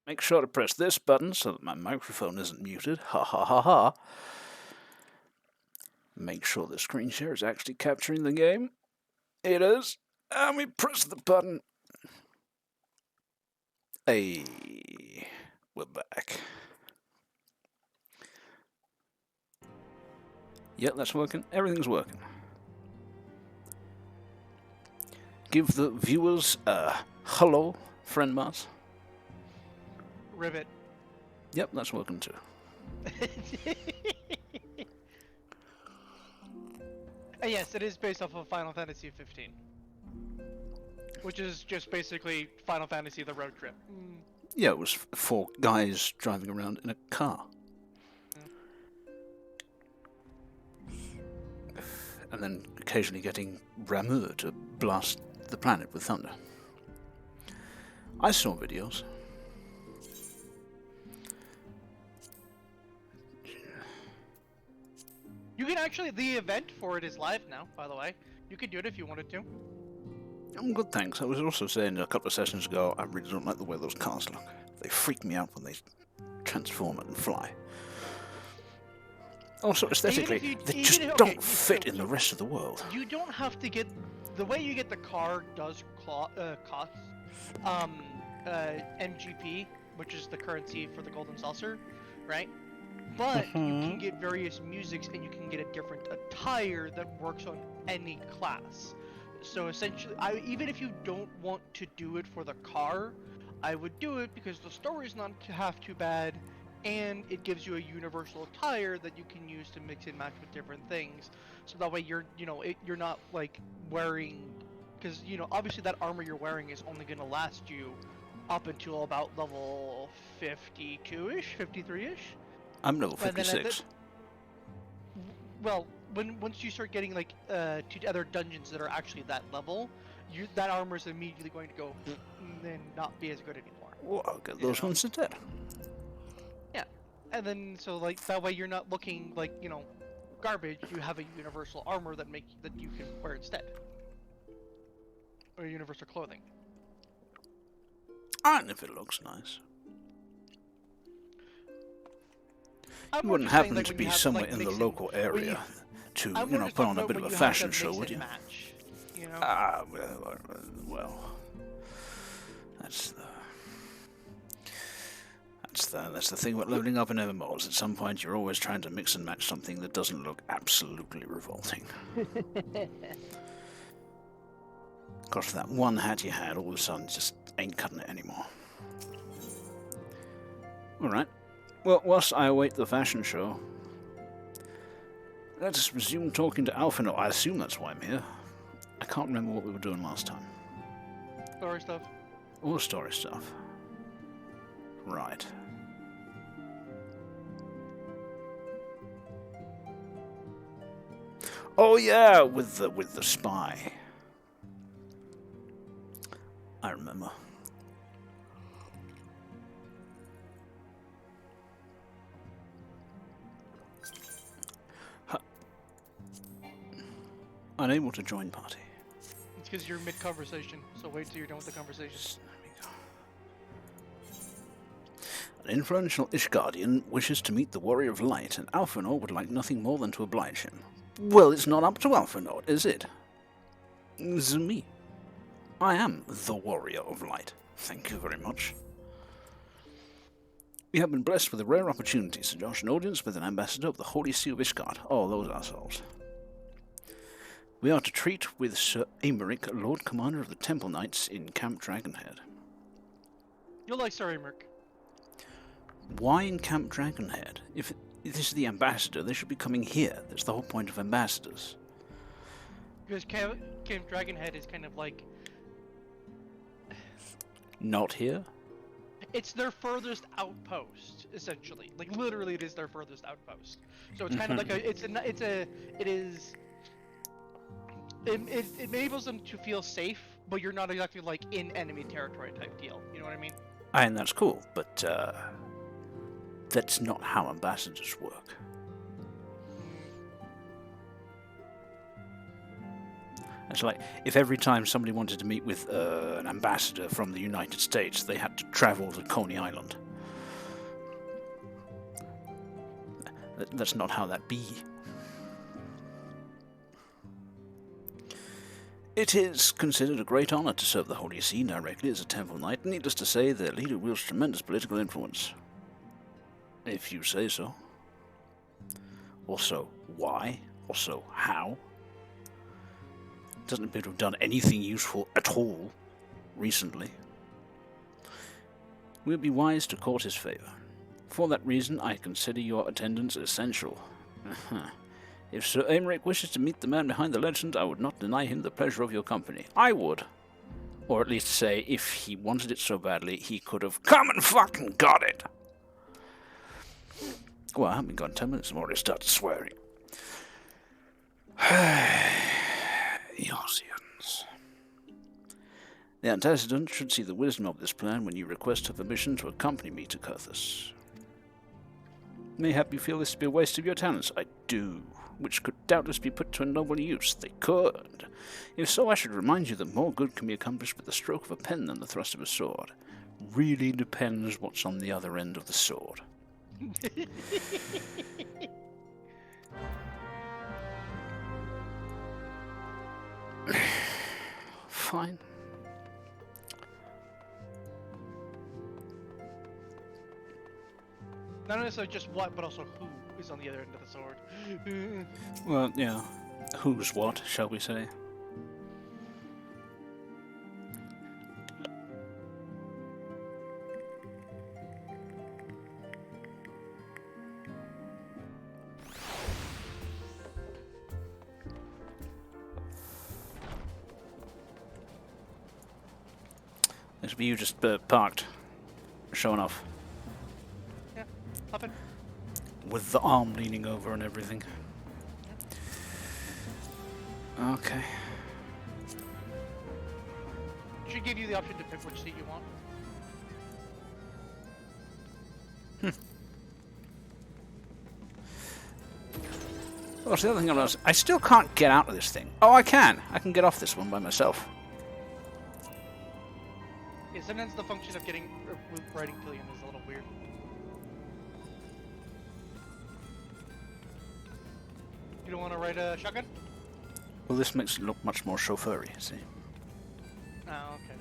Make sure to press this button so that my microphone isn't muted. Ha ha ha ha. Make sure the screen share is actually capturing the game. It is. And we press the button. Hey, we're back. Yep, that's working. Everything's working. Give the viewers a hello, friend Mars. Ribbit. Yep, that's working too. Yes, it is based off of Final Fantasy 15. Which is just basically Final Fantasy the road trip. Yeah, it was 4 guys driving around in a car. And then occasionally getting Ramu to blast the planet with thunder. I saw videos. You can actually, the event for it is live now, by the way. You could do it if you wanted to. I'm good, thanks. I was also saying a couple of sessions ago, I really don't like the way those cars look. They freak me out when they transform and fly. Also, aesthetically, they just don't fit in the rest of the world. You don't have to get... The way you get the car does cost MGP, which is the currency for the Golden Saucer, right? But you can get various musics and you can get a different attire that works on any class. So essentially, even if you don't want to do it for the car, I would do it because the story's not half too bad, and it gives you a universal attire that you can use to mix and match with different things. So that way you're not like wearing, because obviously that armor you're wearing is only gonna last you up until about level 52-ish, 53-ish. I'm level 56. Well, once you start getting like to other dungeons that are actually that level, that armor is immediately going to go and then not be as good anymore. Well, I'll get those ones instead. Yeah, and then so like that way you're not looking like garbage. You have a universal armor that you can wear instead, or universal clothing. And if it looks nice. You wouldn't saying, happen like, to when be you have somewhere like, in the mix local area to, just put on talking a bit about of a when you have fashion to show, mix would and you? match, Well, that's the thing about leveling up in MMOs. At some point, you're always trying to mix and match something that doesn't look absolutely revolting. Because that one hat you had, all of a sudden, just ain't cutting it anymore. Alright. Well, whilst I await the fashion show, let us resume talking to Alphino. I assume that's why I'm here. I can't remember what we were doing last time. Story stuff. All story stuff. Right. Oh yeah, with the spy. I remember. Unable to join party. It's because you're mid-conversation, so wait till you're done with the conversation. There we go. An influential Ishgardian wishes to meet the Warrior of Light, and Alphinaud would like nothing more than to oblige him. Well, it's not up to Alphinaud, is it? It's me. I am the Warrior of Light. Thank you very much. We have been blessed with a rare opportunity to join an audience with an ambassador of the Holy See of Ishgard. Oh, those assholes. We are to treat with Sir Aymeric, Lord Commander of the Temple Knights in Camp Dragonhead. You'll like Sir Aymeric. Why in Camp Dragonhead? If this is the ambassador, they should be coming here. That's the whole point of ambassadors. Because Camp Dragonhead is kind of like... Not here? It's their furthest outpost, essentially. Like, literally it is their furthest outpost. So it's kind of like it enables them to feel safe, but you're not exactly like in enemy territory type deal. You know what I mean? And that's cool, but that's not how ambassadors work. It's like if every time somebody wanted to meet with an ambassador from the United States, they had to travel to Coney Island. That's not how that be. It is considered a great honor to serve the Holy See directly as a Temple Knight. Needless to say, their leader wields tremendous political influence. If you say so. Also, why? Also, how? Doesn't appear to have done anything useful at all recently. We'll be wise to court his favor. For that reason, I consider your attendance essential. If Sir Aymeric wishes to meet the man behind the legend, I would not deny him the pleasure of your company. I would. Or at least say, if he wanted it so badly, he could have come and fucking got it. Well, I haven't been gone 10 minutes and already started swearing. Eorzeans. The antecedent should see the wisdom of this plan when you request her permission to accompany me to Kurthus. Mayhap you feel this to be a waste of your talents. I do, which could doubtless be put to a noble use. They could. If so, I should remind you that more good can be accomplished with the stroke of a pen than the thrust of a sword. Really depends what's on the other end of the sword. Fine. Not necessarily just what, but also who is on the other end of the sword. Well, yeah. Who's what, shall we say? This will be you just parked, showing off. Yeah, hop in. With the arm leaning over and everything. Yeah. Okay. Should give you the option to pick which seat you want. Well, that's the other thing I realized. I still can't get out of this thing. Oh, I can. I can get off this one by myself. Yeah, sometimes the function of getting riding pillion is a little weird. You don't want to ride a shotgun? Well, this makes it look much more chauffeur-y, see? Oh, okay.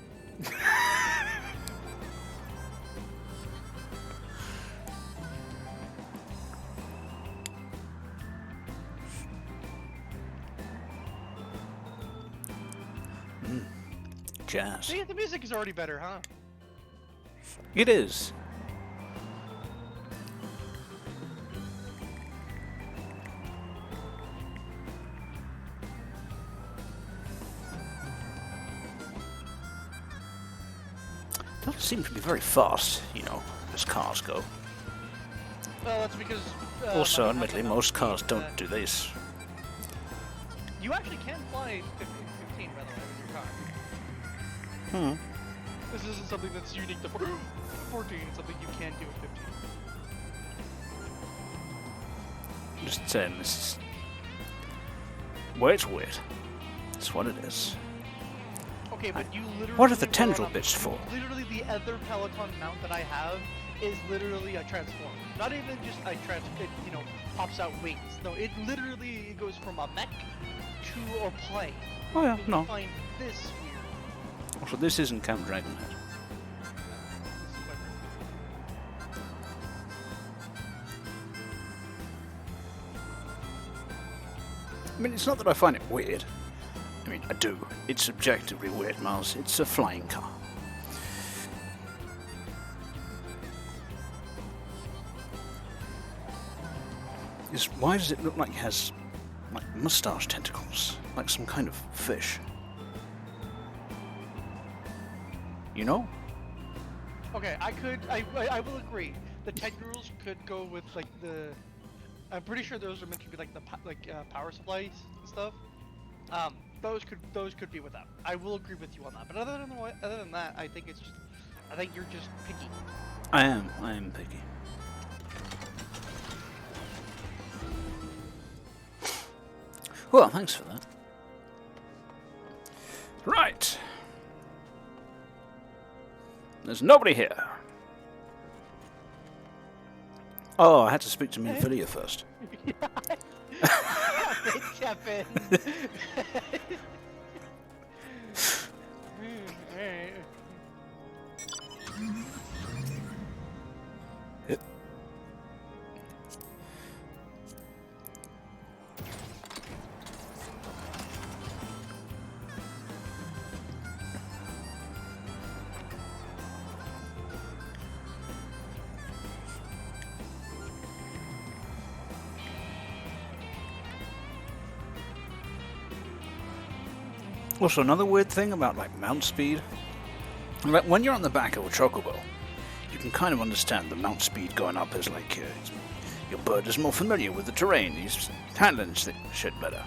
Jazz. See, the music is already better, huh? It is. Doesn't seem to be very fast, you know, as cars go. Well, that's because... Also, admittedly, most cars don't do this. You actually can fly 15, by the way, with your car. This isn't something that's unique to 14, it's something you can do with 15. Just saying, this is... Well, it's weird. That's what it is. Okay, but you literally... What are the tendril bits for? Literally, the other Peloton mount that I have is literally a transform. Not even just it, you know, pops out wings. No, it literally goes from a mech to a plane. Oh yeah, no. I find this weird. Also, this isn't Count Dragonhead. I mean, it's not that I find it weird. I mean, I do. It's objectively weird, Miles. It's a flying car. Why does it look like it has, like, moustache tentacles? Like some kind of fish? You know? Okay, I will agree. The tendrils could go with like the. I'm pretty sure those are meant to be like the power supplies and stuff. Those could be with that. I will agree with you on that. But other than that, I think you're just picky. I am picky. Well, thanks for that. There's nobody here. Oh, I had to speak to Minfilia first. Kevin. Yep. Also, another weird thing about like mount speed, like when you're on the back of a chocobo, you can kind of understand the mount speed going up as like your bird is more familiar with the terrain, he's handling shit better.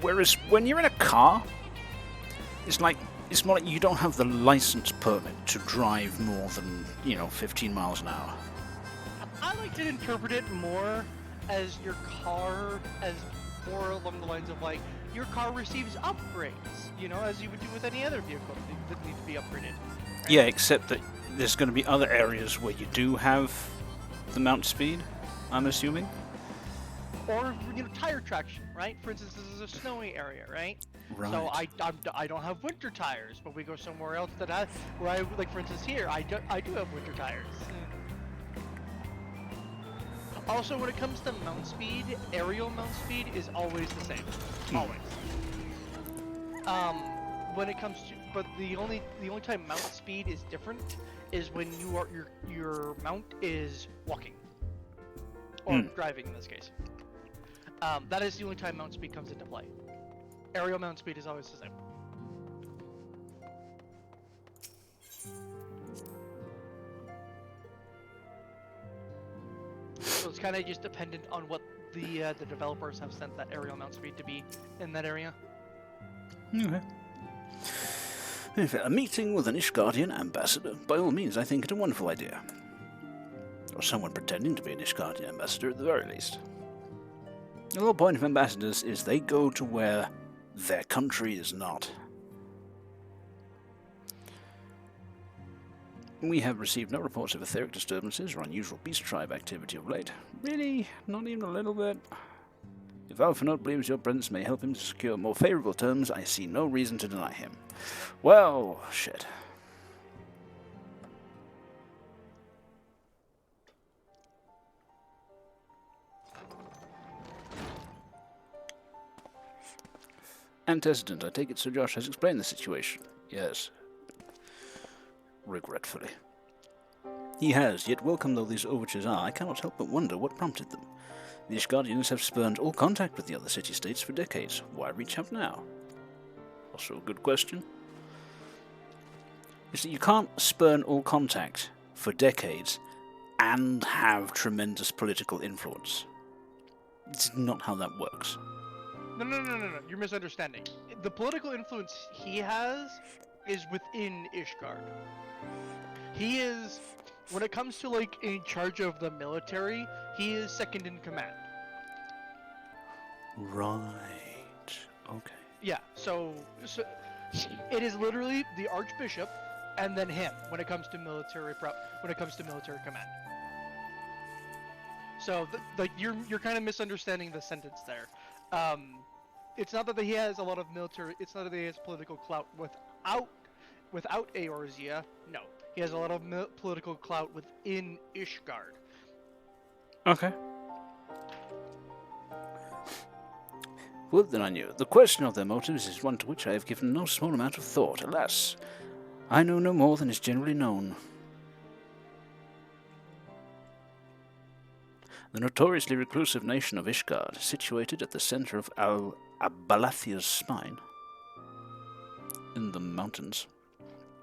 Whereas when you're in a car, it's more like you don't have the license permit to drive more than 15 miles an hour. I like to interpret it more as your car, as more along the lines of like your car receives upgrades, as you would do with any other vehicle that need to be upgraded. Right? Yeah, except that there's going to be other areas where you do have the mount speed, I'm assuming. Or tire traction, right? For instance, this is a snowy area, right? Right. So I don't have winter tires, but we go somewhere else where I like, for instance, here I do have winter tires. Also, when it comes to mount speed, aerial mount speed is always the same. Always. When it comes to, but the only time mount speed is different is when your mount is walking or driving in this case. That is the only time mount speed comes into play. Aerial mount speed is always the same. So it's kind of just dependent on what the developers have sent that aerial mount speed to be in that area. Okay. If a meeting with an Ishgardian ambassador, by all means, I think it a wonderful idea. Or someone pretending to be an Ishgardian ambassador at the very least. The whole point of ambassadors is they go to where their country is not. We have received no reports of etheric disturbances or unusual beast tribe activity of late. Really? Not even a little bit? If Alphinaud believes your presence may help him to secure more favorable terms, I see no reason to deny him. Well, shit. Antecedent, I take it Sir Josh has explained the situation. Yes. Regretfully. He has, yet welcome though these overtures are, I cannot help but wonder what prompted them. The Ishgardians have spurned all contact with the other city-states for decades. Why reach out now? Also a good question. You see, you can't spurn all contact for decades and have tremendous political influence. It's not how that works. No. You're misunderstanding. The political influence he has is within Ishgard. He is, when it comes to like in charge of the military, he is second in command. Right. Okay. Yeah. So it is literally the Archbishop and then him when it comes to military command. So you're kind of misunderstanding the sentence there. It's not that he has a lot of military. It's not that he has political clout without Eorzea. No, he has a lot of political clout within Ishgard. Okay. Well, then I knew. The question of their motives is one to which I have given no small amount of thought. Alas, I know no more than is generally known. The notoriously reclusive nation of Ishgard, situated at the center of Abalathia's spine, in the mountains,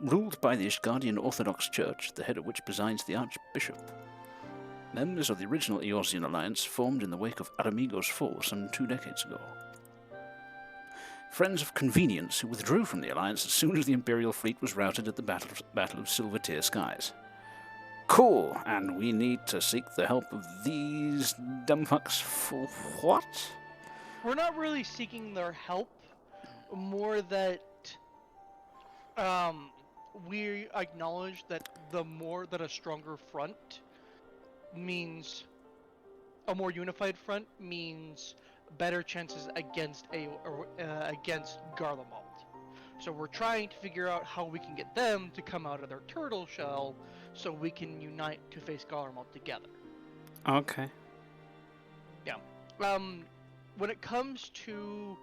ruled by the Ishgardian Orthodox Church, the head of which presides the Archbishop. Members of the original Eorzean alliance formed in the wake of Aramigo's fall some 2 decades ago. Friends of convenience who withdrew from the alliance as soon as the Imperial fleet was routed at the Battle of Silver-Tier Skies. Cool, and we need to seek the help of these dumbfucks for what? We're not really seeking their help, more that we acknowledge that the more that a stronger front means a more unified front means better chances against against Garlemald. So we're trying to figure out how we can get them to come out of their turtle shell so we can unite to face Garlemald together. Okay. Yeah. When it comes to,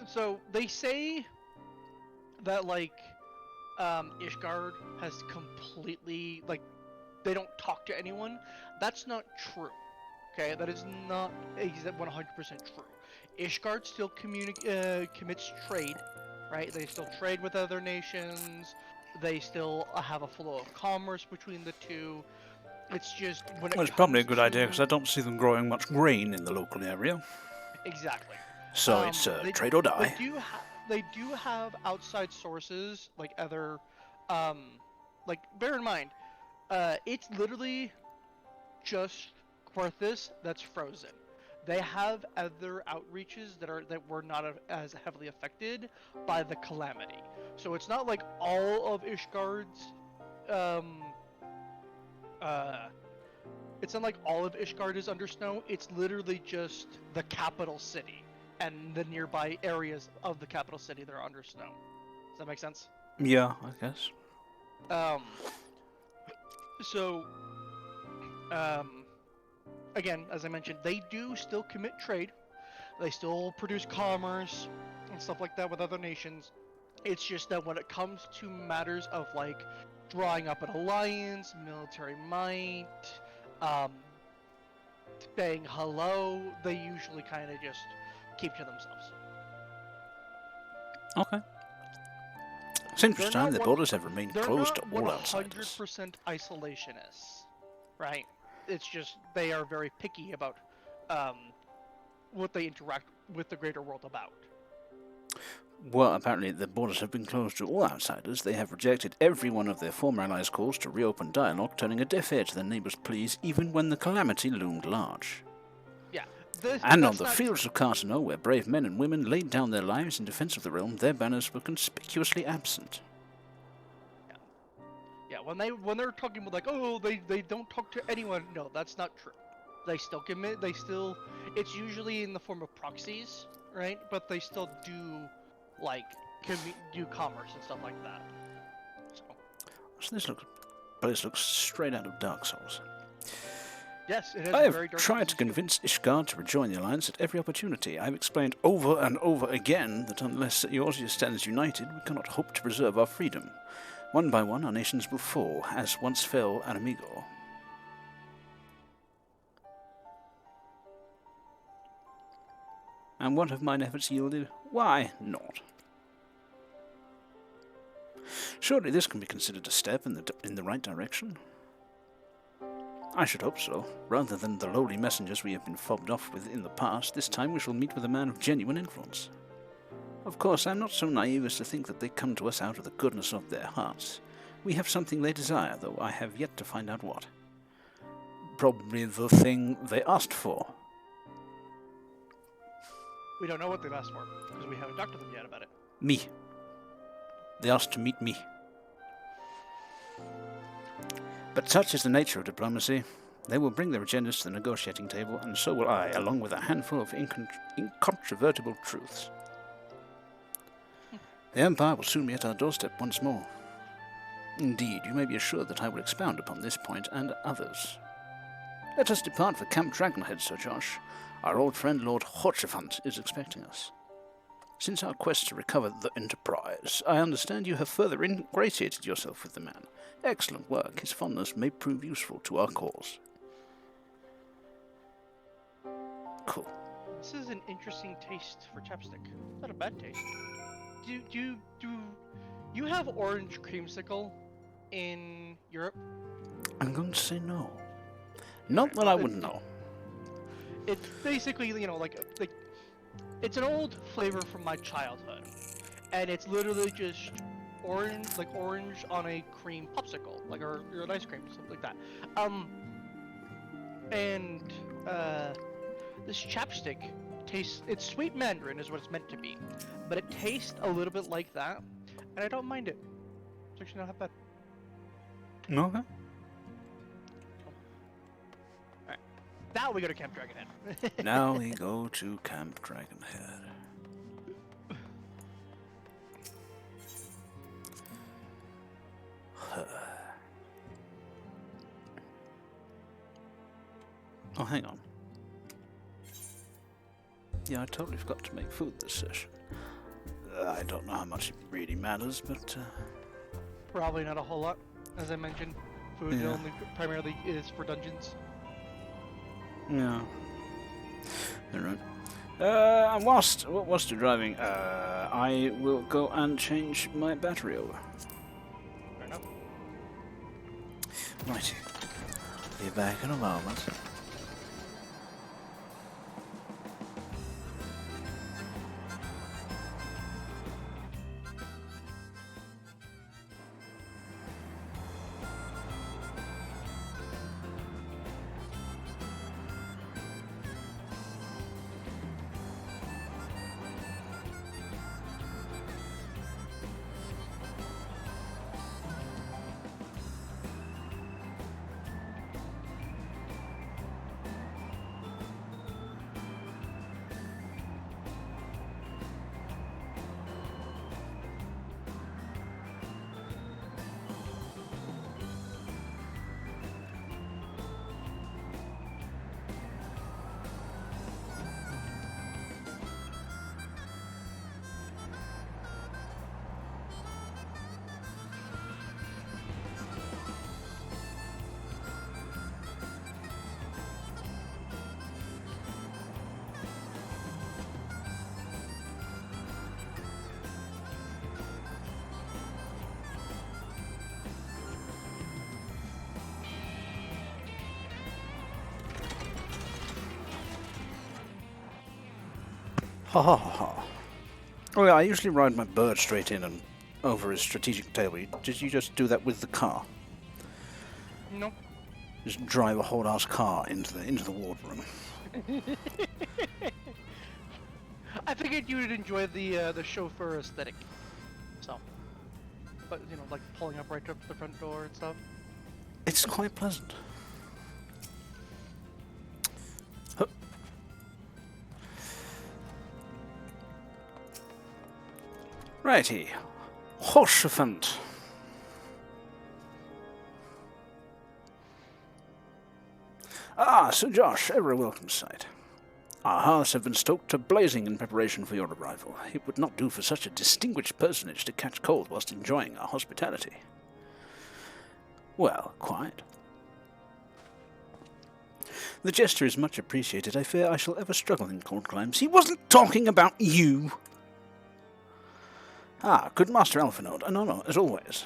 so they say that like Ishgard has completely like they don't talk to anyone. That's not true. Okay, that is not 100% true. Ishgard still commits trade, right? They still trade with other nations. They still have a flow of commerce between the two. It's just when it Well, it's comes probably a good to... idea because I don't see them growing much grain in the local area. Exactly. So it's trade or die. They do have outside sources like other, like bear in mind, it's literally just Quarthus that's frozen. They have other outreaches that were not as heavily affected by the calamity. So it's not like all of Ishgard's it's not like all of Ishgard is under snow. It's literally just the capital city and the nearby areas of the capital city that are under snow. Does that make sense? Yeah, I guess. So again, as I mentioned, they do still commit trade. They still produce commerce and stuff like that with other nations. It's just that when it comes to matters of like drawing up an alliance, military might, saying hello, they usually kind of just keep to themselves. Okay. Since which time the borders have remained closed to all outsiders. They're not 100% isolationists, right? It's just they are very picky about what they interact with the greater world about. Well, apparently the borders have been closed to all outsiders. They have rejected every one of their former allies' calls to reopen dialogue, turning a deaf ear to their neighbours' pleas, even when the calamity loomed large. Yeah. And on the fields of Cartano, where brave men and women laid down their lives in defence of the realm, their banners were conspicuously absent. Yeah, when they're talking about like, oh, they don't talk to anyone. No, that's not true. They still commit. It's usually in the form of proxies, right? But they still do like do commerce and stuff like that. So this place looks straight out of Dark Souls. Yes, it has I a very have dark tried to convince Ishgard to rejoin the alliance at every opportunity. I have explained over and over again that unless Eorzean stands united, we cannot hope to preserve our freedom. One by one, our nations will fall, as once fell an amigo. And what have mine efforts yielded? Why not? Surely this can be considered a step in the right direction? I should hope so. Rather than the lowly messengers we have been fobbed off with in the past, this time we shall meet with a man of genuine influence. Of course, I am not so naive as to think that they come to us out of the goodness of their hearts. We have something they desire, though I have yet to find out what. Probably the thing they asked for. We don't know what they've asked for, because we haven't talked to them yet about it. Me. They asked to meet me. But such is the nature of diplomacy. They will bring their agendas to the negotiating table, and so will I, along with a handful of incontrovertible truths. The Empire will soon be at our doorstep once more. Indeed, you may be assured that I will expound upon this point and others. Let us depart for Camp Dragonhead, Sir Josh. Our old friend Lord Horchefant is expecting us. Since our quest to recover the Enterprise, I understand you have further ingratiated yourself with the man. Excellent work. His fondness may prove useful to our cause. Cool. This is an interesting taste for chapstick. Not a bad taste. Do you have orange creamsicle in Europe? I'm going to say no. Not that I wouldn't know. It's basically, like it's an old flavor from my childhood, and it's literally just orange on a cream popsicle, or an ice cream, something like that. This chapstick it's sweet mandarin is what it's meant to be, but it tastes a little bit like that, and I don't mind it. It's actually not half bad. Okay. Alright. Now we go to Camp Dragonhead. Now we go to Camp Dragonhead. Oh, hang on. Yeah, I totally forgot to make food this session. I don't know how much it really matters, but... Probably not a whole lot. As I mentioned, food only primarily is for dungeons. Yeah. Alright. And whilst you're driving, I will go and change my battery over. Fair enough. Righty. Be back in a moment. Ha ha ha ha. Oh yeah, I usually ride my bird straight in and over his strategic tail. Did you just do that with the car? No. Just drive a whole ass car into the wardroom. I figured you would enjoy the chauffeur aesthetic. So, but you know, like pulling up right up to the front door and stuff. It's quite pleasant. Huh. Righty. Horshafant. Ah, Sir Josh, ever a welcome sight. Our hearths have been stoked to blazing in preparation for your arrival. It would not do for such a distinguished personage to catch cold whilst enjoying our hospitality. Well, quiet. The gesture is much appreciated. I fear I shall ever struggle in cold climes. He wasn't talking about you! Ah, good Master Alphinaud. No, as always.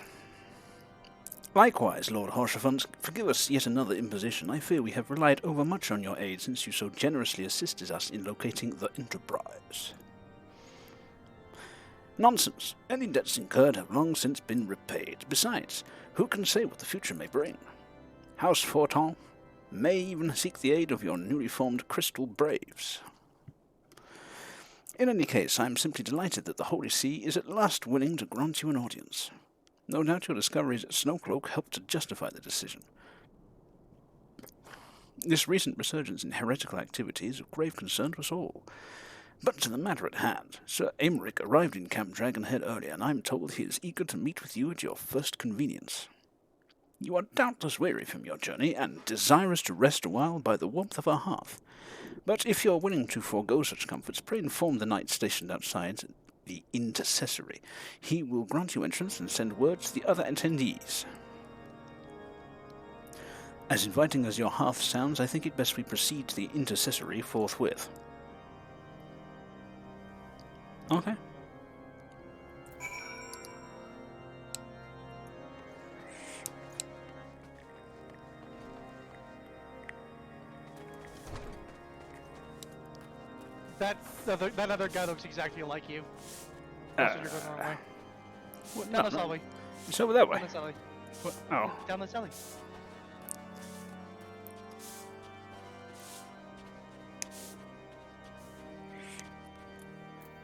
Likewise, Lord Horshafant, forgive us yet another imposition. I fear we have relied overmuch on your aid since you so generously assisted us in locating the Enterprise. Nonsense. Any debts incurred have long since been repaid. Besides, who can say what the future may bring? House Fortin may even seek the aid of your newly formed Crystal Braves. In any case, I am simply delighted that the Holy See is at last willing to grant you an audience. No doubt your discoveries at Snowcloak helped to justify the decision. This recent resurgence in heretical activity is of grave concern to us all. But to the matter at hand, Sir Aymeric arrived in Camp Dragonhead earlier, and I am told he is eager to meet with you at your first convenience. You are doubtless weary from your journey, and desirous to rest a while by the warmth of our hearth. But if you are willing to forego such comforts, pray inform the knight stationed outside the intercessory. He will grant you entrance and send word to the other attendees. As inviting as your hearth sounds, I think it best we proceed to the intercessory forthwith. Okay. That other guy looks exactly like you. You're going the wrong way. What? Down this alley. It's over that way. Down this alley. What? Oh. Down this alley.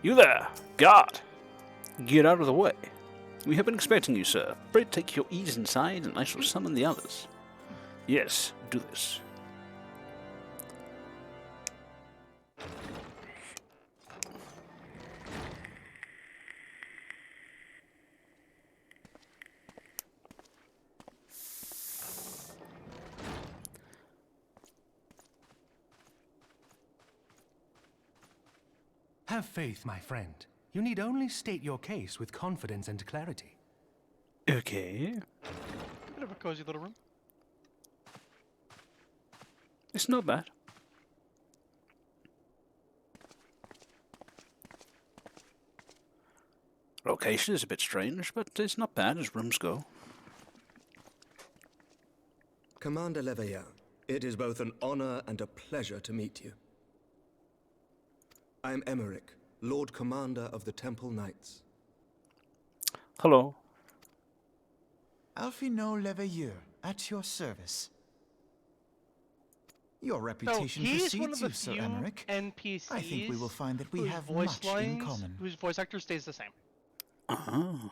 You there, guard! Get out of the way. We have been expecting you, sir. Pray take your ease inside, and I shall summon the others. Yes, do this. Have faith, my friend. You need only state your case with confidence and clarity. Okay. Bit of a cozy little room. It's not bad. Location is a bit strange, but it's not bad as rooms go. Commander Leveilleur, it is both an honor and a pleasure to meet you. I am Emmerich, Lord Commander of the Temple Knights. Hello. Alphino Leveilleur, at your service. Your So reputation he's one of precedes the you, Sir few Emmerich. NPCs I think we will find that we whose have voice much in lines, common. whose voice actor stays the same. Ah.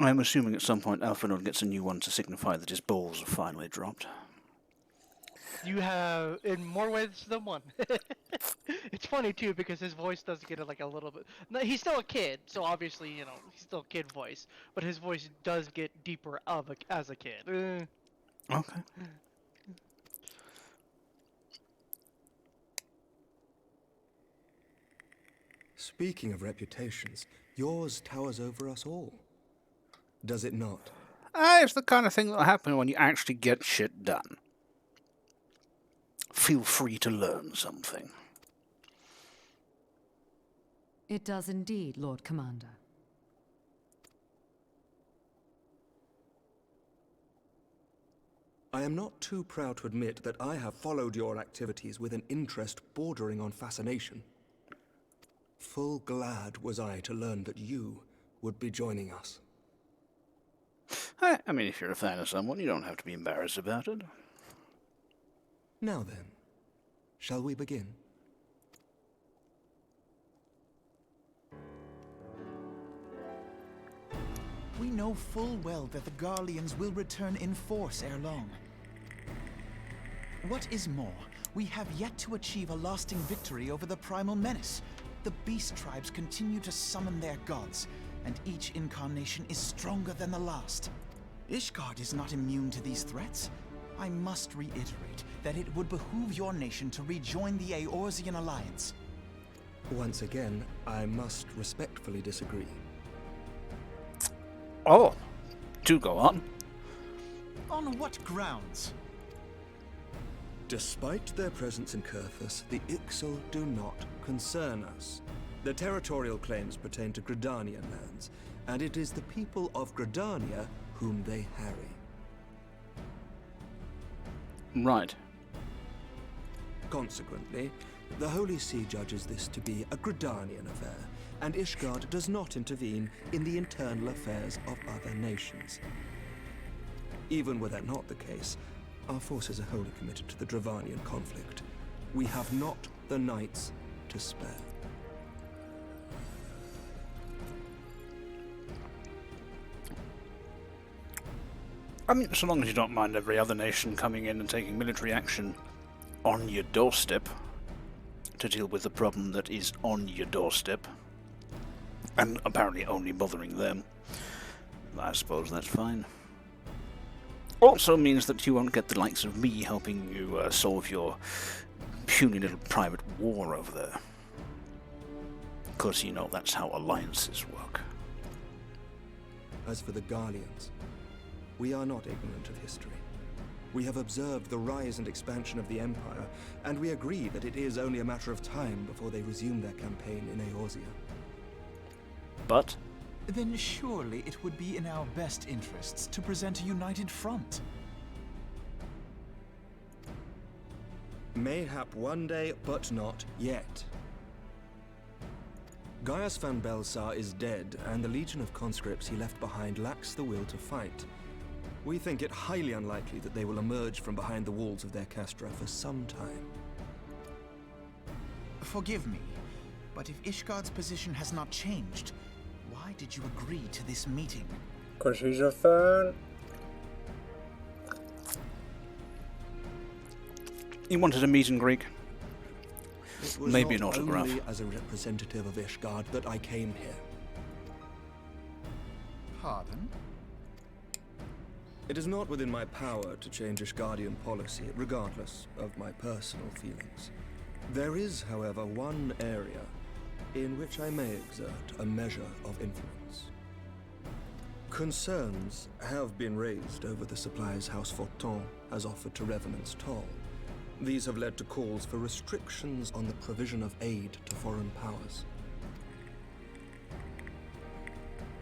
I'm assuming at some point Alphinaud gets a new one to signify that his balls are finally dropped. You have in more ways than one. It's funny too because his voice does get like a little bit. No, he's still a kid, so obviously he's still a kid voice, but his voice does get deeper as a kid. Okay. Speaking of reputations, yours towers over us all. Does it not? It's the kind of thing that'll happen when you actually get shit done. Feel free to learn something. It does indeed, Lord Commander. I am not too proud to admit that I have followed your activities with an interest bordering on fascination. Full glad was I to learn that you would be joining us. I mean, if you're a fan of someone, you don't have to be embarrassed about it. Now then, shall we begin? We know full well that the Garleans will return in force ere long. What is more, we have yet to achieve a lasting victory over the primal menace. The beast tribes continue to summon their gods, and each incarnation is stronger than the last. Ishgard is not immune to these threats. I must reiterate that it would behoove your nation to rejoin the Eorzean alliance. Once again, I must respectfully disagree. Oh, do go on. On what grounds? Despite their presence in Kurthus, the Ixal do not concern us. Their territorial claims pertain to Gridanian lands, and it is the people of Gridania whom they harry. Right. Consequently, the Holy See judges this to be a Gridanian affair, and Ishgard does not intervene in the internal affairs of other nations. Even were that not the case, our forces are wholly committed to the Dravanian conflict. We have not the knights to spare. I mean, so long as you don't mind every other nation coming in and taking military action on your doorstep to deal with the problem that is on your doorstep, and apparently only bothering them, I suppose that's fine. Also means that you won't get the likes of me helping you solve your puny little private war over there. Because, you know, that's how alliances work. As for the Garleans, we are not ignorant of history. We have observed the rise and expansion of the Empire, and we agree that it is only a matter of time before they resume their campaign in Eorzea. But Then surely it would be in our best interests to present a united front. Mayhap one day, but not yet. Gaius van Belsar is dead, and the legion of conscripts he left behind lacks the will to fight. We think it highly unlikely that they will emerge from behind the walls of their castra for some time. Forgive me, But if Ishgard's position has not changed, why did you agree to this meeting? Because he's a fan. He wanted a meet and greet. It was Maybe not an autograph. only as a representative of Ishgard that I came here. Pardon? It is not within my power to change Ishgardian policy, regardless of my personal feelings. There is, however, one area in which I may exert a measure of influence. Concerns have been raised over the supplies House Fortin has offered to Revenant's Toll. These have led to calls for restrictions on the provision of aid to foreign powers.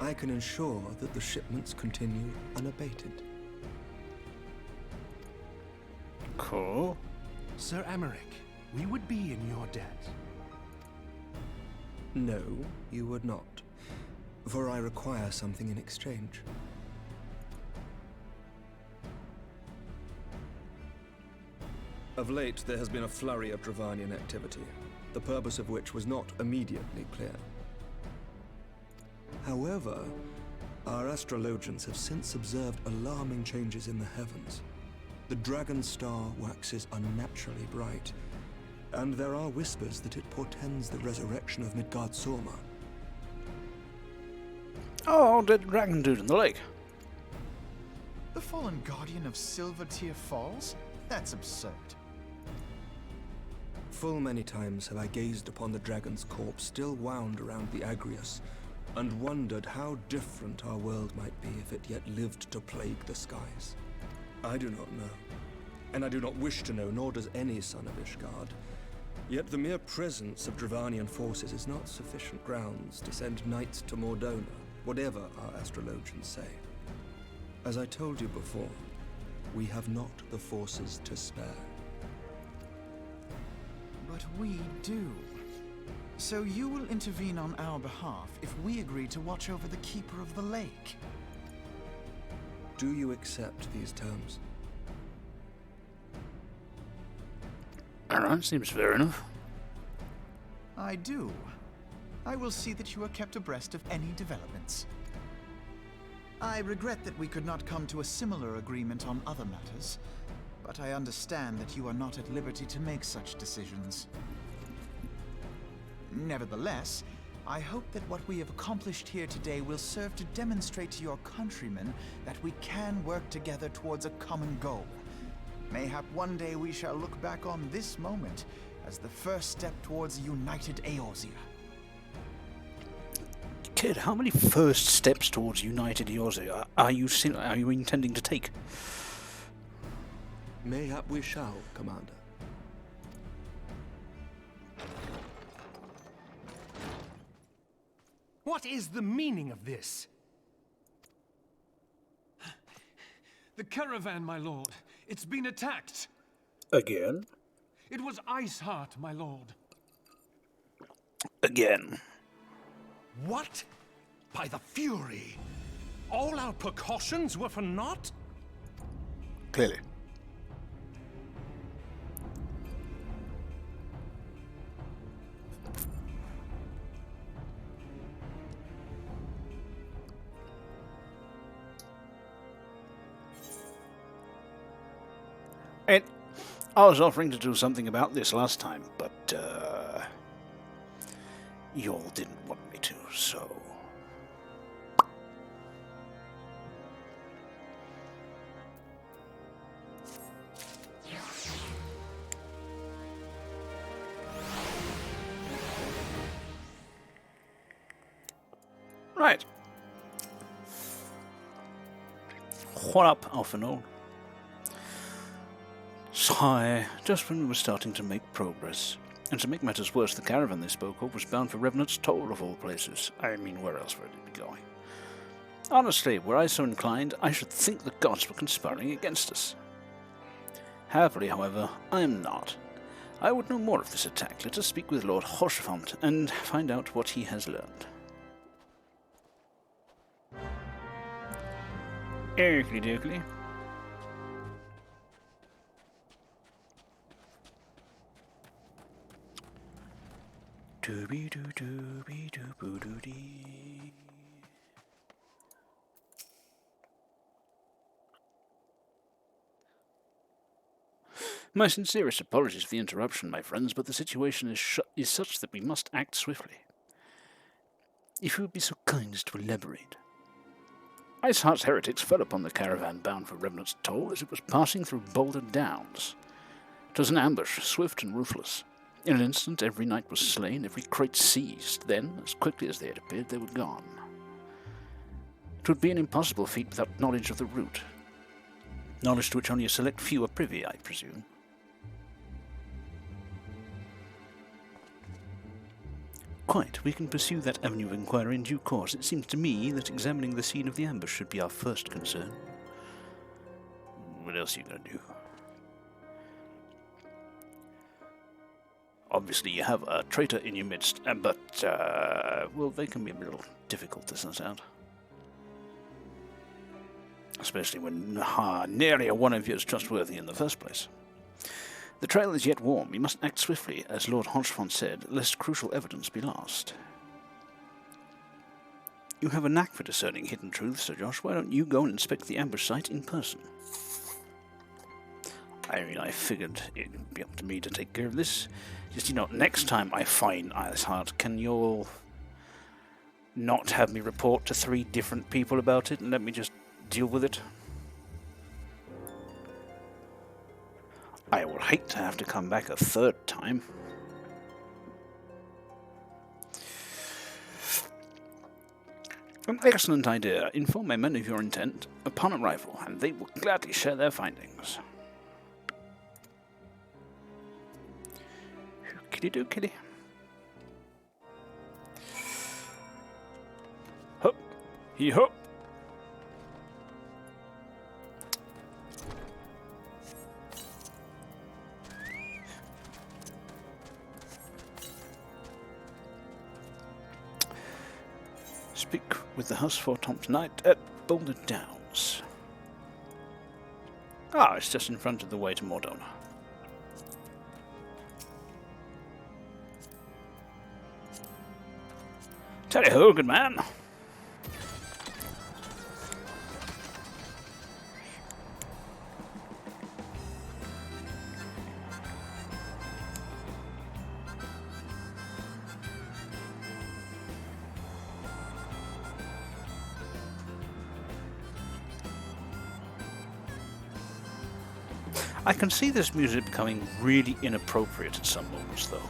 I can ensure that the shipments continue unabated. Cool. Sir Emmerich, we would be in your debt. No, you would not, for I require something in exchange. Of late, there has been a flurry of Dravanian activity, the purpose of which was not immediately clear. However, our astrologians have since observed alarming changes in the heavens. The dragon star waxes unnaturally bright, and there are whispers that it portends the resurrection of Midgard-Sorma. Oh, the dragon dude in the lake. The fallen guardian of Silvertear Falls? That's absurd. Full many times have I gazed upon the dragon's corpse still wound around the Agrius, and wondered how different our world might be if it yet lived to plague the skies. I do not know, and I do not wish to know, nor does any son of Ishgard. Yet the mere presence of Dravanian forces is not sufficient grounds to send knights to Mordona, whatever our astrologians say. As I told you before, we have not the forces to spare. But we do. So you will intervene on our behalf if we agree to watch over the Keeper of the Lake. Do you accept these terms? Alright, seems fair enough. I do. I will see that you are kept abreast of any developments. I regret that we could not come to a similar agreement on other matters, but I understand that you are not at liberty to make such decisions. Nevertheless, I hope that what we have accomplished here today will serve to demonstrate to your countrymen that we can work together towards a common goal. Mayhap one day we shall look back on this moment as the first step towards a united Eorzea. Kid, how many first steps towards united Eorzea are you intending to take? Mayhap we shall, Commander. What is the meaning of this? The caravan, my lord. It's been attacked. Again? It was Iceheart, my lord. Again. What? By the Fury! All our precautions were for naught? Clearly. I was offering to do something about this last time, but, y'all didn't want me to, so... Right. What up, Alphanol? Sigh, just when we were starting to make progress. And to make matters worse, the caravan they spoke of was bound for Revenant's Toll of all places. I mean, where else would it be going? Honestly, were I so inclined, I should think the gods were conspiring against us. Happily, however, I am not. I would know more of this attack. Let us speak with Lord Hoshfont and find out what he has learned. Oakley dokley. Dooby-doo-dooby-doo-boo-doo-dee. My sincerest apologies for the interruption, my friends, but the situation is such that we must act swiftly. If you would be so kind as to elaborate. Iceheart's heretics fell upon the caravan bound for Remnant's Toll as it was passing through Boulder Downs. 'Twas an ambush, swift and ruthless. In an instant, every knight was slain, every crate seized. Then, as quickly as they had appeared, they were gone. It would be an impossible feat without knowledge of the route. Knowledge to which only a select few are privy, I presume. Quite. We can pursue that avenue of inquiry in due course. It seems to me that examining the scene of the ambush should be our first concern. What else are you going to do? Obviously you have a traitor in your midst, but, well, they can be a little difficult to suss out. Especially when nearly a one of you is trustworthy in the first place. The trail is yet warm. We must act swiftly, as Lord Hodgefont said, lest crucial evidence be lost. You have a knack for discerning hidden truths, Sir Josh. Why don't you go and inspect the ambush site in person? I mean, I figured it'd be up to me to take care of this. Just, next time I find Iceheart, can you all not have me report to 3 different people about it and let me just deal with it? I would hate to have to come back a 3rd time. An excellent idea. Inform my men of your intent upon arrival, and they will gladly share their findings. Ookity-dookity. Hup! Hee-hup! Speak with the house for Tom tonight at Boulder Downs. Ah, it's just in front of the way to Mordona. Tally-ho, good man. I can see this music becoming really inappropriate at some moments, though.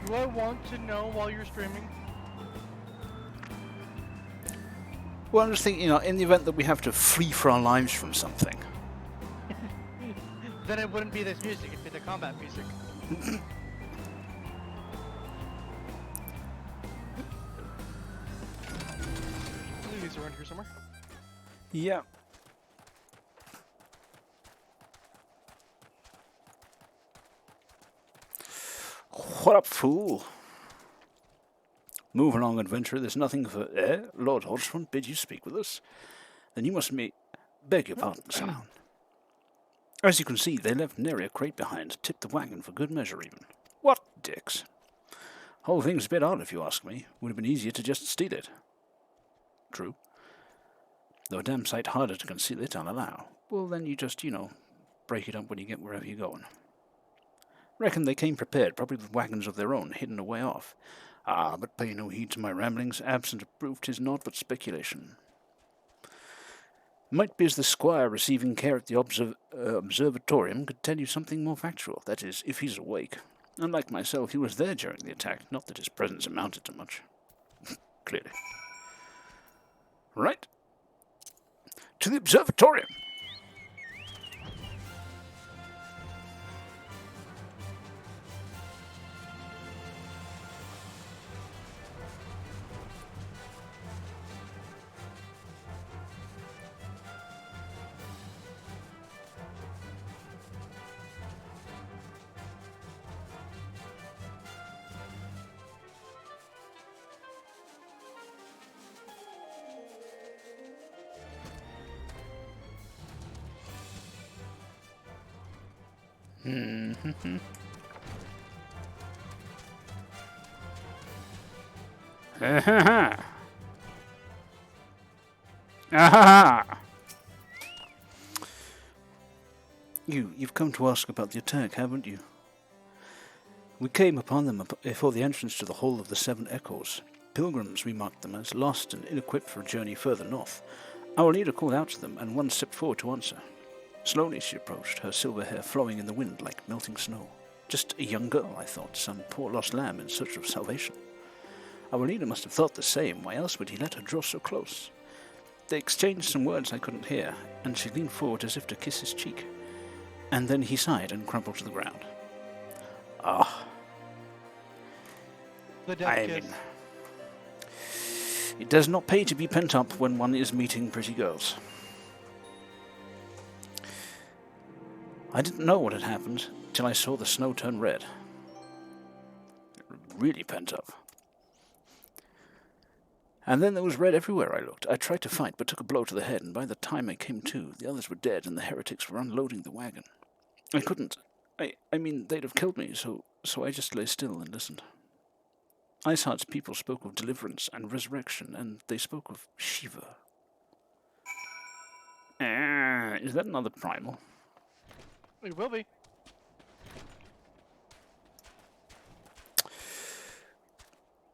Do I want to know while you're streaming? Well, I'm just thinking, in the event that we have to flee for our lives from something. Then it wouldn't be this music, it'd be the combat music. These are around here somewhere. Yeah. What up, fool? Move along, adventurer. There's nothing for... Lord Hodgefont bid you speak with us? Then you must beg your pardon, sir. As you can see, they left nary a crate behind, tipped the wagon for good measure even. What dicks? Whole thing's a bit odd, if you ask me. Would have been easier to just steal it. True. Though a damn sight harder to conceal it, I'll allow. Well, then you just, break it up when you get wherever you're going. Reckon they came prepared, probably with wagons of their own, hidden away off. Ah, but pay no heed to my ramblings. Absent of proof, 'tis naught but speculation. Might be as the squire receiving care at the observatorium could tell you something more factual. That is, if he's awake. Unlike myself, he was there during the attack. Not that his presence amounted to much. Clearly. Right. To the observatorium! Mm-hmm. Ah-ha-ha! Ah-ha-ha! You've come to ask about the attack, haven't you? We came upon them before the entrance to the Hall of the Seven Echoes. Pilgrims, we marked them as lost and ill-equipped for a journey further north. Our leader called out to them, and one stepped forward to answer. Slowly she approached, her silver hair flowing in the wind like melting snow. Just a young girl, I thought, some poor lost lamb in search of salvation. Our leader must have thought the same, why else would he let her draw so close? They exchanged some words I couldn't hear, and she leaned forward as if to kiss his cheek. And then he sighed and crumpled to the ground. Ah. The death kiss. It does not pay to be pent up when one is meeting pretty girls. I didn't know what had happened till I saw the snow turn red. Really pent up. And then there was red everywhere I looked. I tried to fight, but took a blow to the head, and by the time I came to, the others were dead, and the heretics were unloading the wagon. I couldn't. I mean, they'd have killed me, so I just lay still and listened. Iceheart's people spoke of deliverance and resurrection, and they spoke of Shiva. Is that another primal? It will be.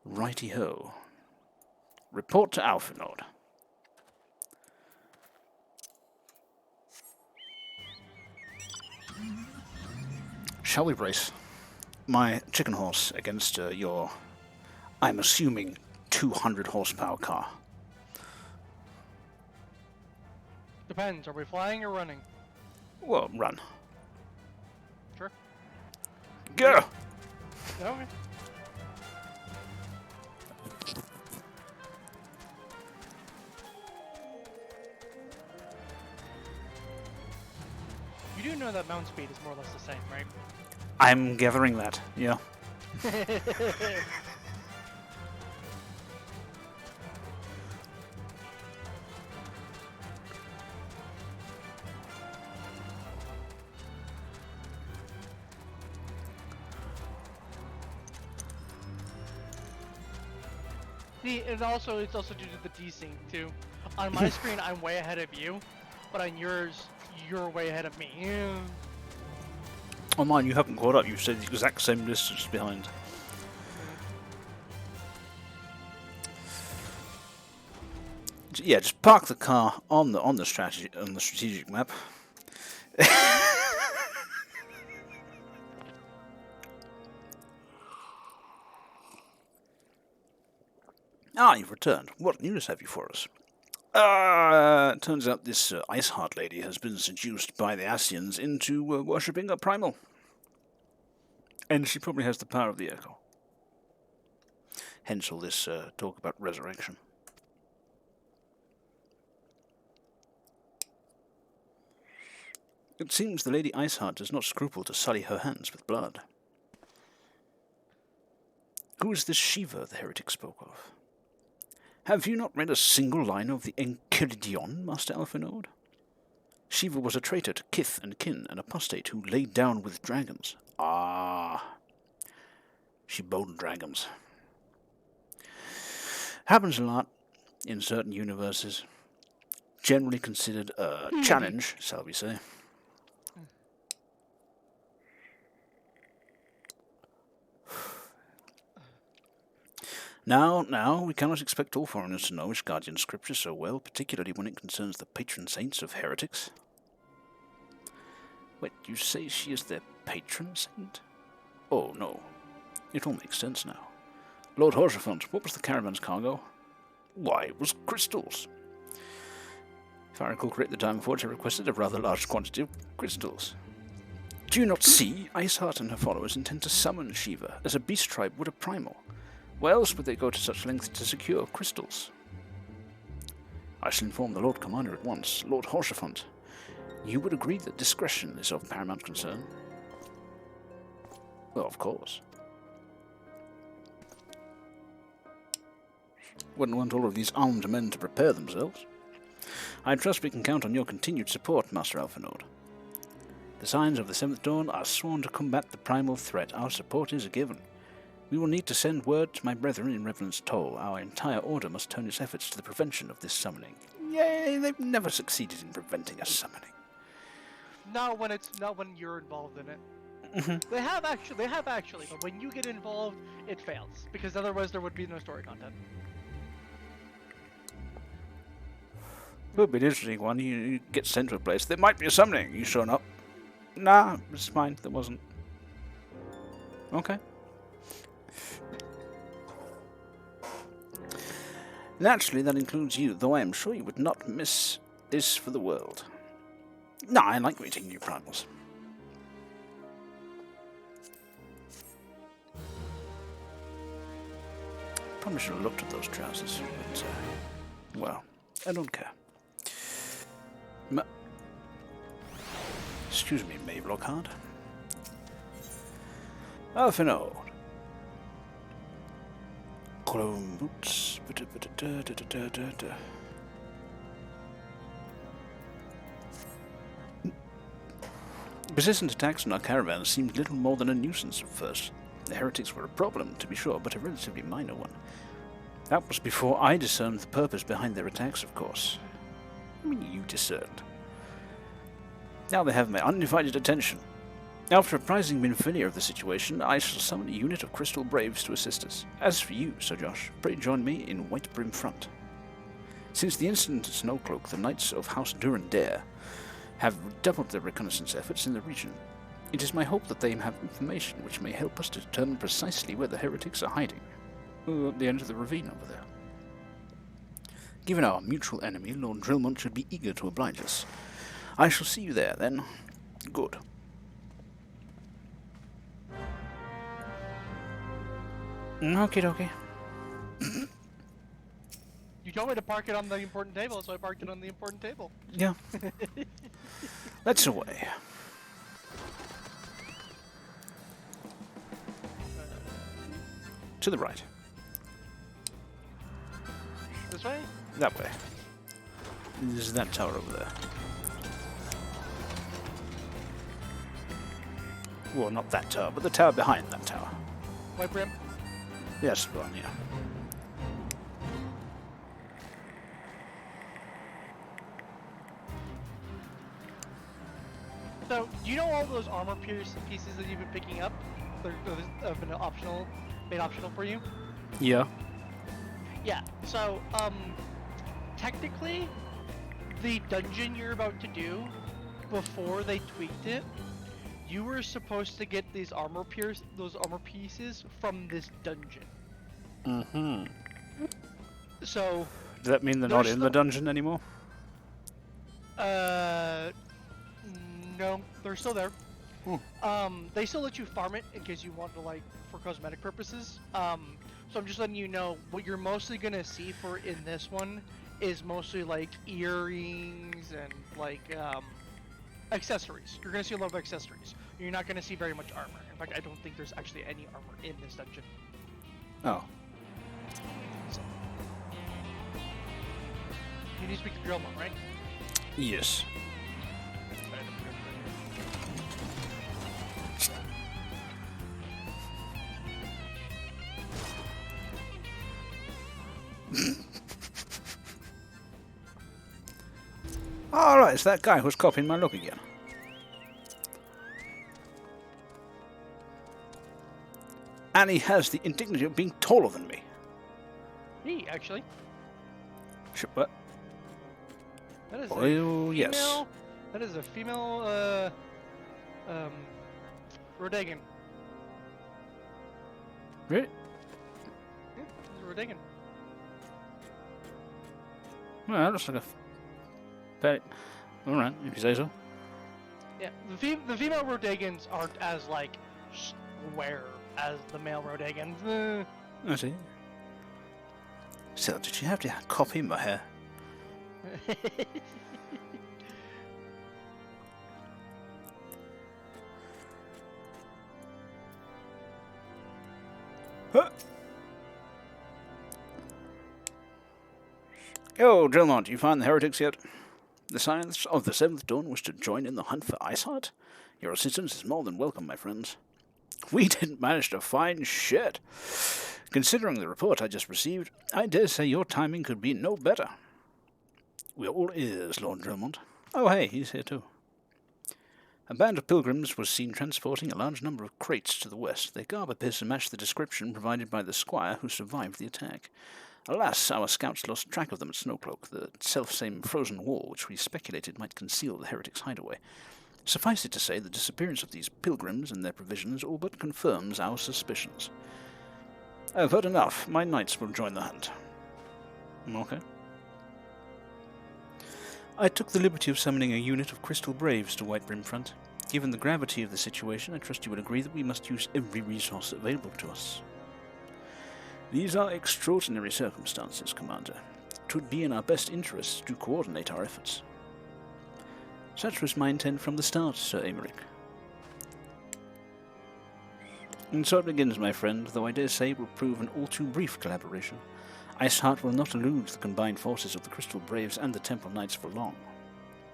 Righty-ho. Report to Alphanord. Shall we race? My chicken horse against your, I'm assuming, 200 horsepower car. Depends. Are we flying or running? Well, run. Sure. Go! Okay. You do know that mount speed is more or less the same, right? I'm gathering that, yeah. See, it's also due to the desync too. On my screen, I'm way ahead of you, but on yours, you're way ahead of me. On mine, you haven't caught up. You've stayed the exact same distance behind. Yeah, just park the car on the strategic map. Ah, you've returned. What news have you for us? It turns out this Iceheart lady has been seduced by the Ascians into worshipping a primal. And she probably has the power of the Echo. Hence all this talk about resurrection. It seems the Lady Iceheart does not scruple to sully her hands with blood. Who is this Shiva the heretic spoke of? Have you not read a single line of the Enchiridion, Master Alphanord? Shiva was a traitor to kith and kin, an apostate who laid down with dragons. Ah, she boned dragons. Happens a lot in certain universes. Generally considered a challenge, shall we say. Now, we cannot expect all foreigners to know Ishgardian scripture so well, particularly when it concerns the patron saints of heretics. Wait, you say she is their patron saint? Oh, no. It all makes sense now. Lord Eorzean, what was the caravan's cargo? Why, it was crystals. If I recall correctly, the time before, she requested a rather large quantity of crystals. Do you not see? Iceheart and her followers intend to summon Shiva, as a beast tribe would a primal. Why else would they go to such lengths to secure crystals? I shall inform the Lord Commander at once. Lord Eorzean, you would agree that discretion is of paramount concern? Well, of course. Wouldn't want all of these armed men to prepare themselves. I trust we can count on your continued support, Master Alphanord. The signs of the Seventh Dawn are sworn to combat the primal threat. Our support is a given. We will need to send word to my brethren in Revenant's Toll. Our entire order must turn its efforts to the prevention of this summoning. Yay, they've never succeeded in preventing a summoning. Not when you're involved in it. They have actually, but when you get involved, it fails because otherwise there would be no story content. Would be an interesting one. You get sent to a place. There might be a summoning. You showing up? Nah, it's fine. There wasn't. Okay. Naturally, that includes you, though I am sure you would not miss this for the world. No, I like meeting new primals. Probably should have looked at those trousers, but, well, I don't care. Excuse me, Maeve Lockhart. Alphinaud. Chrome boots. Persistent attacks on our caravans seemed little more than a nuisance at first. The heretics were a problem, to be sure, but a relatively minor one. That was before I discerned the purpose behind their attacks, of course. I mean, you discerned. Now they have my undivided attention. After apprising Minfilia of the situation, I shall summon a unit of Crystal Braves to assist us. As for you, Sir Josh, pray join me in White Brim Front. Since the incident at Snowcloak, the Knights of House Durandare have redoubled their reconnaissance efforts in the region. It is my hope that they have information which may help us to determine precisely where the heretics are hiding. At the end of the ravine over there. Given our mutual enemy, Lord Drillmont should be eager to oblige us. I shall see you there, then. Good. Okie dokie. You told me to park it on the important table, so I parked it on the important table. Yeah. Let's away. To the right. This way? That way. There's that tower over there. Well, not that tower, but the tower behind that tower. White Brim? Yes, one, yeah. So, do you know all those armor pieces that you've been picking up? That have been made optional for you? Yeah. Yeah, so, technically, the dungeon you're about to do, before they tweaked it, you were supposed to get those armor pieces from this dungeon. Mm-hmm. So... Does that mean they're not in the dungeon anymore? No, they're still there. They still let you farm it in case you want to, like, for cosmetic purposes. So I'm just letting you know, what you're mostly gonna see in this one is mostly, like, earrings and, like, accessories. You're gonna see a lot of accessories. You're not gonna see very much armor. In fact, I don't think there's actually any armor in this dungeon. Oh. So. You need to speak to Drillmont, right? Yes. Alright, it's that guy who's copying my look again. And he has the indignity of being taller than me. Me, actually. What? That is Oh, yes. That is a female, Rodagan. Really? Yeah, it's a Rodagan. Well, that looks like a... Alright, if you say so. Yeah, the female Rodagans aren't as, like, square as the male Rodagans. I see. So, did you have to copy my hair? Huh. Yo, Drillmont, you find the heretics yet? The Science of the Seventh Dawn wish to join in the hunt for Iceheart? Your assistance is more than welcome, my friends. We didn't manage to find shit. Considering the report I just received, I dare say your timing could be no better. We are all ears, Lord Drillmont. Oh, hey, he's here too. A band of pilgrims was seen transporting a large number of crates to the west. Their garb appears to match the description provided by the squire who survived the attack. Alas, our scouts lost track of them at Snowcloak, the self-same frozen wall which we speculated might conceal the heretics' hideaway. Suffice it to say, the disappearance of these pilgrims and their provisions all but confirms our suspicions. I've heard enough. My knights will join the hunt. Okay. I took the liberty of summoning a unit of Crystal Braves to White Brimfront. Given the gravity of the situation, I trust you will agree that we must use every resource available to us. These are extraordinary circumstances, Commander. It would be in our best interests to coordinate our efforts. Such was my intent from the start, Sir Aymeric. And so it begins, my friend, though I dare say it will prove an all-too-brief collaboration. Iceheart will not elude the combined forces of the Crystal Braves and the Temple Knights for long.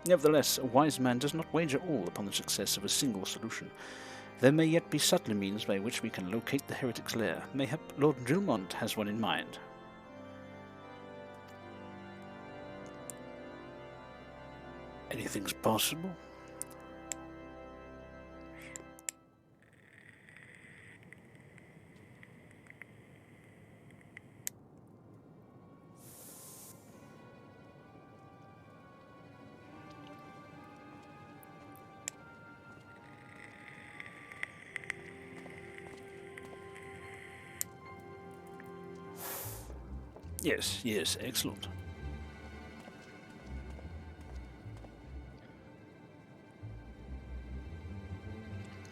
Nevertheless, a wise man does not wager all upon the success of a single solution. There may yet be subtler means by which we can locate the heretic's lair. Mayhap Lord Drillmont has one in mind. Anything's possible? Yes, excellent.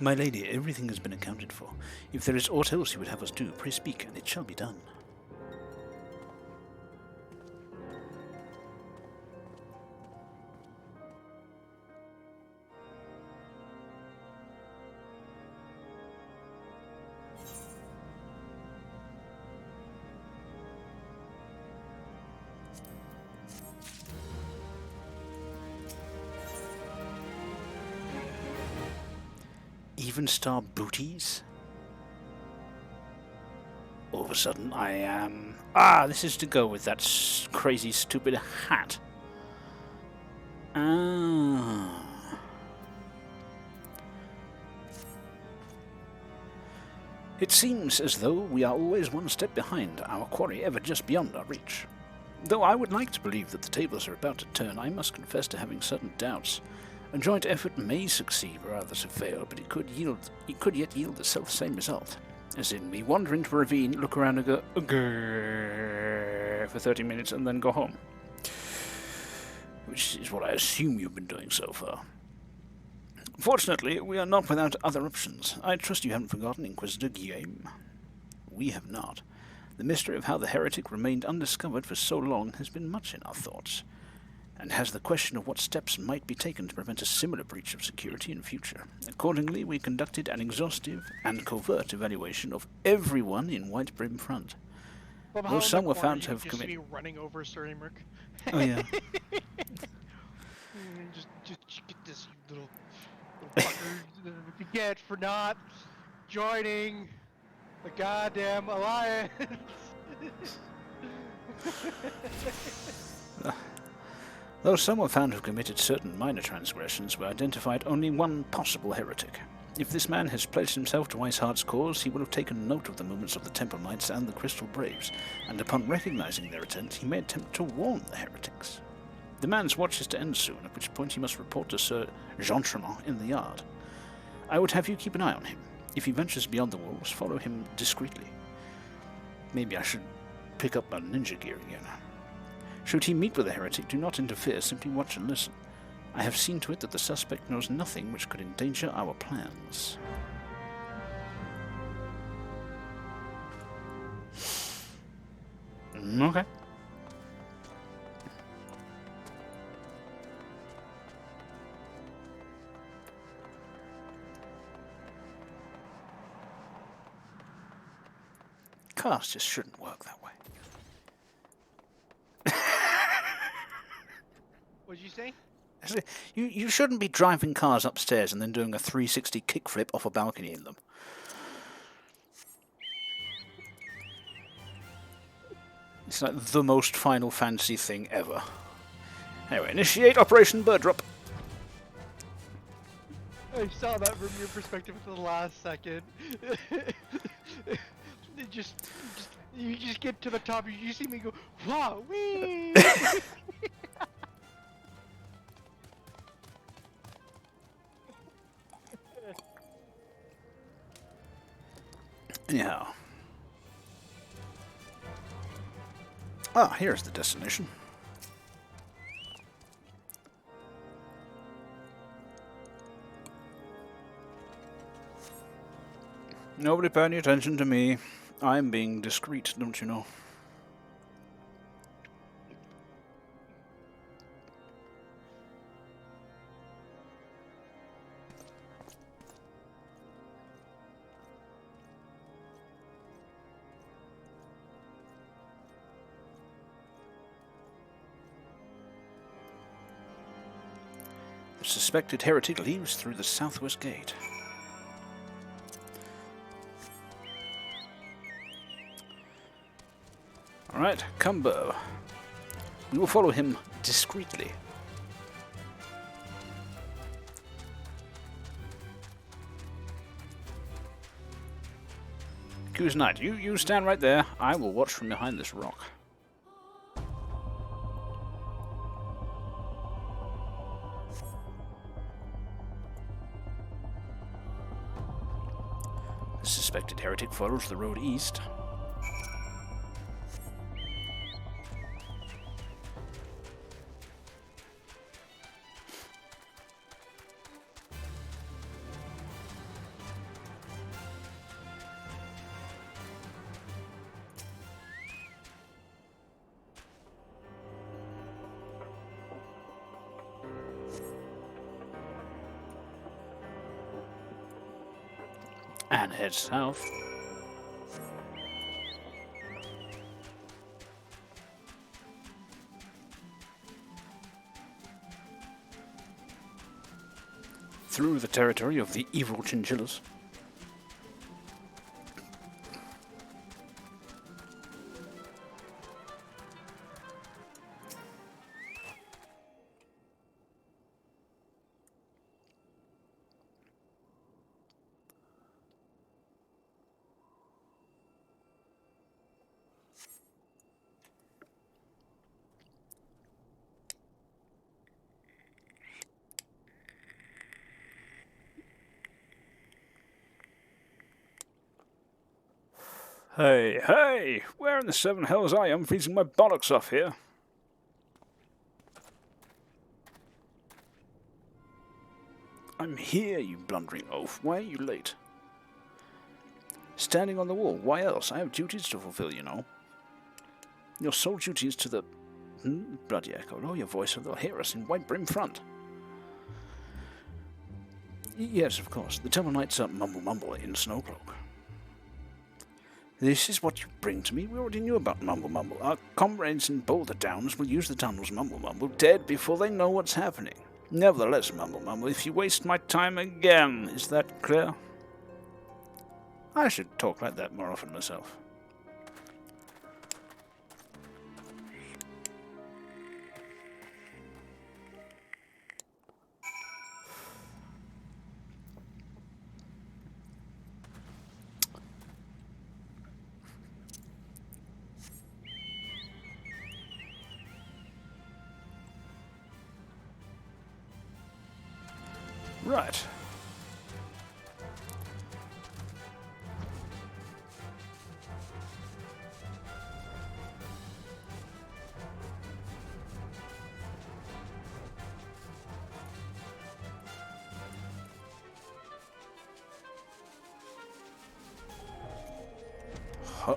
My lady, everything has been accounted for. If there is aught else you would have us do, pray speak, and it shall be done. Even star booties? All of a sudden I am... this is to go with that crazy stupid hat. It seems as though we are always one step behind, our quarry ever just beyond our reach. Though I would like to believe that the tables are about to turn, I must confess to having certain doubts. A joint effort may succeed rather to fail, but it could yet yield the self-same result. As in me wander into a ravine, look around and go grrr for 30 minutes and then go home. Which is what I assume you've been doing so far. Fortunately, we are not without other options. I trust you haven't forgotten Inquisitor Guillaume. We have not. The mystery of how the heretic remained undiscovered for so long has been much in our thoughts, and has the question of what steps might be taken to prevent a similar breach of security in future. Accordingly, we conducted an exhaustive and covert evaluation of everyone in White Brimfront. Though some were found to have committed... running over Sir Aymeric. Oh yeah. just get this little fucker what you get for not joining the goddamn alliance. Though some were found to have committed certain minor transgressions, we identified only one possible heretic. If this man has pledged himself to Iceheart's cause, he will have taken note of the movements of the Temple Knights and the Crystal Braves, and upon recognizing their intent, he may attempt to warn the heretics. The man's watch is to end soon, at which point he must report to Sir Jean-Tremont in the yard. I would have you keep an eye on him. If he ventures beyond the walls, follow him discreetly. Maybe I should pick up my ninja gear again. Should he meet with a heretic, do not interfere, simply watch and listen. I have seen to it that the suspect knows nothing which could endanger our plans. Okay. Cars just shouldn't work that way. What'd you say? You shouldn't be driving cars upstairs and then doing a 360 kickflip off a balcony in them. It's like the most Final Fantasy thing ever. Anyway, initiate Operation Bird Drop. I saw that from your perspective at the last second. You just get to the top, you see me go, wow, wee! Anyhow. Ah, here's the destination. Nobody pay any attention to me. I'm being discreet, don't you know? The suspected heretic leaves through the southwest gate. Alright, Cumbo. We will follow him discreetly. Goose Knight, you stand right there. I will watch from behind this rock. The suspected heretic follows the road east. And head south. Through the territory of the evil chinchillas. Hey, hey! Where in the seven hells I am freezing my bollocks off here? I'm here, you blundering oaf. Why are you late? Standing on the wall. Why else? I have duties to fulfill, you know. Your sole duty is to the... bloody echo. Lower your voice or they'll hear us in white brim front. Yes, of course. The Temple Knights are mumble in Snowcloak. This is what you bring to me? We already knew about mumble. Our comrades in Boulder Downs will use the tunnels mumble, dead before they know what's happening. Nevertheless, mumble, if you waste my time again, is that clear? I should talk like that more often myself. Right. Huh.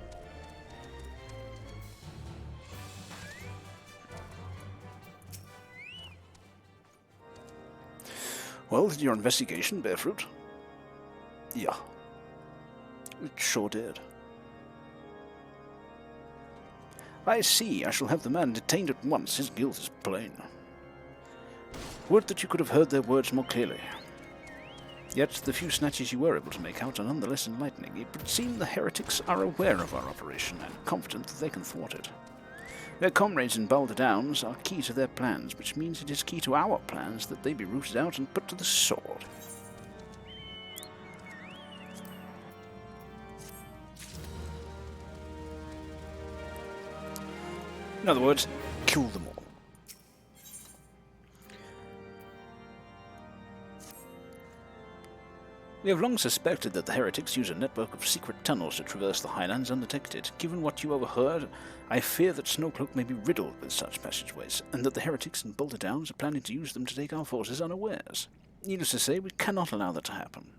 Well, did your investigation bear fruit? Yeah. It sure did. I see. I shall have the man detained at once. His guilt is plain. Would that you could have heard their words more clearly. Yet the few snatches you were able to make out are nonetheless enlightening. It would seem the heretics are aware of our operation and confident that they can thwart it. Their comrades in Ul'dah Downs are key to their plans, which means it is key to our plans that they be rooted out and put to the sword. In other words, kill them all. We have long suspected that the heretics use a network of secret tunnels to traverse the highlands undetected. Given what you overheard, I fear that Snowcloak may be riddled with such passageways, and that the heretics in Ul'dah Downs are planning to use them to take our forces unawares. Needless to say, we cannot allow that to happen.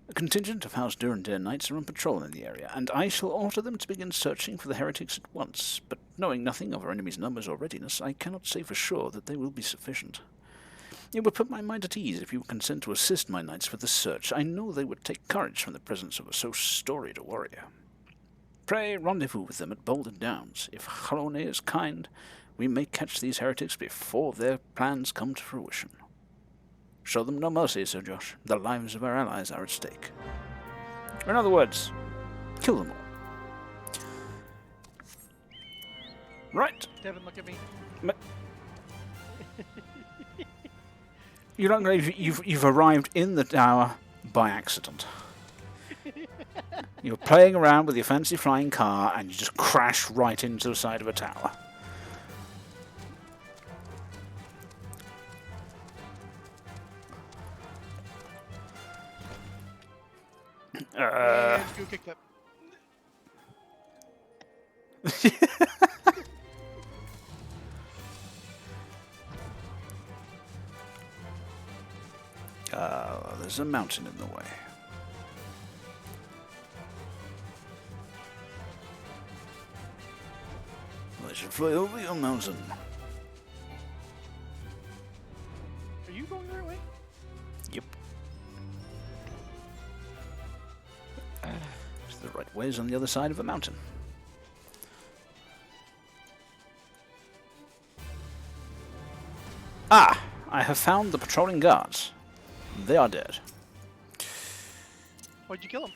A contingent of House Durandare knights are on patrol in the area, and I shall order them to begin searching for the heretics at once, but knowing nothing of our enemy's numbers or readiness, I cannot say for sure that they will be sufficient. It would put my mind at ease if you consent to assist my knights with the search. I know they would take courage from the presence of so storied a warrior. Pray rendezvous with them at Ul'dah Downs. If Harone is kind, we may catch these heretics before their plans come to fruition. Show them no mercy, Sir Josh. The lives of our allies are at stake. In other words, kill them all. Right. Devin, look at me. You don't believe you've arrived in the tower by accident. You're playing around with your fancy flying car and you just crash right into the side of a tower. And go kick that. There's a mountain in the way. I should fly over your mountain. Are you going the right way? Yep. The right way is on the other side of a mountain. Ah! I have found the patrolling guards. They are dead. Why'd you kill him?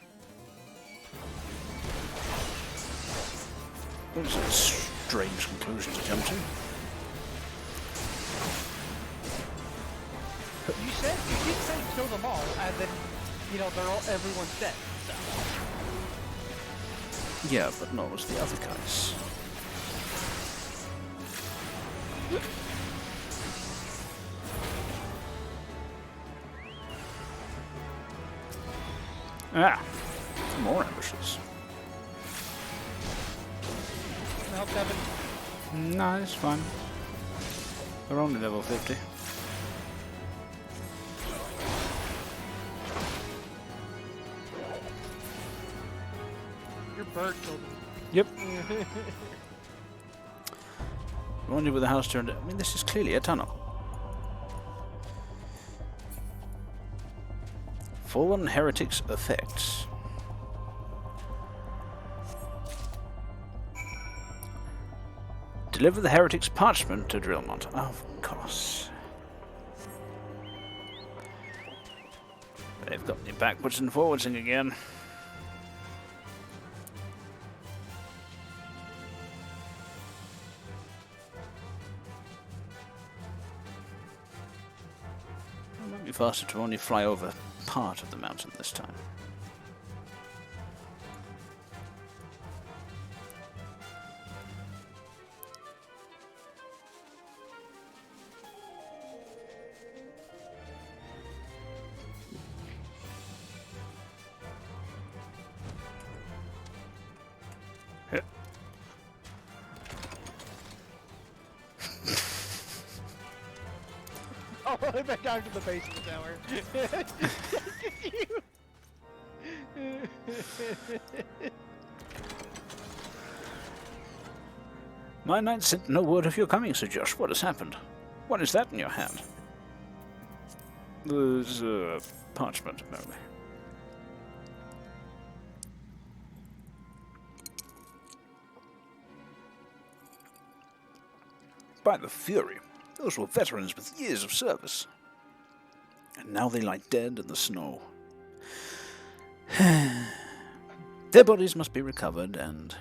That's a strange conclusion to jump to. You did say kill them all, and then, everyone's dead. So. Yeah, but no, it was the other guys. Ah, more ambushes. Can I help Devin? No, it's fine. They're only level 50. Your bird killed him. Yep. I wonder where the house turned. I mean, this is clearly a tunnel. Fallen heretics effects. Deliver the heretics' parchment to Drillmont. Of course. They've got me backwards and forwardsing again. It might be faster to only fly over part of the mountain this time. Oh, I went down to the base of the tower. My knight sent no word of your coming, Sir Josh. What has happened? What is that in your hand? There's parchment, apparently. By the Fury. Those were veterans with years of service. And now they lie dead in the snow. Their bodies must be recovered, and...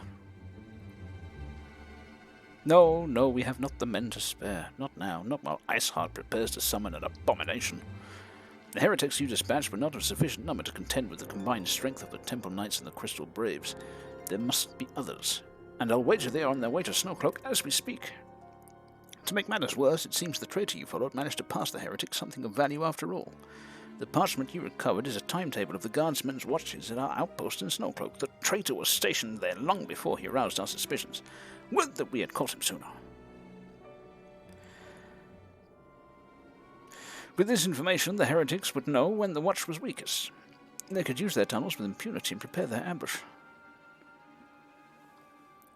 No, we have not the men to spare. Not now, not while Iceheart prepares to summon an abomination. The heretics you dispatched were not of sufficient number to contend with the combined strength of the Temple Knights and the Crystal Braves. There must be others, and I'll wager they are on their way to Snowcloak as we speak. To make matters worse, it seems the traitor you followed managed to pass the heretics something of value after all. The parchment you recovered is a timetable of the guardsmen's watches at our outpost in Snowcloak. The traitor was stationed there long before he aroused our suspicions. Would that we had caught him sooner. With this information, the heretics would know when the watch was weakest. They could use their tunnels with impunity and prepare their ambush.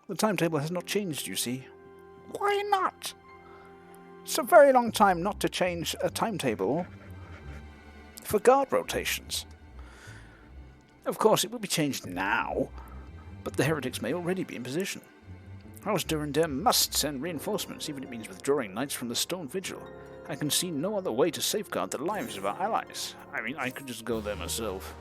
The timetable has not changed, you see. Why not? It's a very long time not to change a timetable for guard rotations. Of course, it will be changed now, but the heretics may already be in position. House Durandare must send reinforcements, even if it means withdrawing knights from the Stone Vigil. I can see no other way to safeguard the lives of our allies. I mean, I could just go there myself.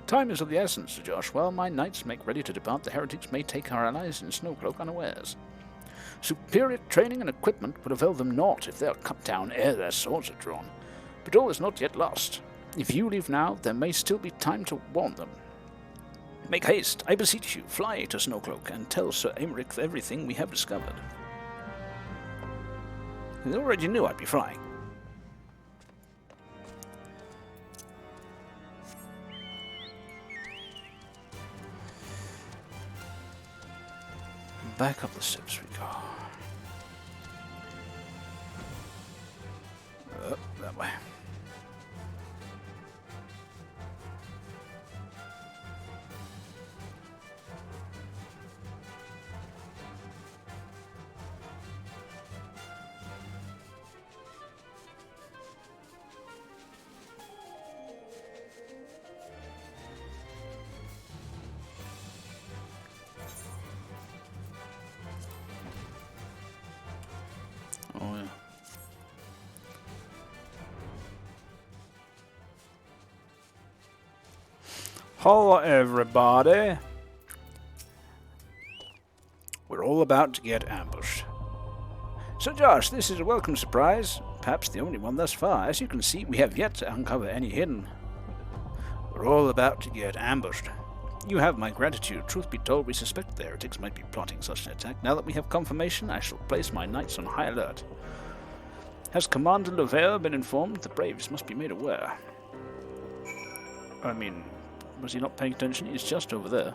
Time is of the essence, Sir Josh. While my knights make ready to depart, the heretics may take our allies in Snowcloak unawares. Superior training and equipment would avail them naught if they are cut down ere their swords are drawn. But all is not yet lost. If you leave now, there may still be time to warn them. Make haste, I beseech you, fly to Snowcloak and tell Sir Aymeric everything we have discovered. They already knew I'd be flying. Back up the steps we go. That way. Oh, yeah. Hello, everybody. We're all about to get ambushed. So, Josh, this is a welcome surprise, perhaps the only one thus far. As you can see, we have yet to uncover any hidden. We're all about to get ambushed. You have my gratitude. Truth be told, we suspect the heretics might be plotting such an attack. Now that we have confirmation, I shall place my knights on high alert. Has Commander Lovere been informed? The Braves must be made aware. I mean, was he not paying attention? He's just over there.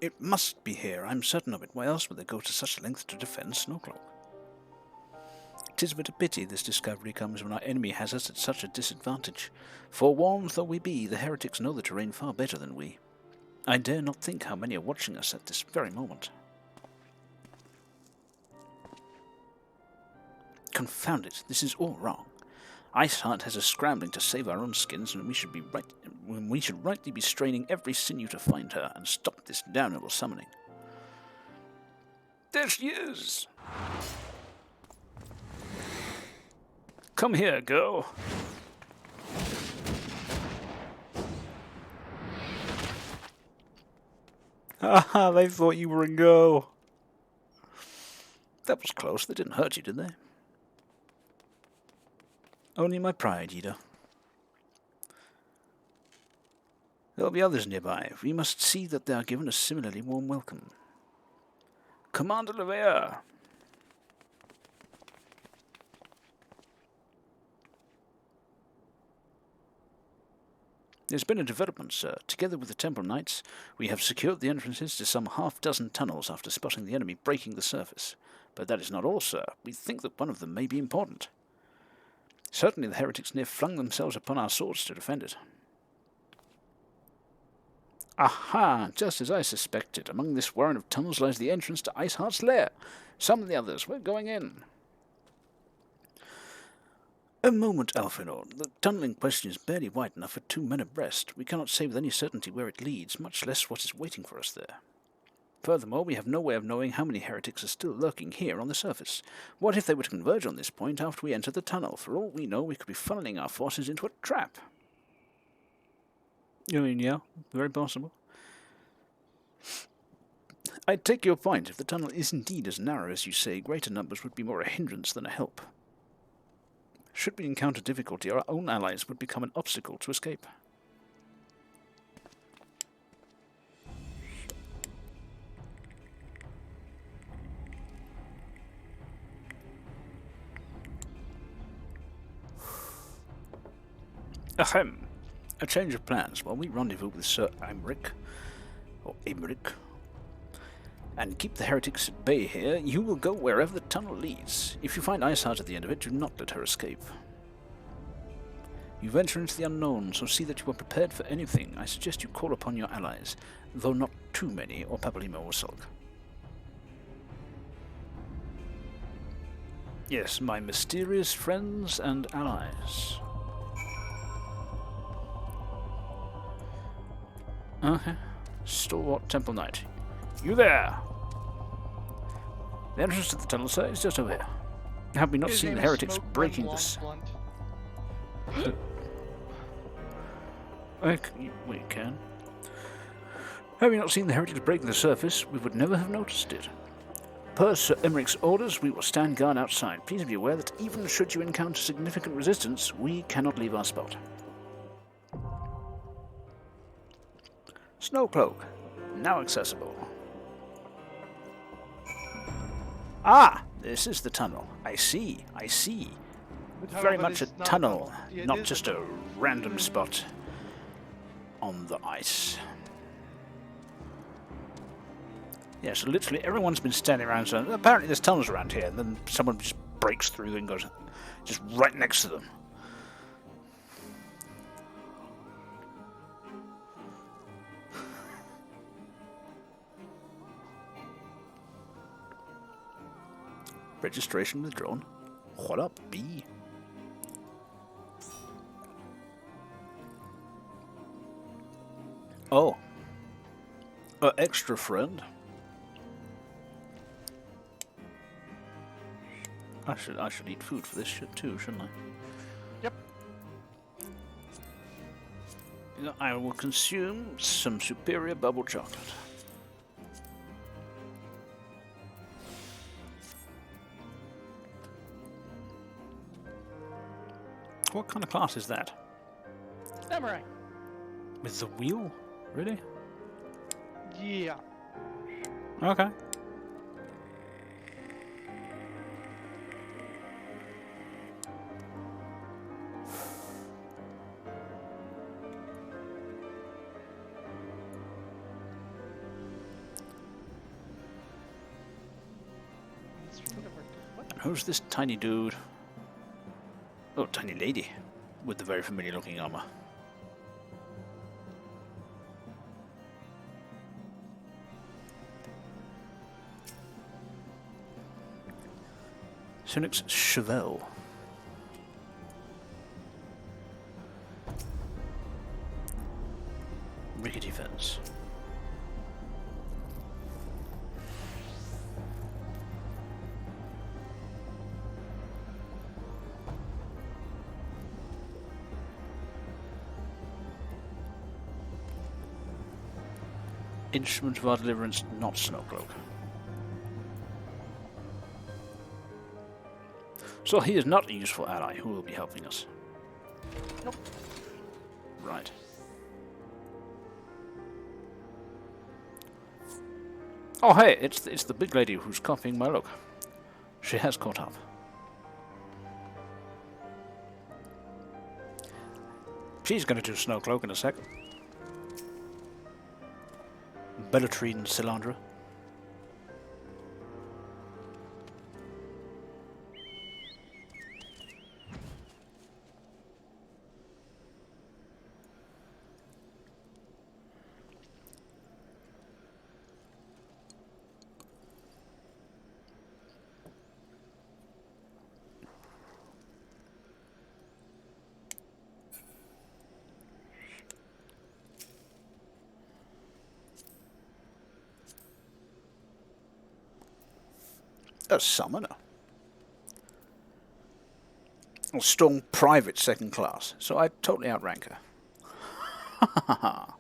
It must be here, I'm certain of it. Why else would they go to such lengths to defend Snowcloak? 'Tis but a pity this discovery comes when our enemy has us at such a disadvantage. Forewarned though we be, the heretics know the terrain far better than we. I dare not think how many are watching us at this very moment. Confound it, this is all wrong. Iceheart has us scrambling to save our own skins, and we should rightly be straining every sinew to find her and stop this damnable summoning. There she is! Come here, girl. Haha, they thought you were a girl. That was close. They didn't hurt you, did they? Only my pride, Ida. There'll be others nearby. We must see that they are given a similarly warm welcome. Commander Lovere! There's been a development, sir. Together with the Temple Knights, we have secured the entrances to some half-dozen tunnels after spotting the enemy breaking the surface. But that is not all, sir. We think that one of them may be important. Certainly the heretics near flung themselves upon our swords to defend it. Aha! Just as I suspected. Among this warren of tunnels lies the entrance to Iceheart's lair. Summon the others. We're going in. A moment, Alphinaud. The tunnel in question is barely wide enough for 2 men abreast. We cannot say with any certainty where it leads, much less what is waiting for us there. Furthermore, we have no way of knowing how many heretics are still lurking here on the surface. What if they were to converge on this point after we enter the tunnel? For all we know, we could be funneling our forces into a trap. I mean, yeah, very possible. I take your point. If the tunnel is indeed as narrow as you say, greater numbers would be more a hindrance than a help. Should we encounter difficulty, our own allies would become an obstacle to escape. Ahem. A change of plans. While we rendezvous with Sir Aymeric, and keep the heretics at bay here, you will go wherever the tunnel leads. If you find Iceheart at the end of it, do not let her escape. You venture into the unknown, so see that you are prepared for anything. I suggest you call upon your allies, though not too many, or Papalymo will sulk. Yes, my mysterious friends and allies. Okay. Stalwart Temple Knight. You there! The entrance to the tunnel, sir, is just over here. Have we not seen the heretics breaking this? We can. Have we not seen the heretics breaking the surface, we would never have noticed it. Per Sir Emmeric's orders, we will stand guard outside. Please be aware that even should you encounter significant resistance, we cannot leave our spot. Snowcloak, now accessible. Ah, this is the tunnel. I see. Very much a tunnel, not just a random spot on the ice. Yeah, so literally everyone's been standing around saying, apparently there's tunnels around here, and then someone just breaks through and goes just right next to them. Registration withdrawn. What up, B? Oh. Extra friend. I should eat food for this shit too, shouldn't I? Yep. I will consume some superior bubble chocolate. What kind of class is that? Samurai. With the wheel? Really? Yeah. Okay. And who's this tiny dude? Oh, tiny lady with the very familiar looking armor. Sunix Chevelle. Rickety fence. Instrument of our deliverance, not Snowcloak. So he is not a useful ally who will be helping us. Nope. Right. Oh hey, it's the big lady who's copying my look. She has caught up. She's going to do Snowcloak in a sec. Bellatrine Cilandra. A summoner. A strong private second class, so I totally outrank her. Ha ha ha.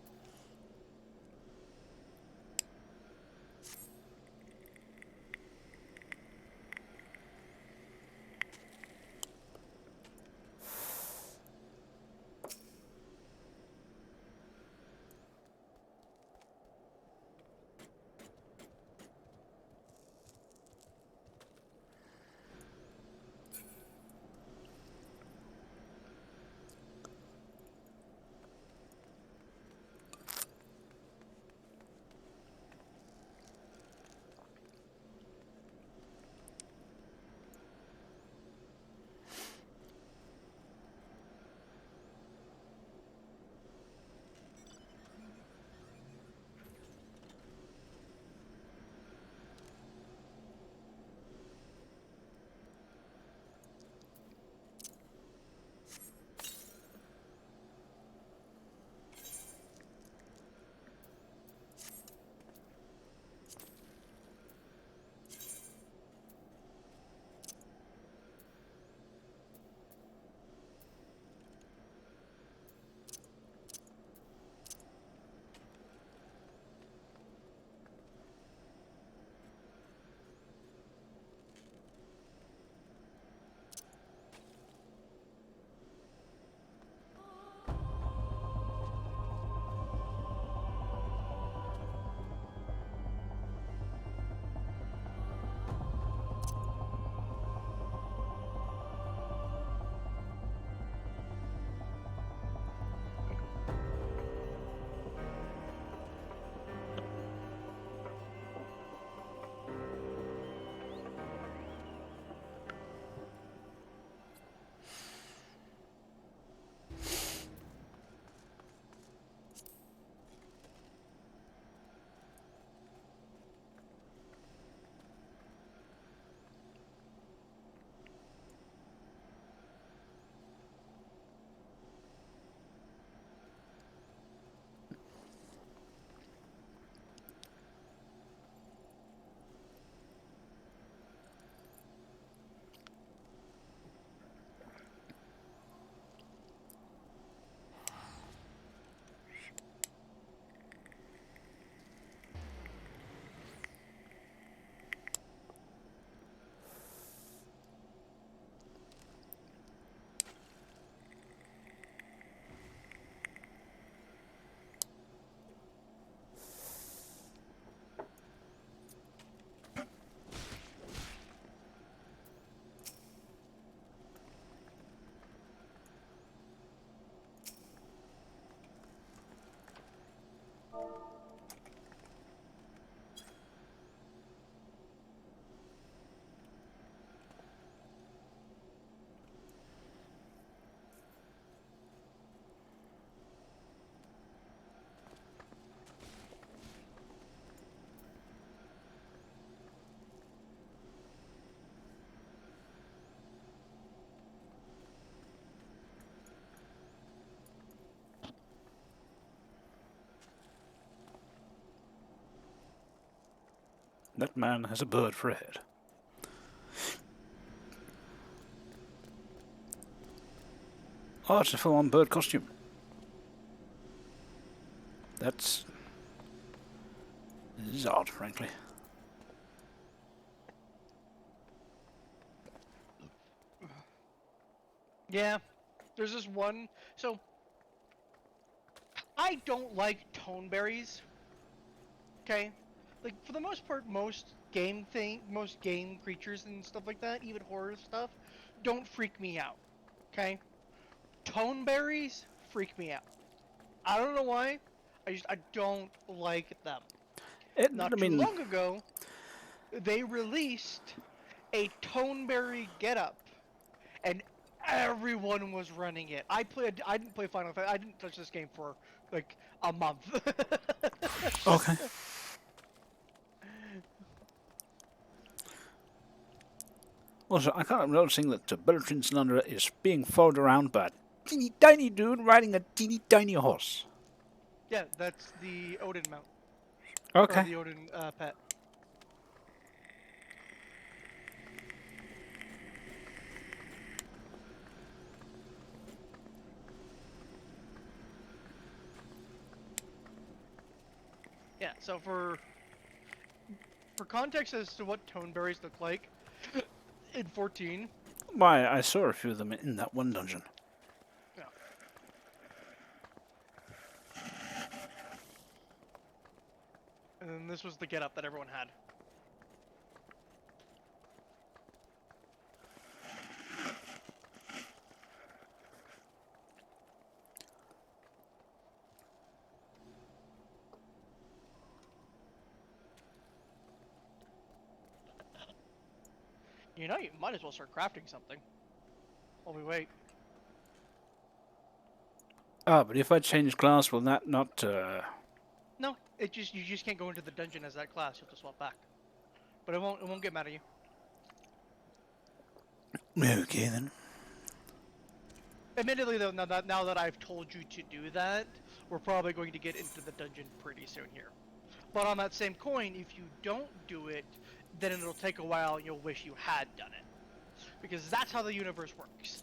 That man has a bird for a head. Oh, it's a full-on bird costume. This is odd, frankly. Yeah, there's this one. So I don't like toneberries. Okay, like for the most part, most game creatures and stuff like that, even horror stuff, don't freak me out. Okay, toneberries freak me out. I don't know why. I don't like them. Not too long ago, they released a toneberry getup, and everyone was running it. I didn't play Final Fantasy. I didn't touch this game for like a month. Okay. Also, I can't help noticing that Beltrin Slunderer is being followed around by a teeny tiny dude riding a teeny tiny horse. Yeah, that's the Odin mount. Okay. Or the Odin pet. Yeah, so for context as to what toneberries look like in 14. Why, I saw a few of them in that one dungeon. Yeah. And then this was the getup that everyone had. You know, you might as well start crafting something while we wait. Ah, but if I change class, will that not, No, you just can't go into the dungeon as that class. You have to swap back. But it won't get mad at you. Okay, then. Admittedly, though, now that I've told you to do that, we're probably going to get into the dungeon pretty soon here. But on that same coin, if you don't do it, then it'll take a while and you'll wish you had done it. Because that's how the universe works.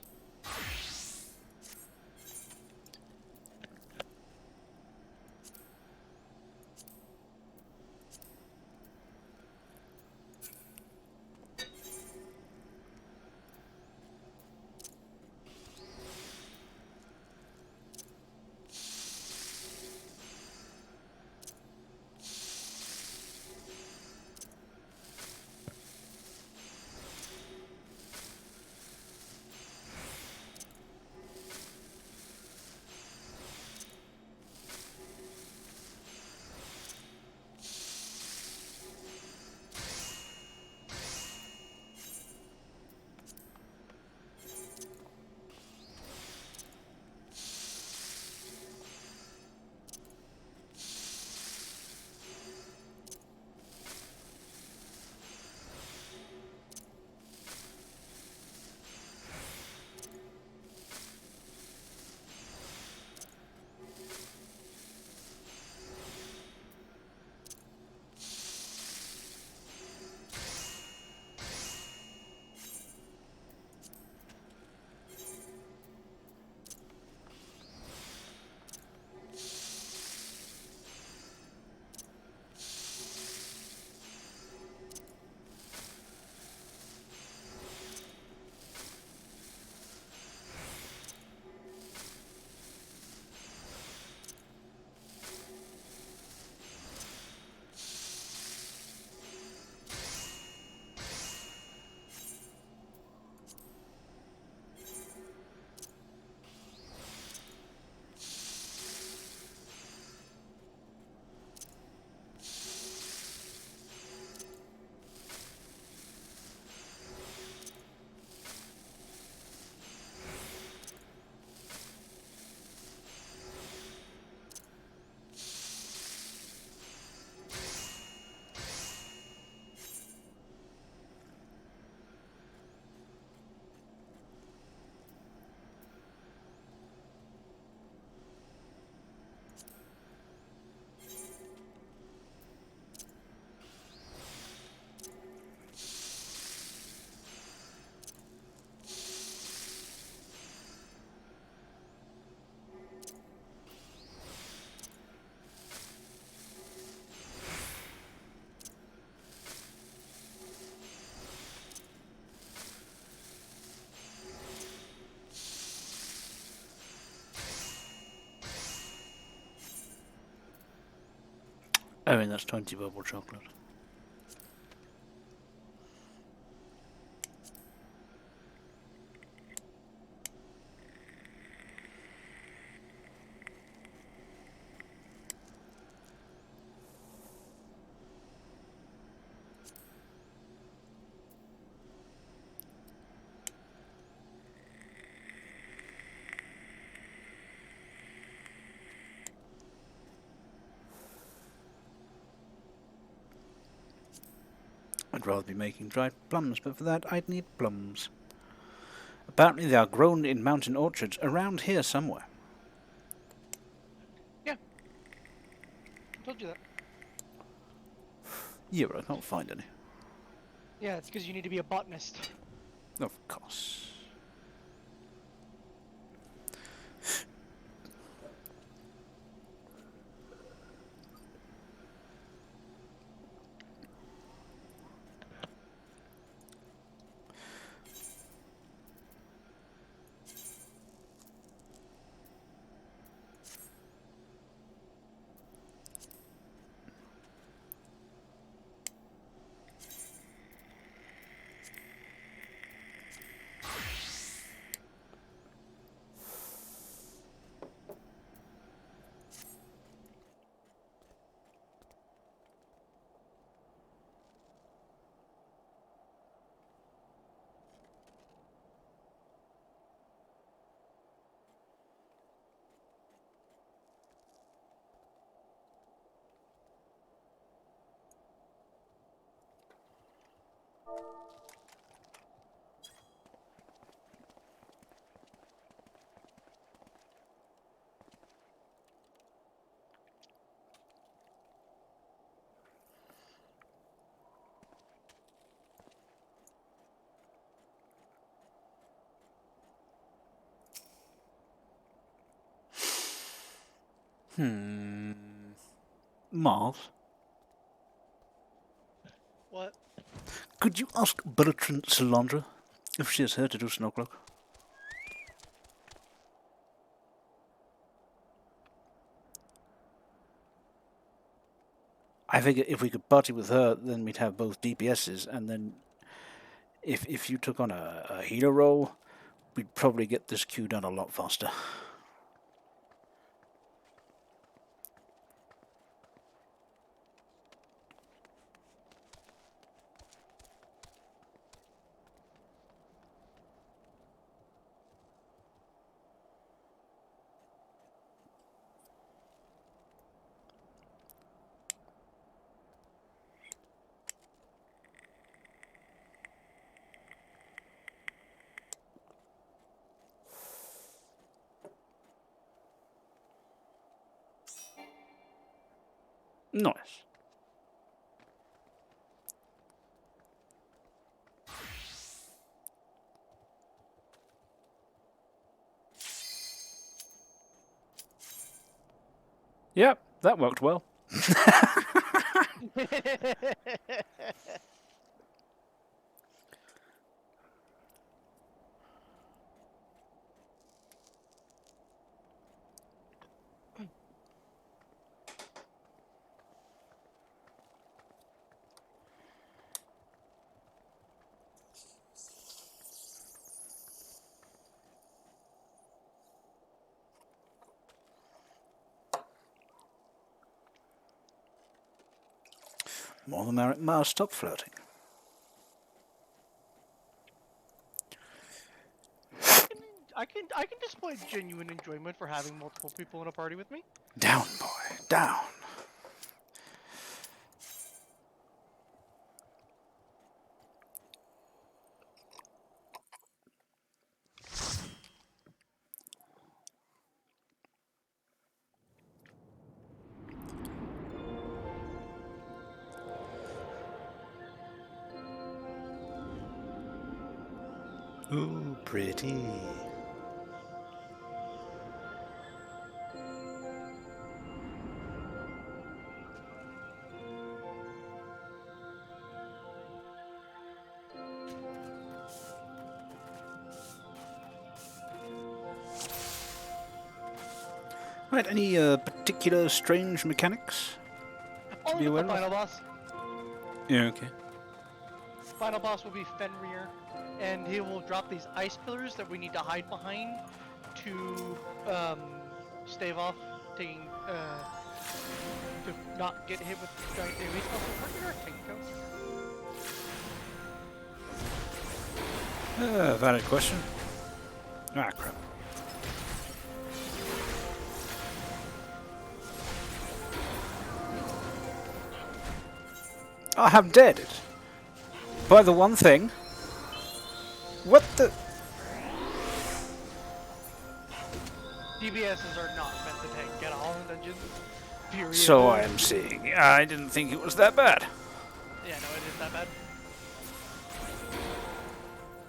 I mean, that's 20 bubble chocolate. I'd rather be making dried plums, but for that I'd need plums. Apparently they are grown in mountain orchards around here somewhere. Yeah. I told you that. Yeah, but I can't find any. Yeah, it's because you need to be a botanist. Of course. Marv, What? could you ask Bertrand Solandra if she has heard to do snow cloak? I figure if we could party with her, then we'd have both DPSs, and then if you took on a healer role, we'd probably get this queue done a lot faster. Nice. Yep, that worked well. More the merrick, Mars, stop flirting. I can display genuine enjoyment for having multiple people in a party with me. Down, boy, down. Ooh, pretty. Right, any particular strange mechanics to be Only with aware the final of? boss. Yeah, okay. Final boss will be Fenrir, and he will drop these ice pillars that we need to hide behind to stave off taking to not get hit with giant AoE spells. Where did our tank go? Valid question. Ah, crap. I have dead it. By the one thing. What the? DBSs are not meant to tank at all in dungeons. Period. So I am seeing. I didn't think it was that bad. Yeah, no, it is that bad.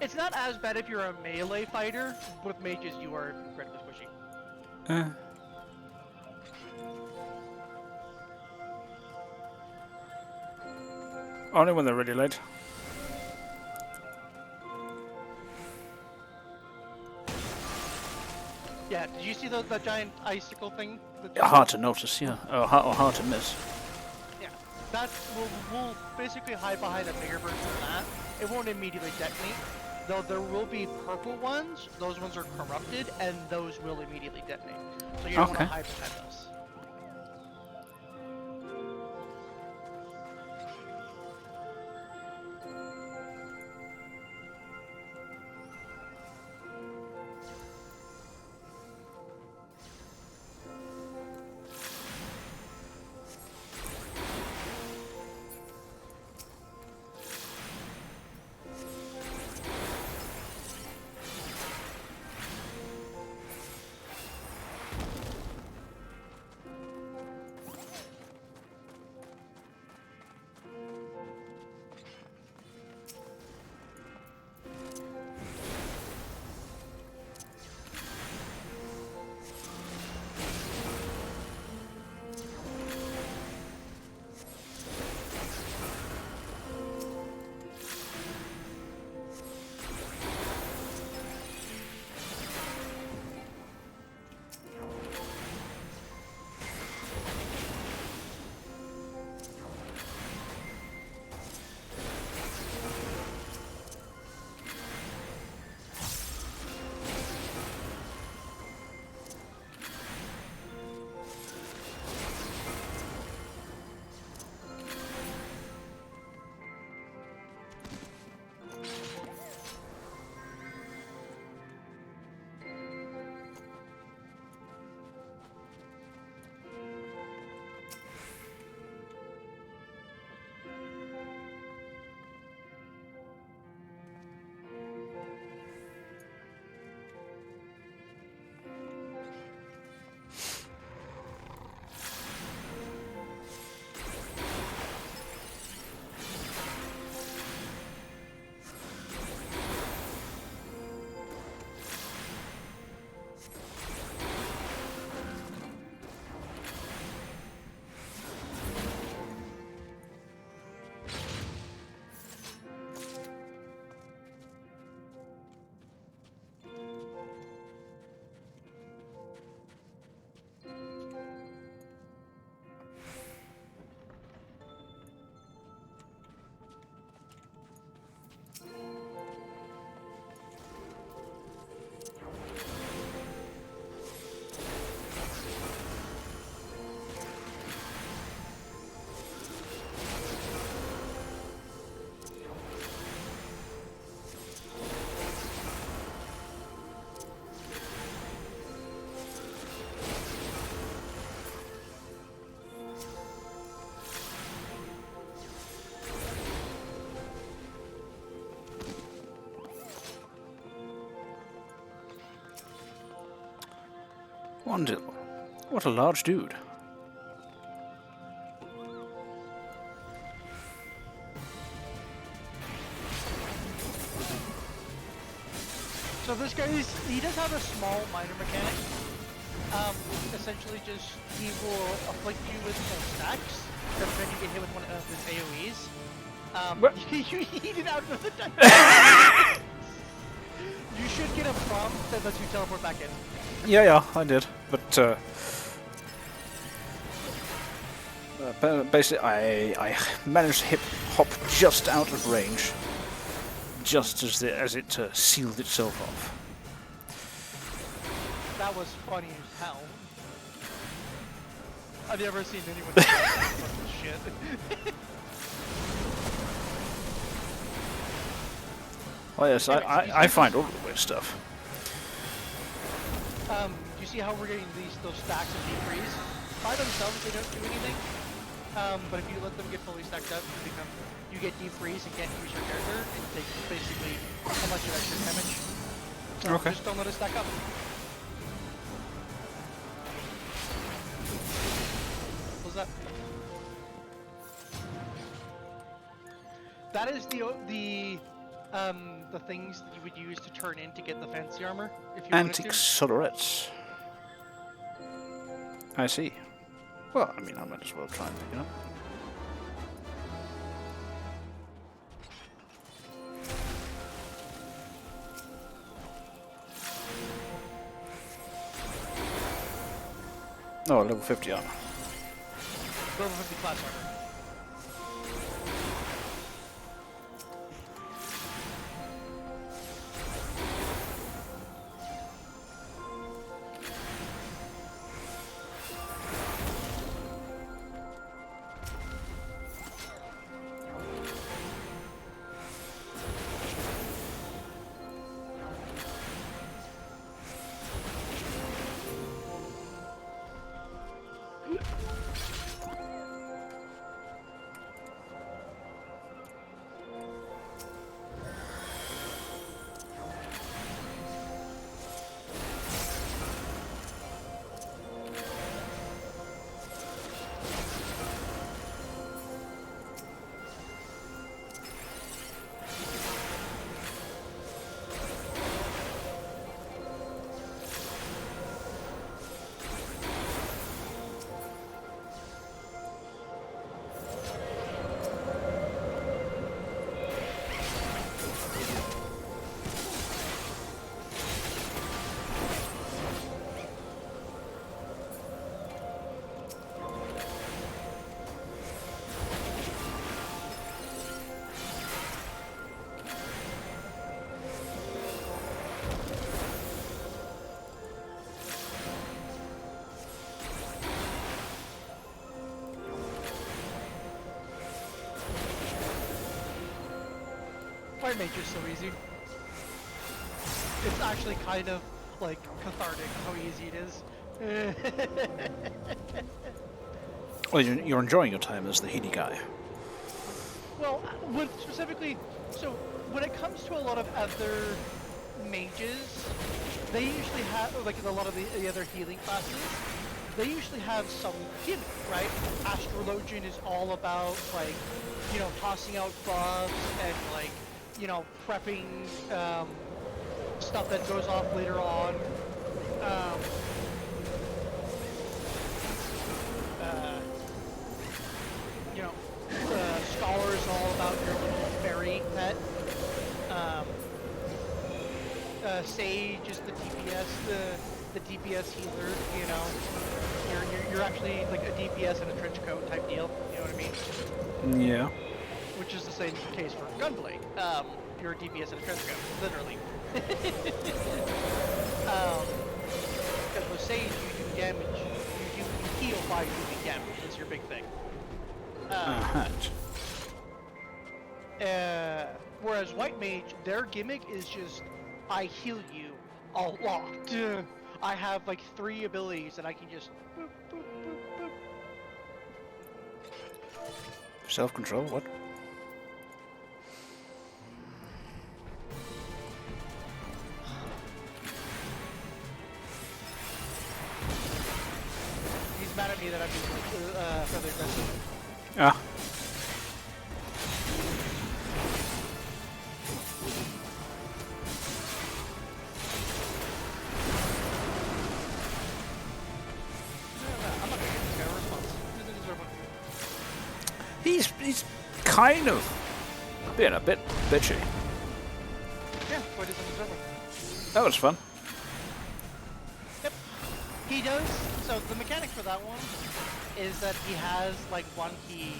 It's not as bad if you're a melee fighter. With mages, you are incredibly squishy. Only when they're really late. Yeah, did you see the giant icicle thing? Hard to notice, yeah. Or hard to miss. Yeah, that will basically hide behind a bigger version of that. It won't immediately detonate, though there will be purple ones. Those ones are corrupted, and those will immediately detonate. So you don't want to hide behind those. Wonderful. What a large dude. So this guy he does have a small minor mechanic. Essentially just he will afflict you with full stacks every time you get hit with one of his AoEs. You eat it out of the dungeon. You should get a prompt that lets you teleport back in. Yeah, I did. But basically, I managed to hop just out of range, just as it sealed itself off. That was funny as hell. I've never seen anyone do that fucking shit. Oh yes, I find all the weird stuff. You see how we're getting those stacks of defreeze? By themselves, they don't do anything. But if you let them get fully stacked up, you get defreeze and can't use your character, and take basically a bunch of extra damage. So Okay. just don't let it stack up. What's that? That is the things that you would use to turn in to get the fancy armor, if you wanted Antique to. solarettes. I see. Well, I mean, I might as well try and pick it up. Oh, level 50 armor. Level 50 class armor. Fire Mage is so easy. It's actually kind of like cathartic how easy it is. Well, you're enjoying your time as the Healy guy. Well, specifically, so when it comes to a lot of other mages, they usually have, like a lot of the other healing classes, they usually have some healing, right? Astrologian is all about, like, you know, tossing out buffs and, like, you know, prepping stuff that goes off later on. You know, Scholar is all about your little fairy pet. Sage is the DPS, the DPS healer. You know, you're actually like a DPS in a trench coat type deal. You know what I mean? Yeah. Which is the same case for Gunblade. You're a DPS in a trench coat, literally. Because with Sage, you do damage. You heal by doing damage. That's your big thing. Whereas White Mage, their gimmick is just, I heal you a lot. I have like 3 abilities that I can just boop, boop, boop, boop. Self-control, what? me that I'm being fairly aggressive. Ah. I'm not gonna give this guy a response. He doesn't deserve one. He's kind of being a bit bitchy. Yeah, so he doesn't deserve one. That was fun. Yep. He does. So the mechanic for that one is that he has like one he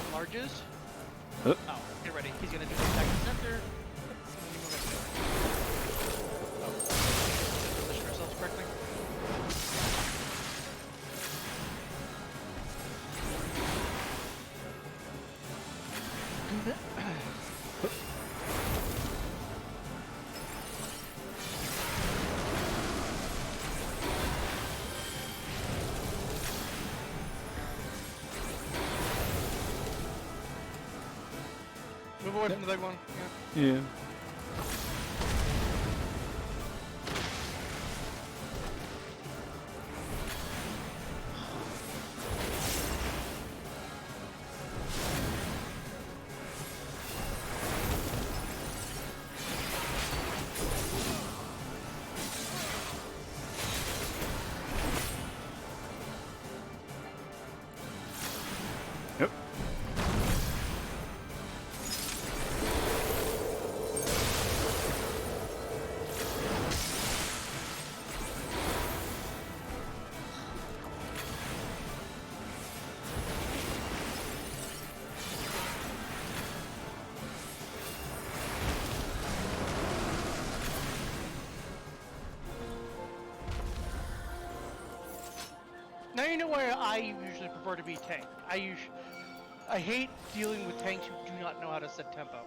enlarges. Huh? Oh, get ready. He's gonna do the attack in the center. Position ourselves correctly. Move away from the big one. Yeah. Yeah. Yep. Now you know why I usually prefer to be tank. I hate dealing with tanks who do not know how to set tempo.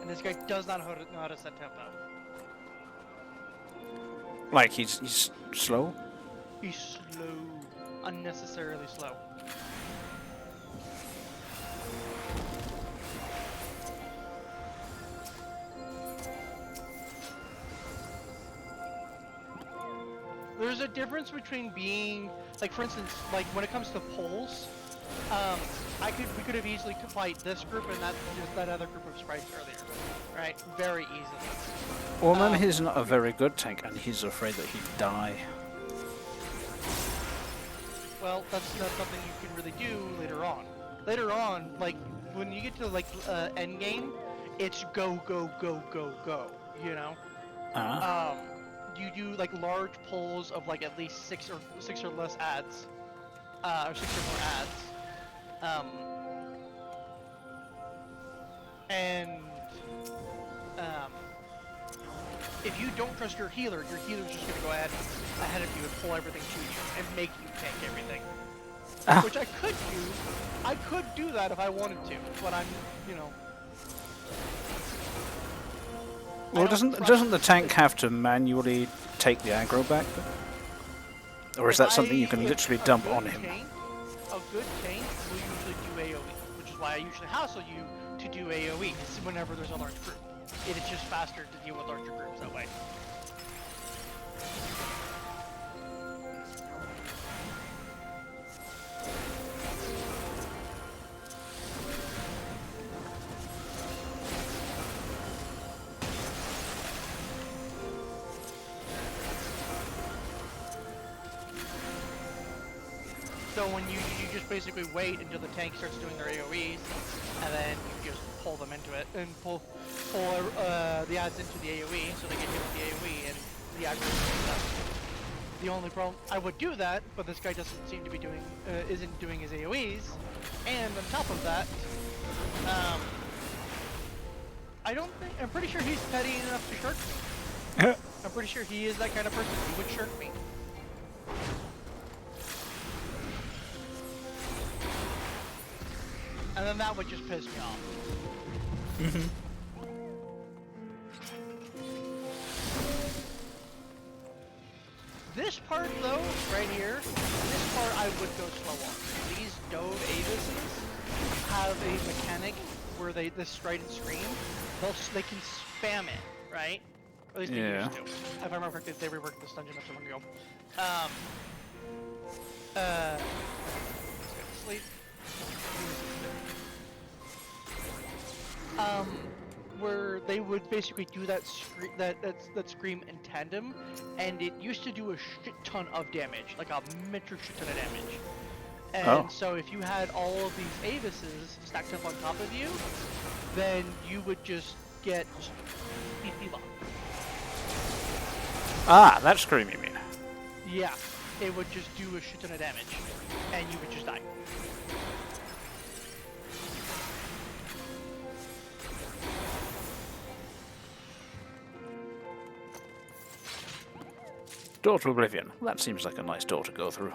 And this guy does not know how to set tempo. Like he's slow. He's slow, unnecessarily slow. There's a difference between being, like for instance, like when it comes to poles, we could have easily fight this group and that other group of sprites earlier, right? Very easily. Well, then he's not a very good tank, and he's afraid that he'd die. Well, that's not something you can really do later on. Later on, like when you get to like end game, it's go go go go go. You know. You do like large pulls of like at least six or less ads, or 6 or more ads, if you don't trust your healer's just gonna go ahead of you and pull everything to you and make you tank everything, which I could do. I could do that if I wanted to, but I'm, you know. Well, doesn't the tank have to manually take the aggro back? Or is that something you can literally dump on him? A good tank will usually do AoE, which is why I usually hassle you to do AoE whenever there's a large group. It is just faster to deal with larger groups that way. So when you just basically wait until the tank starts doing their AoEs, and then you just pull them into it, and pull the ads into the AoE, so they get hit with the AoE, and the aggro is done. The only problem, I would do that, but this guy doesn't seem to be doing, isn't doing his AoEs, and on top of that, I'm pretty sure he's petty enough to shirk me. I'm pretty sure he is that kind of person, he would shirk me. And then that would just piss me off. This part though, right here, this part I would go slow on. These Dove Avises have a mechanic where this stride and scream, they can spam it, right? At least they used to. If I remember correctly, they reworked this dungeon not so long ago. Sleep. Where they would basically do that scream in tandem, and it used to do a shit ton of damage, like a metric shit ton of damage. And so if you had all of these Avises stacked up on top of you, then you would just get Shiva. Ah, that scream you mean? Yeah, it would just do a shit ton of damage, and you would just die. Door to Oblivion. That seems like a nice door to go through.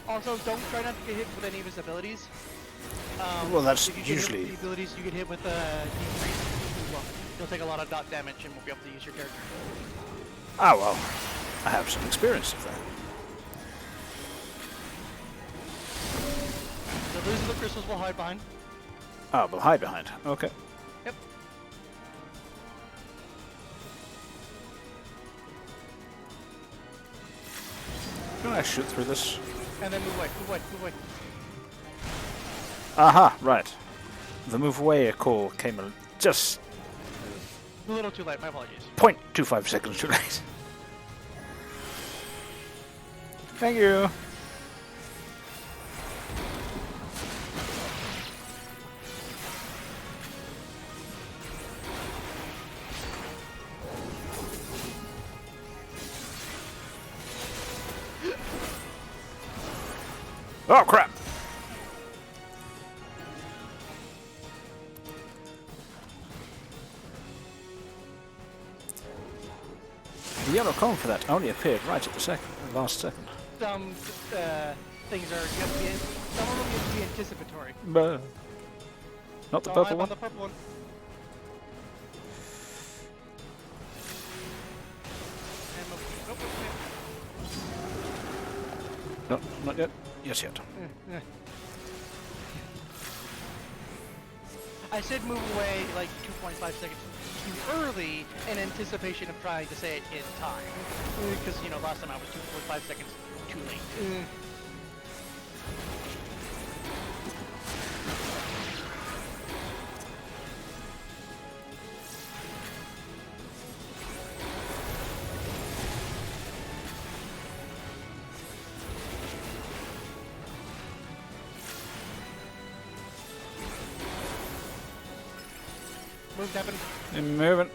Also, don't try not to get hit with any of his abilities. Well, that's if you get usually... hit with the abilities you get hit with D3, well, you'll take a lot of dot damage and won't be able to use your character. Ah, well, I have some experience of that. So those are the crystals we'll hide behind. Ah, we'll hide behind. Okay. Yep. Can I shoot through this? And then move away, move away, move away. Aha, right. The move away call came just A little too late, my apologies. 0.25 seconds too late. Thank you. Oh crap! The yellow column for that only appeared right at the last second. Some things are going to be, some of them have to be anticipatory. But not the So purple I'm one? on the purple one. And No, not yet. Yes, yet. I said move away like 2.5 seconds too early in anticipation of trying to say it in time. Because, you know, last time I was 2.5 seconds too late. Move, Devin. I'm moving.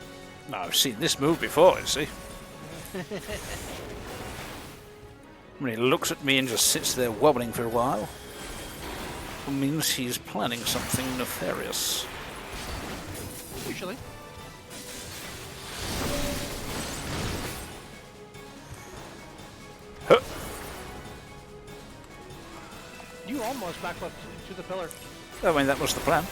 No, I've seen this move before, you see. When he looks at me and just sits there wobbling for a while, it means he's planning something nefarious. Usually. Huh. You almost backflipped to the pillar. I mean, that was the plan.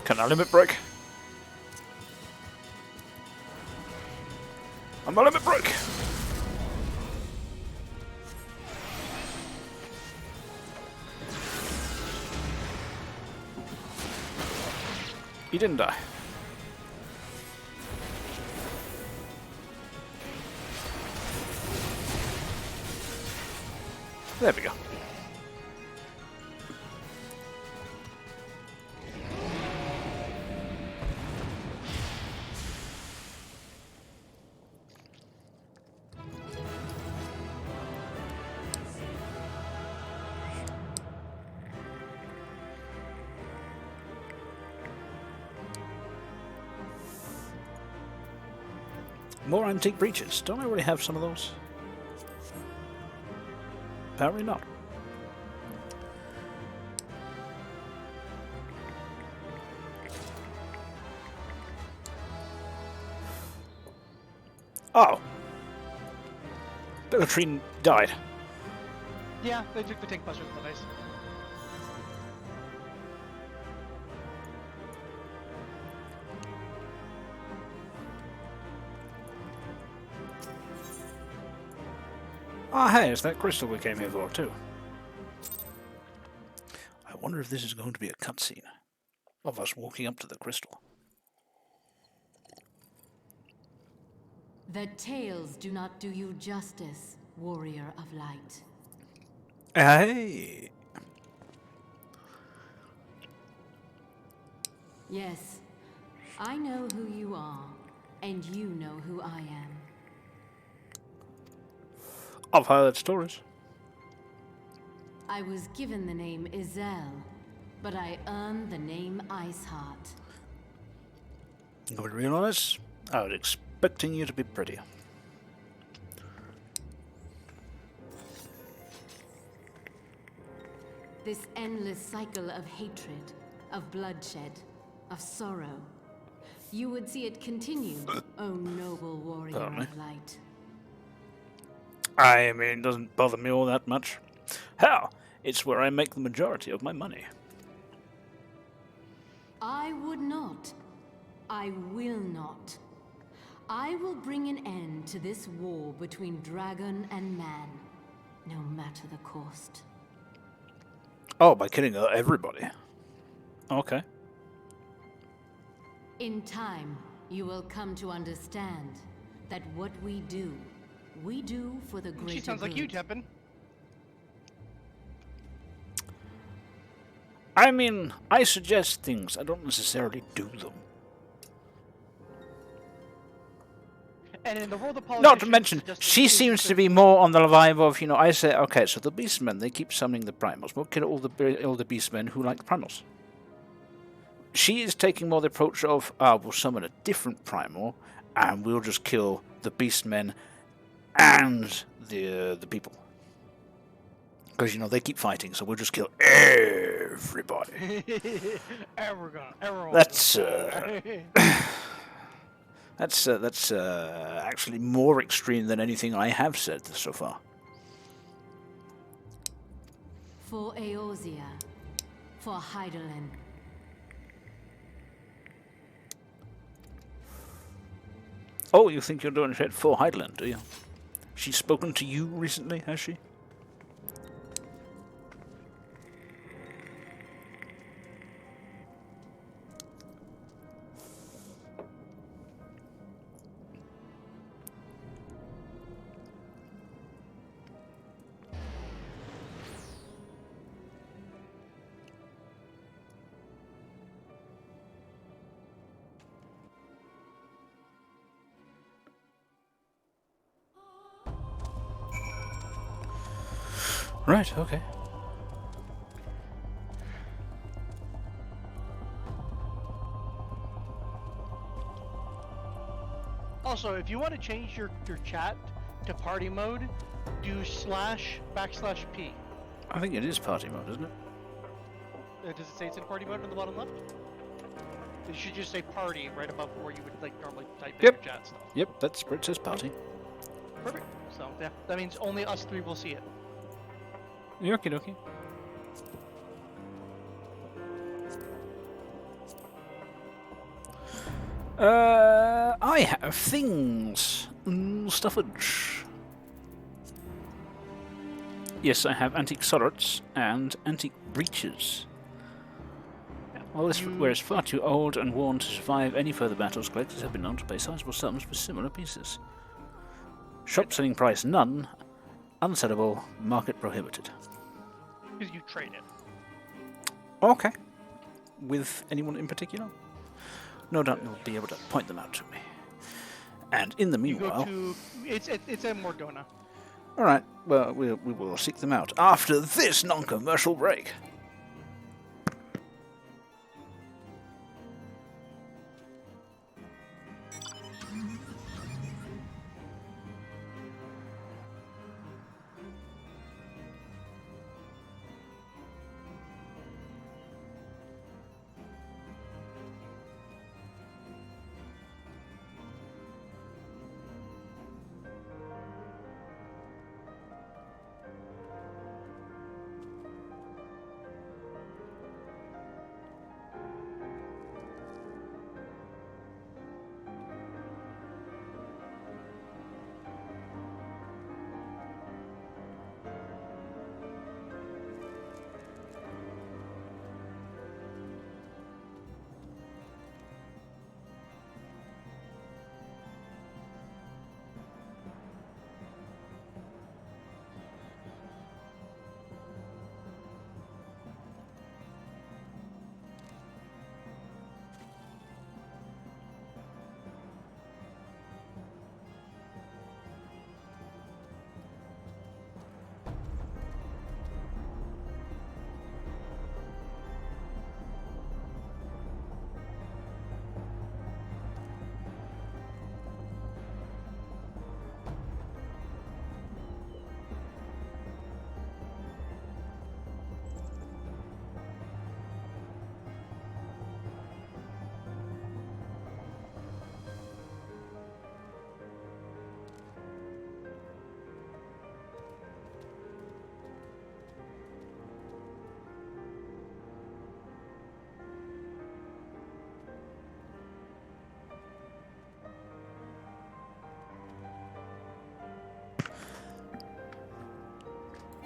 Can I limit break? I'm a limit break! He didn't die. There we go. More antique breaches. Don't I already have some of those? apparently not. Oh! Bellatrine died. Yeah, they took the tank buster with the dice. Ah, hey, it's that crystal we came here for, too. I wonder if this is going to be a cutscene of us walking up to the crystal. The tales do not do you justice, warrior of light. Hey! Yes, I know who you are, and you know who I am. I've heard stories. I was given the name Izel, but I earned the name Iceheart. To be real honest, I was expecting you to be prettier. This endless cycle of hatred, of bloodshed, of sorrow. You would see it continue, O noble warrior of light. I mean, it doesn't bother me all that much. Hell, it's where I make the majority of my money. I would not. I will not. I will bring an end to this war between dragon and man, no matter the cost. Oh, by killing everybody. Okay. In time, you will come to understand that what we do for the greater good. She sounds like you, Tepin. I mean, I suggest things. I don't necessarily do them. And in the world of politics, Not to mention, she seems to be more on the vibe of, you know, I say, okay, so the beastmen, they keep summoning the primals. We'll kill all the beastmen who like the primals. She is taking more the approach of, we'll summon a different primal, and we'll just kill the beastmen and the people. Because, you know, they keep fighting, so we'll just kill everybody. Everyone. That's actually more extreme than anything I have said so far. For Eorzean, for Heidelin. Oh, you think you're doing shit for Heidelin, do you? She's spoken to you recently, has she? Right, okay. Also, if you want to change your chat to party mode, do /\P. I think it is party mode, isn't it? Does it say it's in party mode on the bottom left? It should just say party right above where you would like normally type in your chat stuff. Yep, that's where it says party. Perfect. So yeah, that means only us three will see it. Okie dokie. I have things. Stuffage. Yes, I have antique swords and antique breeches. While this footwear is far too old and worn to survive any further battles, collectors have been known to pay sizable sums for similar pieces. Shop selling price none. Unsellable. Market prohibited. Because you trade it. Okay. With anyone in particular? No doubt you'll be able to point them out to me. And in the meanwhile... It's in Morgana. Alright, well, we will seek them out after this non-commercial break.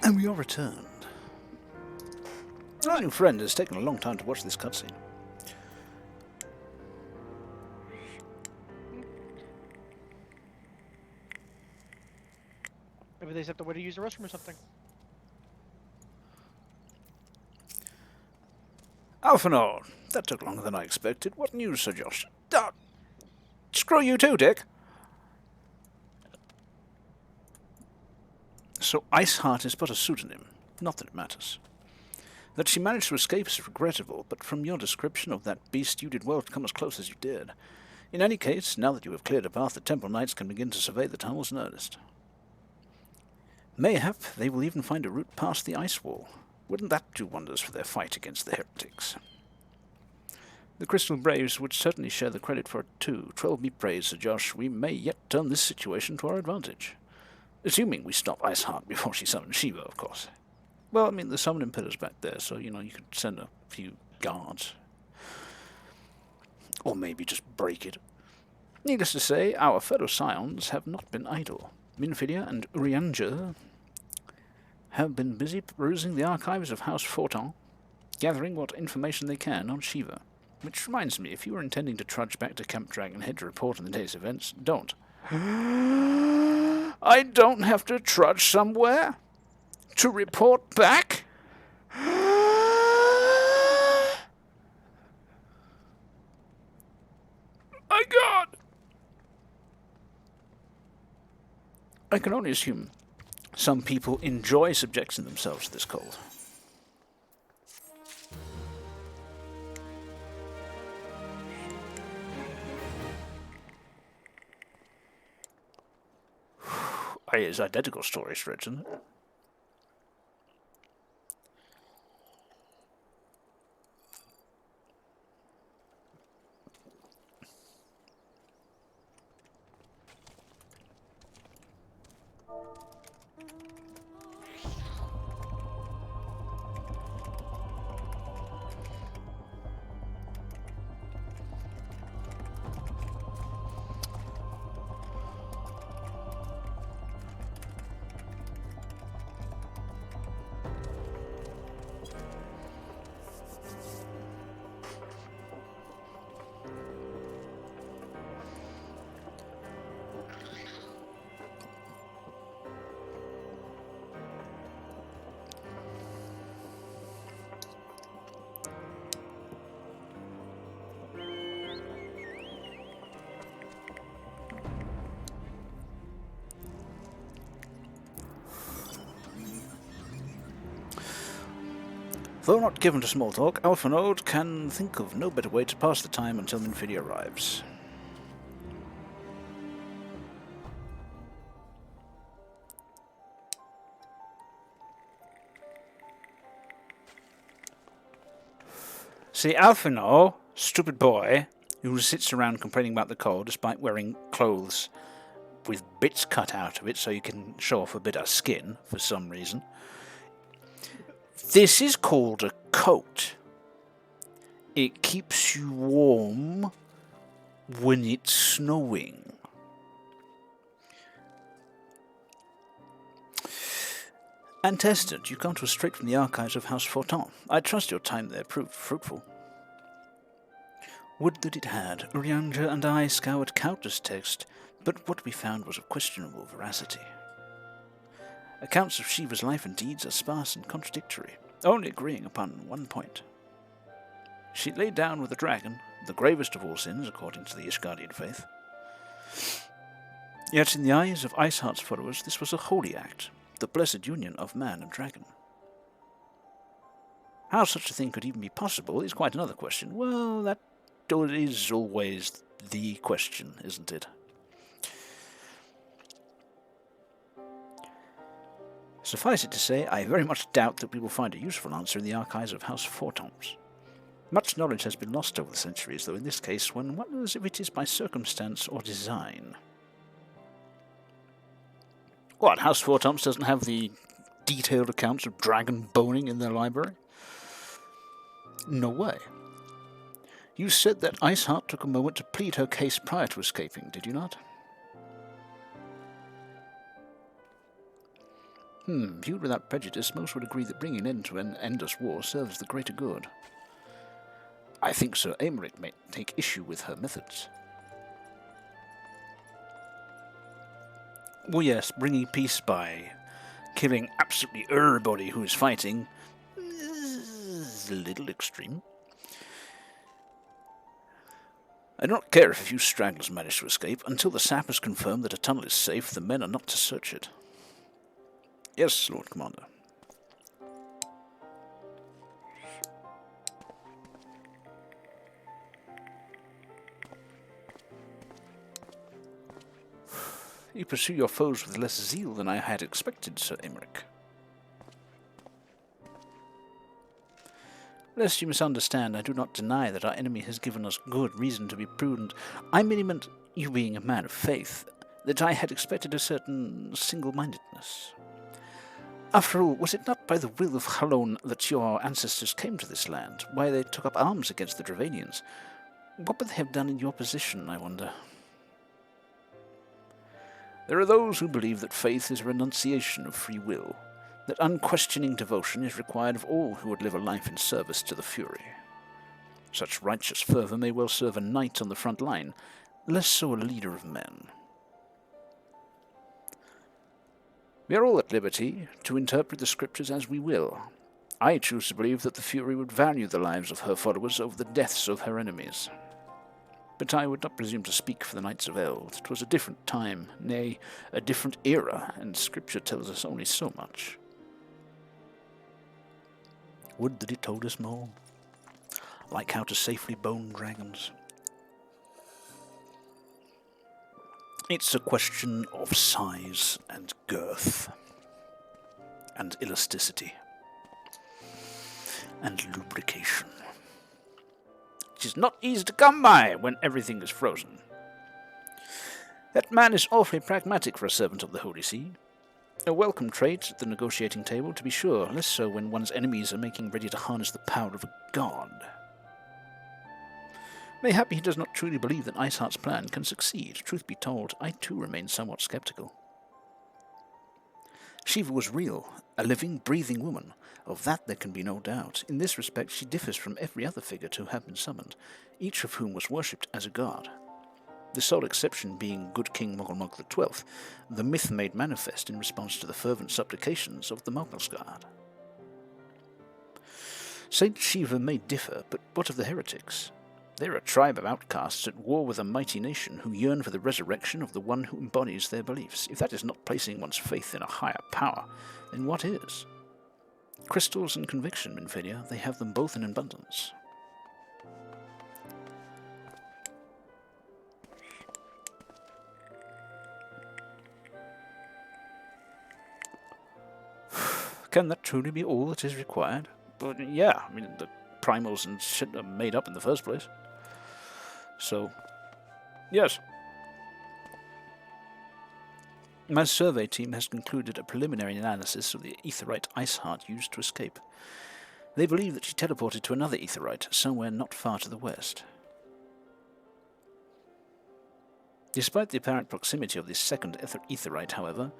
And we are returned. Our new friend has taken a long time to watch this cutscene. Maybe they stepped away to use the restroom or something. Alphanor, that took longer than I expected. What news, Sir Josh? Screw you too, Dick. So Iceheart is but a pseudonym. Not that it matters. That she managed to escape is regrettable, but from your description of that beast you did well to come as close as you did. In any case, now that you have cleared a path, the Temple Knights can begin to survey the tunnels in earnest. Mayhap they will even find a route past the ice wall. Wouldn't that do wonders for their fight against the heretics? The Crystal Braves would certainly share the credit for it too. 12 be praised, Sir Josh. We may yet turn this situation to our advantage. Assuming we stop Iceheart before she summons Shiva, of course. Well, I mean, the summoning pillar's back there, so, you could send a few guards. Or maybe just break it. Needless to say, our fellow scions have not been idle. Minfidia and Urianger have been busy perusing the archives of House Fortin, gathering what information they can on Shiva. Which reminds me, if you are intending to trudge back to Camp Dragonhead to report on the day's events, don't. I don't have to trudge somewhere to report back? My God! I can only assume some people enjoy subjecting themselves to this cold. It's identical story, Stretch, isn't it? Though not given to small talk, Alphanode can think of no better way to pass the time until Minfidia arrives. See, Alphanode, stupid boy, who sits around complaining about the cold despite wearing clothes with bits cut out of it so you can show off a bit of skin for some reason. This is called a coat. It keeps you warm when it's snowing. And tested, you come to us straight from the archives of House Fortin. I trust your time there proved fruitful. Would that it had. Urianger and I scoured countless texts, but what we found was of questionable veracity. Accounts of Shiva's life and deeds are sparse and contradictory, only agreeing upon one point. She lay down with a dragon, the gravest of all sins according to the Ishgardian faith. Yet in the eyes of Iceheart's followers this was a holy act, the blessed union of man and dragon. How such a thing could even be possible is quite another question. Well, that is always the question, isn't it? Suffice it to say, I very much doubt that we will find a useful answer in the archives of House Fortons. Much knowledge has been lost over the centuries, though in this case one wonders if it is by circumstance or design. What, House Fortons doesn't have the detailed accounts of dragon boning in their library? No way. You said that Iceheart took a moment to plead her case prior to escaping, did you not? Viewed without prejudice, most would agree that bringing an end to an endless war serves the greater good. I think Sir Aymeric may take issue with her methods. Well, yes, bringing peace by killing absolutely everybody who is fighting is a little extreme. I do not care if a few stragglers manage to escape. Until the sap has confirmed that a tunnel is safe, the men are not to search it. Yes, Lord Commander. You pursue your foes with less zeal than I had expected, Sir Aymeric. Lest you misunderstand, I do not deny that our enemy has given us good reason to be prudent. I merely meant, you being a man of faith, that I had expected a certain single-mindedness. After all, was it not by the will of Halon that your ancestors came to this land? Why they took up arms against the Dravanians? What would they have done in your position, I wonder? There are those who believe that faith is a renunciation of free will, that unquestioning devotion is required of all who would live a life in service to the Fury. Such righteous fervour may well serve a knight on the front line, less so a leader of men. We are all at liberty to interpret the scriptures as we will. I choose to believe that the Fury would value the lives of her followers over the deaths of her enemies. But I would not presume to speak for the Knights of Eld. 'Twas a different time, nay, a different era, and Scripture tells us only so much. Would that it told us more, like how to safely bone dragons. It's a question of size and girth, and elasticity, and lubrication. It is not easy to come by when everything is frozen. That man is awfully pragmatic for a servant of the Holy See. A welcome trait at the negotiating table, to be sure, less so when one's enemies are making ready to harness the power of a god. Mayhap he does not truly believe that Iceheart's plan can succeed. Truth be told, I too remain somewhat skeptical. Shiva was real, a living, breathing woman. Of that there can be no doubt. In this respect she differs from every other figure to have been summoned, each of whom was worshipped as a god. The sole exception being good King Mogulmog XII, the myth made manifest in response to the fervent supplications of the Mogulsguard. Saint Shiva may differ, but what of the heretics? They are a tribe of outcasts at war with a mighty nation who yearn for the resurrection of the one who embodies their beliefs. If that is not placing one's faith in a higher power, then what is? Crystals and conviction, Minfidia, they have them both in abundance. Can that truly be all that is required? But yeah, I mean, the primals and shit are made up in the first place. So, yes. My survey team has concluded a preliminary analysis of the Aetheryte Iceheart used to escape. They believe that she teleported to another Aetheryte, somewhere not far to the west. Despite the apparent proximity of this second Aetheryte, however,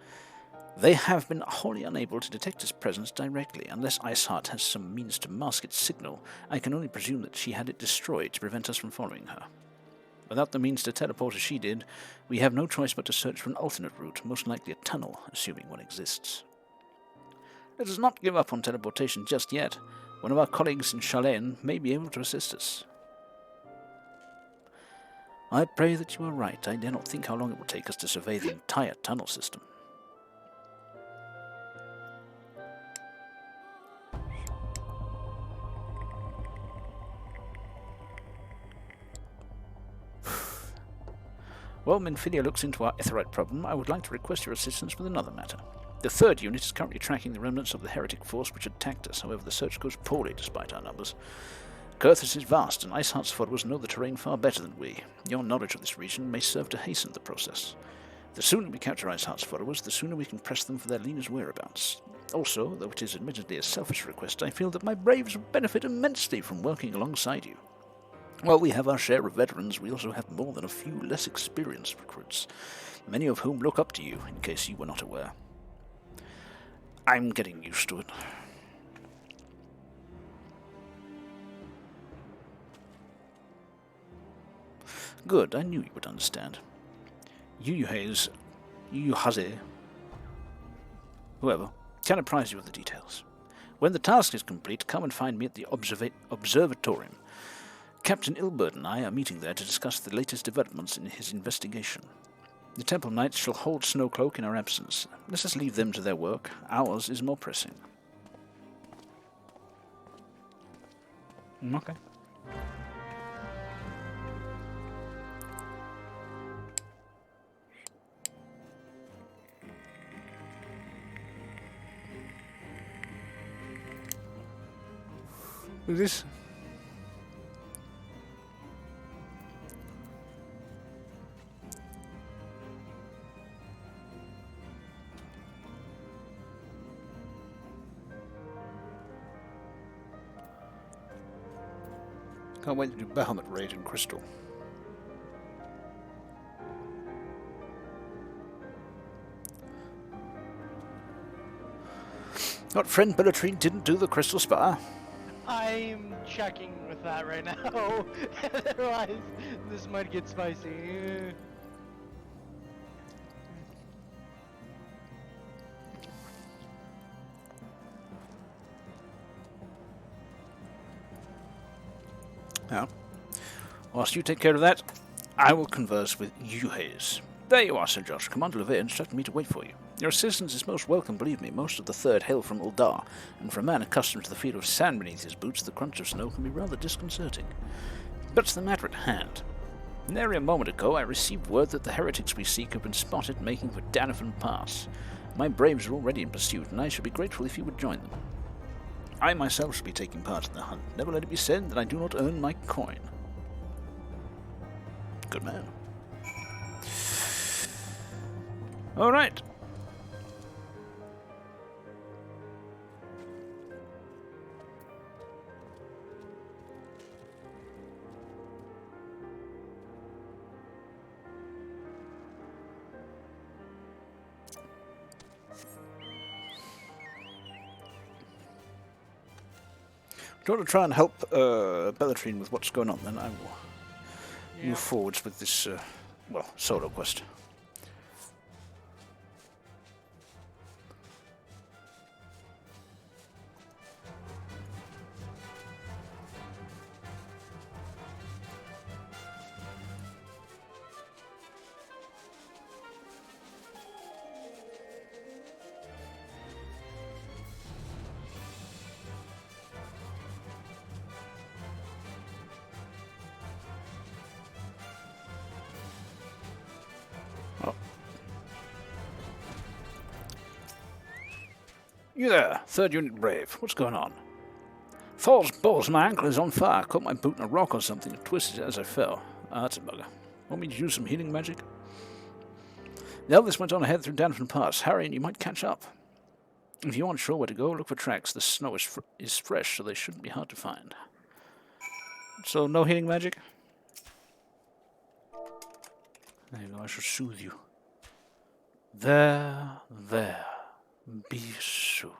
they have been wholly unable to detect its presence directly. Unless Iceheart has some means to mask its signal, I can only presume that she had it destroyed to prevent us from following her. Without the means to teleport as she did, we have no choice but to search for an alternate route, most likely a tunnel, assuming one exists. Let us not give up on teleportation just yet. One of our colleagues in Shiverin may be able to assist us. I pray that you are right. I dare not think how long it will take us to survey the entire tunnel system. While Minfidia looks into our Aetheryte problem, I would like to request your assistance with another matter. The third unit is currently tracking the remnants of the heretic force which attacked us, however the search goes poorly despite our numbers. Kurthus is vast, and Iceheart's followers know the terrain far better than we. Your knowledge of this region may serve to hasten the process. The sooner we capture Iceheart's followers, the sooner we can press them for their leader's whereabouts. Also, though it is admittedly a selfish request, I feel that my braves would benefit immensely from working alongside you. While we have our share of veterans, we also have more than a few less experienced recruits, many of whom look up to you, in case you were not aware. I'm getting used to it. Good, I knew you would understand. Yuhaze, whoever, can apprise you of the details. When the task is complete, come and find me at the observatorium. Captain Ilbert and I are meeting there to discuss the latest developments in his investigation. The Temple Knights shall hold Snowcloak in our absence. Let us leave them to their work. Ours is more pressing. Okay. Look at this. Can't wait to do Bahamut Raid in Crystal. What, friend Bellatrine didn't do the Crystal Spire? I'm checking with that right now. Otherwise, this might get spicy. Now, whilst you take care of that, I will converse with Yuhaze. There you are, Sir Josh. Commander LeVay instructed me to wait for you. Your assistance is most welcome, believe me. Most of the Third hail from Ul'dah, and for a man accustomed to the feel of sand beneath his boots, the crunch of snow can be rather disconcerting. But to the matter at hand. Nary a moment ago, I received word that the heretics we seek have been spotted making for Danafan Pass. My braves are already in pursuit, and I should be grateful if you would join them. I myself shall be taking part in the hunt. Never let it be said that I do not earn my coin. Good man. All right. Do you want to try and help Bellatrine with what's going on, then I will move forwards with this, solo quest. You there, 3rd Unit Brave. What's going on? Falls balls, my ankle is on fire. Caught my boot in a rock or something and twisted it as I fell. Ah, that's a bugger. Want me to use some healing magic? The Elvis went on ahead through Danfin Pass. Hurry and you might catch up. If you aren't sure where to go, look for tracks. The snow is fresh, so they shouldn't be hard to find. So, no healing magic? There you go, I shall soothe you. There. Be soothed.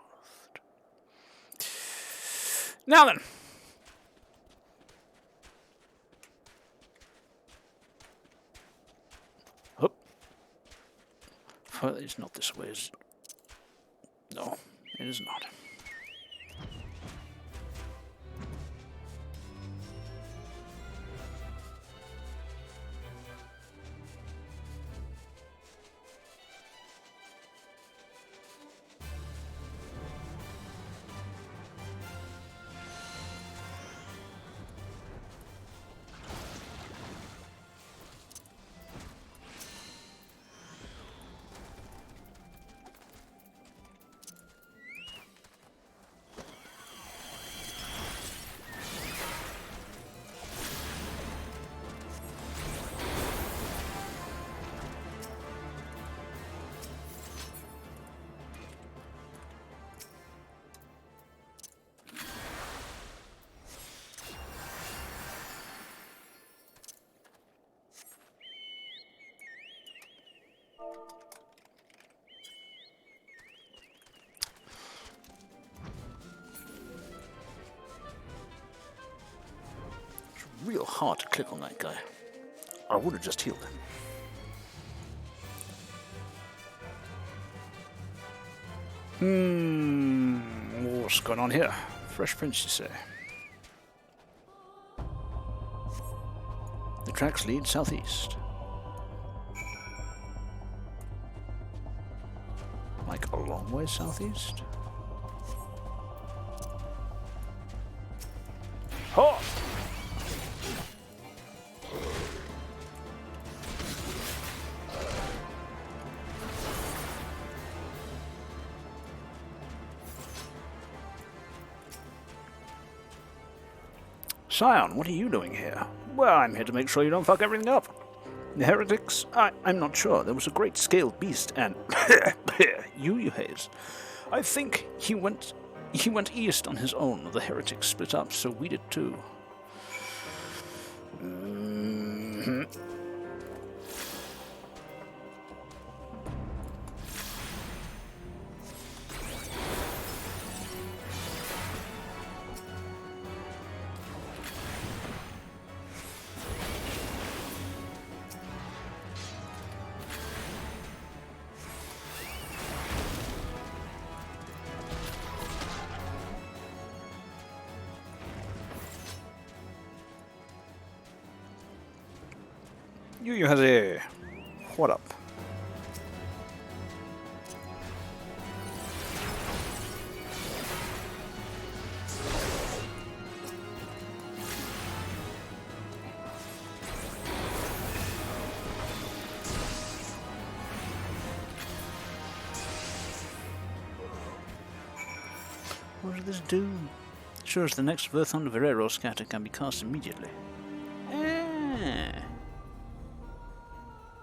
Now then. Hup. Well, it's not this way, is it? No, it is not. real hard to click on that guy. I would have just healed him. What's going on here? Fresh prints, you say? The tracks lead southeast. Like a long way southeast? Ho! Scion, what are you doing here? Well, I'm here to make sure you don't fuck everything up. The heretics? I'm not sure. There was a great scaled beast and... you haze. I think he went east on his own. The heretics split up, so we did too. You has a... What up? What does this do? Sure as the next Verthon Verero scatter can be cast immediately.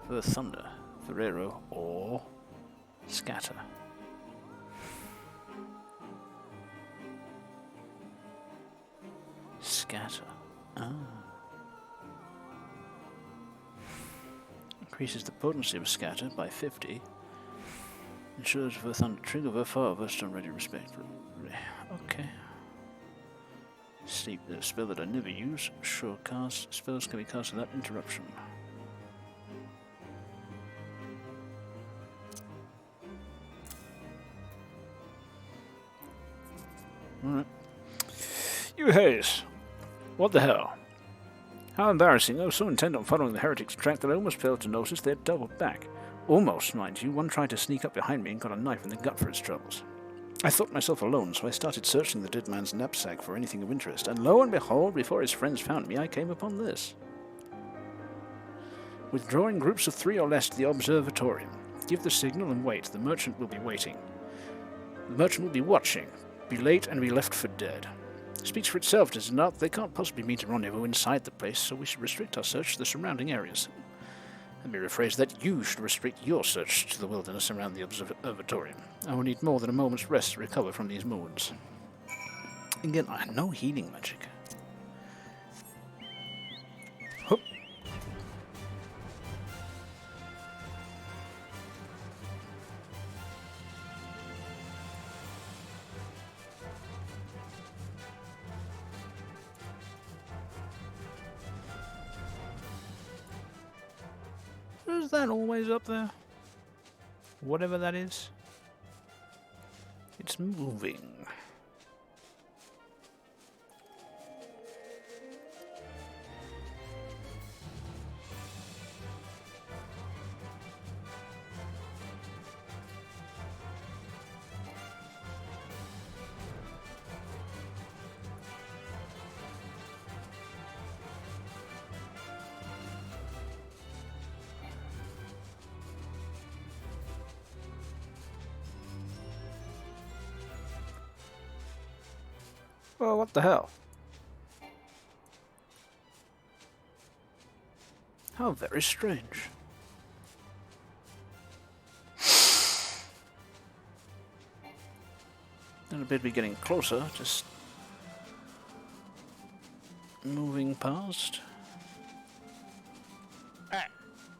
For Thunder, Ferrero, or Scatter. Scatter. Increases the potency of Scatter by 50. Ensures for Thunder trigger by 4 of stone ready respectively. Okay. Sleep the spell that I never use. Sure cast. Spells can be cast without interruption. Alright. You haze! What the hell? How embarrassing. I was so intent on following the heretics' track that I almost failed to notice they had doubled back. Almost, mind you. One tried to sneak up behind me and got a knife in the gut for its troubles. I thought myself alone, so I started searching the dead man's knapsack for anything of interest, and lo and behold, before his friends found me, I came upon this. Withdrawing groups of 3 or less to the observatorium. Give the signal and wait. The merchant will be waiting. The merchant will be watching. Be late and be left for dead. Speaks for itself, does it not? They can't possibly mean to rendezvous inside the place, so we should restrict our search to the surrounding areas. Let me rephrase that. You should restrict your search to the wilderness around the observatorium. I will need more than a moment's rest to recover from these wounds. Again, I have no healing magic. Hup. Is that always up there? Whatever that is. It's moving. Well, what the hell? How very strange. Don't appear to be getting closer, just moving past. Alright,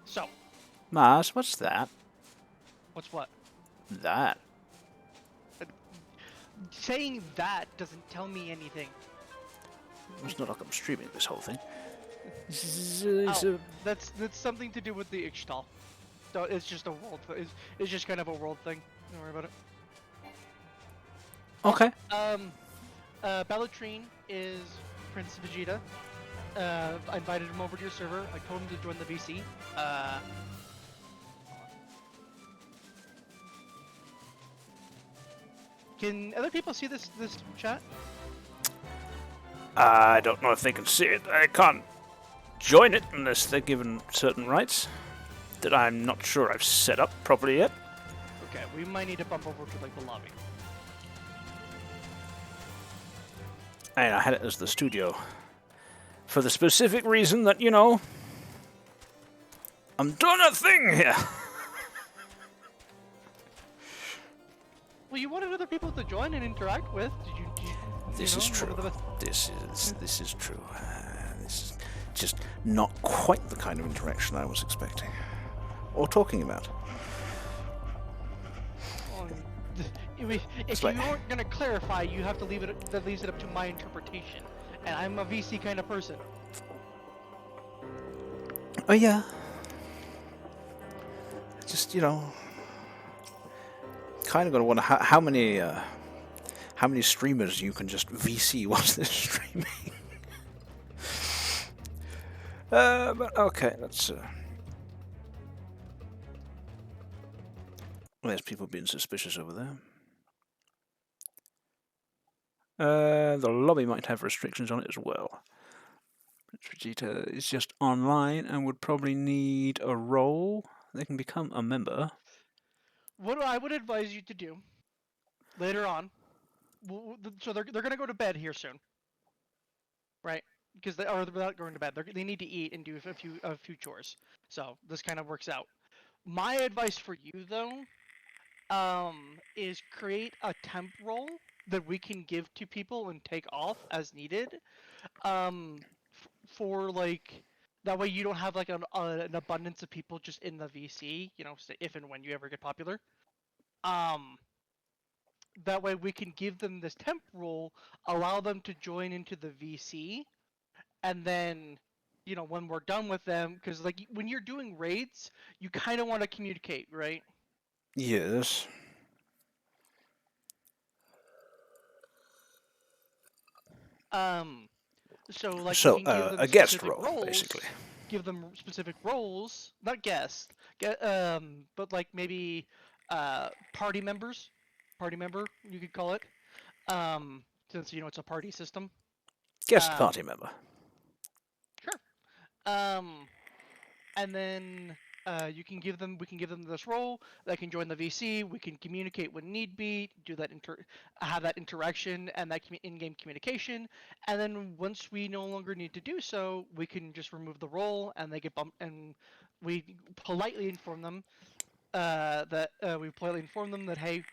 so. Mars, what's that? What's what? That. Saying that doesn't tell me anything. It's not like I'm streaming this whole thing. Oh, that's something to do with the Ishtal. So it's just a world. It's just kind of a world thing. Don't worry about it. Okay. Bellatrine is Prince Vegeta. I invited him over to your server. I told him to join the VC. Can other people see this chat? I don't know if they can see it. I can't join it unless they're given certain rights that I'm not sure I've set up properly yet. Okay, we might need to bump over to like the lobby. And I had it as the studio for the specific reason that, you know, I'm doing a thing here. Well, you wanted other people to join and interact with. Did you This know, is true. one of the- This is true. This is just not quite the kind of interaction I was expecting or talking about. If you aren't gonna clarify, you have to leave it. That leaves it up to my interpretation, and I'm a VC kind of person. Oh yeah. Just, you know, kind of gonna wonder how many streamers you can just VC whilst they're streaming. But okay, let's. There's people being suspicious over there. The lobby might have restrictions on it as well. Vegeta is just online and would probably need a role. They can become a member. What I would advise you to do later on. So they're gonna go to bed here soon, right? Because they're not going to bed. They need to eat and do a few chores. So this kind of works out. My advice for you though, is create a temp role that we can give to people and take off as needed. For like that way you don't have like an abundance of people just in the VC. You know, if and when you ever get popular. Um, that way we can give them this temp role, allow them to join into the VC, and then you know when we're done with them, because like when you're doing raids, you kind of want to communicate, right? Yes. So like So, we can give them a guest specific role, roles, basically. give them specific roles, not guest, but like maybe party members, party member you could call it, since you know it's a party system. Guest Um, party member. sure. And then we can give them this role. They can join the VC. We can communicate when need be. Do that have that interaction and that in-game communication. And then once we no longer need to do so, we can just remove the role, and they get bumped. And we politely inform them that hey,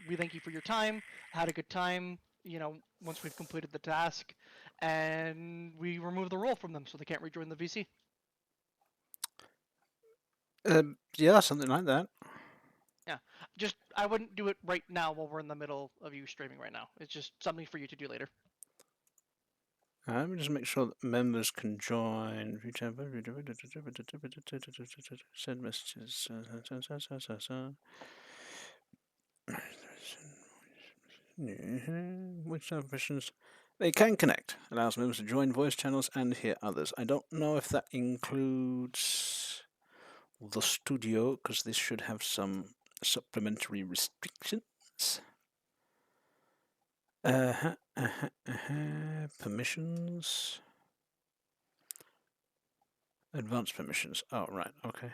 we thank you for your time. Had a good time. You know, once we've completed the task, and we remove the role from them so they can't rejoin the VC. Yeah, something like that. Yeah, just I wouldn't do it right now while we're in the middle of you streaming right now. It's just something for you to do later. Let me just make sure that members can join. Send messages. Which questions? They can connect. Allows members to join voice channels and hear others. I don't know if that includes the studio, because this should have some supplementary restrictions. Permissions. Advanced permissions. Oh, right. Okay.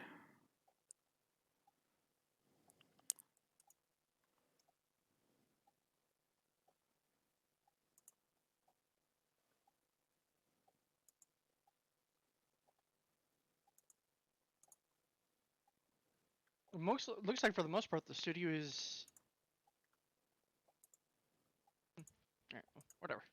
Looks like for the most part the studio is. Alright, whatever.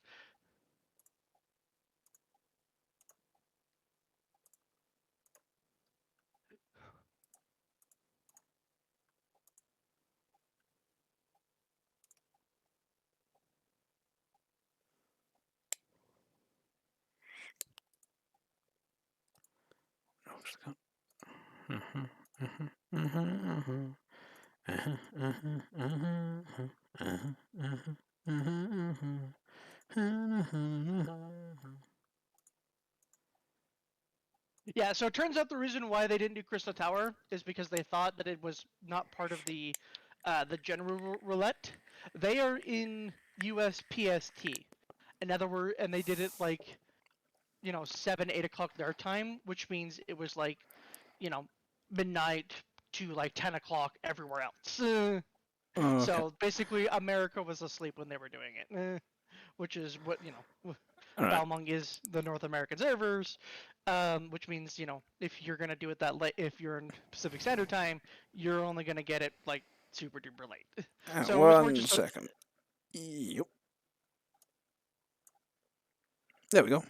Yeah, so it turns out the reason why they didn't do Crystal Tower is because they thought that it was not part of the general roulette. They are in US PST. In other words, and they did it like, 7, 8 o'clock their time, which means it was like, midnight to like 10 o'clock everywhere else. Okay. So basically, America was asleep when they were doing it, which is what, All right. Balmung is the North American servers, which means, if you're going to do it that late, if you're in Pacific Standard Time, you're only going to get it like super duper late. So it was more One just second. Yep. There we go.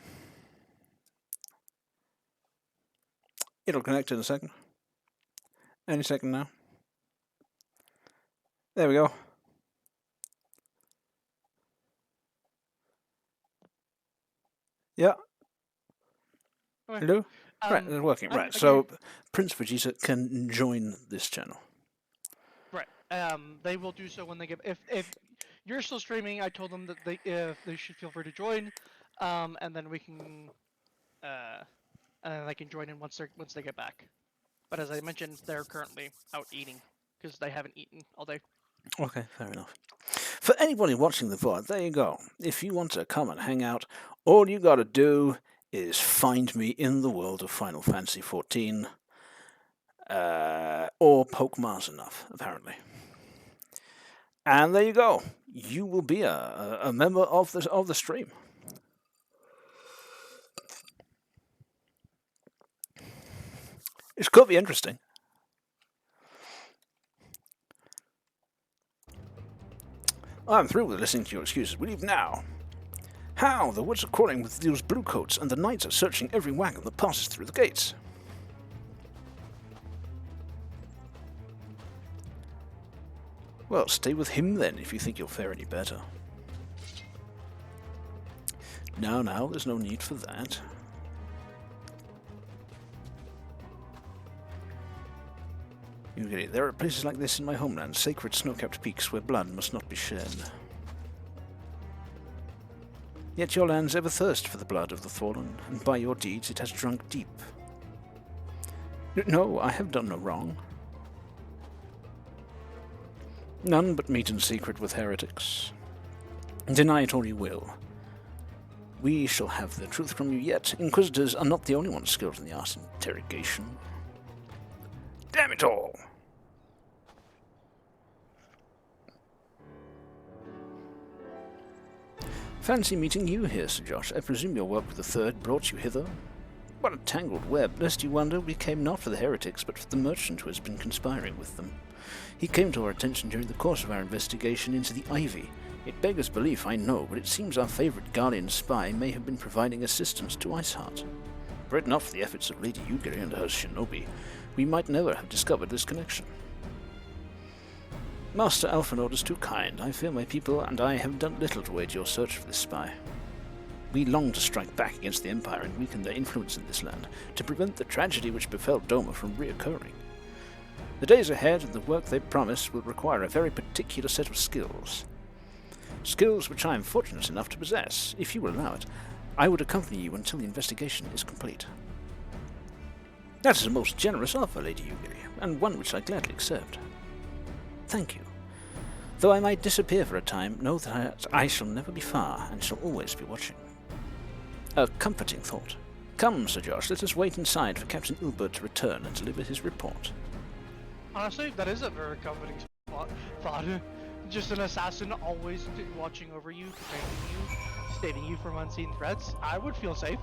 It'll connect in a second. Any second now. There we go. Yeah. Okay. Hello? Right, it's working. I Right, get so it. Prince Vegeta can join this channel. Right. They will do so when they get. If you're still streaming, I told them that they should feel free to join, and then we can, and they can join in once they get back. But as I mentioned, they're currently out eating because they haven't eaten all day. Okay, fair enough. For anybody watching the VOD, there you go. If you want to come and hang out, all you gotta do is find me in the world of Final Fantasy XIV, or poke Mars enough, apparently. And there you go. You will be a member of the stream. It could be interesting. I'm through with listening to your excuses. We leave now. How? The woods are crawling with those bluecoats, and the knights are searching every wagon that passes through the gates. Well, stay with him then, if you think you'll fare any better. Now, there's no need for that. You get it. There are places like this in my homeland, sacred snow-capped peaks where blood must not be shed. Yet your lands ever thirst for the blood of the fallen, and by your deeds it has drunk deep. No, I have done no wrong. None but meet in secret with heretics. Deny it all you will. We shall have the truth from you yet. Inquisitors are not the only ones skilled in the art of interrogation. Damn it all! Fancy meeting you here, Sir Josh. I presume your work with the Third brought you hither? What a tangled web. Lest you wonder, we came not for the heretics, but for the merchant who has been conspiring with them. He came to our attention during the course of our investigation into the Ivy. It beggars belief, I know, but it seems our favourite Guardian spy may have been providing assistance to Iceheart. Were it not for the efforts of Lady Yugiri and her shinobi, we might never have discovered this connection. Master Alphinaud is too kind. I fear my people and I have done little to aid your search for this spy. We long to strike back against the Empire and weaken their influence in this land, to prevent the tragedy which befell Doma from reoccurring. The days ahead and the work they promise will require a very particular set of skills. Skills which I am fortunate enough to possess. If you will allow it, I would accompany you until the investigation is complete. That is a most generous offer, Lady Yugiri, and one which I gladly accept. Thank you. Though I might disappear for a time, know that I shall never be far, and shall always be watching. A comforting thought. Come, Sir Josh, let us wait inside for Captain Ilbert to return and deliver his report. Honestly, that is a very comforting thought. Just an assassin always watching over you, protecting you, saving you from unseen threats. I would feel safe.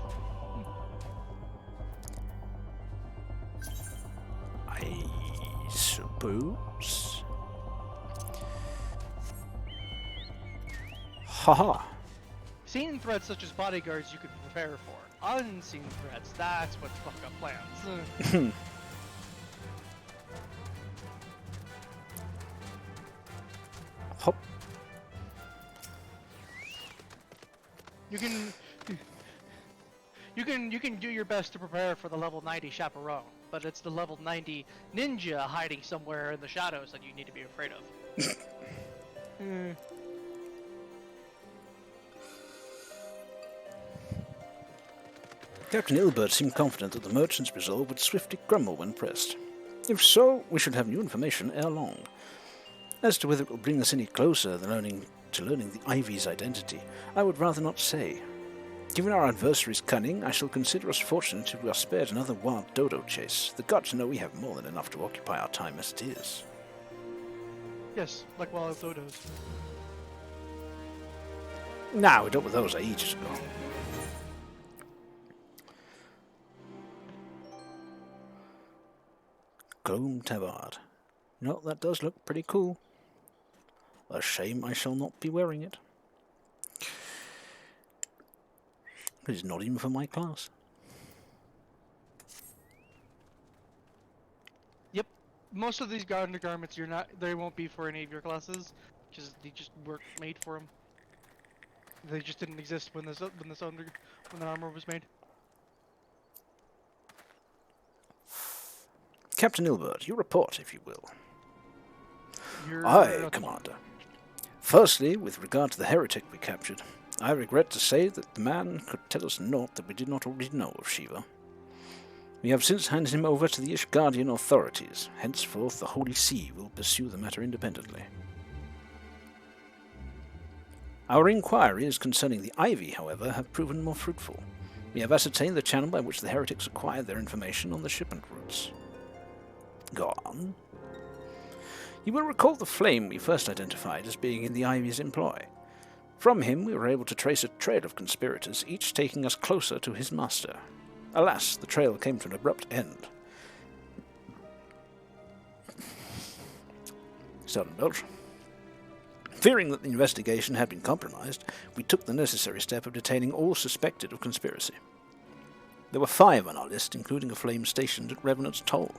I suppose. Haha. Seen threats such as bodyguards you could prepare for. Unseen threats, that's what fuck up plans. Hop. You can do your best to prepare for the level 90 chaperone, but it's the level 90 ninja hiding somewhere in the shadows that you need to be afraid of. Captain Ilbert seemed confident that the merchant's resolve would swiftly crumble when pressed. If so, we should have new information ere long. As to whether it will bring us any closer than learning the Ivy's identity, I would rather not say. Given our adversary's cunning, I shall consider us fortunate if we are spared another wild dodo chase. The gods know we have more than enough to occupy our time as it is. Yes, like wild dodos. Nah, we dealt with those ages ago. Gloom tabard. No, that does look pretty cool. A shame I shall not be wearing it. It's not even for my class. Yep, most of these undergarments they won't be for any of your classes, because they just weren't made for them. They just didn't exist when the armor was made. Captain Ilbert, your report, if you will. Aye, Commander. Firstly, with regard to the heretic we captured, I regret to say that the man could tell us naught that we did not already know of Shiva. We have since handed him over to the Ishgardian authorities. Henceforth, the Holy See will pursue the matter independently. Our inquiries concerning the Ivy, however, have proven more fruitful. We have ascertained the channel by which the heretics acquired their information on the shipment routes. Go on. You will recall the flame we first identified as being in the Ivy's employ. From him we were able to trace a trail of conspirators, each taking us closer to his master. Alas, the trail came to an abrupt end. Sudden belch. Fearing that the investigation had been compromised, we took the necessary step of detaining all suspected of conspiracy. There were 5 on our list, including a flame stationed at Revenant's Toll.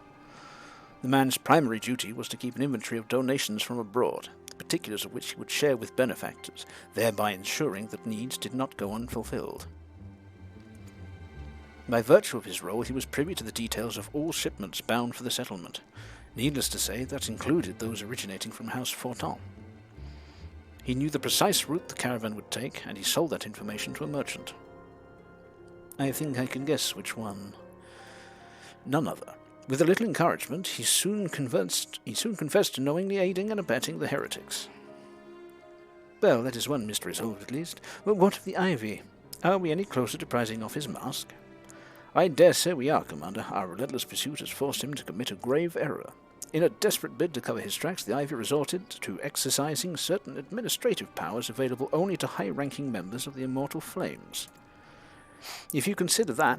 The man's primary duty was to keep an inventory of donations from abroad, the particulars of which he would share with benefactors, thereby ensuring that needs did not go unfulfilled. By virtue of his role, he was privy to the details of all shipments bound for the settlement. Needless to say, that included those originating from House Fortin. He knew the precise route the caravan would take, and he sold that information to a merchant. I think I can guess which one. None other. With a little encouragement, he soon confessed to knowingly aiding and abetting the heretics. Well, that is one mystery solved at least. But what of the Ivy? Are we any closer to prizing off his mask? I dare say we are, Commander. Our relentless pursuit has forced him to commit a grave error. In a desperate bid to cover his tracks, the Ivy resorted to exercising certain administrative powers available only to high-ranking members of the Immortal Flames. If you consider then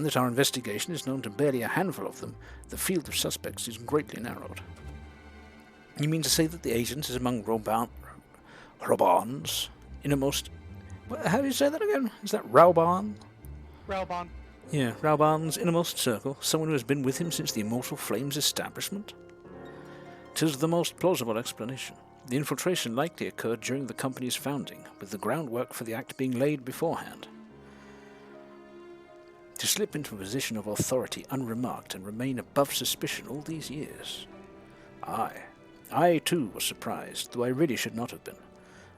that our investigation is known to barely a handful of them, the field of suspects is greatly narrowed. You mean to say that the agent is among Rauban's innermost... How do you say that again? Is that Rauban? Rauban. Yeah, Rauban's innermost circle, someone who has been with him since the Immortal Flames establishment? 'Tis the most plausible explanation. The infiltration likely occurred during the company's founding, with the groundwork for the act being laid beforehand. To slip into a position of authority unremarked and remain above suspicion all these years. I too was surprised, though I really should not have been.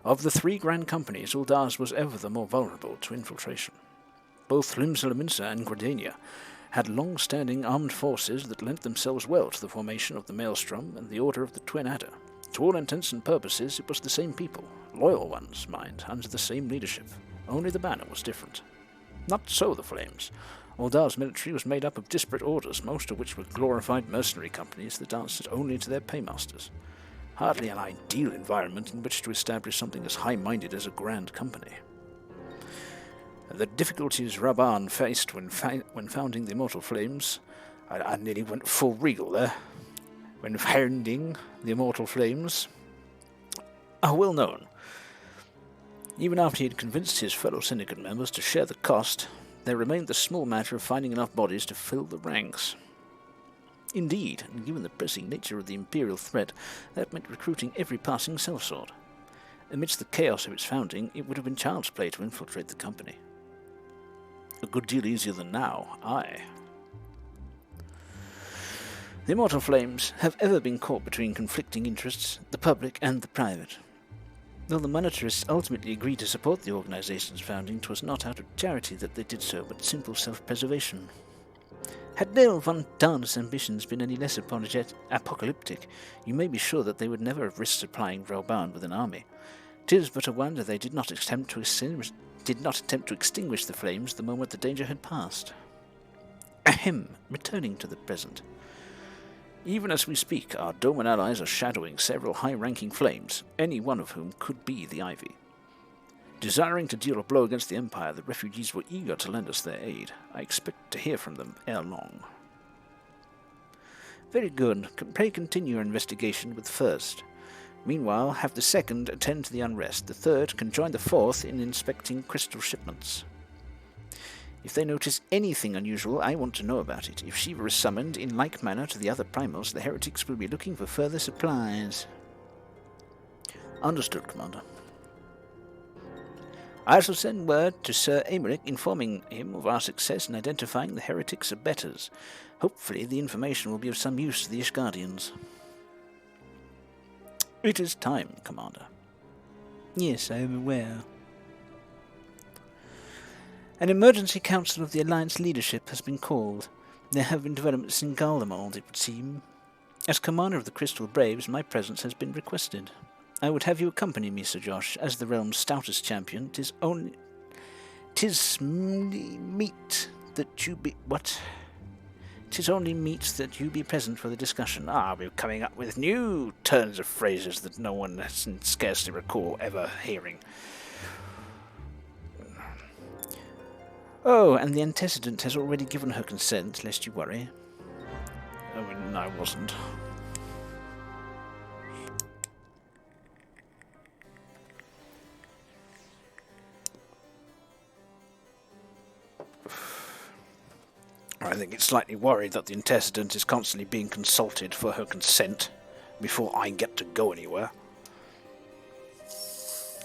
Of the 3 grand companies, Ul'dah's was ever the more vulnerable to infiltration. Both Limsa and Gridania had long-standing armed forces that lent themselves well to the formation of the Maelstrom and the Order of the Twin Adder. To all intents and purposes, it was the same people, loyal ones, mind, under the same leadership. Only the banner was different. Not so the Flames. Ul'dah's military was made up of disparate orders, most of which were glorified mercenary companies that answered only to their paymasters. Hardly an ideal environment in which to establish something as high-minded as a grand company. The difficulties Rauban faced when founding the Immortal Flames, I nearly went full regal there, when founding the Immortal Flames, are well known. Even after he had convinced his fellow syndicate members to share the cost, there remained the small matter of finding enough bodies to fill the ranks. Indeed, and given the pressing nature of the Imperial threat, that meant recruiting every passing sellsword. Amidst the chaos of its founding, it would have been child's play to infiltrate the company. A good deal easier than now, aye. The immortal flames have ever been caught between conflicting interests, the public and the private. Though the monetarists ultimately agreed to support the organization's founding, 'twas not out of charity that they did so, but simple self-preservation. Had Dale von Darn's ambitions been any less apocalyptic, you may be sure that they would never have risked supplying Vrelbound with an army. 'Tis but a wonder they did not attempt to extinguish the flames the moment the danger had passed. Ahem, returning to the present. Even as we speak, our Doman allies are shadowing several high-ranking flames, any one of whom could be the Ivy. Desiring to deal a blow against the Empire, the refugees were eager to lend us their aid. I expect to hear from them ere long. Very good. Pray continue your investigation with the first. Meanwhile, have the second attend to the unrest. The third can join the fourth in inspecting crystal shipments. If they notice anything unusual, I want to know about it. If Shiva is summoned in like manner to the other primals, the heretics will be looking for further supplies. Understood, Commander. I shall send word to Sir Aymeric informing him of our success in identifying the heretics' abettors. Hopefully the information will be of some use to the Ishgardians. It is time, Commander. Yes, I am aware. An emergency council of the Alliance leadership has been called. There have been developments in Garlemald, it would seem. As commander of the Crystal Braves, my presence has been requested. I would have you accompany me, Sir Josh, as the realm's stoutest champion. 'Tis only meet that you be... What? 'Tis only meet that you be present for the discussion. We're coming up with new turns of phrases that no one can scarcely recall ever hearing. Oh, and the antecedent has already given her consent, lest you worry. I mean, I wasn't. I think it's slightly worried that the antecedent is constantly being consulted for her consent before I get to go anywhere.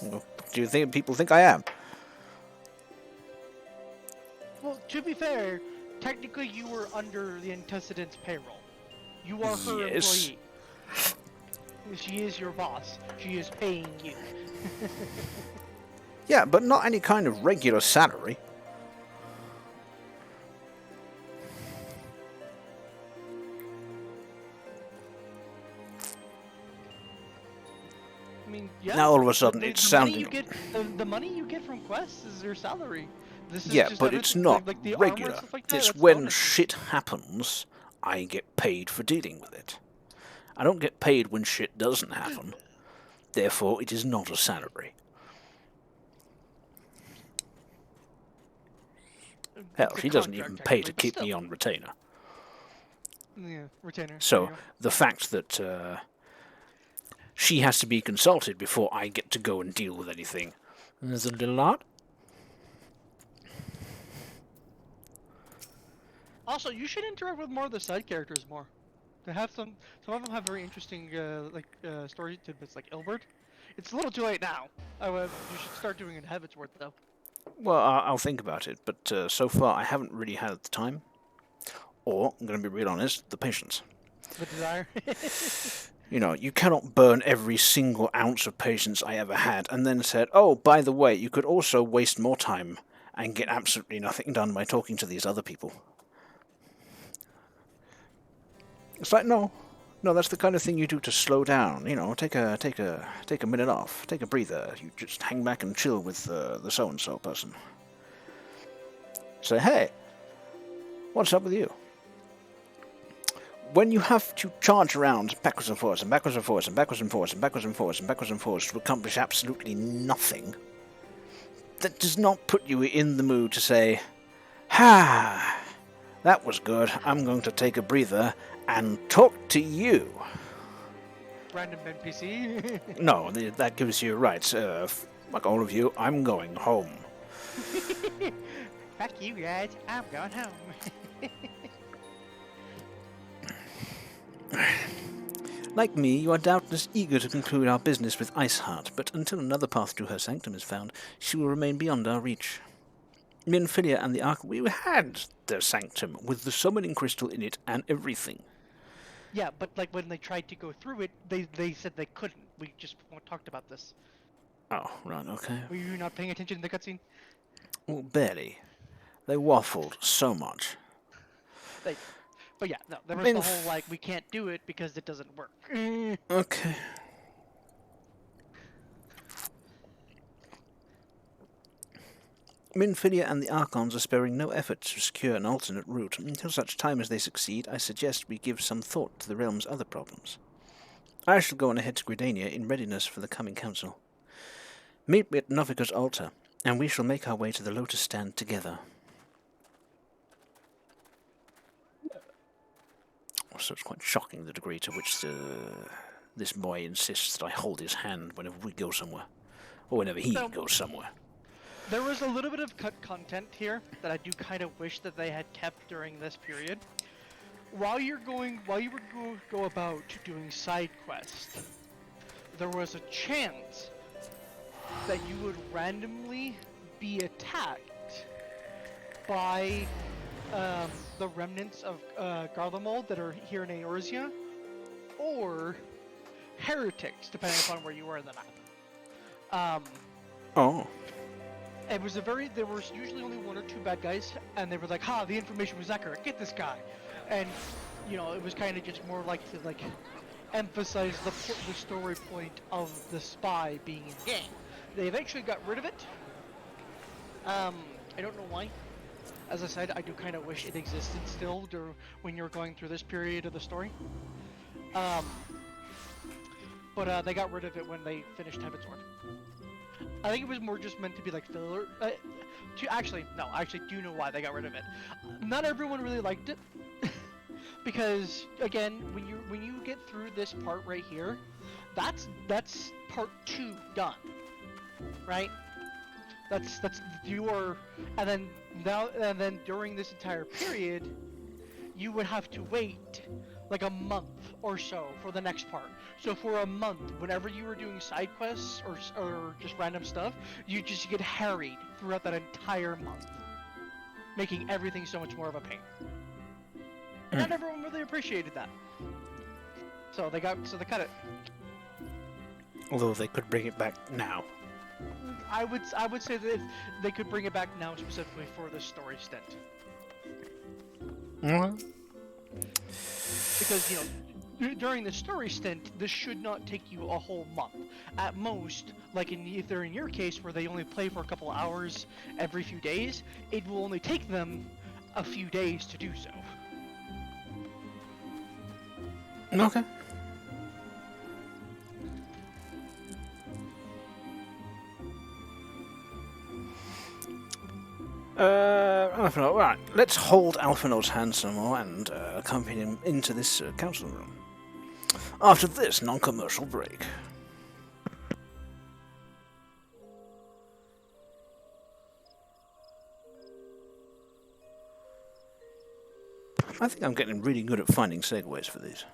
Well, do you think people think I am? Well, to be fair, technically you were under the antecedent's payroll. You are her employee. She is your boss. She is paying you. Yeah, but not any kind of regular salary. I mean, yeah. Now all of a sudden it's sounding... The money you get from quests is your salary. This is yeah, just but it's not like the regular. Like that, it's that's when bonus. shit happens, I get paid for dealing with it. I don't get paid when shit doesn't happen. Therefore, it is not a salary. Hell, she doesn't even pay to keep me on retainer. Yeah, retainer. So, the fact that she has to be consulted before I get to go and deal with anything is a little odd. Also, you should interact with more of the side characters more. They have some of them have very interesting story tidbits, like Ilbert. It's a little too late now. You should start doing it in Heavensworth though. Well, I'll think about it, but so far I haven't really had the time, or, I'm going to be real honest, the patience. The desire? You know, you cannot burn every single ounce of patience I ever had, and then said, oh, by the way, you could also waste more time and get absolutely nothing done by talking to these other people. It's like, no, that's the kind of thing you do to slow down. You know, take a minute off, take a breather. You just hang back and chill with the so-and-so person. Say, hey, what's up with you? When you have to charge around backwards and forwards and backwards and forwards and backwards and forwards and backwards and forwards and backwards and forwards to accomplish absolutely nothing, that does not put you in the mood to say, that was good. I'm going to take a breather and talk to you. Random NPC? No, that gives you rights. Like all of you, I'm going home. Fuck you guys, I'm going home. Like me, you are doubtless eager to conclude our business with Iceheart, but until another path to her sanctum is found, she will remain beyond our reach. Minfilia and the Ark, we had their sanctum with the summoning crystal in it and everything. Yeah, but like when they tried to go through it, they said they couldn't. We just talked about this. Oh, right, okay. Were you not paying attention in the cutscene? Well, barely. They waffled so much. But yeah, no, there was the whole like we can't do it because it doesn't work. Okay. Minfilia and the Archons are sparing no effort to secure an alternate route. Until such time as they succeed, I suggest we give some thought to the realm's other problems. I shall go on ahead to Gridania in readiness for the coming council. Meet me at Novika's altar, and we shall make our way to the Lotus Stand together. So it's quite shocking the degree to which this boy insists that I hold his hand whenever we go somewhere. Or whenever he goes somewhere. There was a little bit of cut content here that I do kind of wish that they had kept during this period. While you would go about doing side quests, there was a chance that you would randomly be attacked by the remnants of Garlemald that are here in Eorzean, or heretics, depending upon where you were in the map. Oh. It was there was usually only one or two bad guys, and they were like, "Ha, the information was accurate. Get this guy," and you know, it was kind of just more like to emphasize the story point of the spy being in the game. They eventually got rid of it. I don't know why. As I said, I do kind of wish it existed still when you're going through this period of the story. But they got rid of it when they finished Heaven's Ward. I think it was more just meant to be like filler. I actually do know why they got rid of it. Not everyone really liked it. Because again, when you get through this part right here, that's part 2 done, right? That's your, and then during this entire period, you would have to wait like a month or so for the next part. So for a month, whenever you were doing side quests or just random stuff, you just get harried throughout that entire month, making everything so much more of a pain. Not everyone really appreciated that. So they cut it. Although they could bring it back now. I would say that if they could bring it back now specifically for this story stint. Because, you know, during the story stint, this should not take you a whole month. At most, like if they're in your case where they only play for a couple hours every few days, it will only take them a few days to do so. Okay. Right, let's hold Alphinaud's hand some more and accompany him into this council room. After this non-commercial break. I think I'm getting really good at finding segues for these.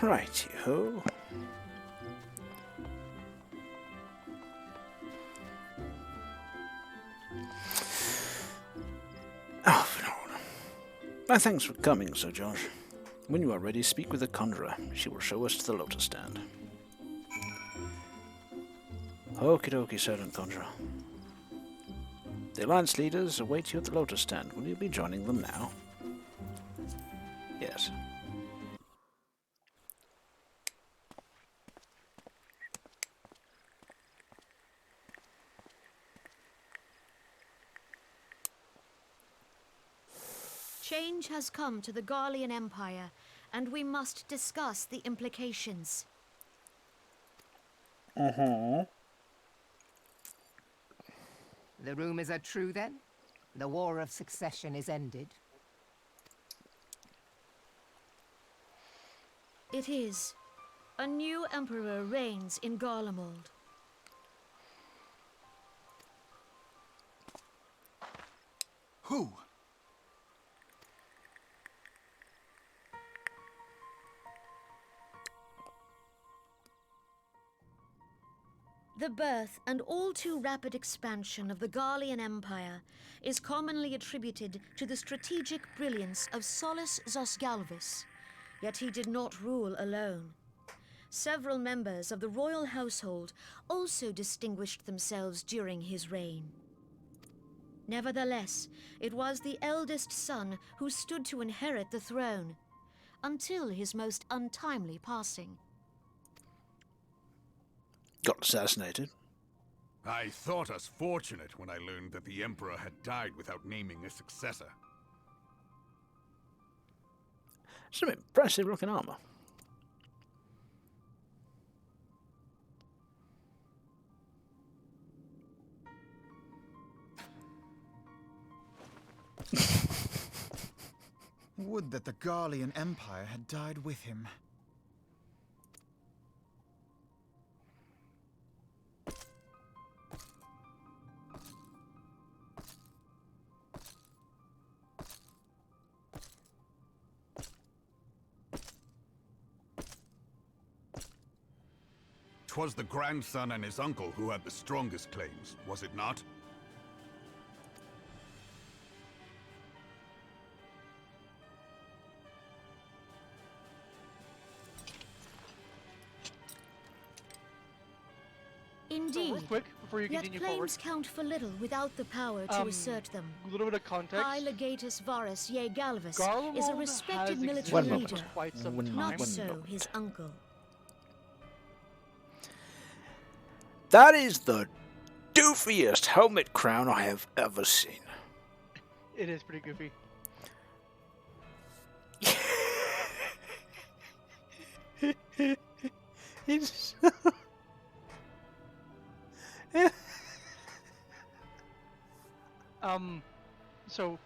Righty-ho. My thanks for coming, Sir Josh. When you are ready, speak with the Conjurer. She will show us to the Lotus Stand. Okie dokie, Sergeant Conjurer. The Alliance leaders await you at the Lotus Stand. Will you be joining them now? Yes. Change has come to the Garlean Empire, and we must discuss the implications. The rumors are true, then? The War of Succession is ended? It is. A new emperor reigns in Garlemald. Who? The birth and all too rapid expansion of the Garlean Empire is commonly attributed to the strategic brilliance of Solus Zosgalvis, yet he did not rule alone. Several members of the royal household also distinguished themselves during his reign. Nevertheless, it was the eldest son who stood to inherit the throne, until his most untimely passing. Got assassinated. I thought us fortunate when I learned that the Emperor had died without naming a successor. Some impressive looking armor. Would that the Garlean Empire had died with him. Twas the grandson and his uncle who had the strongest claims, was it not? Indeed. Real quick, before you Yet continue claims forward, count for little without the power to assert them. a little bit of context. High Legatus Varus Ye Galvus Garlemald is a respected has military existed leader, for quite some One time. not One so moment. his uncle. That is the doofiest helmet crown I have ever seen. It is pretty goofy. It's So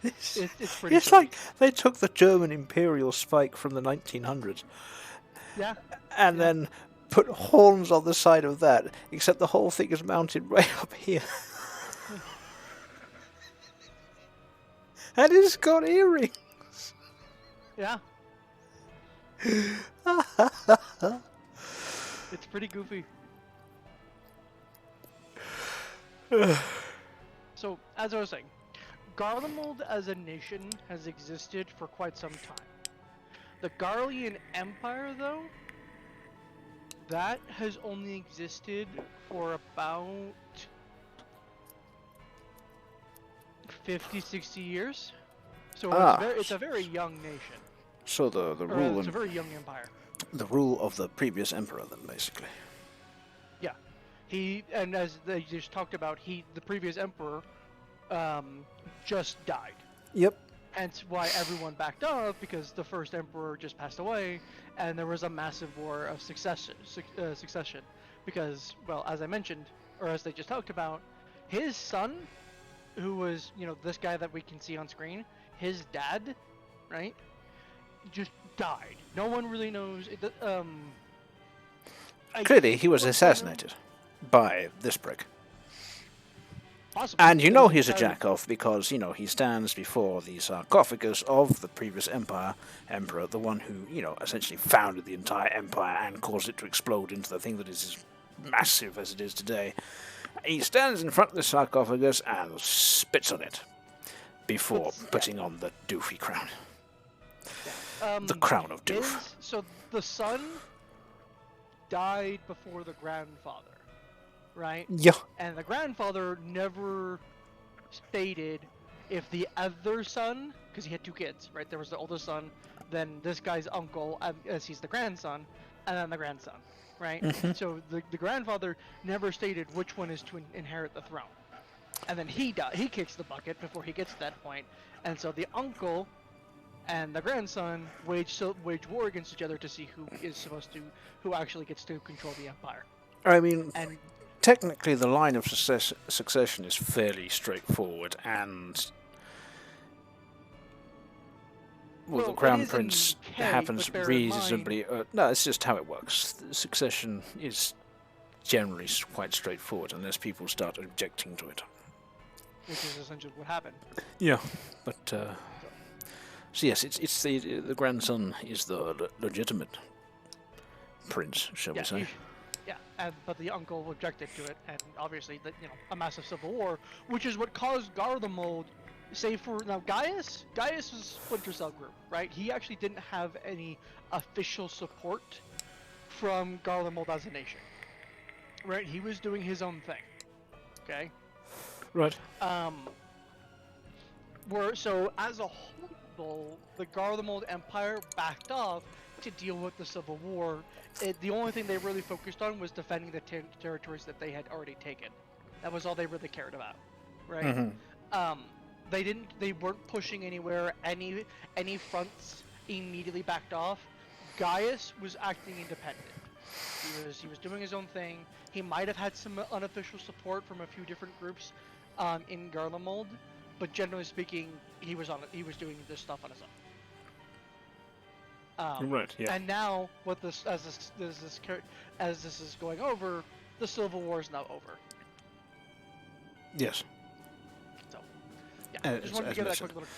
it's, it's pretty. it's silly. like they took the German Imperial spike from the 1900s Yeah. and then put horns on the side of that, except the whole thing is mounted right up here. And it's got earrings. Yeah. It's pretty goofy. So, as I was saying, Garlemald as a nation has existed for quite some time. The Garlean Empire, though, that has only existed for about 50, 60 years. So it's a very young nation. So the Or rule it's a very young empire. the rule of the previous emperor, then, basically. Yeah, and as they just talked about, the previous emperor, just died. Yep. Hence why everyone backed off, because the first emperor just passed away, and there was a massive war of succession. Because, well, as I mentioned, or as they just talked about, his son, who was, this guy that we can see on screen, his dad, right, just died. No one really knows. Clearly, he was assassinated by this prick. Possibly. And you It know was he's a entirely- jack-off because, you know, he stands before the sarcophagus of the previous emperor, the one who, you know, essentially founded the entire empire and caused it to explode into the thing that is as massive as it is today. He stands in front of the sarcophagus and spits on it before putting on the doofy crown. The crown of doof. So the son died before the grandfather, right? Yeah. And the grandfather never stated if the other son, because he had two kids, right? There was the older son, then this guy's uncle, as he's the grandson, and then the grandson, right? So the grandfather never stated which one is to inherit the throne. And then he kicks the bucket before he gets to that point, and so the uncle and the grandson wage war against each other to see who actually gets to control the empire. I mean, And technically the line of succession is fairly straightforward, and well, the crown it is prince in K, happens but bear in reasonably. No, it's just how it works. The succession is generally quite straightforward, unless people start objecting to it. which is essentially what happened. Yeah, but so yes, it's the grandson is the legitimate prince, shall we say? But the uncle objected to it, and obviously, a massive civil war, which is what caused Garlemald. Save for now, Gaius was Splinter Cell group, right? He actually didn't have any official support from Garlemald as a nation, right? He was doing his own thing, okay? Right. So as a whole, the Garlemald Empire backed off to deal with the Civil War. The only thing they really focused on was defending the territories that they had already taken. That was all they really cared about, right? They weren't pushing anywhere. Any fronts immediately backed off. Gaius was acting independent. He was doing his own thing. He might have had some unofficial support from a few different groups in Garlemald, but generally speaking, he was doing this stuff on his own. Right. Yeah. And now, as this is going over, the Civil War is now over. Yes. So, yeah, just wanted to give that quick little.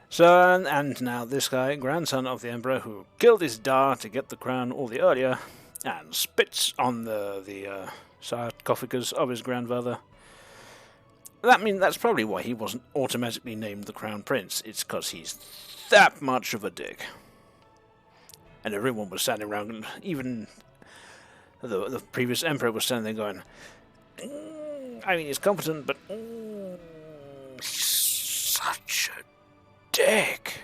So, and now this guy, grandson of the emperor, who killed his da to get the crown all the earlier, and spits on the sarcophagus of his grandfather. That's probably why he wasn't automatically named the crown prince. It's because he's that much of a dick. And everyone was standing around, and even the previous emperor was standing there going, he's competent, but he's such a dick.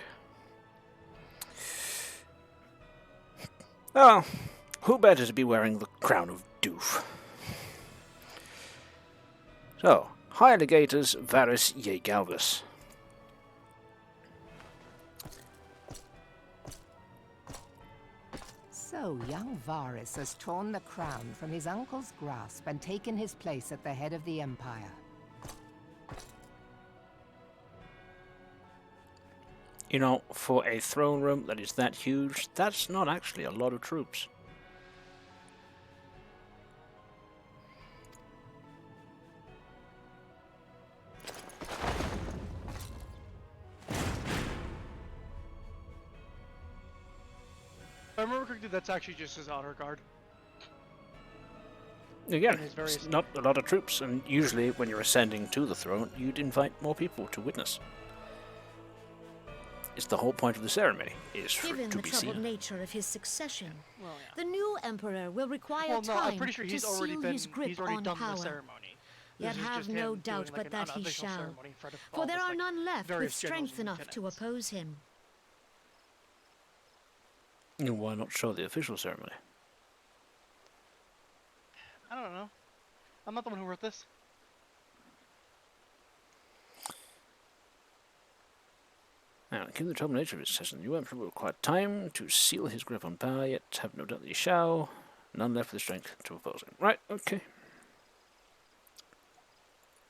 Oh, who better to be wearing the crown of doof? So, High Legatus Varus Galvus. So, young Varus has torn the crown from his uncle's grasp and taken his place at the head of the Empire. You know, for a throne room that is that huge, that's not actually a lot of troops. If I remember correctly, that's actually just his honor guard. Again, it's not a lot of troops, and usually when you're ascending to the throne, you'd invite more people to witness. It's the whole point of the ceremony, is for Given it to the be troubled seen. nature of his succession, Well, the new emperor will require I'm time pretty sure to he's already seal his grip he's already on done power. the ceremony. Yet This is have just no him doubt doing, but an that he unofficial shall. ceremony in front of For all there this, are none left with various generals strength and enough to lieutenants. oppose him. And why not show the official ceremony? I don't know. I'm not the one who wrote this. Now, given the troubled nature of his session, the new emperor will require time to seal his grip on power, yet have no doubt that he shall. None left with the strength to oppose him. Right, okay.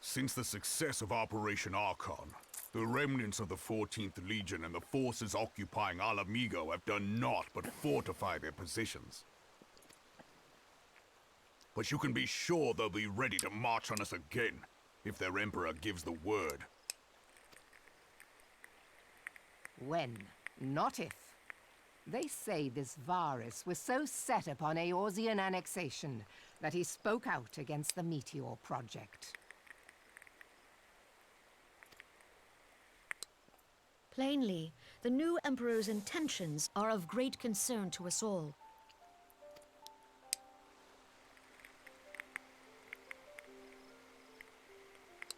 Since the success of Operation Archon, the remnants of the 14th Legion and the forces occupying Alamigo have done naught but fortify their positions. But you can be sure they'll be ready to march on us again. if their emperor gives the word. When, not if. They say this Varus was so set upon Eorzean annexation that he spoke out against the Meteor Project. Plainly, the new Emperor's intentions are of great concern to us all.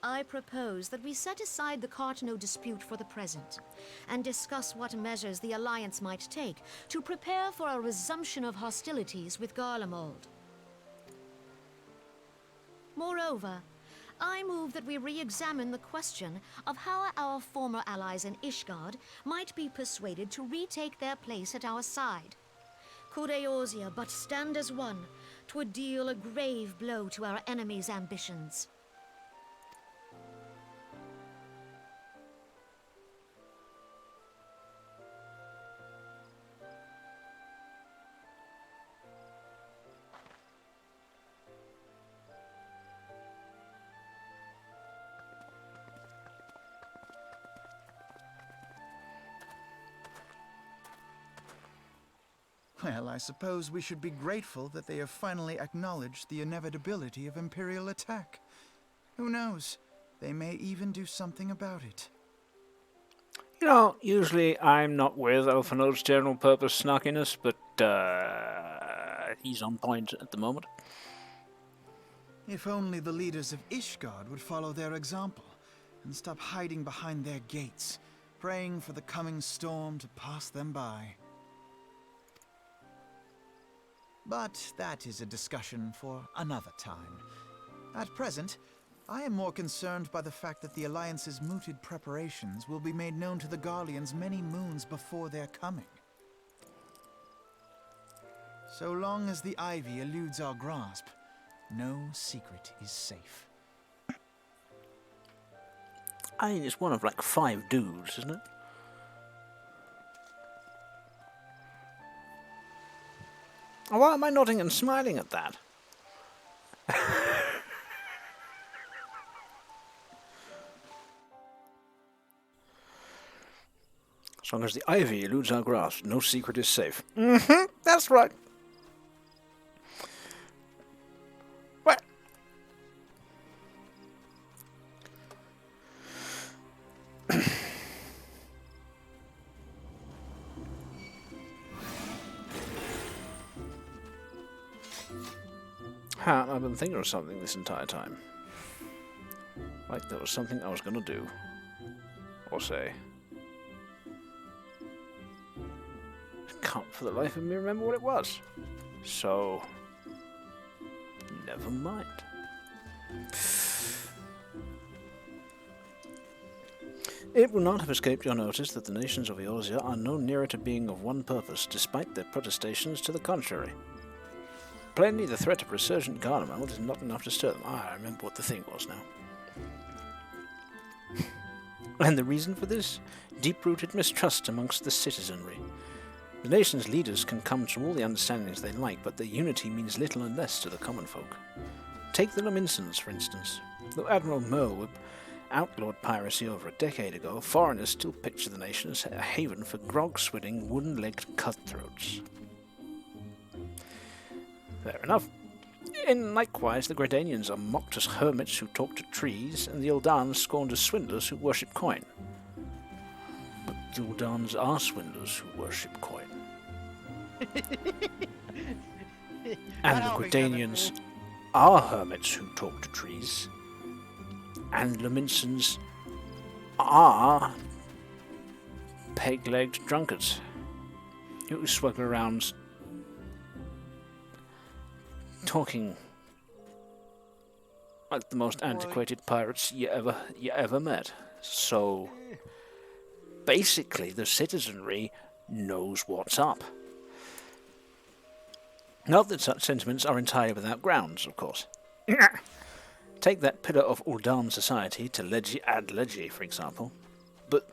I propose that we set aside the Cartano dispute for the present, and discuss what measures the Alliance might take to prepare for a resumption of hostilities with Garlemald. Moreover, I move that we re-examine the question of how our former allies in Ishgard might be persuaded to retake their place at our side. Could Eorzea but stand as one, 'twould deal a grave blow to our enemies' ambitions. Well, I suppose we should be grateful that they have finally acknowledged the inevitability of Imperial attack. Who knows? They may even do something about it. You know, usually I'm not with Alphinaud's general purpose snarkiness, but he's on point at the moment. If only the leaders of Ishgard would follow their example and stop hiding behind their gates, praying for the coming storm to pass them by. But that is a discussion for another time. At present, I am more concerned by the fact that the Alliance's mooted preparations will be made known to the Garleans many moons before their coming. So long as the ivy eludes our grasp, no secret is safe. I mean, it's one of like 5 dudes, isn't it? Why am I nodding and smiling at that? As long as the ivy eludes our grasp, no secret is safe. That's right. What? I've been thinking of something this entire time. Like there was something I was going to do. Or say. I can't for the life of me remember what it was. So, never mind. It will not have escaped your notice that the nations of Eorzea are no nearer to being of one purpose, despite their protestations to the contrary. Plainly, the threat of resurgent Garlemald is not enough to stir them. I remember what the thing was now. And the reason for this? Deep-rooted mistrust amongst the citizenry. The nation's leaders can come to all the understandings they like, but their unity means little unless to the common folk. Take the Lominsons, for instance. Though Admiral Merle outlawed piracy over a decade ago, foreigners still picture the nation as a haven for grog-swilling, wooden-legged cutthroats. Fair enough. And likewise, the Gredanians are mocked as hermits who talk to trees, and the Uldans scorned as swindlers who worship coin. But the Uldans are swindlers who worship coin. And the Gredanians are hermits who talk to trees, and Lominsons are peg-legged drunkards who swagger around talking like the most antiquated pirates you ever met. So basically the citizenry knows what's up. Not that such sentiments are entirely without grounds, of course. Take that pillar of Ul'dah society to Ad Legi, for example. But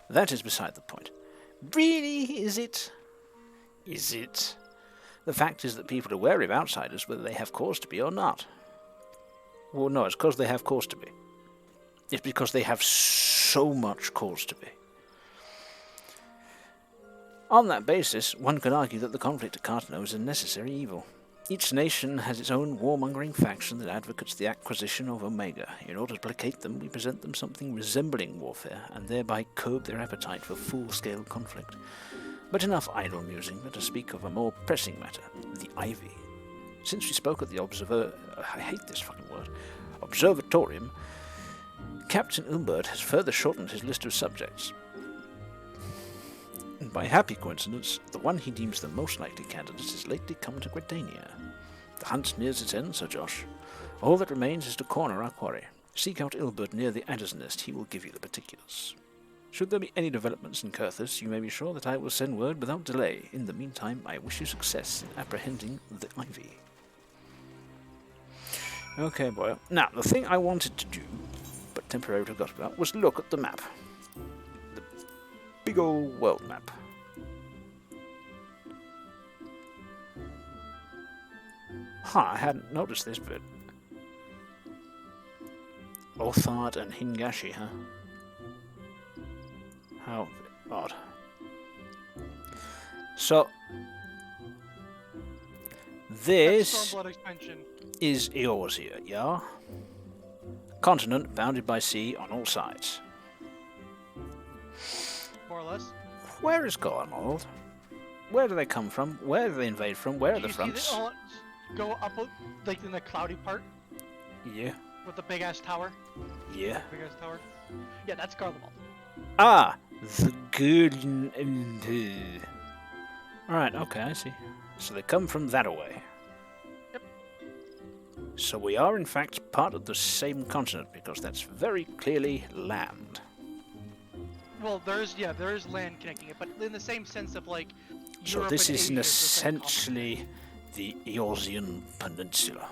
that is beside the point. Really, is it? Is it? The fact is that people are wary of outsiders whether they have cause to be or not. Well, no, it's because they have cause to be. It's because they have so much cause to be. On that basis, one could argue that the conflict at Cartano is a necessary evil. Each nation has its own warmongering faction that advocates the acquisition of Omega. In order to placate them, we present them something resembling warfare, and thereby curb their appetite for full-scale conflict. But enough idle musing, let us speak of a more pressing matter, the Ivy. Since we spoke at the I hate this fucking word, Observatorium, Captain Umbert has further shortened his list of subjects. And by happy coincidence, the one he deems the most likely candidate has lately come to Gridania. The hunt nears its end, Sir Josh. All that remains is to corner our quarry. Seek out Ilbert near the Adder's Nest, he will give you the particulars. Should there be any developments in Kurthus, you may be sure that I will send word without delay. In the meantime, I wish you success in apprehending the Ivy. Okay, boy. Now, the thing I wanted to do, but temporarily forgot about, was look at the map. The big old world map. I hadn't noticed this bit. Othard and Hingashi, huh? How odd. So, this is Eorzea, yeah? Continent bounded by sea on all sides. More or less. Where is Gormold? Where do they come from? Where do they invade from? Where are the fronts? Go up, like in the cloudy part? Yeah. With the big ass tower? Yeah. Big ass tower? Yeah, that's Garlemald. Ah! The good... Alright, okay, I see. So they come from that away. Yep. So we are in fact part of the same continent, because that's very clearly land. Well, there is land connecting it, but in the same sense of like So Europe this and is Asia essentially the Eorzean Peninsula.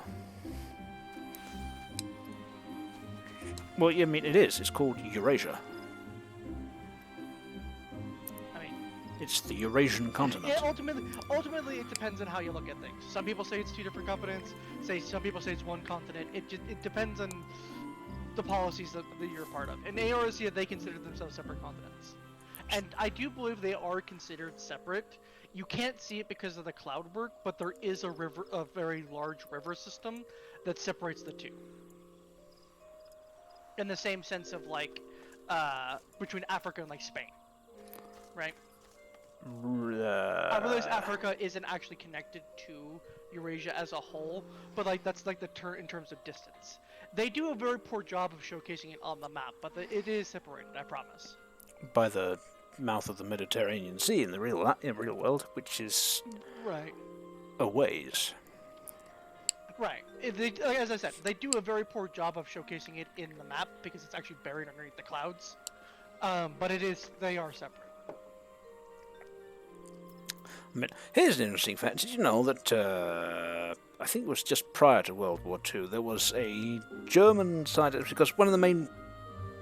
Well, I mean, it is. It's called Eurasia. I mean, it's the Eurasian continent. Yeah, ultimately, it depends on how you look at things. Some people say it's two different continents. Some people say it's one continent. It depends on the policies that you're a part of. In Eorzea, they consider themselves separate continents, and I do believe they are considered separate. You can't see it because of the cloud work, but there is a very large river system that separates the two. In the same sense of like, between Africa and like Spain, right? I realize Africa isn't actually connected to Eurasia as a whole, but like that's like the term in terms of distance. They do a very poor job of showcasing it on the map, but it is separated, I promise. By the mouth of the Mediterranean Sea in the real world, which is right a ways. Right. Like, as I said, they do a very poor job of showcasing it in the map because it's actually buried underneath the clouds. But they are separate. I mean, here's an interesting fact. Did you know that, I think it was just prior to World War II, there was a German scientist, because one of the main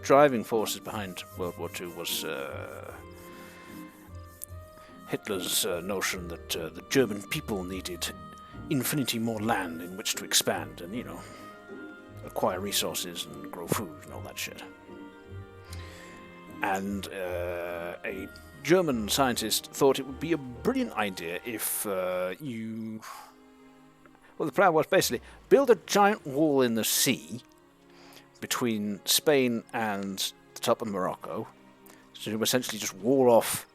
driving forces behind World War II was Hitler's notion that the German people needed infinity more land in which to expand and, you know, acquire resources and grow food and all that shit. And a German scientist thought it would be a brilliant idea if well, the plan was basically build a giant wall in the sea between Spain and the top of Morocco, so to essentially just wall off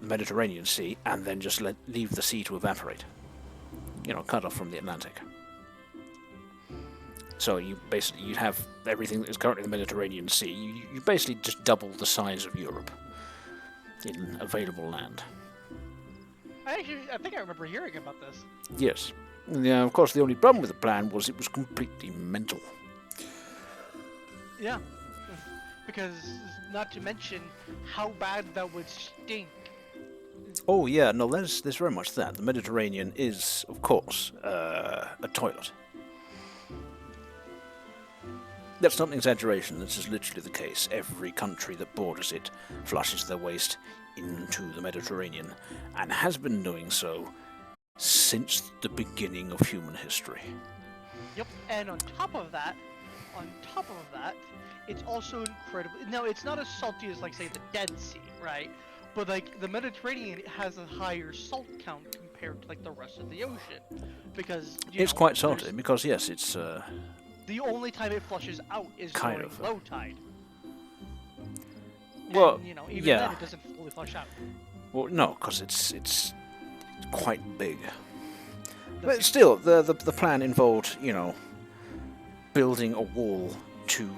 the Mediterranean Sea and then just leave the sea to evaporate. You know, cut off from the Atlantic. So you'd have everything that is currently the Mediterranean Sea. You basically just double the size of Europe in available land. I think I remember hearing about this. Yes. Yeah, of course, the only problem with the plan was it was completely mental. Yeah. Because, not to mention how bad that would stink. Oh yeah, no, there's very much that. The Mediterranean is, of course, a toilet. That's not an exaggeration, this is literally the case. Every country that borders it flushes their waste into the Mediterranean, and has been doing so since the beginning of human history. Yep, and on top of that, on top of that, it's also incredibly... No, it's not as salty as, like, say, the Dead Sea, right? But, like, the Mediterranean has a higher salt count compared to, like, the rest of the ocean. Because, it's quite salty, because, yes, it's... the only time it flushes out is kind during of, low tide. Well, and, you know, even yeah. then it doesn't fully flush out. Well, no, because it's quite big. But still, the plan involved, you know, building a wall to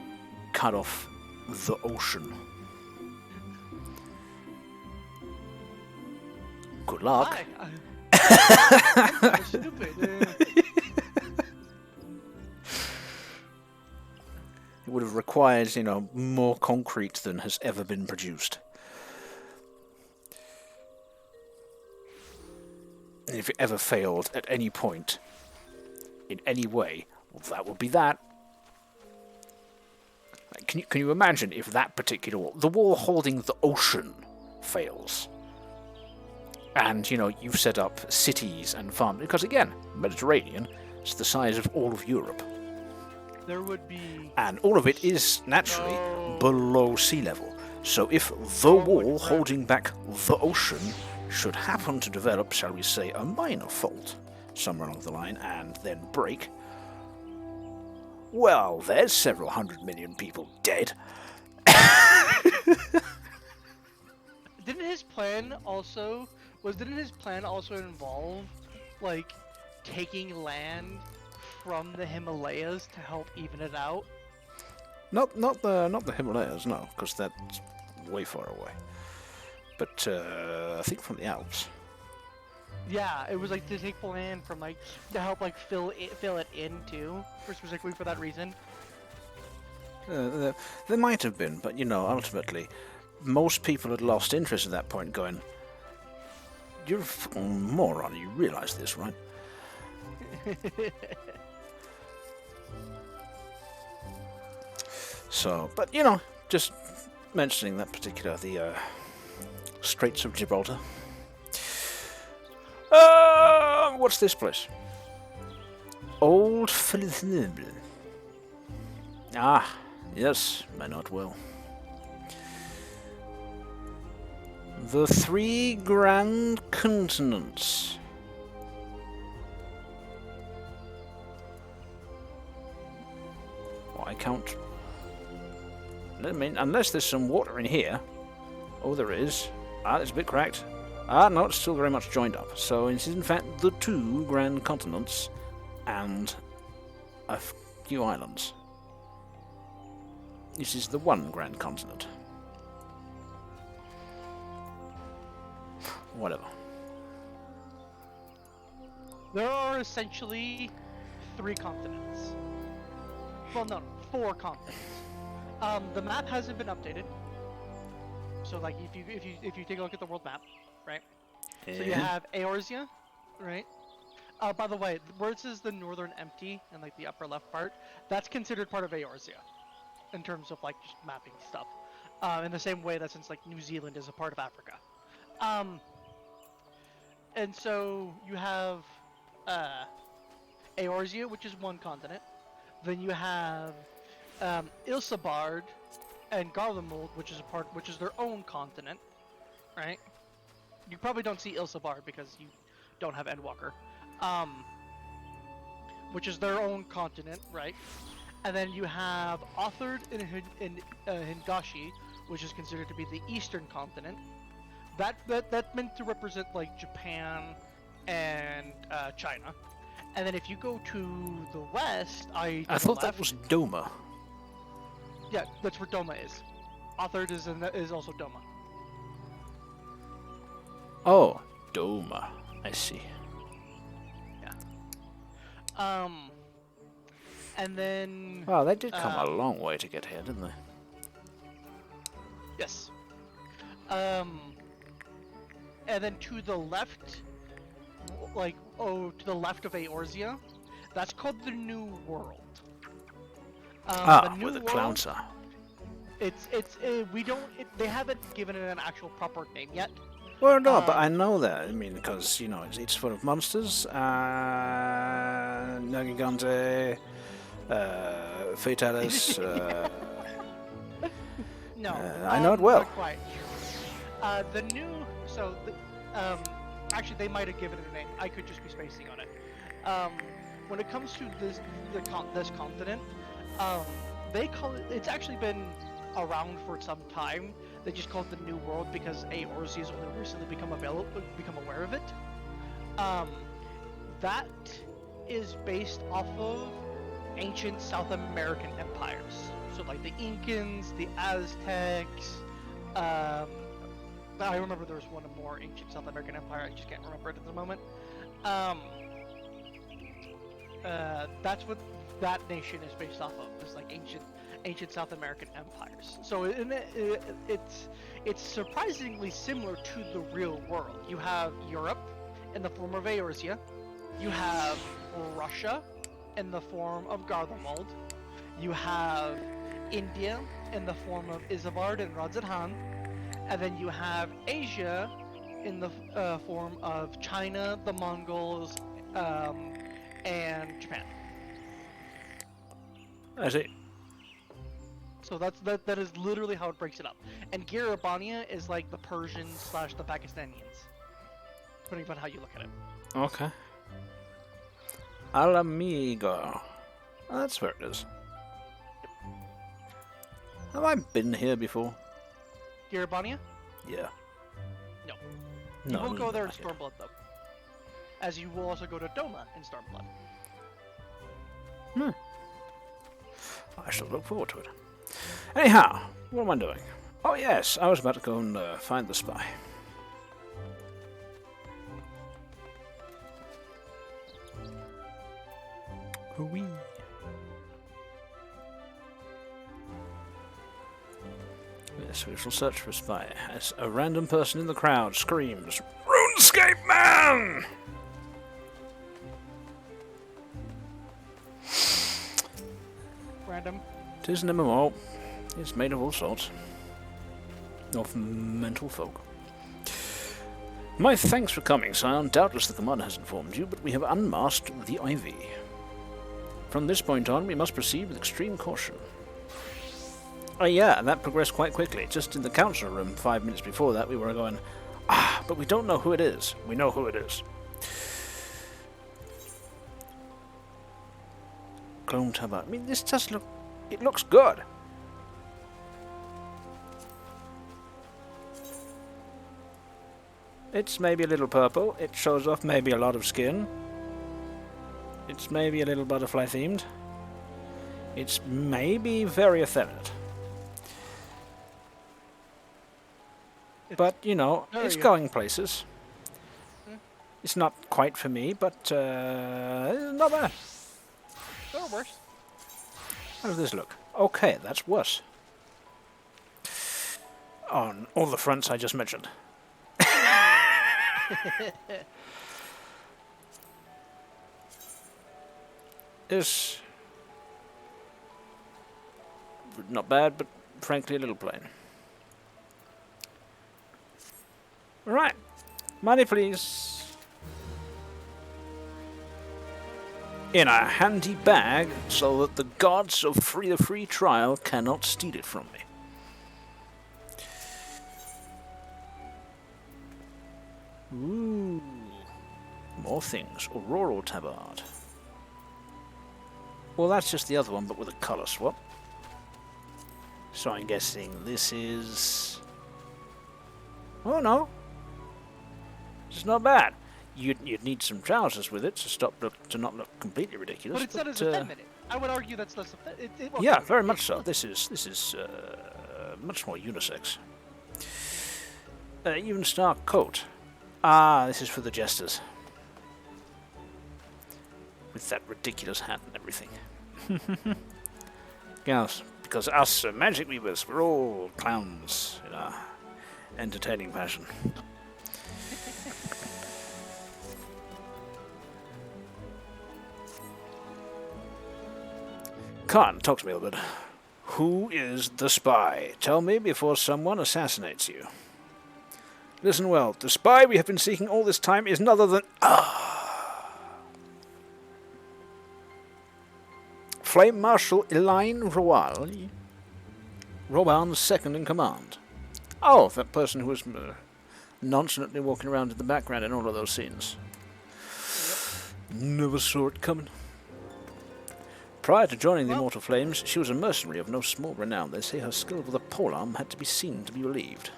cut off the ocean. Good luck. I'm so stupid. It would have required, you know, more concrete than has ever been produced. And if it ever failed at any point, in any way, well, that would be that. Can you imagine if that particular wall, the wall holding the ocean, fails? And, you know, you've set up cities and farms, because again, Mediterranean is the size of all of Europe. There would be... And all of it is, naturally, below sea level. So if the wall holding back the ocean should happen to develop, shall we say, a minor fault somewhere along the line, and then break, well, there's several 100 million people dead. Didn't his plan also involve, like, taking land from the Himalayas to help even it out? Not the Himalayas, no, because that's way far away. But I think from the Alps. Yeah, it was like to take land from, like, to help, like, fill it in too, for specifically for that reason. There might have been, but you know, ultimately, most people had lost interest at that point, going, "You're a fucking moron. You realise this, right?" So, but you know, just mentioning that particular, the Straits of Gibraltar. What's this place? Old Philistine. Ah, yes, may not well. The Three Grand Continents. Well, I count. I mean, unless there's some water in here. Oh, there is. Ah, it's a bit cracked. Ah, no, it's still very much joined up. So it is in fact the two grand continents and a few islands. This is the one grand continent. Whatever. There are essentially 3 continents. Well, no, 4 continents. The map hasn't been updated. So, like, if you take a look at the world map, right? So you have Eorzea, right? By the way, where it says the northern empty and like the upper left part, that's considered part of Eorzea, in terms of like just mapping stuff. In the same way that since like New Zealand is a part of Africa. And so you have Eorzea, which is one continent. Then you have Ilsabard and Garlemald, which is their own continent, right? You probably don't see Ilsabard because you don't have Endwalker, which is their own continent, right? And then you have Othard and Hindashi, which is considered to be the eastern continent. That's meant to represent like Japan and China. And then if you go to the west, I thought that was Doma. Yeah, that's where Doma is. Othard is also Doma. Oh, Doma. I see. Yeah. And then... Wow, they did come a long way to get here, didn't they? Yes. And then to the left, like, to the left of Eorzea, that's called the New World. Where the clowns are. They haven't given it an actual proper name yet. Well, no, but I know that. I mean, because, you know, it's full of monsters, Nagigante, Fatalis. No, I know it well. Not quite. The new, actually, they might have given it a name. I could just be spacing on it. When it comes to this continent, they call it. It's actually been around for some time. They just call it the New World because Eorzean has only recently become aware of it. That is based off of ancient South American empires. So like the Incans, the Aztecs. I remember there was one more ancient South American empire. I just can't remember it at the moment. That's what that nation is based off of. It's like ancient South American empires. So it's surprisingly similar to the real world. You have Europe in the form of Eorzea. You have Russia in the form of Garlemald. You have India in the form of Iceheart and Eorzean. And then you have Asia in the form of China, the Mongols, and Japan. I see. So that is literally how it breaks it up. And Girabania is like the Persians / the Pakistanians, depending on how you look at it. Okay. Alamigo. Oh, that's where it is. Have I been here before? Girabania? Yeah. No. No, You won't go there in not yet. Stormblood though. As you will also go to Doma in Stormblood. I shall look forward to it. Anyhow, what am I doing? Oh yes, I was about to go and find the spy. Hooey. Yes, we shall search for a spy as a random person in the crowd screams, RuneScape Man! Random. 'Tis an MMO. It's made of all sorts. Of mental folk. My thanks for coming, Scion. Doubtless the commander has informed you, but we have unmasked the IV. From this point on, we must proceed with extreme caution. Oh yeah, that progressed quite quickly. Just in the council room 5 minutes before that, we were going, but we don't know who it is. We know who it is. Clone Tabard. I mean, this does look... It looks good. It's maybe a little purple. It shows off maybe a lot of skin. It's maybe a little butterfly themed. It's maybe very effeminate. But, you know, it's going places. It's not quite for me, but not bad. Or worse. How does this look? Okay, that's worse. On all the fronts I just mentioned. Is not bad, but frankly a little plain. Right, money please. In a handy bag, so that the gods of the free trial cannot steal it from me. Ooh, more things. Auroral tabard. Well, that's just the other one, but with a colour swap. So I'm guessing this is... Oh no, it's not bad. You'd need some trousers with it to not look completely ridiculous. But it's not as effeminate. I would argue that's less effeminate. Yeah, very much so. This is much more unisex. Even stark coat. Ah, this is for the jesters. With that ridiculous hat and everything. Yes, because us magic weavers, we're all clowns in our entertaining fashion. Khan, talk to me a little bit. Who is the spy? Tell me before someone assassinates you. Listen well, the spy we have been seeking all this time is none other than... Flame Marshal Elaine Royal, Roban's second in command. Oh, that person who was nonchalantly walking around in the background in all of those scenes. Never saw it coming. Prior to joining the Immortal Flames, she was a mercenary of no small renown. They say her skill with a polearm had to be seen to be believed.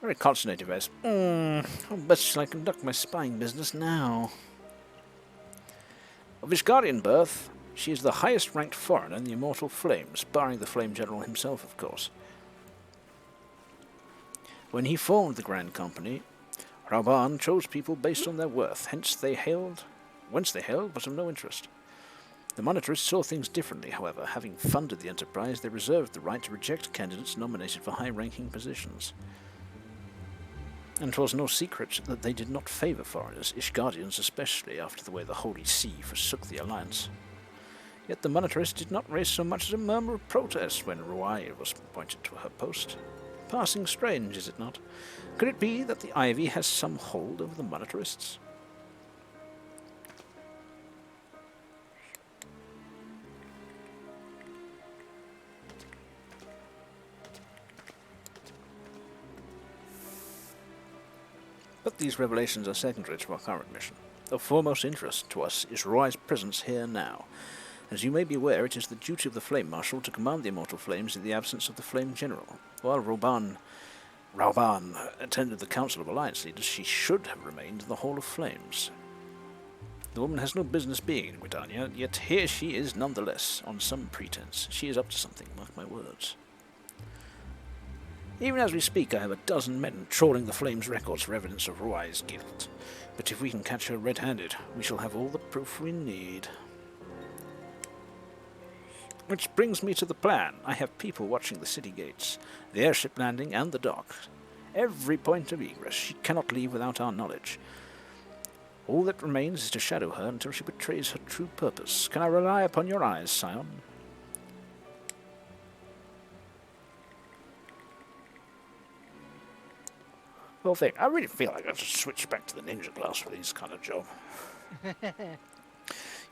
Very consternated, Res. How best shall I conduct my spying business now? Of Ishgardian birth, she is the highest-ranked foreigner in the Immortal Flames, barring the Flame General himself, of course. When he formed the Grand Company, Rauban chose people based on their worth, whence they hailed, but of no interest. The monetarists saw things differently, however. Having funded the enterprise, they reserved the right to reject candidates nominated for high-ranking positions. And 'twas no secret that they did not favour foreigners, Ishgardians especially, after the way the Holy See forsook the alliance. Yet the monetarists did not raise so much as a murmur of protest when Ruai was appointed to her post. Passing strange, is it not? Could it be that the Ivy has some hold over the monetarists? But these revelations are secondary to our current mission. Of foremost interest to us is Ruai's presence here now. As you may be aware, it is the duty of the Flame Marshal to command the Immortal Flames in the absence of the Flame General. While Rauban attended the Council of Alliance Leaders, she should have remained in the Hall of Flames. The woman has no business being in Gridania, yet here she is nonetheless, on some pretense. She is up to something, mark my words. Even as we speak, I have a dozen men trawling the Flames' records for evidence of Ruai's guilt. But if we can catch her red-handed, we shall have all the proof we need. Which brings me to the plan. I have people watching the city gates, the airship landing, and the dock. Every point of egress. She cannot leave without our knowledge. All that remains is to shadow her until she betrays her true purpose. Can I rely upon your eyes, Scion? Well, I really feel like I should switch back to the ninja class for these kind of jobs.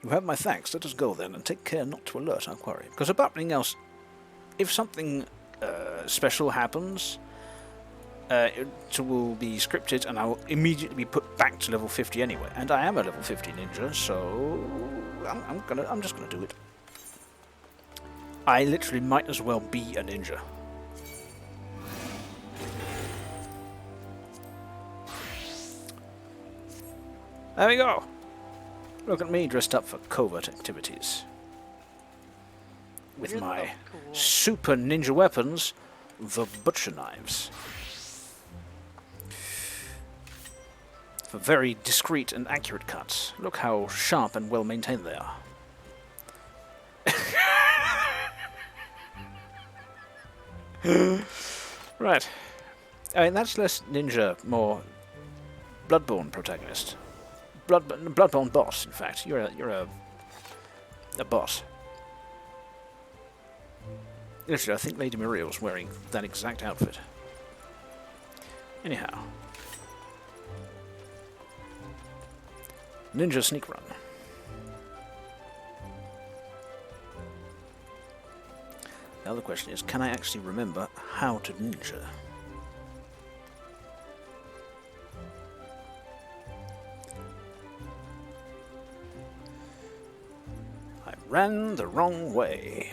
You have my thanks. Let us go then, and take care not to alert our quarry. Because above everything else, if something special happens, it will be scripted, and I will immediately be put back to level 50 anyway. And I am a level 50 ninja, so I'm just gonna do it. I literally might as well be a ninja. There we go. Look at me dressed up for covert activities. With my super ninja weapons, the butcher knives. For very discreet and accurate cuts. Look how sharp and well maintained they are. Right. I mean, that's less ninja, more Bloodborne protagonist. Bloodborne boss, in fact. You're a boss. Literally, I think Lady Muriel's wearing that exact outfit. Anyhow. Ninja sneak run. The other question is, can I actually remember how to ninja? Ran the wrong way.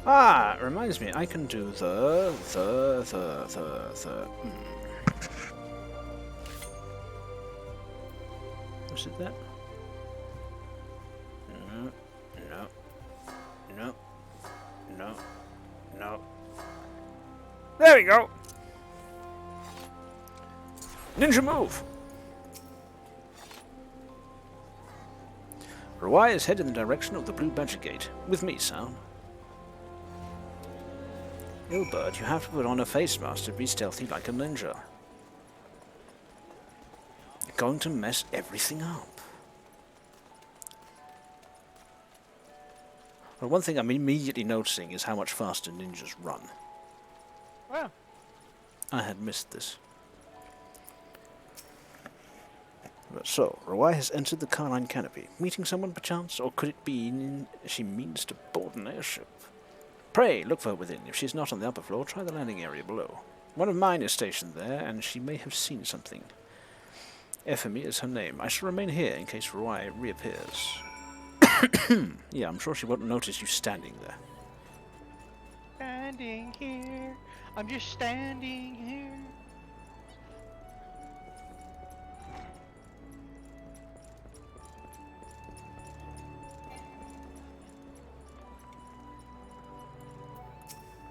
Ah, it reminds me, I can do the. Was it that? No. There we go. Ninja move. Ruai is headed in the direction of the Blue Badger Gate. With me, Sound. Oh, bird, you have to put on a face mask to be stealthy like a ninja. You're going to mess everything up. Well, one thing I'm immediately noticing is how much faster ninjas run. Wow. I had missed this. So, Rawai has entered the Carline Canopy. Meeting someone perchance, or could it be she means to board an airship? Pray, look for her within. If she's not on the upper floor, try the landing area below. One of mine is stationed there, and she may have seen something. Ephemy is her name. I shall remain here in case Rawai reappears. Yeah, I'm sure she won't notice you standing there. Standing here. I'm just standing here.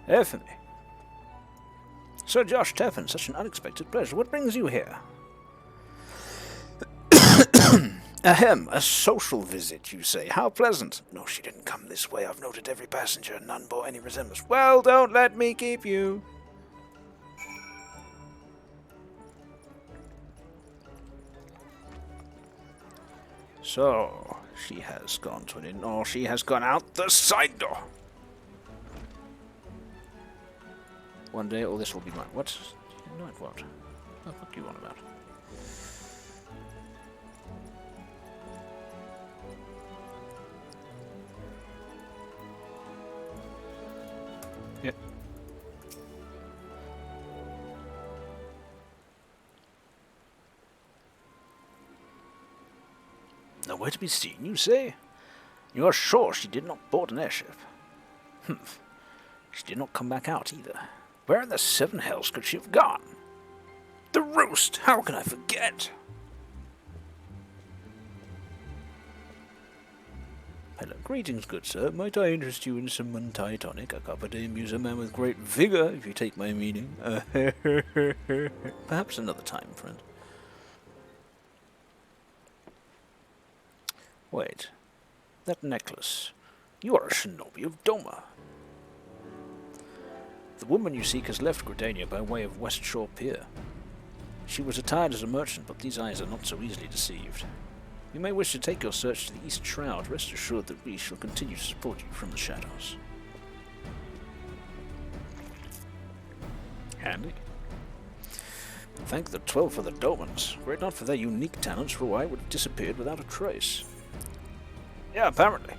Ephemy. Sir Josh Teffin, such an unexpected pleasure. What brings you here? Ahem, a social visit, you say. How pleasant. No, she didn't come this way. I've noted every passenger. None bore any resemblance. Well, don't let me keep you. So, she has gone to an inn, or she has gone out the side door. One day all this will be mine. What? No, it won't. What the fuck are you on about? Yep. Nowhere to be seen, you say? You are sure she did not board an airship? Humph. She did not come back out either. Where in the seven hells could she have gone? The roost! How can I forget? Hello, greetings, good sir. Might I interest you in some Muntai tonic? A cup a day amuse a man with great vigor, if you take my meaning. Perhaps another time, friend. Wait. That necklace. You are a shinobi of Doma. The woman you seek has left Gridania by way of West Shore Pier. She was attired as a merchant, but these eyes are not so easily deceived. You may wish to take your search to the East Shroud. Rest assured that we shall continue to support you from the shadows. Handy. Thank the 12 for the Domans. Were it not for their unique talents, Rawai would have disappeared without a trace. Yeah, apparently.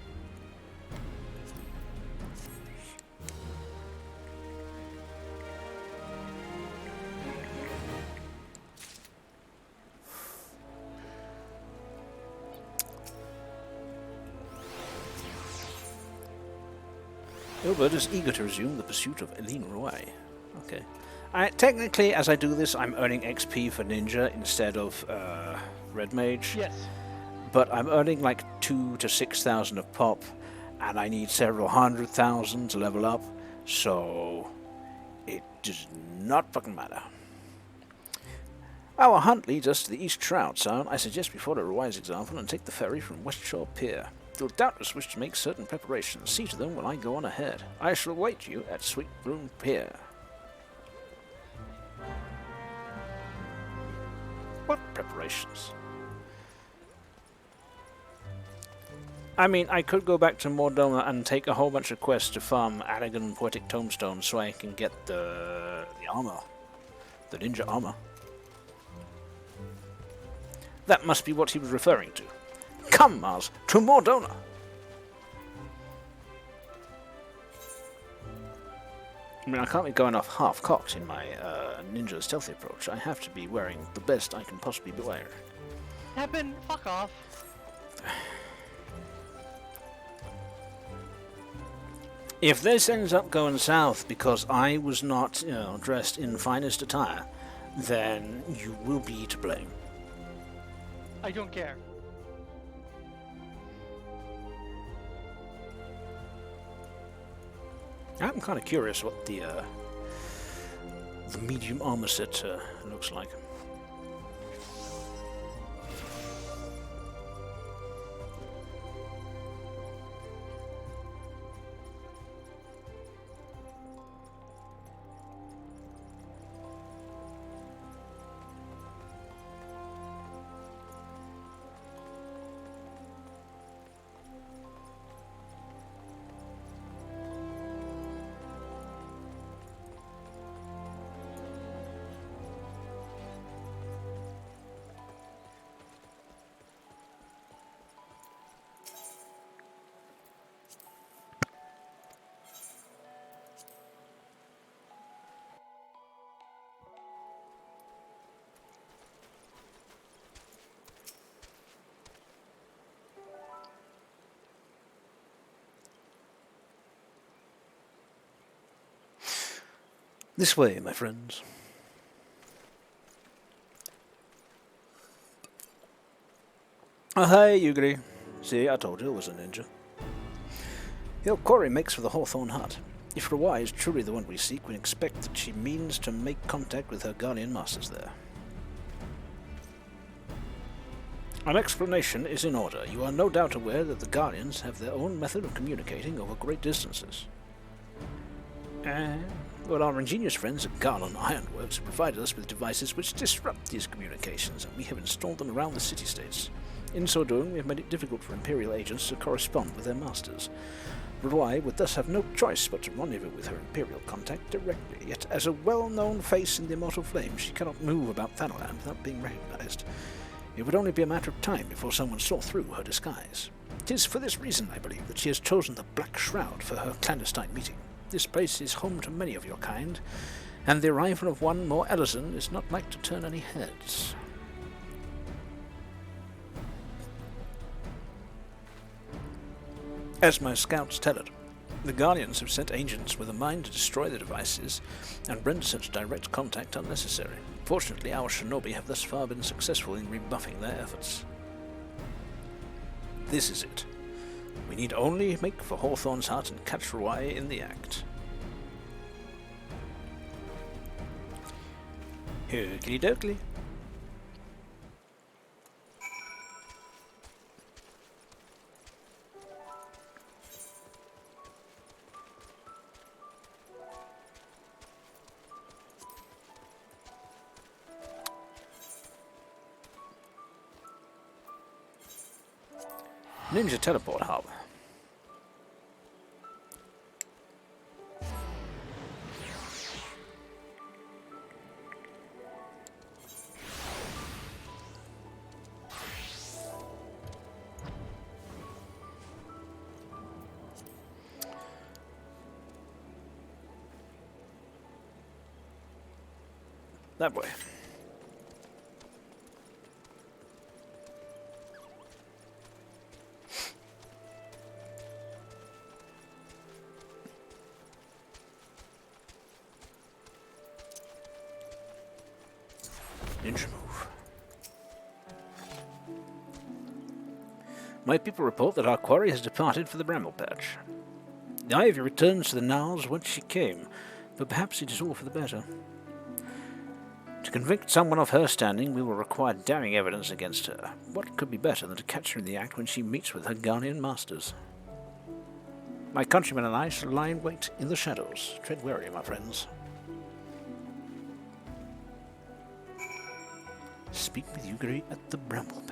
Ilbert is eager to resume the pursuit of Eileen Rawai. Okay. Technically, as I do this, I'm earning XP for Ninja instead of Red Mage. Yes. But I'm earning like 2,000 to 6,000 of pop, and I need several 100,000 to level up, so it does not fucking matter. Our hunt leads us to the East Shroud, son. I suggest we follow Rawai's example and take the ferry from West Shore Pier. You'll doubtless wish to make certain preparations. See to them while I go on ahead. I shall await you at Sweet Bloom Pier. What preparations? I mean, I could go back to Mordoma and take a whole bunch of quests to farm Anagon Poetic Tombstone so I can get the armor. The ninja armor. That must be what he was referring to. Come, Mars, to Mordona! I mean, I can't be going off half-cocked in my ninja stealthy approach. I have to be wearing the best I can possibly wear. Heaven, fuck off. If this ends up going south because I was not, dressed in finest attire, then you will be to blame. I don't care. I'm kind of curious what the medium armor set looks like. This way, my friends. Oh, hey, Yugri. See, I told you it was a ninja. Your quarry makes for the Hawthorn Hut. If Rawai is truly the one we seek, we expect that she means to make contact with her guardian masters there. An explanation is in order. You are no doubt aware that the Guardians have their own method of communicating over great distances. Well, our ingenious friends at Garland Ironworks have provided us with devices which disrupt these communications, and we have installed them around the city-states. In so doing, we have made it difficult for Imperial agents to correspond with their masters. Rawai would thus have no choice but to rendezvous with her Imperial contact directly, yet as a well-known face in the Immortal Flame, she cannot move about Thanalan without being recognized. It would only be a matter of time before someone saw through her disguise. It is for this reason, I believe, that she has chosen the Black Shroud for her clandestine meeting. This place is home to many of your kind, and the arrival of one more Eorzean is not like to turn any heads. As my scouts tell it, the Guardians have sent agents with a mind to destroy the devices and render such direct contact unnecessary. Fortunately, our shinobi have thus far been successful in rebuffing their efforts. This is it. We need only make for Hawthorn's Hut and catch Rawai in the act. Oakley dokley. Ninja Teleport Hub. That way. Ninja move. My people report that our quarry has departed for the Bramble Patch. The Ivy returns to the Knolls whence she came, but perhaps it is all for the better. To convict someone of her standing, we will require damning evidence against her. What could be better than to catch her in the act when she meets with her guardian masters? My countrymen and I shall lie in wait in the shadows. Tread wary, my friends. Speak with Yugri at the Bramble Patch.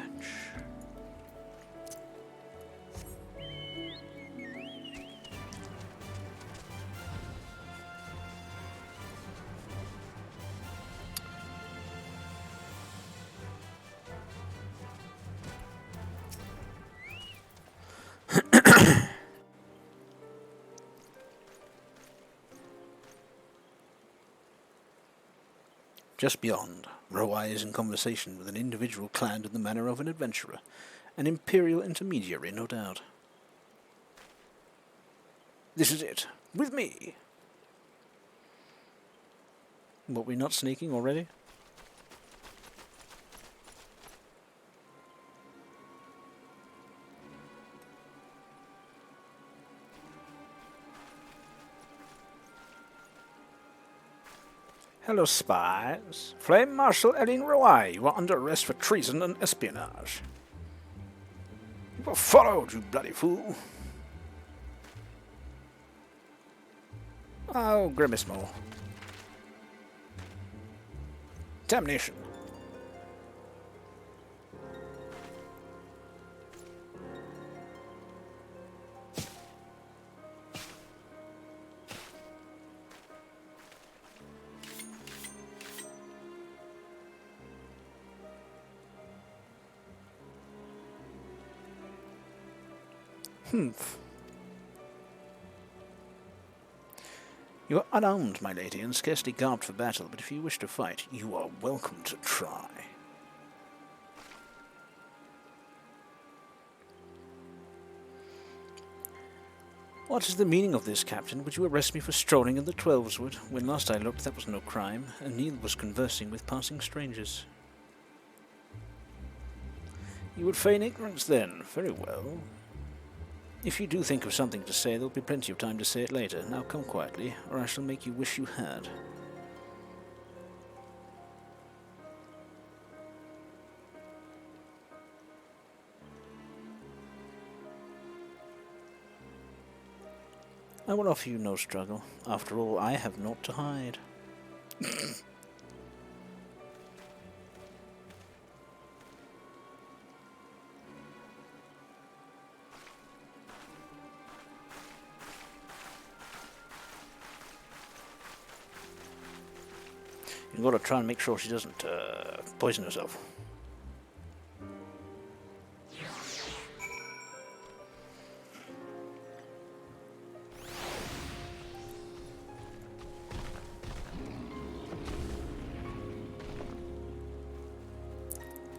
Just beyond, Rawai is in conversation with an individual clad in the manner of an adventurer, an Imperial intermediary, no doubt. This is it. With me! What, we not sneaking already? Hello, spies. Flame Marshal Elin Rawai, you are under arrest for treason and espionage. You were followed, you bloody fool. Oh, grimace more. Damnation. You are unarmed, my lady, and scarcely garbed for battle, but if you wish to fight, you are welcome to try. What is the meaning of this, Captain? Would you arrest me for strolling in the Twelveswood? When last I looked, that was no crime, and neither was conversing with passing strangers. You would feign ignorance, then? Very well. If you do think of something to say, there'll be plenty of time to say it later. Now come quietly, or I shall make you wish you had. I will offer you no struggle. After all, I have naught to hide. You've got to try and make sure she doesn't poison herself.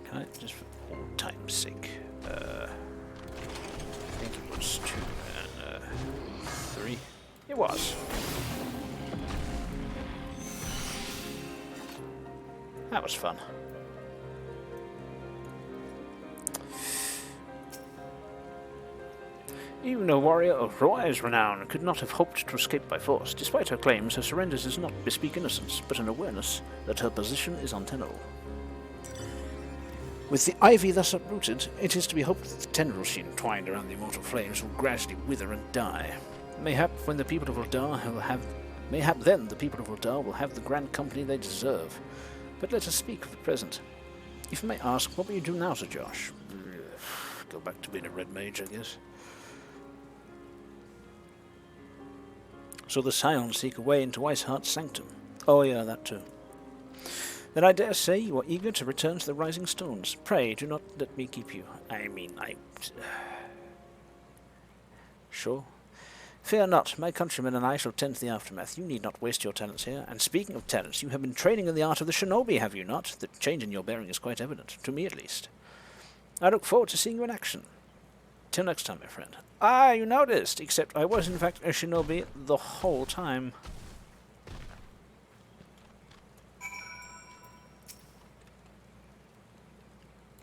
Okay, just for old time's sake. I think it was 2 and 3. It was. That was fun. Even a warrior of Roy's renown could not have hoped to escape by force. Despite her claims, her surrender does not bespeak innocence, but an awareness that her position is untenable. With the ivy thus uprooted, it is to be hoped that the tendrils she entwined around the immortal flames will gradually wither and die. Mayhap when the people of Ul'dah will have the grand company they deserve. But let us speak of the present. If I may ask, what will you do now, Sir Josh? Go back to being a red mage, I guess. So the Scions seek a way into Iceheart's sanctum. Oh yeah, that too. Then I dare say you are eager to return to the Rising Stones. Pray, do not let me keep you. Sure. Fear not, my countrymen and I shall tend to the aftermath. You need not waste your talents here. And speaking of talents, you have been training in the art of the shinobi, have you not? The change in your bearing is quite evident, to me at least. I look forward to seeing you in action. Till next time, my friend. Ah, you noticed, except I was in fact a shinobi the whole time.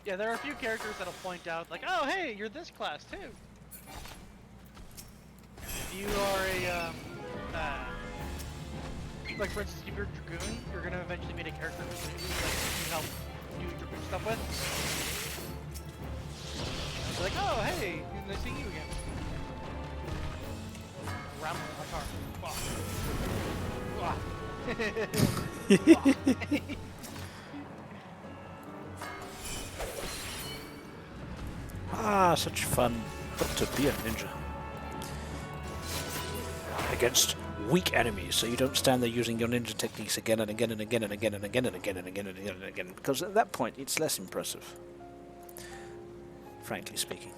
Yeah, there are a few characters that'll point out, like, oh, hey, you're this class, too. If you are like for instance, if you're a Dragoon, you're gonna eventually meet a character who you help do Dragoon stuff with. They're like, oh, hey, nice seeing you again. Ramble in my car. Ah, such fun. But to be a ninja. Against weak enemies, so you don't stand there using your ninja techniques again and again and again and again and again and again and again and again and again, because at that point it's less impressive, frankly speaking.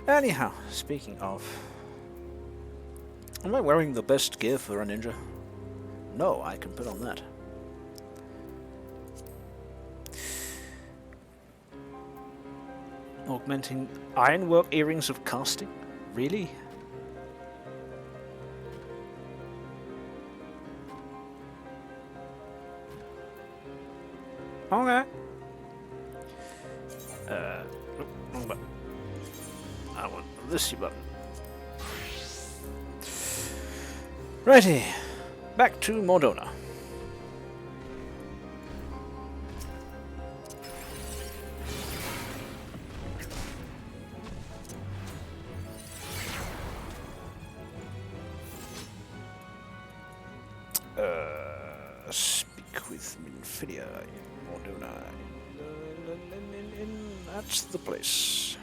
Anyhow, speaking of, am I wearing the best gear for a ninja? No, I can put on that. Augmenting ironwork earrings of casting? Really? Okay. Wrong button. I want this button. Righty. Back to Mordona. Speak with Minfidia in Mordona. That's the place.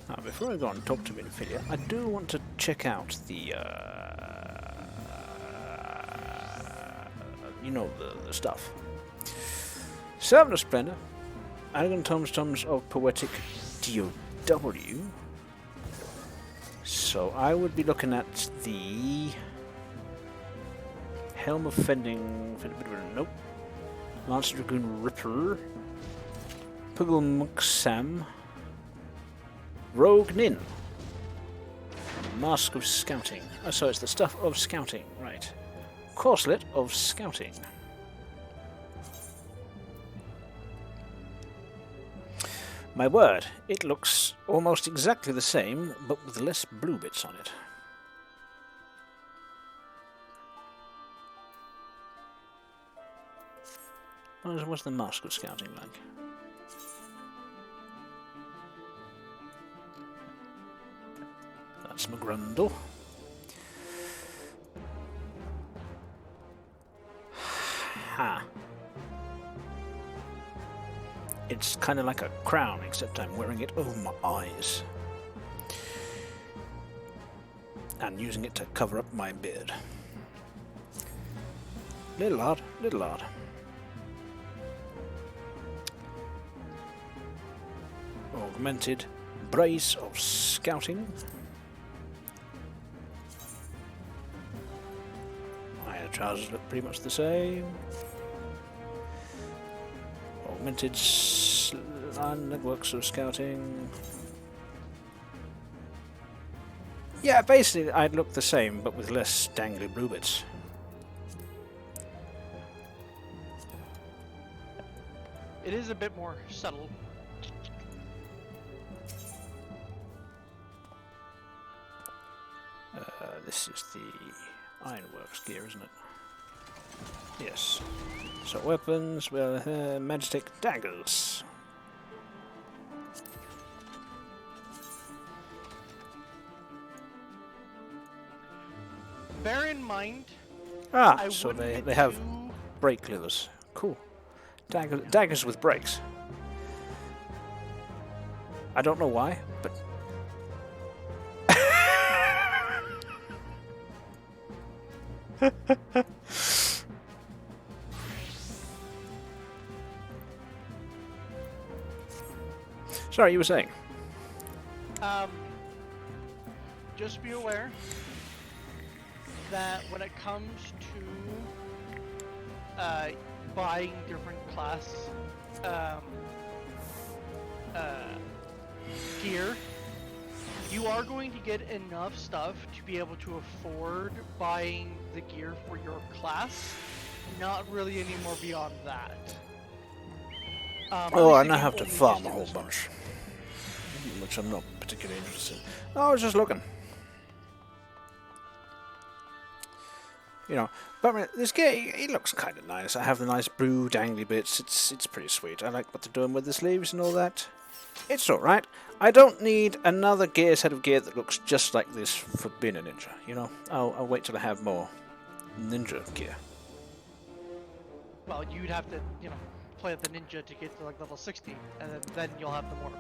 Now, before I go and talk to Minfidia, I do want to check out the, you know, the stuff. Servant of Splendor, Elegant Tombstones of Poetic DOW. So I would be looking at the Helm of Fending. Nope. Lance Dragoon Ripper. Puggle Monk Sam. Rogue Nin. Mask of Scouting. Oh, so it's the stuff of scouting, right. Corselet of Scouting. My word, it looks almost exactly the same, but with less blue bits on it. What's the Mask of Scouting like? That's McGrundle. Ha. It's kind of like a crown, except I'm wearing it over my eyes. And using it to cover up my beard. Little odd, little odd. Augmented brace of scouting. My trousers look pretty much the same. Augmented networks of scouting. Yeah, basically I'd look the same, but with less dangly blue bits. It is a bit more subtle. This is the Ironworks gear, isn't it? Yes. So weapons, well, magic daggers. Bear in mind. Ah, so they have brake levers. Cool. Daggers with brakes. I don't know why, but. Sorry, you were saying? Just be aware that when it comes to buying different class gear, you are going to get enough stuff to be able to afford buying the gear for your class. Not really any more beyond that. Oh, I now have to farm a whole bunch, which I'm not particularly interested in. No, I was just looking. You know, but I mean, this gear, it looks kind of nice. I have the nice blue dangly bits. It's pretty sweet. I like what they're doing with the sleeves and all that. It's alright. I don't need another set of gear that looks just like this for being a ninja, you know? I'll wait till I have more ninja gear. Well, you'd have to, you know, play the ninja to get to like level 60, and then you'll have the more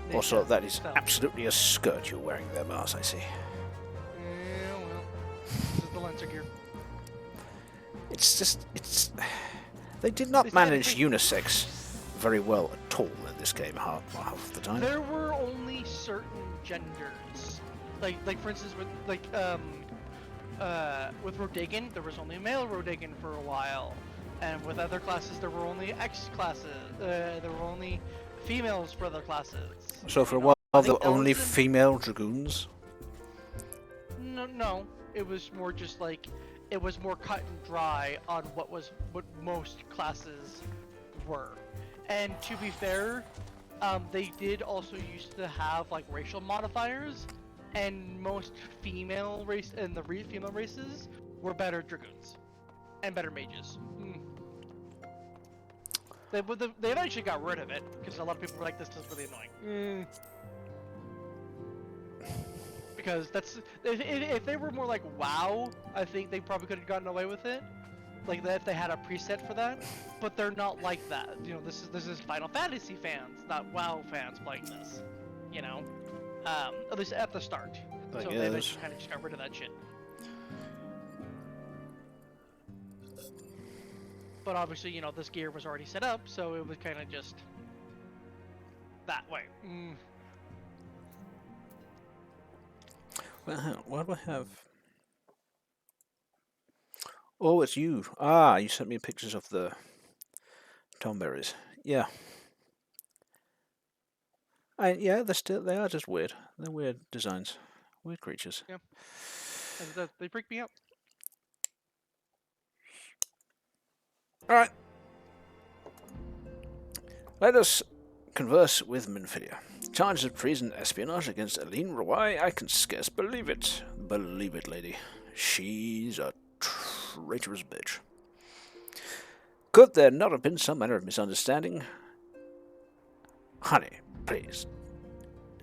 ninja Also, that is stuff. absolutely a skirt you're wearing there, Mars, I see. Yeah, well, this is the Lancer gear. It's just, they did not manage unisex very well at all in this game half the time. There were only certain genders. Like for instance with with Rodagan, there was only a male Rodagan for a while. And with other classes there were only X classes. There were only females for other classes. So for a while there were only female dragoons? No. It was more just like it was more cut and dry on what most classes were. And to be fair, they did also used to have like racial modifiers, and most female female races were better dragoons and better mages. They eventually got rid of it because a lot of people were like, "This is really annoying." Because that's if they were more like WoW, I think they probably could have gotten away with it. Like that if they had a preset for that, but they're not like that. You know, this is Final Fantasy fans, not WoW fans playing this. You know, at least at the start. So they eventually kind of just got rid of that shit. But obviously, you know, this gear was already set up, so it was kind of just that way. Well, hang on, what do I have? Oh, it's you. Ah, you sent me pictures of the tomberries. Yeah. Yeah, they are just weird. They're weird designs. Weird creatures. Yeah. They freak me out. Alright. Let us converse with Minfidia. Charges of treason and espionage against Aline Roy, I can scarce believe it. Believe it, lady. She's a traitorous bitch. Could there not have been some manner of misunderstanding? Honey, please.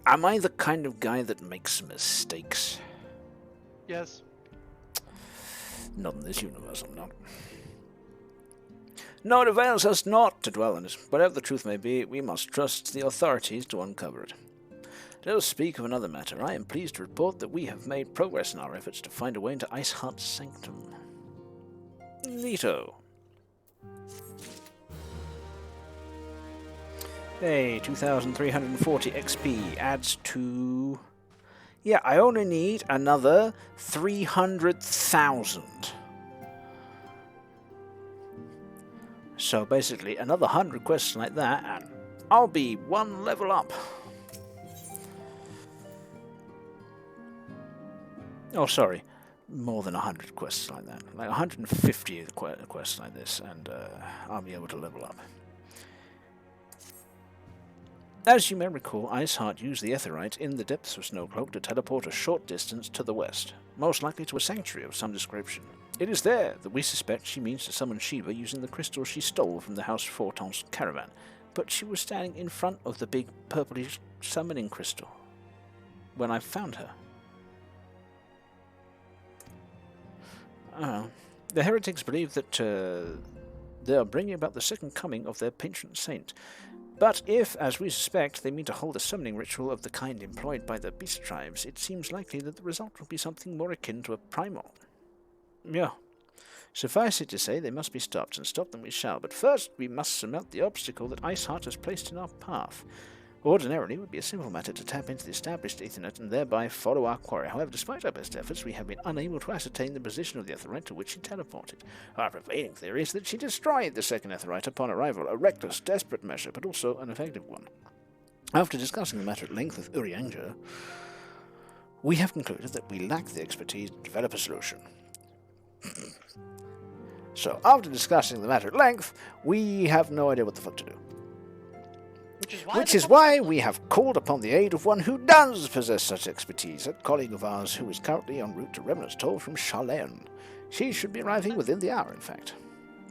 Am I the kind of guy that makes mistakes? Yes. Not in this universe, I'm not. No, it avails us not to dwell on it. Whatever the truth may be, we must trust the authorities to uncover it. Let us speak of another matter. I am pleased to report that we have made progress in our efforts to find a way into Iceheart's sanctum. Neato. Hey, 2,340 XP adds to... Yeah, I only need another 300,000. So basically, another 100 quests like that, and I'll be one level up. Oh, sorry. More than 100 quests like that. Like 150 quests like this, and I'll be able to level up. As you may recall, Iceheart used the Aetheryte in the depths of Snowcloak to teleport a short distance to the west, most likely to a sanctuary of some description. It is there that we suspect she means to summon Shiva using the crystal she stole from the House Forton's caravan, but she was standing in front of the big purplish summoning crystal when I found her. The heretics believe that they are bringing about the second coming of their patron saint. But if, as we suspect, they mean to hold a summoning ritual of the kind employed by the beast tribes, it seems likely that the result will be something more akin to a primal. Yeah. Suffice it to say, they must be stopped, and stop them we shall. But first, we must surmount the obstacle that Iceheart has placed in our path. Ordinarily, it would be a simple matter to tap into the established Aethernet and thereby follow our quarry. However, despite our best efforts, we have been unable to ascertain the position of the Aetherite to which she teleported. Our prevailing theory is that she destroyed the second Aetherite upon arrival, a reckless, desperate measure, but also an effective one. After discussing the matter at length with Urianger, we have concluded that we lack the expertise to develop a solution. So, after discussing the matter at length, we have no idea what the fuck to do. Which is why we have called upon the aid of one who does possess such expertise, a colleague of ours who is currently en route to Remnant's Toll from Charlaine. She should be arriving within the hour, in fact.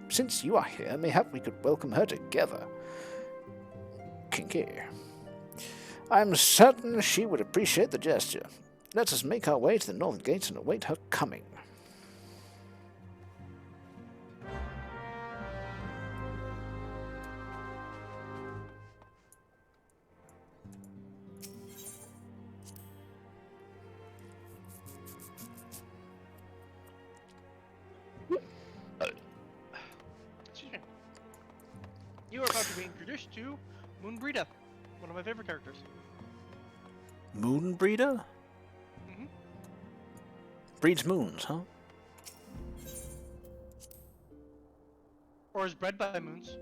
Since you are here, mayhap we could welcome her together. Kinky. I'm certain she would appreciate the gesture. Let us make our way to the northern gates and await her coming. You are about to be introduced to Moonbreeder, one of my favorite characters. Moonbreeder? Mm-hmm. Breeds moons, huh? Or is bred by moons.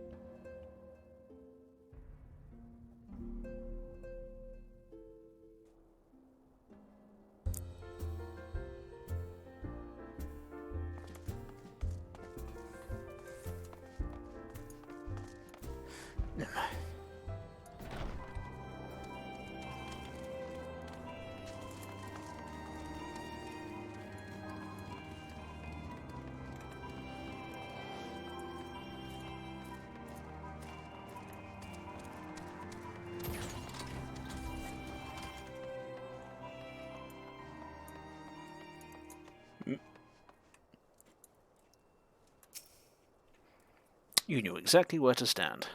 You knew exactly where to stand.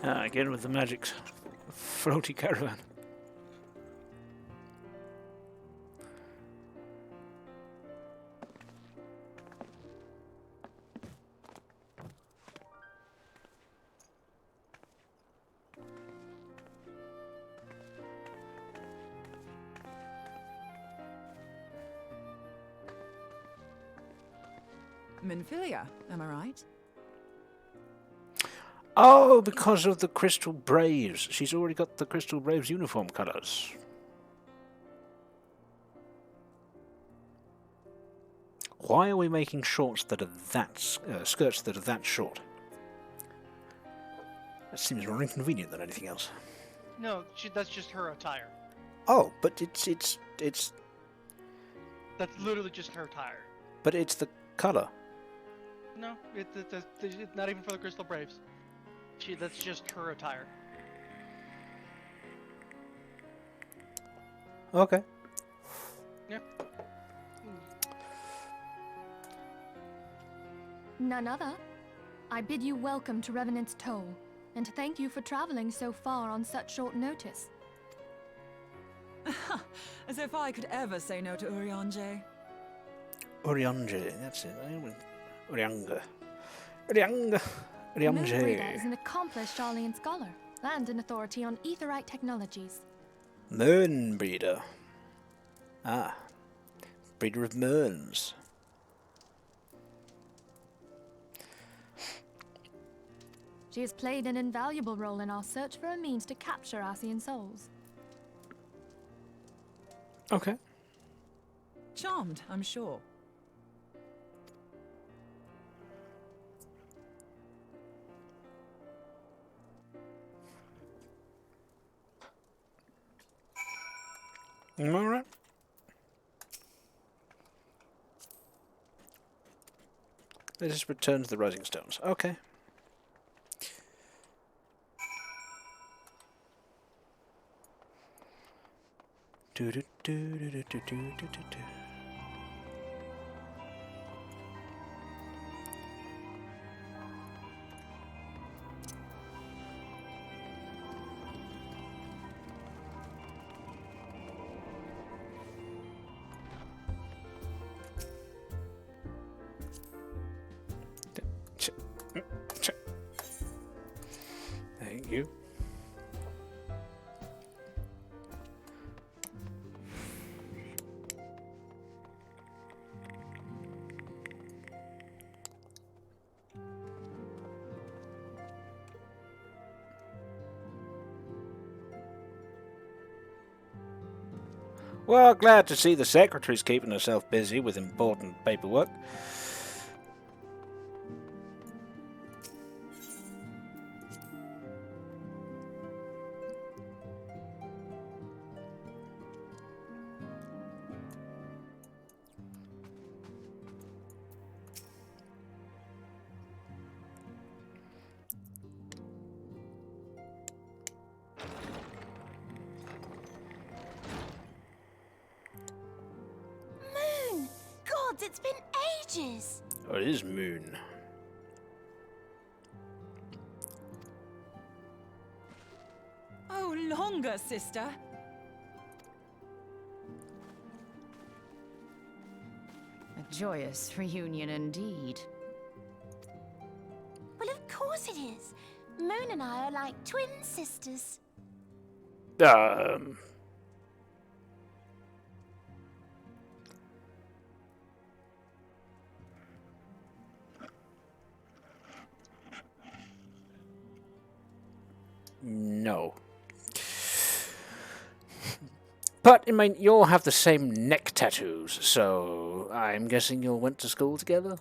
Again with the magics. Floaty caravan. Minfilia, am I right? Oh, because of the Crystal Braves. She's already got the Crystal Braves uniform colours. Why are we making shorts that are skirts that are that short? That seems more inconvenient than anything else. No, that's just her attire. Oh, but it's That's literally just her attire. but it's the colour. No, it's not even for the Crystal Braves. That's just her attire. Okay. Yep. None other. I bid you welcome to Revenant's Toll, and thank you for traveling so far on such short notice. As if I could ever say no to Urianger. Urianger, that's it. Urianger. Urianger. Moonbreeder Urianger. is an accomplished Arlean scholar, and an authority on aetherite technologies. Moonbreeder. Ah. Breeder of Merns. She has played an invaluable role in our search for a means to capture Arcean souls. Okay. Charmed, I'm sure. Alright. Let us return to the Rising Stones. Okay. Do do do do do do do do do. Thank you. Well, glad to see the secretary's keeping herself busy with important paperwork. It's been ages! Oh, it is Moon. Oh, longer, sister. A joyous reunion indeed. Well, of course it is. Moon and I are like twin sisters. No. But, I mean, you all have the same neck tattoos, so I'm guessing you all went to school together?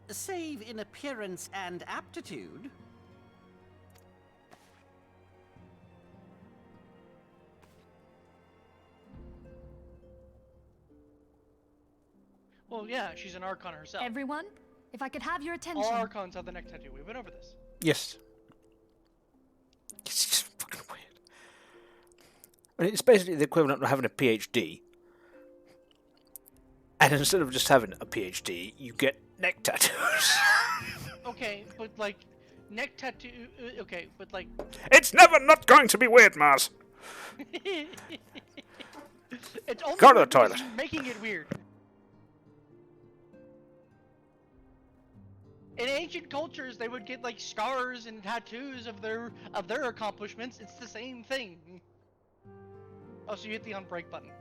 Save in appearance and aptitude. Well, yeah, she's an Archon herself. Everyone, if I could have your attention. All Archons have the neck tattoo. We've been over this. Yes. It's just fucking weird. I mean, it's basically the equivalent of having a PhD. And instead of just having a PhD, you get neck tattoos. Okay, but like, neck tattoo. Okay, but like. It's never not going to be weird, Mars. It's only Go to the weird because toilet. you're making it weird. In ancient cultures, they would get like scars and tattoos of their accomplishments. It's the same thing. Oh, so you hit the unbreak button.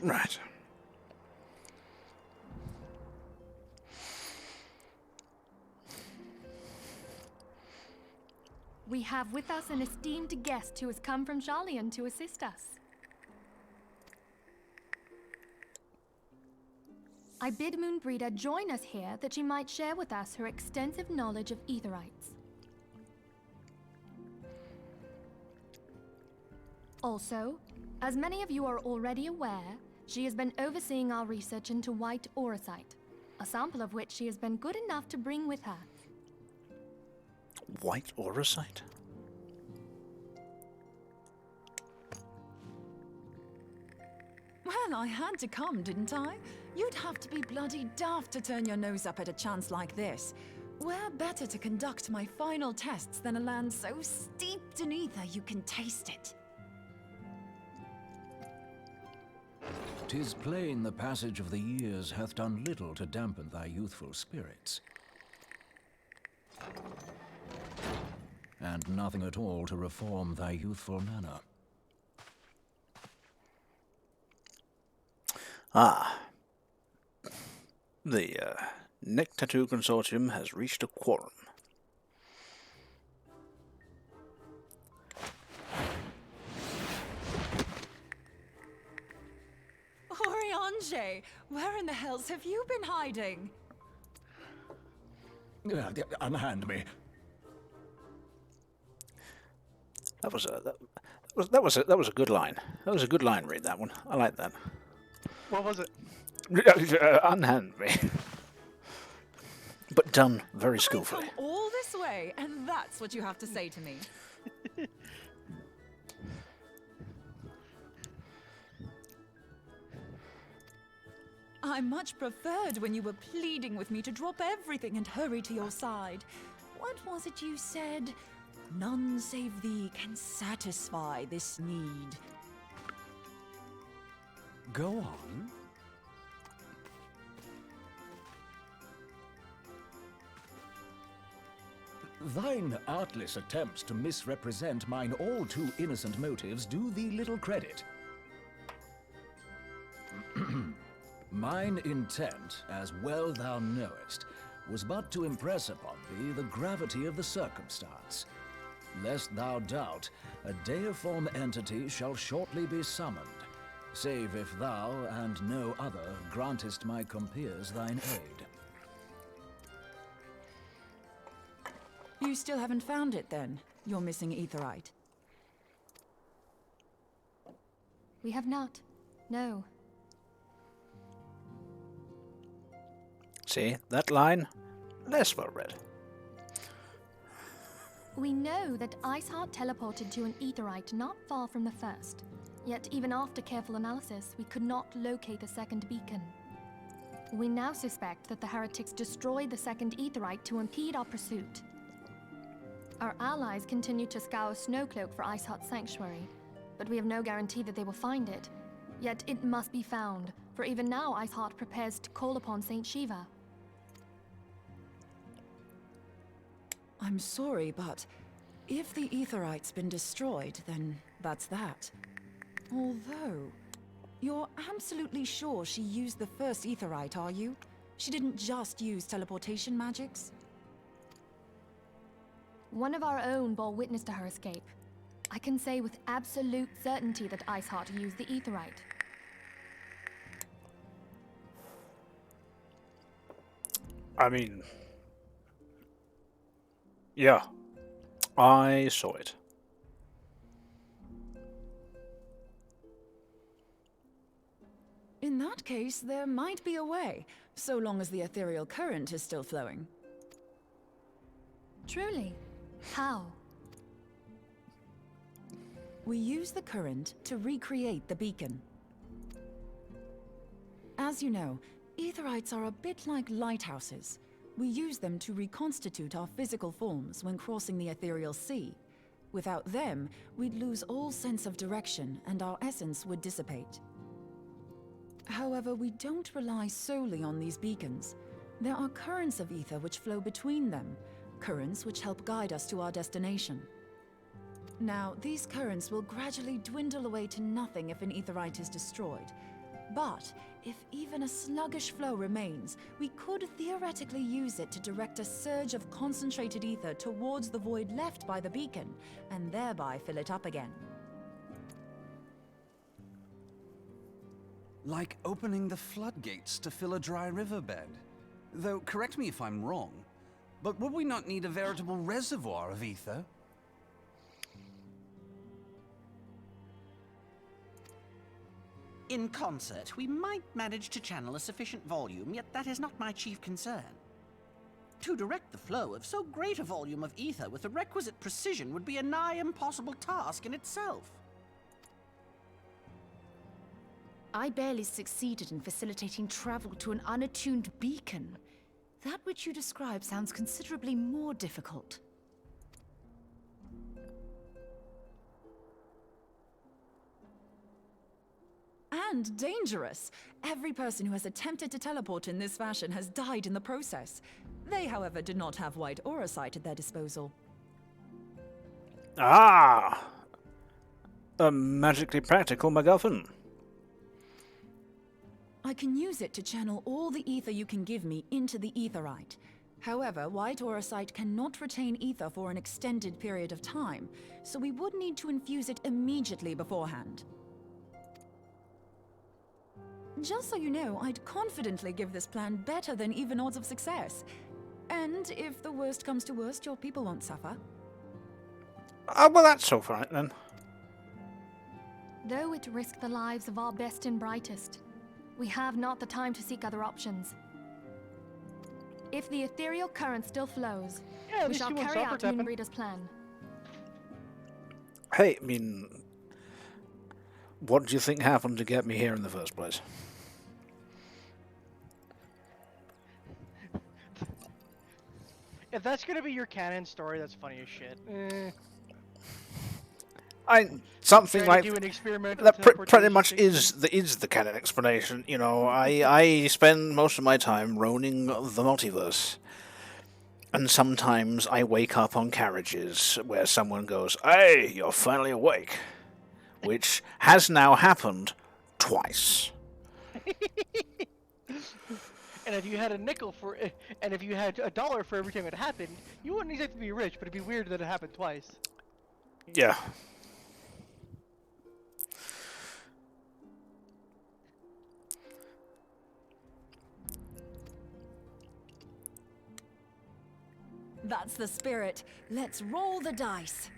Right. We have with us an esteemed guest who has come from Sharlayan to assist us. I bid Moonbreeder join us here that she might share with us her extensive knowledge of Aetherites. Also, as many of you are already aware, she has been overseeing our research into white Aurosite, a sample of which she has been good enough to bring with her. White Aurosite? Well, I had to come, didn't I? You'd have to be bloody daft to turn your nose up at a chance like this. Where better to conduct my final tests than a land so steeped in ether you can taste it? 'Tis plain the passage of the years hath done little to dampen thy youthful spirits. And nothing at all to reform thy youthful manner. Ah. The Neck Tattoo Consortium has reached a quorum. Oriange, where in the hells have you been hiding? Unhand me. That was a good line. That was a good line. Read that one. I like that. What was it? Unhand me. But done very skillfully. I've come all this way, and that's what you have to say to me. I much preferred when you were pleading with me to drop everything and hurry to your side. What was it you said? None save thee can satisfy this need. Go on. Thine artless attempts to misrepresent mine all too innocent motives do thee little credit. Mine intent, as well thou knowest, was but to impress upon thee the gravity of the circumstance. Lest thou doubt, a deiform entity shall shortly be summoned, save if thou and no other grantest my compeers thine aid. You still haven't found it, then? Your missing aetherite? We have not. No. See, that line? Less well read. We know that Iceheart teleported to an aetherite not far from the first. Yet even after careful analysis, we could not locate the second beacon. We now suspect that the heretics destroyed the second aetherite to impede our pursuit. Our allies continue to scour Snowcloak for Iceheart's sanctuary, but we have no guarantee that they will find it. Yet it must be found, for even now Iceheart prepares to call upon Saint Shiva. I'm sorry, but if the aetherite's been destroyed, then that's that. Although, you're absolutely sure she used the first aetherite, are you? She didn't just use teleportation magics? One of our own bore witness to her escape. I can say with absolute certainty that Iceheart used the aetherite. I mean... yeah. I saw it. In that case, there might be a way, so long as the ethereal current is still flowing. Truly? How? We use the current to recreate the beacon. As you know, aetherites are a bit like lighthouses. We use them to reconstitute our physical forms when crossing the ethereal sea. Without them, we'd lose all sense of direction and our essence would dissipate. However, we don't rely solely on these beacons. There are currents of ether which flow between them, currents which help guide us to our destination. Now, these currents will gradually dwindle away to nothing if an aetherite is destroyed. But if even a sluggish flow remains, we could theoretically use it to direct a surge of concentrated ether towards the void left by the beacon, and thereby fill it up again. Like opening the floodgates to fill a dry riverbed. Though, correct me if I'm wrong, but would we not need a veritable reservoir of ether? In concert, we might manage to channel a sufficient volume, yet that is not my chief concern. To direct the flow of so great a volume of ether with the requisite precision would be a nigh impossible task in itself. I barely succeeded in facilitating travel to an unattuned beacon. That which you describe sounds considerably more difficult. And dangerous. Every person who has attempted to teleport in this fashion has died in the process. They, however, did not have white Aurosite at their disposal. Ah! A magically practical MacGuffin. I can use it to channel all the ether you can give me into the aetherite. However, white Aurosite cannot retain ether for an extended period of time, so we would need to infuse it immediately beforehand. Just so you know, I'd confidently give this plan better than even odds of success. And if the worst comes to worst, your people won't suffer. Well, that's all right then. Though it risked the lives of our best and brightest, we have not the time to seek other options. If the ethereal current still flows, we shall carry out Moonbreeder's plan. Hey, I mean, what do you think happened to get me here in the first place? If that's gonna be your canon story, that's funny as shit. Something Trying like to do an experimental that pretty teleportation much thing. is the canon explanation. You know, I spend most of my time roaming the multiverse, and sometimes I wake up on carriages where someone goes, "Hey, you're finally awake," which has now happened twice. And if you had a nickel for, and if you had $1 for every time it happened, you wouldn't exactly be rich, but it'd be weird that it happened twice. Yeah. That's the spirit. Let's roll the dice.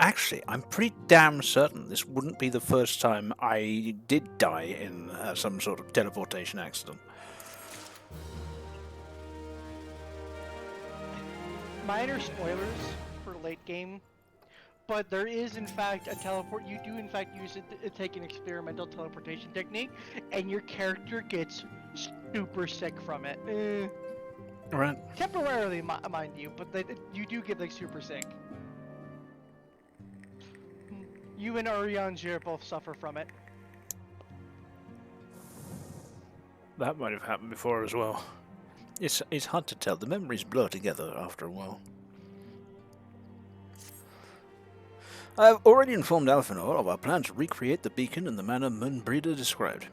Actually, I'm pretty damn certain this wouldn't be the first time I did die in some sort of teleportation accident. Minor spoilers for late game, but there is in fact a teleport. You do in fact use it to take an experimental teleportation technique, and your character gets super sick from it. Right. Temporarily, mind you, but you do get like super sick. You and Eorzean both suffer from it. That might have happened before as well. It's hard to tell. The memories blur together after a while. I've already informed Alphanor of our plan to recreate the beacon in the manner Moonbreeder described.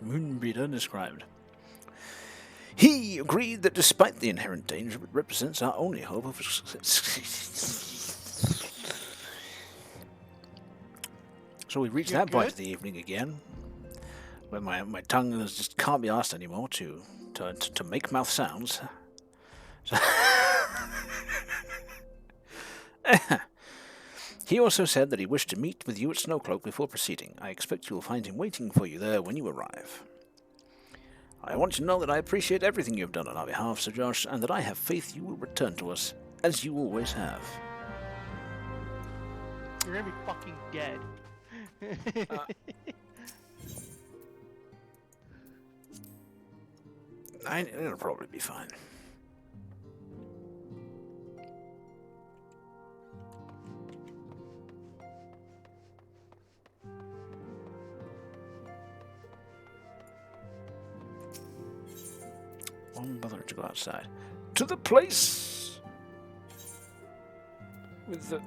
He agreed that despite the inherent danger, it represents our only hope of success. So we reached that point of the evening again, where my tongue just can't be asked anymore to make mouth sounds. So he also said that he wished to meet with you at Snowcloak before proceeding. I expect you will find him waiting for you there when you arrive. I want you to know that I appreciate everything you have done on our behalf, Sir Josh, and that I have faith you will return to us, as you always have. You're gonna be fucking dead. It'll probably be fine. Won't bother to go outside. To the place with the...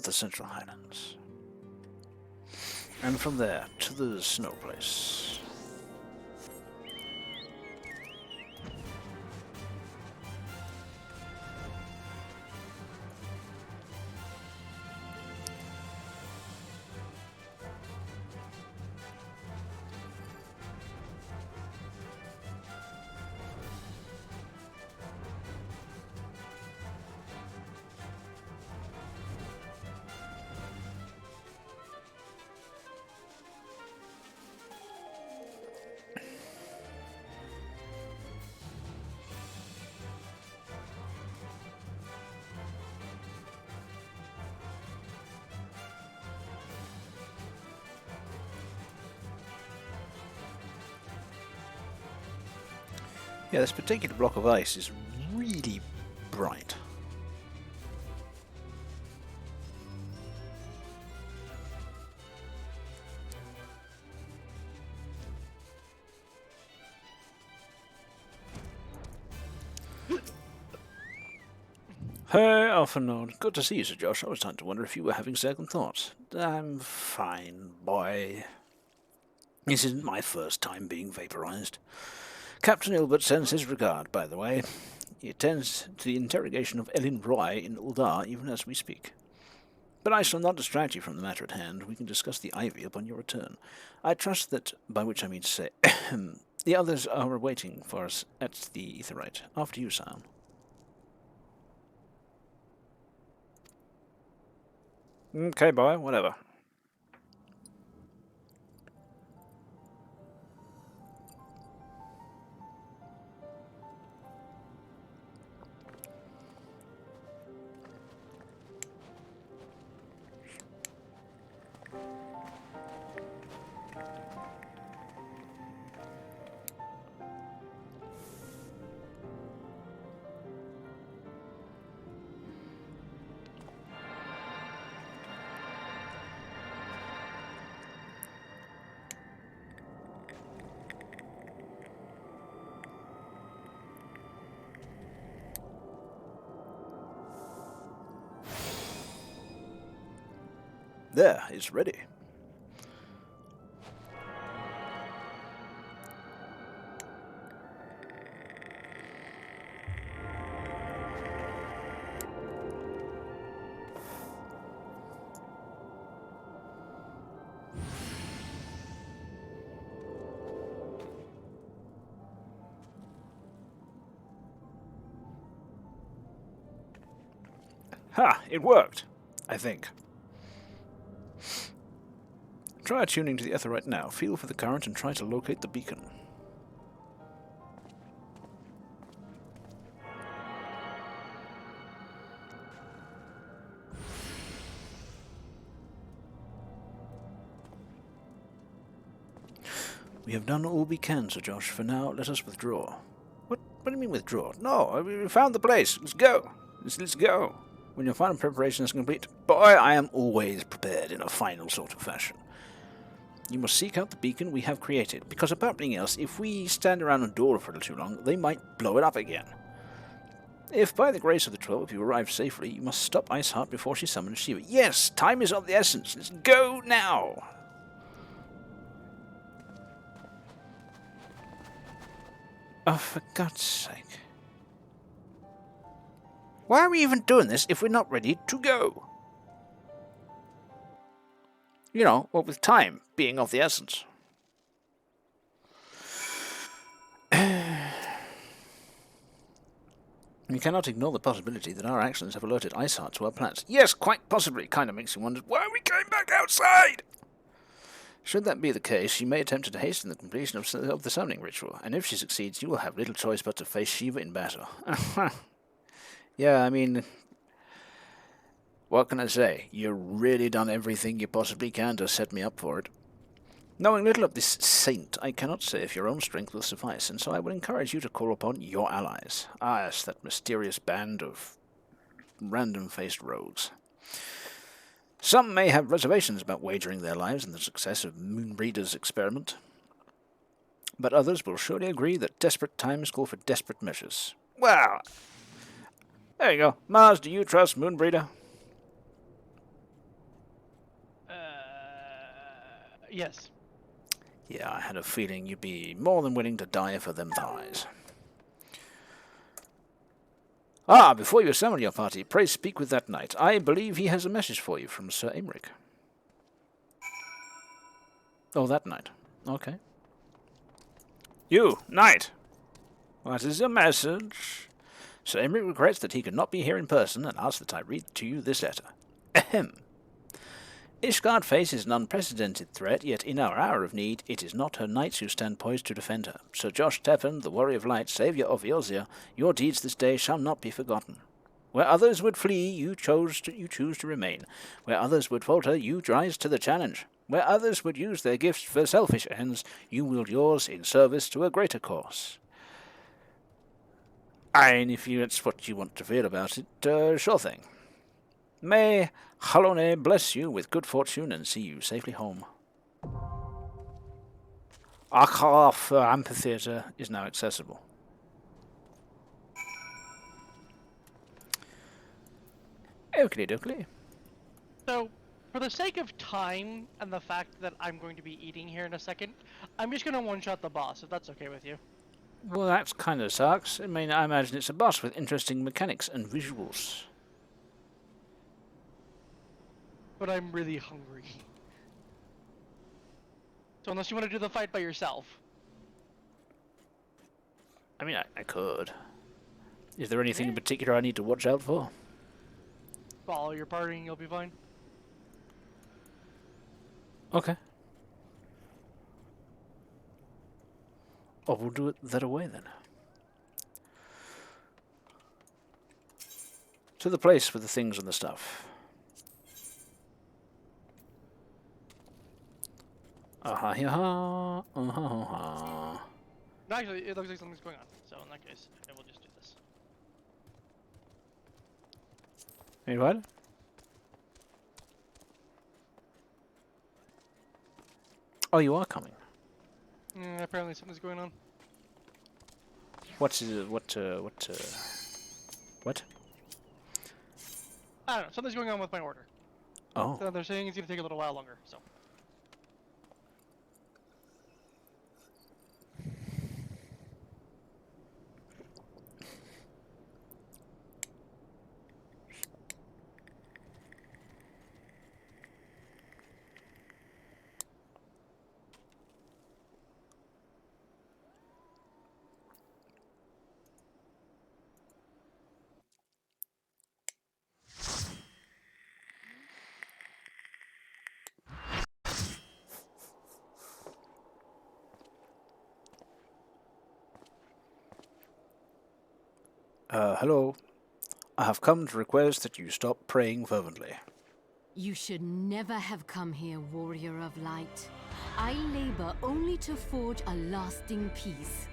the Central Highlands. And from there to the snow place. Yeah, this particular block of ice is really bright. Hey, Alphanord. Good to see you, Sir Josh. I was starting to wonder if you were having second thoughts. I'm fine, boy. This isn't my first time being vaporized. Captain Ilbert sends his regard, by the way. He attends to the interrogation of Elin Roy in Ul'dah even as we speak. But I shall not distract you from the matter at hand. We can discuss the Ivy upon your return. I trust that, by which I mean to say, the others are waiting for us at the Aetheryte. After you, Sion. Okay, boy, whatever. There, it's ready. Ha! It worked, I think. Try tuning to the ether right now. Feel for the current and try to locate the beacon. We have done all we can, Sir Josh. For now, let us withdraw. What do you mean withdraw? No, we found the place. Let's go. Let's go. When your final preparation is complete. Boy, I am always prepared in a final sort of fashion. You must seek out the beacon we have created, because above everything else, if we stand around and dawdle for a little too long, they might blow it up again. If by the grace of the 12 you arrive safely, you must stop Iceheart before she summons Shiva. Yes, time is of the essence. Let's go now. Oh, for God's sake. Why are we even doing this if we're not ready to go? You know, what with time being of the essence. We cannot ignore the possibility that our actions have alerted Iceheart to our plans. Yes, quite possibly. Kind of makes you wonder, why are we going back outside? Should that be the case, she may attempt to hasten the completion of the summoning ritual, and if she succeeds, you will have little choice but to face Shiva in battle. Yeah, I mean, what can I say? You've really done everything you possibly can to set me up for it. Knowing little of this saint, I cannot say if your own strength will suffice, and so I would encourage you to call upon your allies. Ah, yes, that mysterious band of random-faced rogues. Some may have reservations about wagering their lives in the success of Moonbreeder's experiment, but others will surely agree that desperate times call for desperate measures. Well, there you go. Mars, do you trust Moonbreeder? Yes. Yeah, I had a feeling you'd be more than willing to die for them thighs. Ah, before you assemble your party, pray speak with that knight. I believe he has a message for you from Sir Aymeric. Oh, that knight. Okay. You, knight! What is your message? Sir Aymeric regrets that he could not be here in person and asks that I read to you this letter. Ahem. Ishgard faces an unprecedented threat, yet in our hour of need, it is not her knights who stand poised to defend her. Sir Josh Tevin, the warrior of light, saviour of Eorzean, your deeds this day shall not be forgotten. Where others would flee, you choose to remain. Where others would falter, you rise to the challenge. Where others would use their gifts for selfish ends, you wield yours in service to a greater cause. And if that's what you want to feel about it, sure thing. May Halone bless you with good fortune and see you safely home. Archalf Amphitheatre is now accessible. Oakley dokley. So, for the sake of time and the fact that I'm going to be eating here in a second, I'm just going to one-shot the boss, if that's okay with you. Well, that kind of sucks. I mean, I imagine it's a boss with interesting mechanics and visuals. But I'm really hungry. So unless you want to do the fight by yourself. I mean, I could. Is there anything in particular I need to watch out for? Follow your party and you'll be fine. Okay. Oh, we'll do it that away then. To the place with the things and the stuff. Aha, No, actually, it looks like something's going on. So in that case, I will just do this. Wait, what? Oh, you are coming. Apparently something's going on. What? I don't know. Something's going on with my order. Oh. So they're saying it's going to take a little while longer, so. Hello. I have come to request that you stop praying fervently. You should never have come here, warrior of light. I labor only to forge a lasting peace.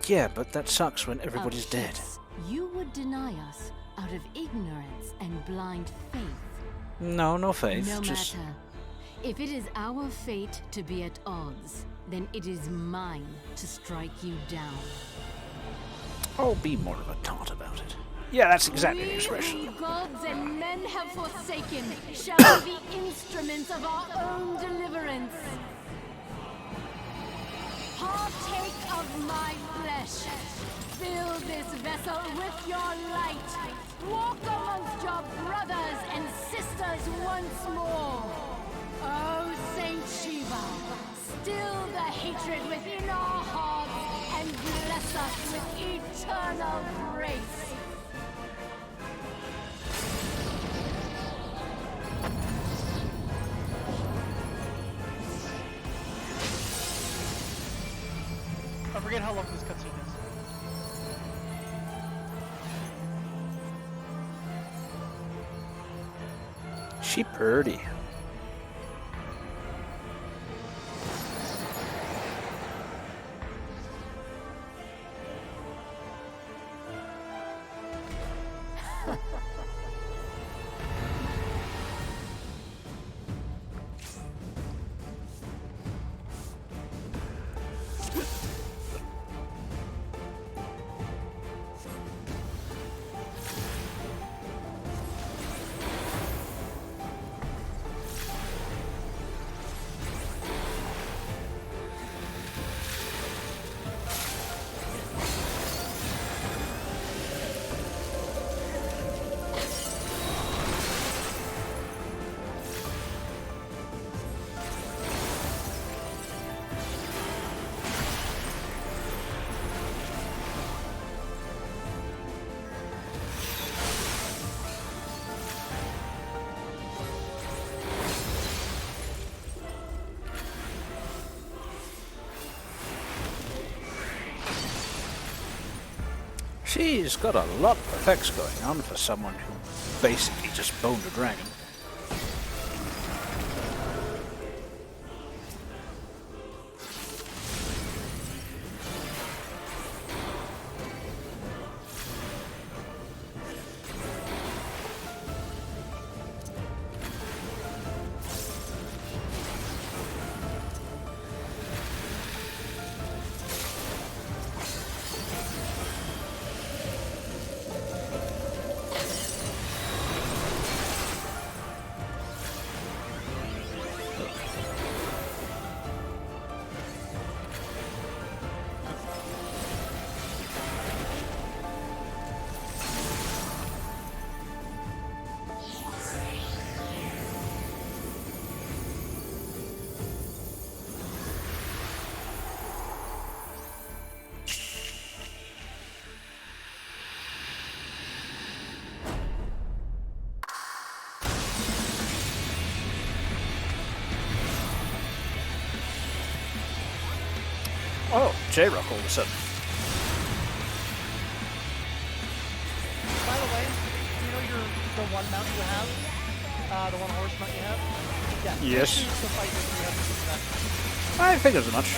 Yeah, but that sucks when everybody's dead. You would deny us out of ignorance and blind faith. No, no faith. No just... matter. If it is our fate to be at odds, then it is mine to strike you down. Oh, be more of a tart about it. Yeah, that's exactly the expression. We gods and men have forsaken shall we be instruments of our own deliverance. Partake of my flesh. Fill this vessel with your light. Walk amongst your brothers and sisters once more. Oh, Saint Shiva, still the hatred within our hearts and bless us with eternal grace. I forget how long this cutscene is. She pretty. She's got a lot of effects going on for someone who basically just boned a dragon. Oh, J-Rock all of a sudden. By the way, you know the one mount you have? The one horse mount you have? Yeah. Yes. This is the fight that you have to do that. I figured as much.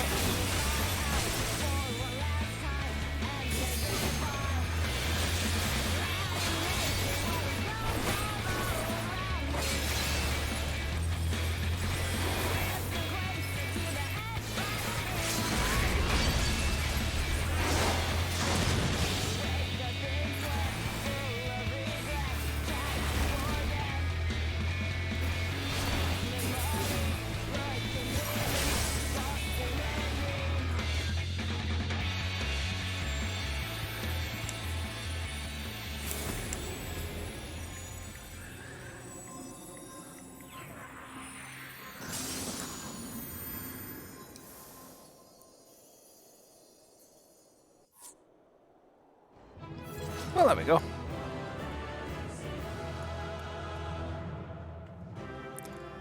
Well, there we go.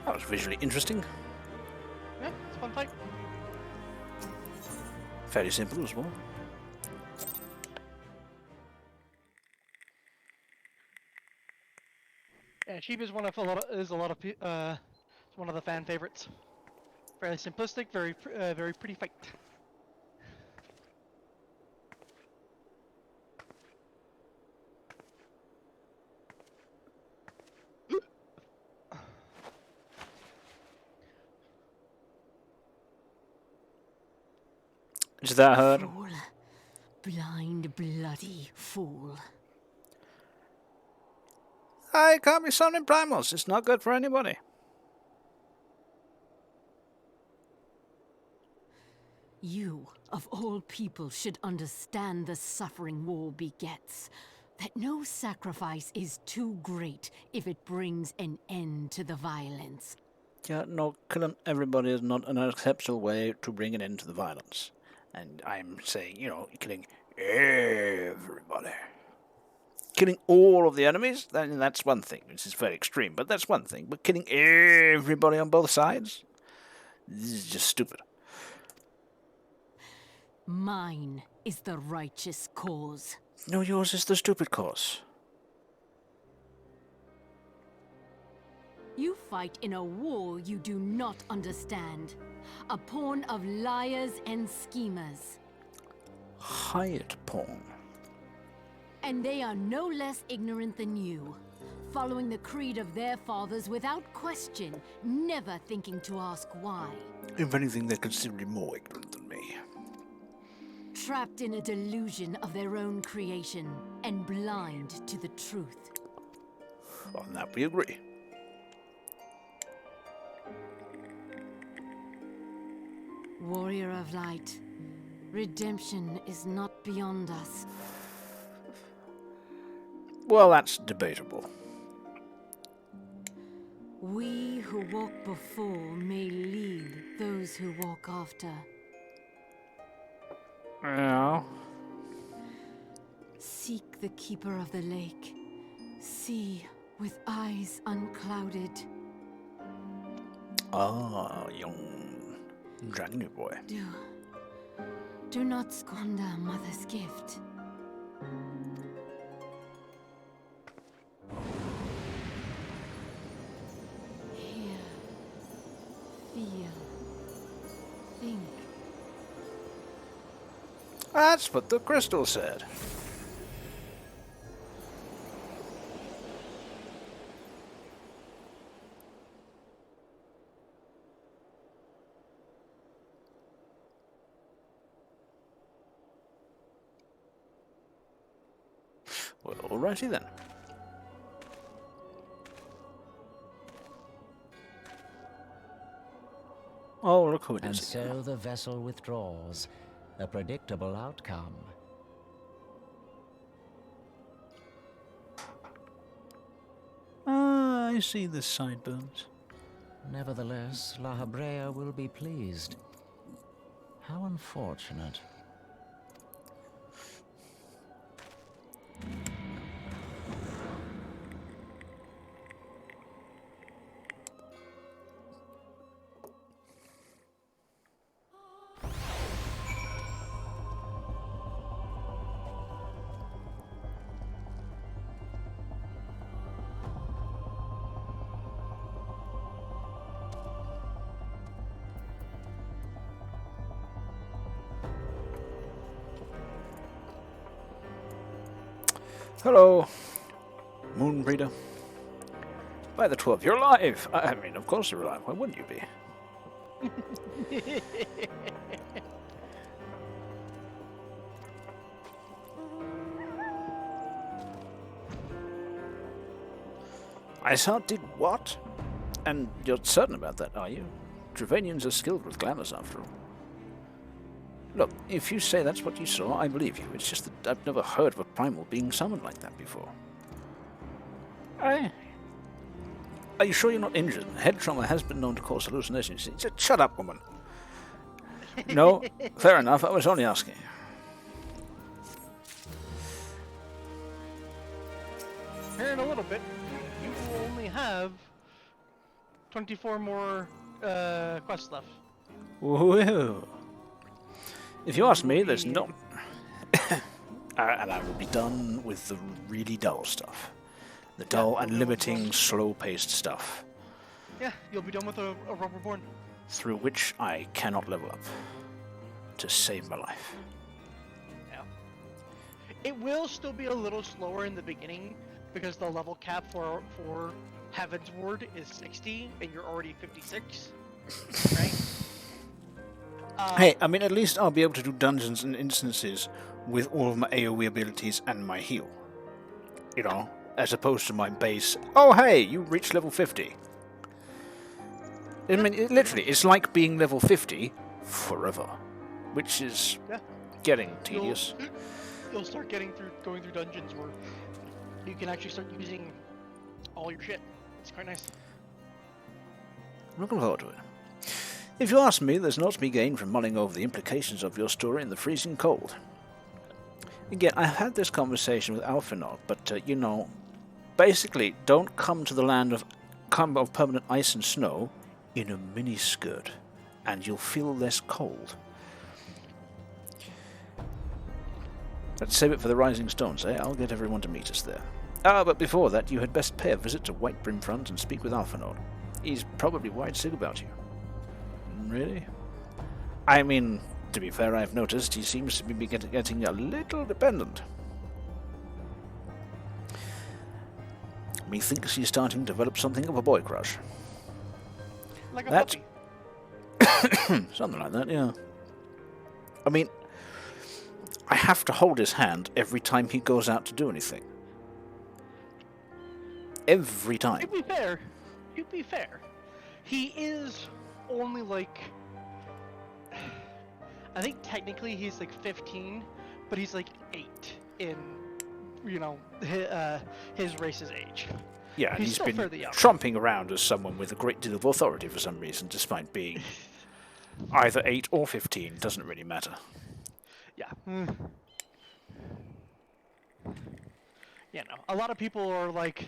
That was visually interesting. Yeah, it's a fun fight. Fairly simple as well. Yeah, Shiva is one of one of the fan favorites. Fairly simplistic, very pretty fight. Is that hurt? Fool. Blind, bloody fool. I can't be summoning primals. It's not good for anybody. You, of all people, should understand the suffering war begets. That no sacrifice is too great if it brings an end to the violence. Yeah, no, killing everybody is not an acceptable way to bring an end to the violence. And I'm saying, you know, killing everybody. Killing all of the enemies, that's one thing, which is very extreme, but that's one thing. But killing everybody on both sides? This is just stupid. Mine is the righteous cause. No, yours is the stupid cause. You fight in a war you do not understand. A pawn of liars and schemers. Hired pawn. And they are no less ignorant than you. Following the creed of their fathers without question, never thinking to ask why. If anything, they're considerably more ignorant than me. Trapped in a delusion of their own creation, and blind to the truth. On that we agree. Warrior of light, redemption is not beyond us. Well, that's debatable. We who walk before may lead those who walk after. Yeah. Seek the keeper of the lake. See with eyes unclouded. Ah, young Dragon boy. Do not squander mother's gift. Hear, feel, think. That's what the crystal said. Well, alrighty then. Oh, look who it And is. so the vessel withdraws, a predictable outcome. Ah, I see the sideburns. Nevertheless, La Habrea will be pleased. How unfortunate. Hello, Moonbreeder. By the 12, you're alive! I mean, of course you're alive. Why wouldn't you be? Iceheart did what? And you're certain about that, are you? Trevanians are skilled with glamours, after all. Look, if you say that's what you saw, I believe you. It's just that I've never heard of a primal being summoned like that before. Are you sure you're not injured? Head trauma has been known to cause hallucinations. Just shut up, woman. No? Fair enough, I was only asking. Here in a little bit, you will only have 24 more quests left. Woohoo! If you ask me, there's no... and I will be done with the really dull stuff. The dull and limiting, slow-paced stuff. Yeah, you'll be done with a Rubber Reborn. Through which I cannot level up. To save my life. Yeah. It will still be a little slower in the beginning, because the level cap for Heaven's Ward is 60, and you're already 56. Right? Hey, I mean, at least I'll be able to do dungeons and instances with all of my AoE abilities and my heal. You know, as opposed to my base, oh hey, you reached level 50. I mean, literally, it's like being level 50 forever. Which is getting tedious. You'll start going through dungeons where you can actually start using all your shit. It's quite nice. I'm looking forward to it. If you ask me, there's not to be gained from mulling over the implications of your story in the freezing cold. Again, I've had this conversation with Alphinaud, but, you know, basically, don't come to the land of permanent ice and snow in a miniskirt, and you'll feel less cold. Let's save it for the Rising Stones, eh? I'll get everyone to meet us there. But before that, you had best pay a visit to White Brimfront and speak with Alphinaud. He's probably wide sick about you. Really? I mean, to be fair, I've noticed he seems to be getting a little dependent. Methinks he's starting to develop something of a boy crush. Like a puppy. Something like that, yeah. I mean, I have to hold his hand every time he goes out to do anything. Every time. To be fair, he is only like, I think technically he's like 15, but he's like 8 in, you know, his race's age. Yeah, and he's been young. tromping around as someone with a great deal of authority for some reason, despite being either 8 or 15, doesn't really matter. Yeah. You know, a lot of people are like,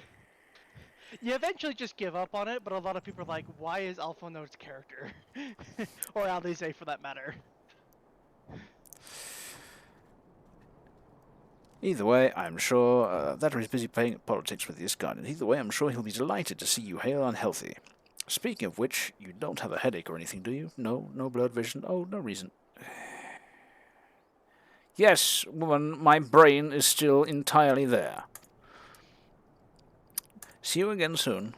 you eventually just give up on it, but a lot of people are like, why is Alphinaud's character? Or Alize for that matter. Either way, I'm sure that he's busy playing politics with the Ishgard, and either way, I'm sure he'll be delighted to see you hale and healthy. Speaking of which, you don't have a headache or anything, do you? No blurred vision? Oh, no reason. Yes, woman, my brain is still entirely there. See you again soon.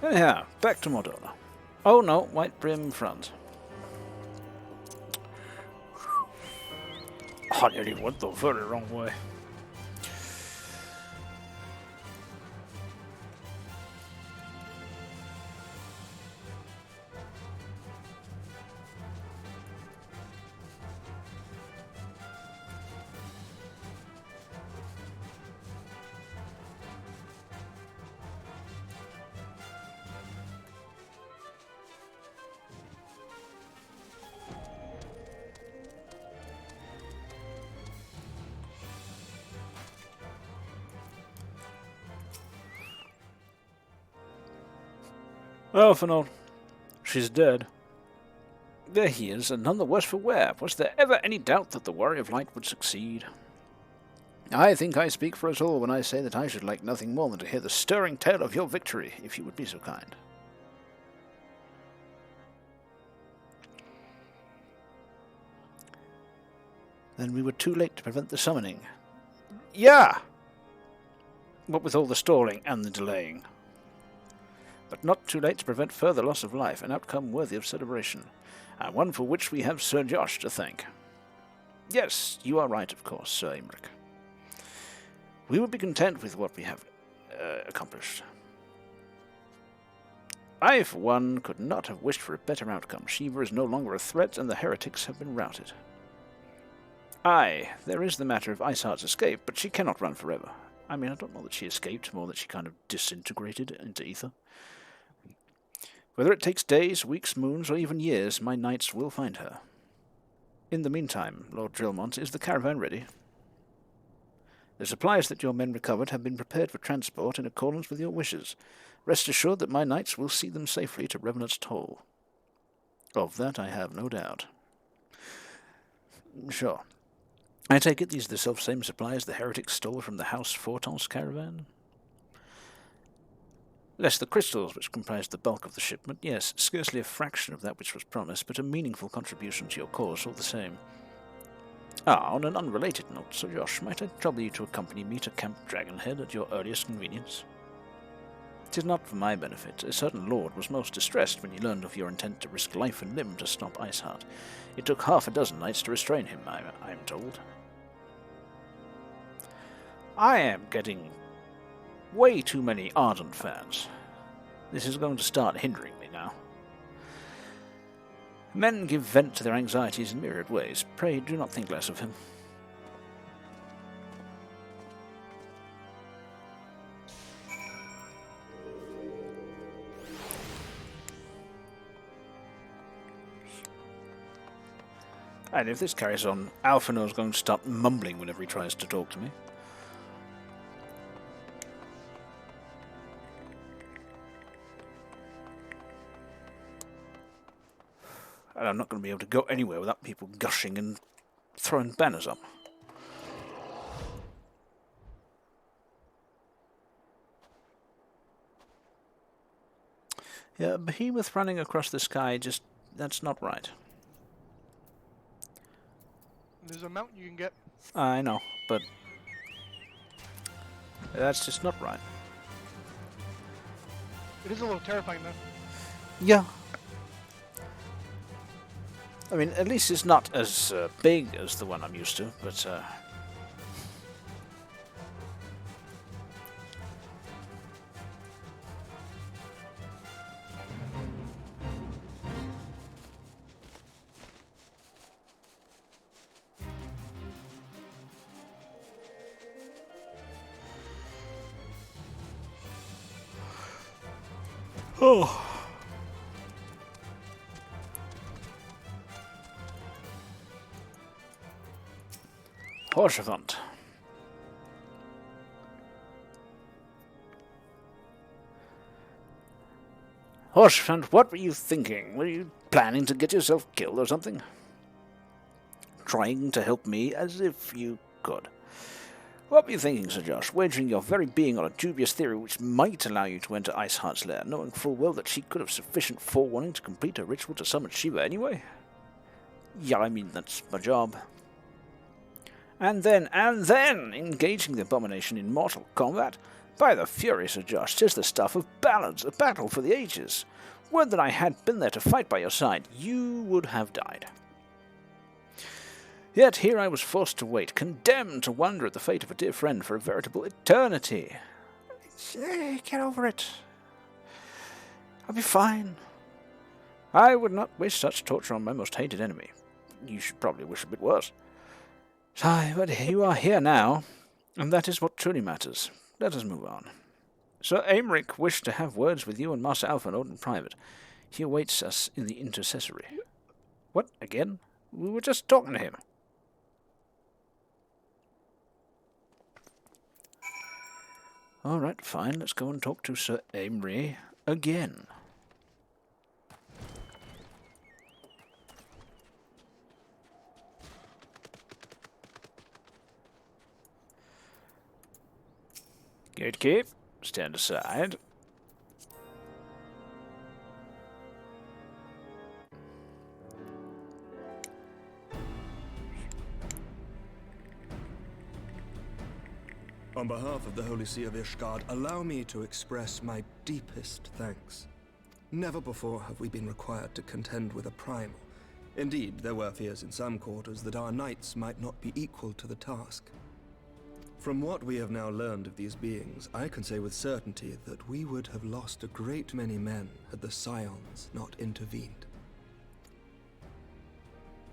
Anyhow, back to Modona. Oh no, White Brim Front. I nearly went the very wrong way. Oh, for no. She's dead. There he is, and none the worse for wear. Was there ever any doubt that the Warrior of Light would succeed? I think I speak for us all when I say that I should like nothing more than to hear the stirring tale of your victory, if you would be so kind. Then we were too late to prevent the summoning. Yeah! What with all the stalling and the delaying. But not too late to prevent further loss of life, an outcome worthy of celebration, and one for which we have Sir Josh to thank. Yes, you are right, of course, Sir Imric. We would be content with what we have accomplished. I, for one, could not have wished for a better outcome. Shiva is no longer a threat, and the heretics have been routed. Aye, there is the matter of Iceheart's escape, but she cannot run forever. I mean, I don't know that she escaped, more that she kind of disintegrated into ether. Whether it takes days, weeks, moons, or even years, my knights will find her. In the meantime, Lord Drillmont, is the caravan ready? The supplies that your men recovered have been prepared for transport in accordance with your wishes. Rest assured that my knights will see them safely to Revenant's Toll. Of that I have no doubt. Sure. I take it these are the self-same supplies the heretics stole from the House Forton's caravan? Less the crystals which comprised the bulk of the shipment, yes, scarcely a fraction of that which was promised, but a meaningful contribution to your cause all the same. Ah, on an unrelated note, Sir Josh, might I trouble you to accompany me to Camp Dragonhead at your earliest convenience? 'Tis not for my benefit. A certain lord was most distressed when he learned of your intent to risk life and limb to stop Iceheart. It took half a dozen knights to restrain him, I am told. I am getting way too many ardent fans. This is going to start hindering me now. Men give vent to their anxieties in myriad ways. Pray do not think less of him. And if this carries on, Alphinaud's going to start mumbling whenever he tries to talk to me. And I'm not going to be able to go anywhere without people gushing and throwing banners up. Yeah, a behemoth running across the sky, that's not right. There's a mount you can get. I know, but that's just not right. It is a little terrifying, though. Yeah. I mean, at least it's not as big as the one I'm used to, but... Oh... Shiverin. Shiverin, what were you thinking? Were you planning to get yourself killed or something? Trying to help me as if you could. What were you thinking, Sir Josh? Wagering your very being on a dubious theory which might allow you to enter Iceheart's lair, knowing full well that she could have sufficient forewarning to complete her ritual to summon Shiva anyway? Yeah, I mean, that's my job. And then, engaging the abomination in mortal combat? By the fury, Sir Josh, 'tis the stuff of ballads, a battle for the ages. Would that I had been there to fight by your side, you would have died. Yet here I was forced to wait, condemned to wonder at the fate of a dear friend for a veritable eternity. Get over it. I'll be fine. I would not wish such torture on my most hated enemy. You should probably wish a bit worse. But you are here now, and that is what truly matters. Let us move on. Sir Aymeric wished to have words with you and Master Alphinaud in private. He awaits us in the intercessory. What, again? We were just talking to him. Alright, fine, let's go and talk to Sir Aymeric again. Gatekeep, stand aside. On behalf of the Holy See of Ishgard, allow me to express my deepest thanks. Never before have we been required to contend with a primal. Indeed, there were fears in some quarters that our knights might not be equal to the task. From what we have now learned of these beings, I can say with certainty that we would have lost a great many men had the Scions not intervened.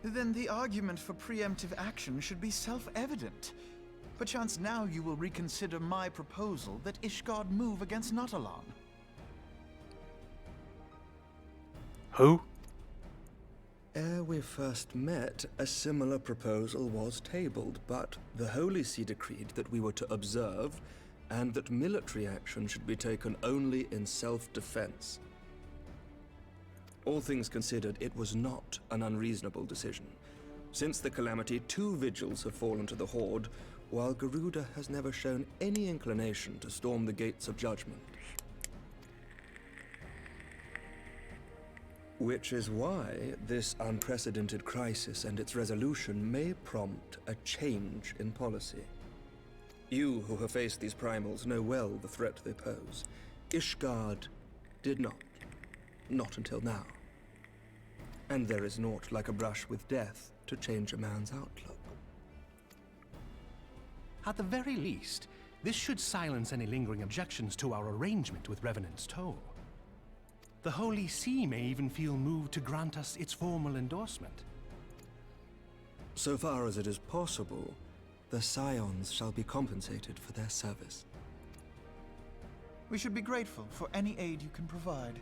Then the argument for preemptive action should be self-evident. Perchance now you will reconsider my proposal that Ishgard move against Nautalon. Who? Ere we first met, a similar proposal was tabled, but the Holy See decreed that we were to observe, and that military action should be taken only in self-defense. All things considered, it was not an unreasonable decision. Since the calamity, 2 vigils have fallen to the Horde, while Garuda has never shown any inclination to storm the gates of judgment. Which is why this unprecedented crisis and its resolution may prompt a change in policy. You who have faced these primals know well the threat they pose. Ishgard did not. Not until now. And there is naught like a brush with death to change a man's outlook. At the very least, this should silence any lingering objections to our arrangement with Revenant's Toll. The Holy See may even feel moved to grant us its formal endorsement. So far as it is possible, the Scions shall be compensated for their service. We should be grateful for any aid you can provide.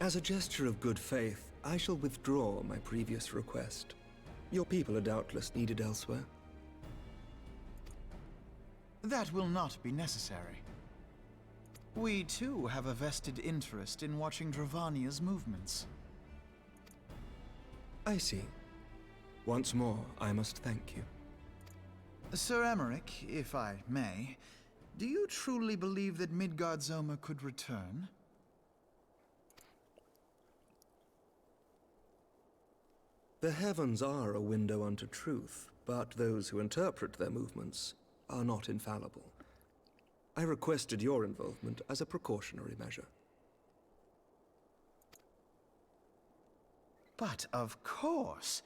As a gesture of good faith, I shall withdraw my previous request. Your people are doubtless needed elsewhere. That will not be necessary. We too have a vested interest in watching Dravania's movements. I see. Once more, I must thank you. Sir Aymeric, if I may, do you truly believe that Midgard-Zoma could return? The heavens are a window unto truth, but those who interpret their movements are not infallible. I requested your involvement as a precautionary measure. But of course,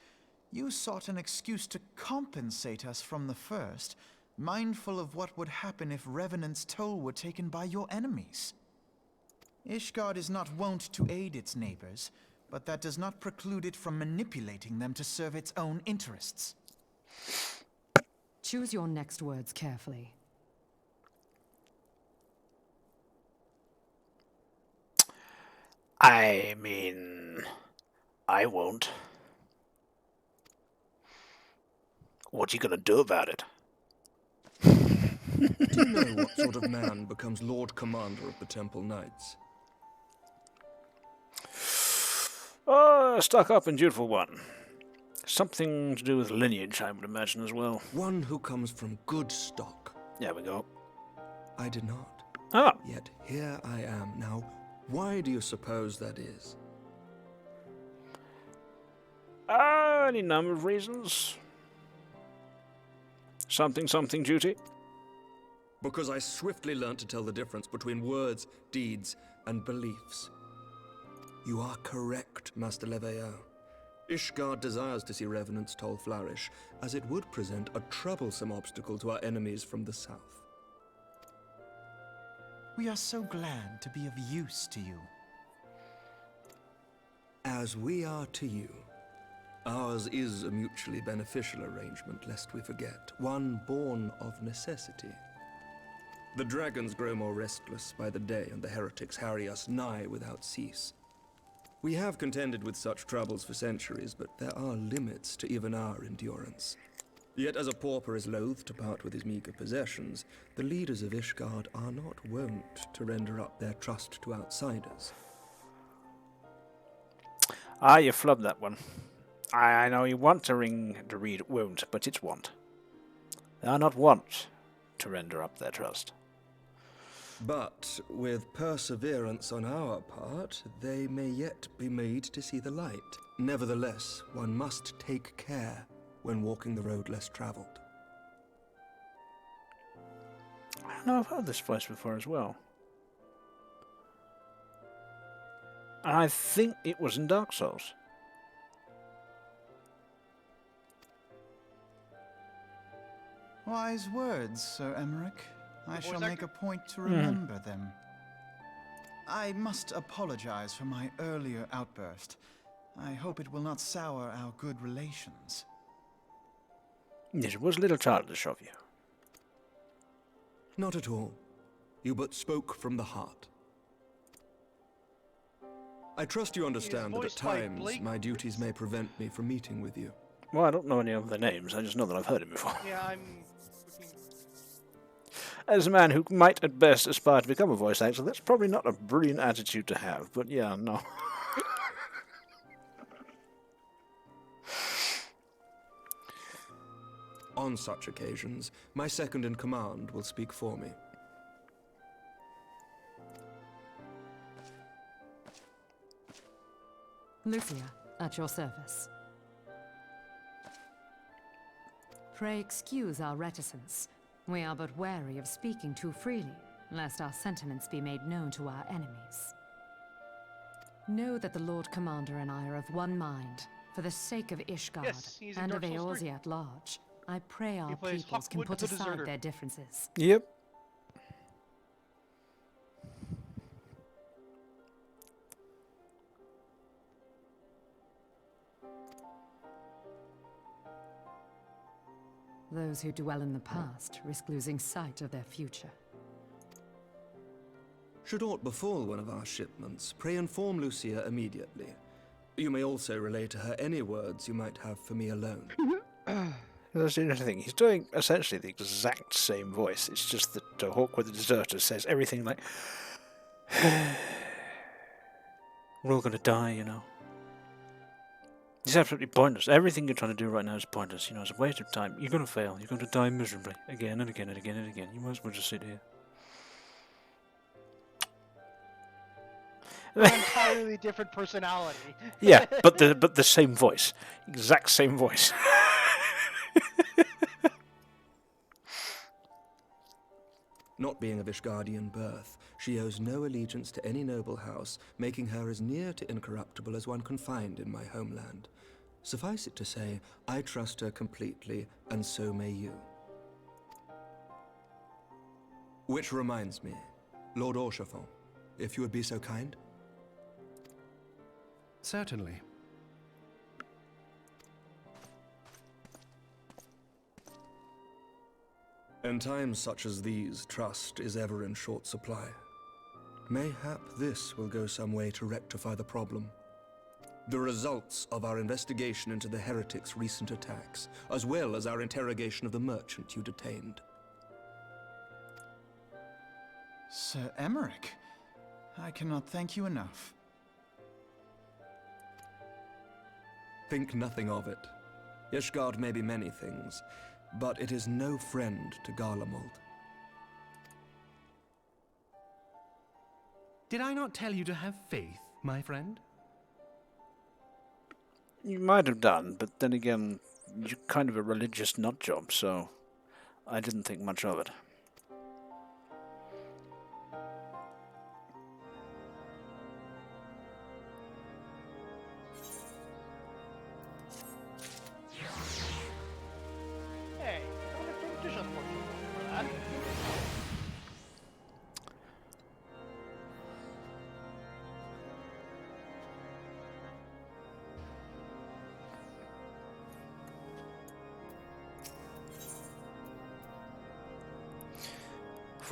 you sought an excuse to compensate us from the first, mindful of what would happen if Revenant's Toll were taken by your enemies. Ishgard is not wont to aid its neighbors, but that does not preclude it from manipulating them to serve its own interests. Choose your next words carefully. I mean, I won't. What are you gonna do about it? Do you know what sort of man becomes Lord Commander of the Temple Knights? Stuck up and dutiful one. Something to do with lineage, I would imagine, as well. One who comes from good stock. There we go. I did not. Ah. Yet here I am. Now, why do you suppose that is? Any number of reasons. Something duty. Because I swiftly learnt to tell the difference between words, deeds, and beliefs. You are correct, Master Leveilleur. Ishgard desires to see Revenant's toll flourish, as it would present a troublesome obstacle to our enemies from the south. We are so glad to be of use to you. As we are to you. Ours is a mutually beneficial arrangement, lest we forget, one born of necessity. The dragons grow more restless by the day, and the heretics harry us nigh without cease. We have contended with such troubles for centuries, but there are limits to even our endurance. Yet as a pauper is loath to part with his meager possessions, the leaders of Ishgard are not wont to render up their trust to outsiders. Ah, you flubbed that one. I know you want to read won't, but it's want. They are not wont to render up their trust. But with perseverance on our part, they may yet be made to see the light. Nevertheless, one must take care when walking the road less traveled. I know I've heard this voice before as well. And I think it was in Dark Souls. Wise words, Sir Emmerich. I shall make a point to remember them. I must apologize for my earlier outburst. I hope it will not sour our good relations. Yes, it was a little childish of you. Not at all. You but spoke from the heart. I trust you understand that at times my duties may prevent me from meeting with you. Well, I don't know any of their names, I just know that I've heard it before. Yeah, I'm... As a man who might at best aspire to become a voice actor, that's probably not a brilliant attitude to have, but yeah, no. On such occasions, my second-in-command will speak for me. Lucia, at your service. Pray excuse our reticence. We are but wary of speaking too freely, lest our sentiments be made known to our enemies. Know that the Lord Commander and I are of one mind. For the sake of Ishgard and of Eorzean at large, I pray our peoples can put aside their differences. Yep. Those who dwell in the past risk losing sight of their future. Should aught befall one of our shipments, pray inform Lucia immediately. You may also relay to her any words you might have for me alone. That's the interesting thing. He's doing essentially the exact same voice. It's just that Hawk with the Deserter says everything like, we're all going to die, you know. It's absolutely pointless. Everything you're trying to do right now is pointless. You know, it's a waste of time. You're going to fail. You're going to die miserably. Again and again and again and again. You might as well just sit here. An entirely different personality. Yeah, but the same voice. Exact same voice. Not being of Ishgardian birth, she owes no allegiance to any noble house, making her as near to incorruptible as one can find in my homeland. Suffice it to say, I trust her completely, and so may you. Which reminds me, Lord Orchefort, if you would be so kind? Certainly. In times such as these, trust is ever in short supply. Mayhap this will go some way to rectify the problem. The results of our investigation into the heretics' recent attacks, as well as our interrogation of the merchant you detained. Sir Emmerich, I cannot thank you enough. Think nothing of it. Ishgard may be many things, but it is no friend to Garlemald. Did I not tell you to have faith, my friend? You might have done, but then again, you're kind of a religious nutjob, so I didn't think much of it.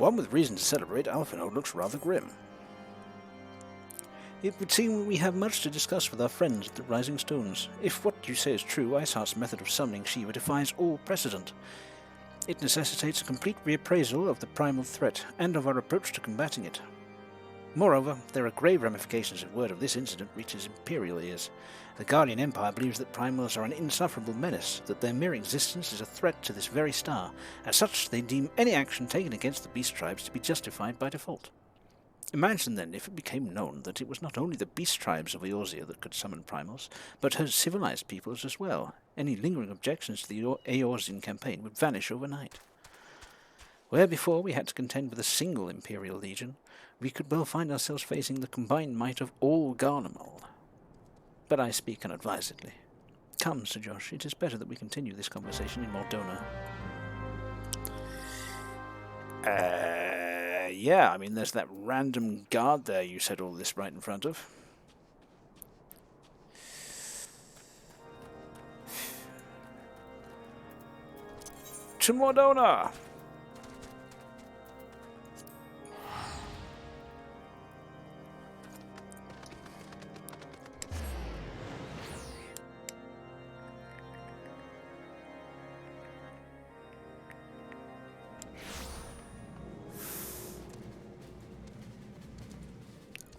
one with reason to celebrate, Alphinaud looks rather grim. It would seem we have much to discuss with our friends at the Rising Stones. If what you say is true, Iceheart's method of summoning Shiva defies all precedent. It necessitates a complete reappraisal of the primal threat, and of our approach to combating it. Moreover, there are grave ramifications if word of this incident reaches Imperial ears. The Guardian Empire believes that primals are an insufferable menace, that their mere existence is a threat to this very star. As such, they deem any action taken against the beast tribes to be justified by default. Imagine then if it became known that it was not only the beast tribes of Eorzea that could summon primals, but her civilized peoples as well. Any lingering objections to the Eorzean campaign would vanish overnight. Where before we had to contend with a single Imperial Legion, we could well find ourselves facing the combined might of all Garlemald. But I speak unadvisedly. Come, Sir Josh, it is better that we continue this conversation in Mordona. Yeah, I mean, there's that random guard there you said all this right in front of. To Mordona!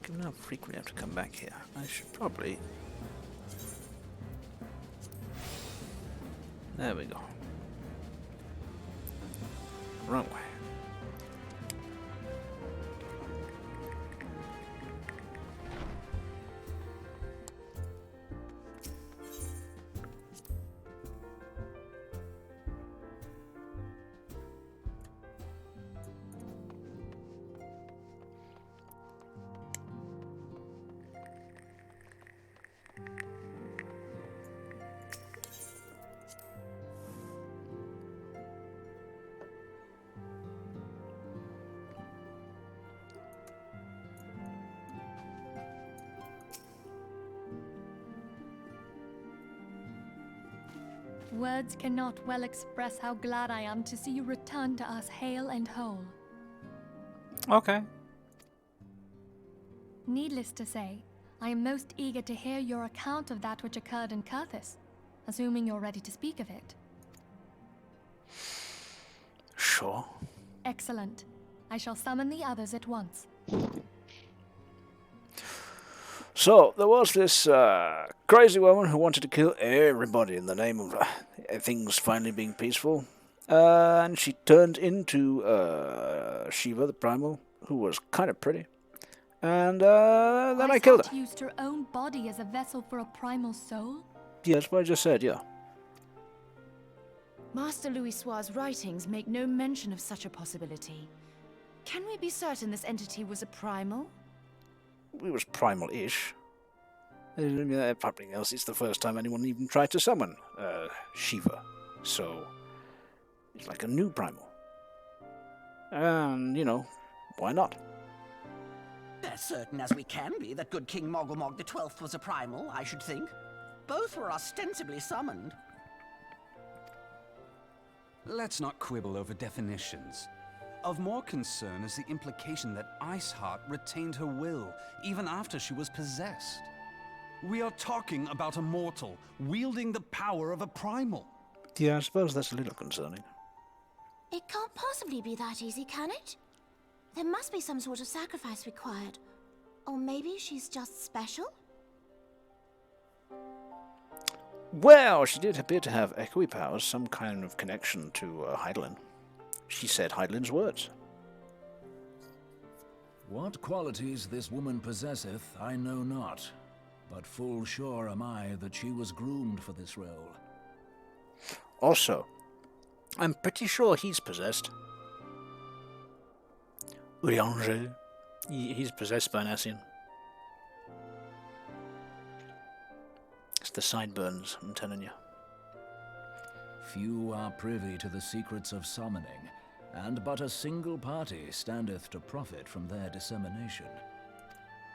Given how frequently I have to come back here, I should probably... There we go. Wrong way. Words cannot well express how glad I am to see you return to us hale and whole. Okay. Needless to say, I am most eager to hear your account of that which occurred in Kurthis, assuming you're ready to speak of it. Sure. Excellent. I shall summon the others at once. So, there was this crazy woman who wanted to kill everybody in the name of things finally being peaceful. And she turned into Shiva, the primal, who was kind of pretty. And then I killed her. Used her own body as a vessel for a primal soul? Yeah, that's what I just said, yeah. Master Louisoir's writings make no mention of such a possibility. Can we be certain this entity was a primal? It was primal-ish. If nothing else, it's the first time anyone even tried to summon Shiva. So, it's like a new primal. And, you know, why not? As certain as we can be that good King Mogulmog the 12th was a primal, I should think. Both were ostensibly summoned. Let's not quibble over definitions. Of more concern is the implication that Iceheart retained her will, even after she was possessed. We are talking about a mortal, wielding the power of a primal. Yeah, I suppose that's a little concerning. It can't possibly be that easy, can it? There must be some sort of sacrifice required. Or maybe she's just special? Well, she did appear to have echoey powers, some kind of connection to Hydaelyn. She said Hydaelyn's words. What qualities this woman possesseth, I know not, but full sure am I that she was groomed for this role. Also, I'm pretty sure he's possessed. Urianger. He's possessed by an Ascian. It's the sideburns, I'm telling you. Few are privy to the secrets of summoning, and but a single party standeth to profit from their dissemination.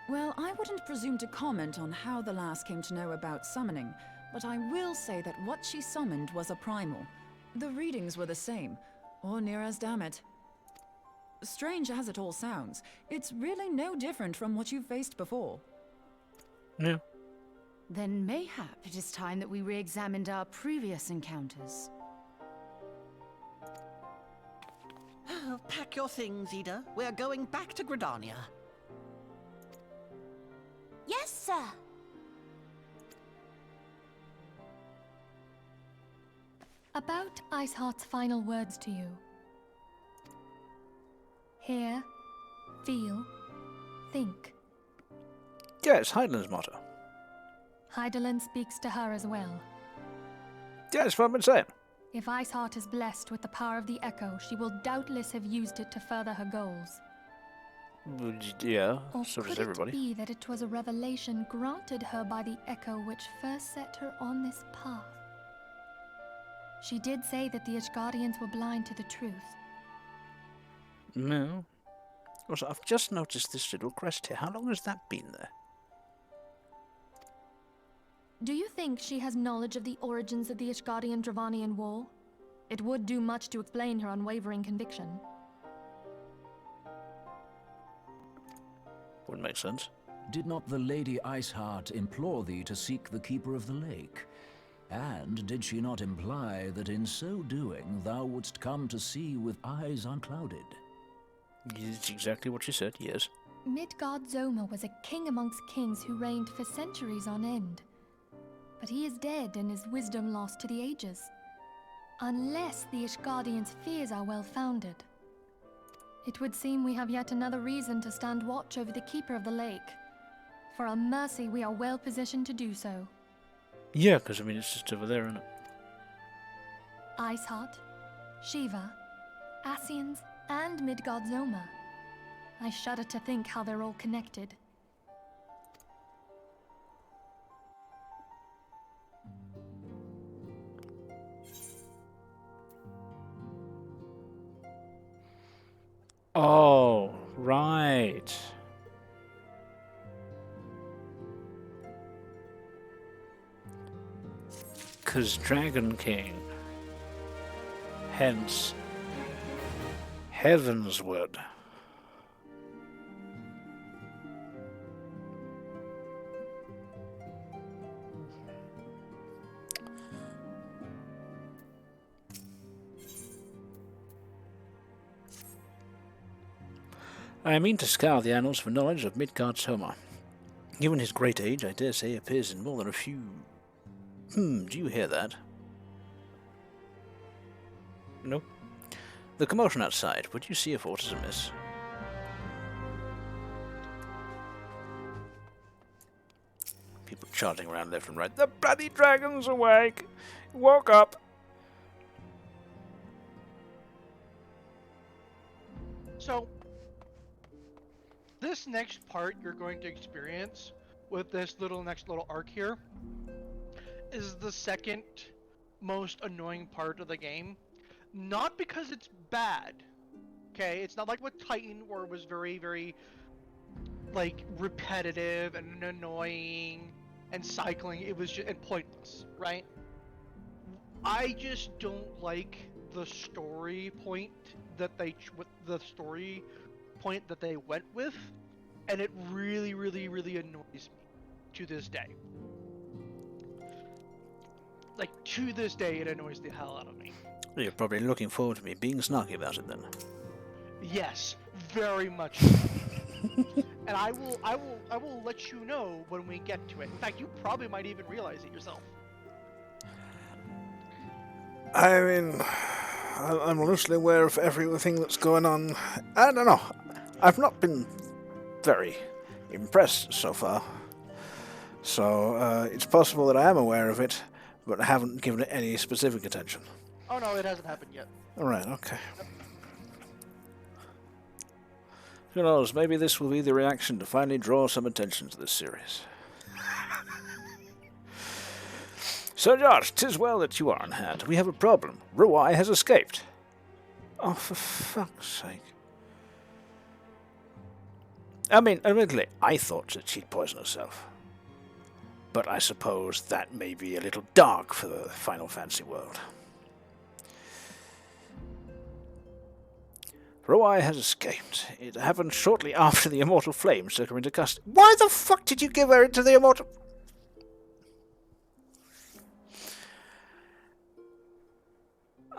Well, I wouldn't presume to comment on how the lass came to know about summoning, but I will say that what she summoned was a primal. The readings were the same, or near as damn it. Strange as it all sounds, it's really no different from what you've faced before. Yeah. Then mayhap it is time that we re-examined our previous encounters. Pack your things, Ida. We're going back to Gridania. Yes, sir. About Iceheart's final words to you. Hear, feel, think. Yes, Heidelin's motto. Heidelin speaks to her as well. Yes, what I've been saying. If Iceheart is blessed with the power of the Echo, she will doubtless have used it to further her goals. Yeah, Or so does could everybody. it be that it was a revelation granted her by the Echo which first set her on this path? She did say that the Ishgardians were blind to the truth. No. Also, I've just noticed this little crest here. How long has that been there? Do you think she has knowledge of the origins of the Ishgardian-Dravanian War? It would do much to explain her unwavering conviction. Wouldn't make sense. Did not the Lady Iceheart implore thee to seek the Keeper of the Lake? And did she not imply that in so doing thou wouldst come to see with eyes unclouded? It's exactly what she said, yes. Midgard Zoma was a king amongst kings who reigned for centuries on end. But he is dead and his wisdom lost to the ages. Unless the Ishgardians' fears are well-founded. It would seem we have yet another reason to stand watch over the Keeper of the Lake. For a mercy, we are well positioned to do so. Yeah, because I mean, it's just over there, isn't it? Iceheart, Shiva, Ascians, and Midgard Zoma. I shudder to think how they're all connected. Oh, right. Because Dragon King. Hence, Heavensward. I mean to scour the annals for knowledge of Midgard's Homer. Given his great age, I dare say he appears in more than a few... do you hear that? No. The commotion outside, would you see if aught is amiss? People charging around left and right. The bloody dragon's awake! Woke up! So, this next part you're going to experience with this next little arc here is the second most annoying part of the game. Not because it's bad, okay? It's not like with Titan where it was very, very, like, repetitive and annoying and cycling. It was just, and pointless, right? I just don't like the story point that they went with, and it really, really, really annoys me to this day. Like, to this day, it annoys the hell out of me. You're probably looking forward to me being snarky about it then. Yes, very much so. And I will let you know when we get to it. In fact, you probably might even realize it yourself. I mean, I'm loosely aware of everything that's going on. I don't know. I've not been very impressed so far. So, it's possible that I am aware of it, but I haven't given it any specific attention. Oh no, it hasn't happened yet. Alright, okay. Who knows, maybe this will be the reaction to finally draw some attention to this series. Sir Josh, 'tis well that you are on hand. We have a problem. Ruai has escaped. Oh, for fuck's sake. I mean, admittedly, I thought that she'd poison herself. But I suppose that may be a little dark for the Final Fantasy world. Roai has escaped. It happened shortly after the Immortal Flame took her into custody. Why the fuck did you give her into the Immortal...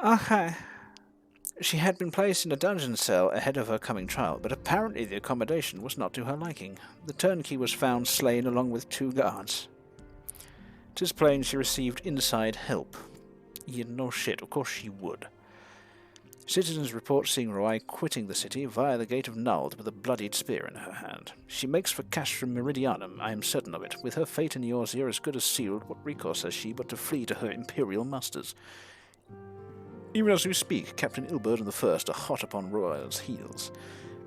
Okay. She had been placed in a dungeon cell ahead of her coming trial, but apparently the accommodation was not to her liking. The turnkey was found slain along with 2 guards. 'Tis plain she received inside help. Yeah, no shit, of course she would. Citizens report seeing Roai quitting the city via the Gate of Nuld with a bloodied spear in her hand. She makes for Castrum Meridianum, I am certain of it. With her fate in Eorzean as good as sealed, what recourse has she but to flee to her imperial masters? Even as we speak, Captain Ilberd and the First are hot upon Royal's heels.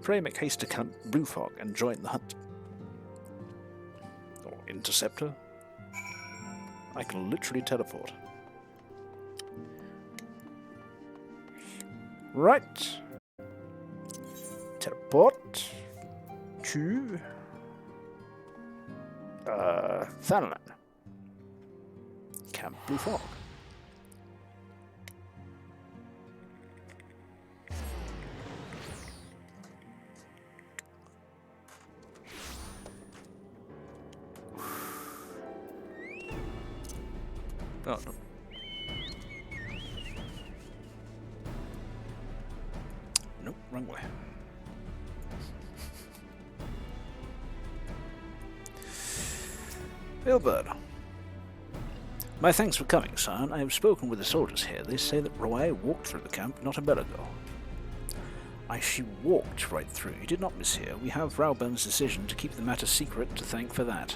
Pray make haste to Camp Bluefog and join the hunt. Or Interceptor. I can literally teleport. Right. Teleport to Thanalan. Camp Bluefog. Oh, no. Nope, wrong way. Ilberd. My thanks for coming, Scion. I have spoken with the soldiers here. They say that Roai walked through the camp not a bell ago. She walked right through. You did not mishear. We have Rauburn's decision to keep the matter secret to thank for that.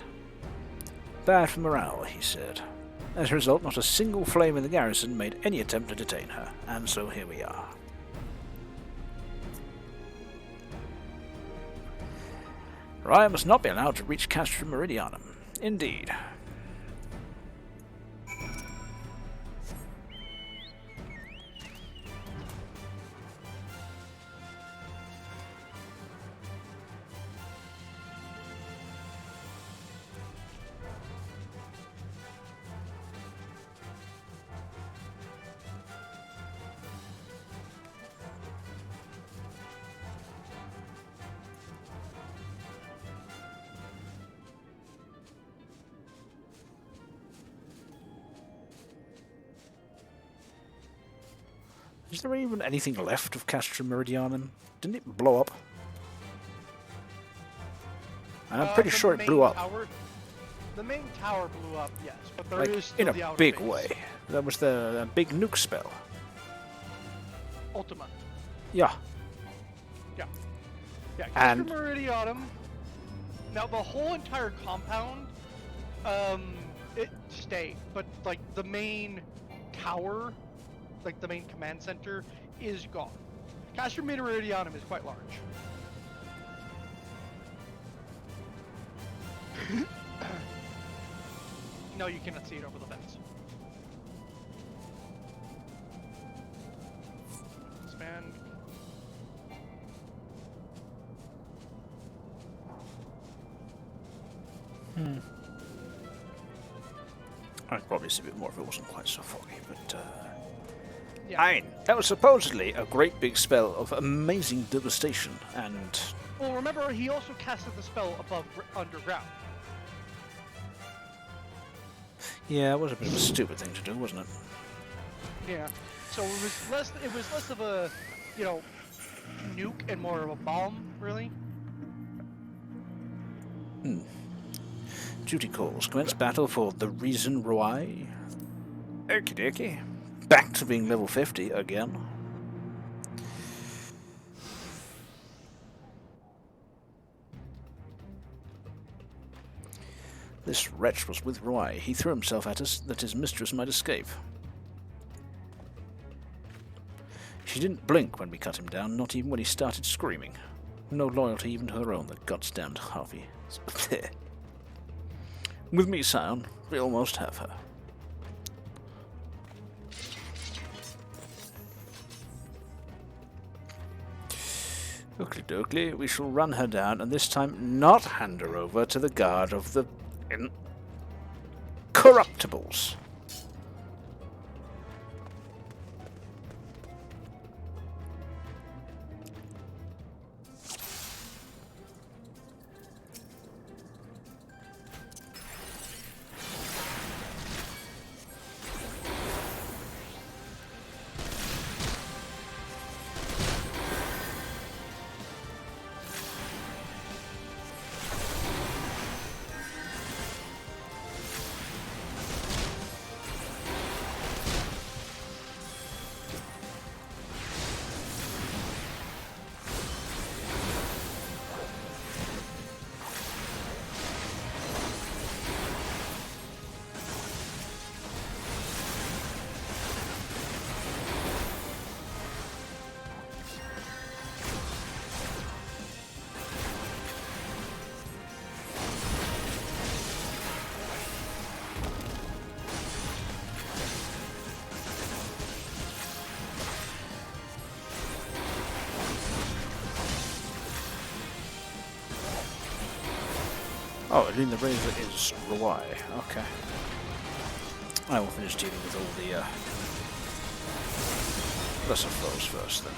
Bad for morale, he said. As a result, not a single flame in the garrison made any attempt to detain her, and so here we are. Roai must not be allowed to reach Castrum Meridianum. Indeed. Is there even anything left of Castrum Meridianum? Didn't it blow up? I'm pretty sure it blew up. The main tower blew up, yes, but there is in still the a outer big base. way. That was the big nuke spell. Ultima. Yeah. Yeah. Yeah, And- Castrum Meridianum. Now, the whole entire compound, it stayed, but, like, the main tower, like, the main command center, is gone. Castrum Meridianum is quite large. No, you cannot see it over the fence. Expand. I'd probably see a bit more if it wasn't quite so foggy, but Yeah. I mean, that was supposedly a great big spell of amazing devastation, and Well, remember, he also casted the spell above underground. yeah, it was a bit of a stupid thing to do, wasn't it? Yeah. So it was less. It was less of a, nuke and more of a bomb, really. Duty calls. Commence battle for the reason Roai. Okie dokie. Back to being level 50 again. This wretch was with Roai. He threw himself at us that his mistress might escape. She didn't blink when we cut him down, not even when he started screaming. No loyalty even to her own, the goddamned Harvey. With me, Scion, we almost have her. Oakley dokley, we shall run her down, and this time not hand her over to the guard of the corruptibles. Oh, and in the razor is Rawai. Okay. I will finish dealing with all the lesser foes first then.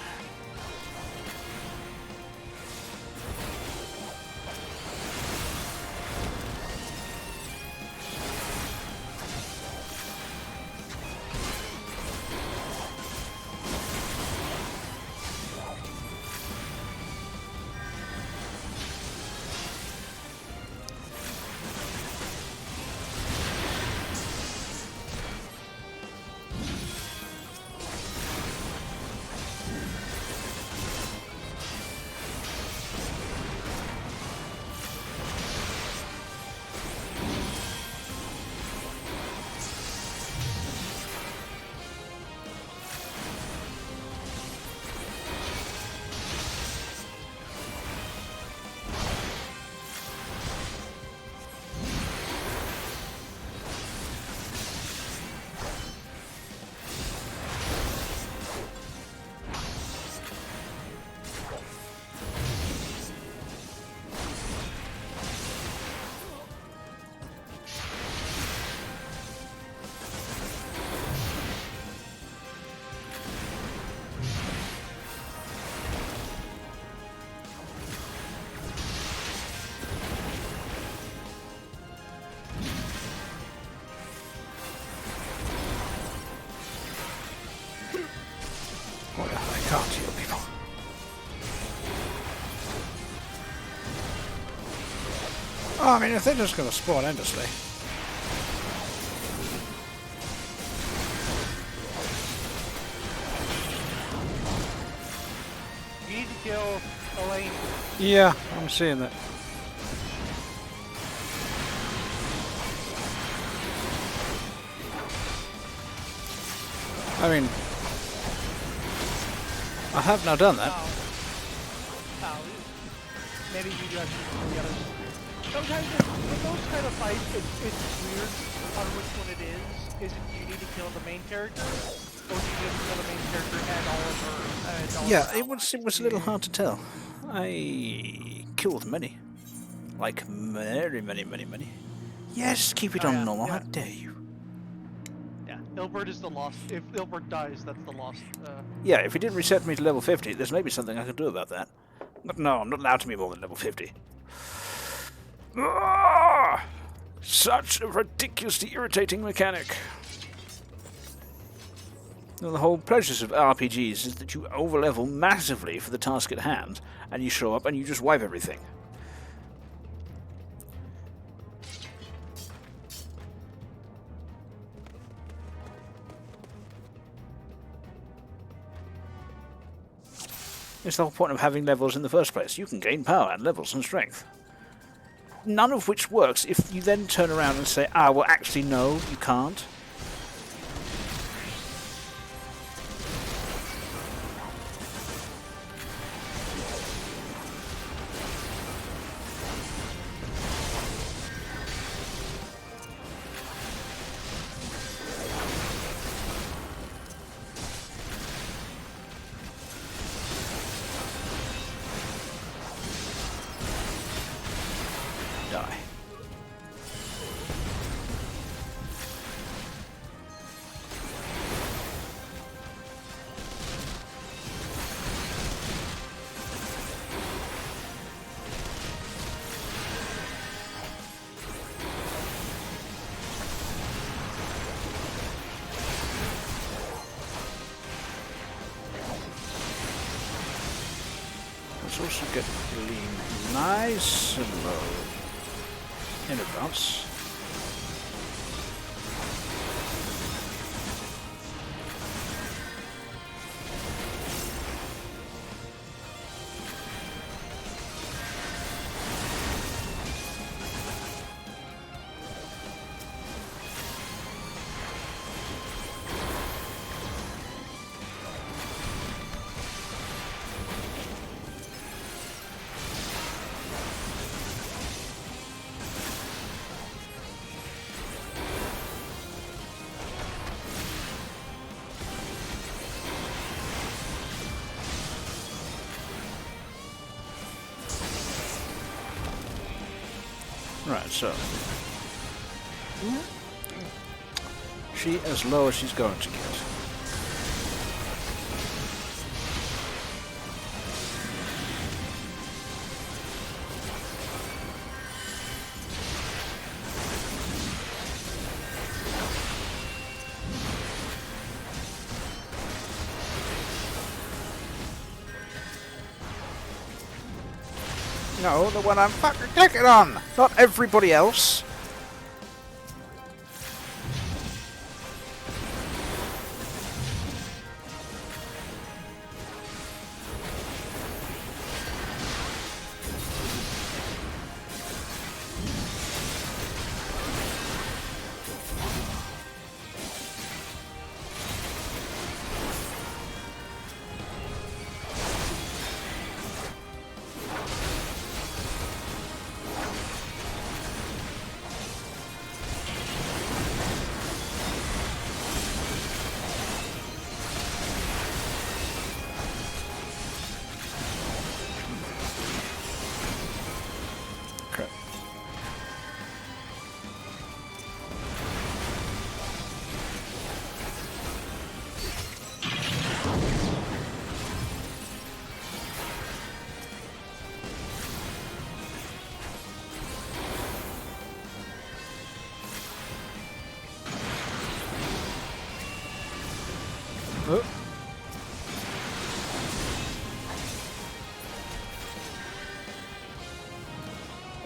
I can't heal people. Oh, I mean, if they're just going to spawn endlessly. You need to kill Elaine. Yeah, I'm seeing that. I mean, I have now done that. Maybe you guys should the others. Sometimes with those kind of fights, it's weird on which one it is. Is it you need to kill the main character, or do you need to kill the main character and all of her? Yeah, it was a little hard to tell. I killed many. Like very many. Yes, keep it on normal, how dare you. Yeah, Ilbert is the lost. If Ilbert dies, that's the lost. Yeah, if he didn't reset me to level 50, there's maybe something I could do about that. But no, I'm not allowed to be more than level 50. Ah! Such a ridiculously irritating mechanic. Now, the whole pleasures of RPGs is that you overlevel massively for the task at hand, and you show up and you just wipe everything. It's the whole point of having levels in the first place. You can gain power and levels and strength. None of which works if you then turn around and say, well actually no, you can't. Let's also get Lean nice and low in advance. Right, so. She as low as she's going to get. No, the one I'm fucking clicking on, not everybody else.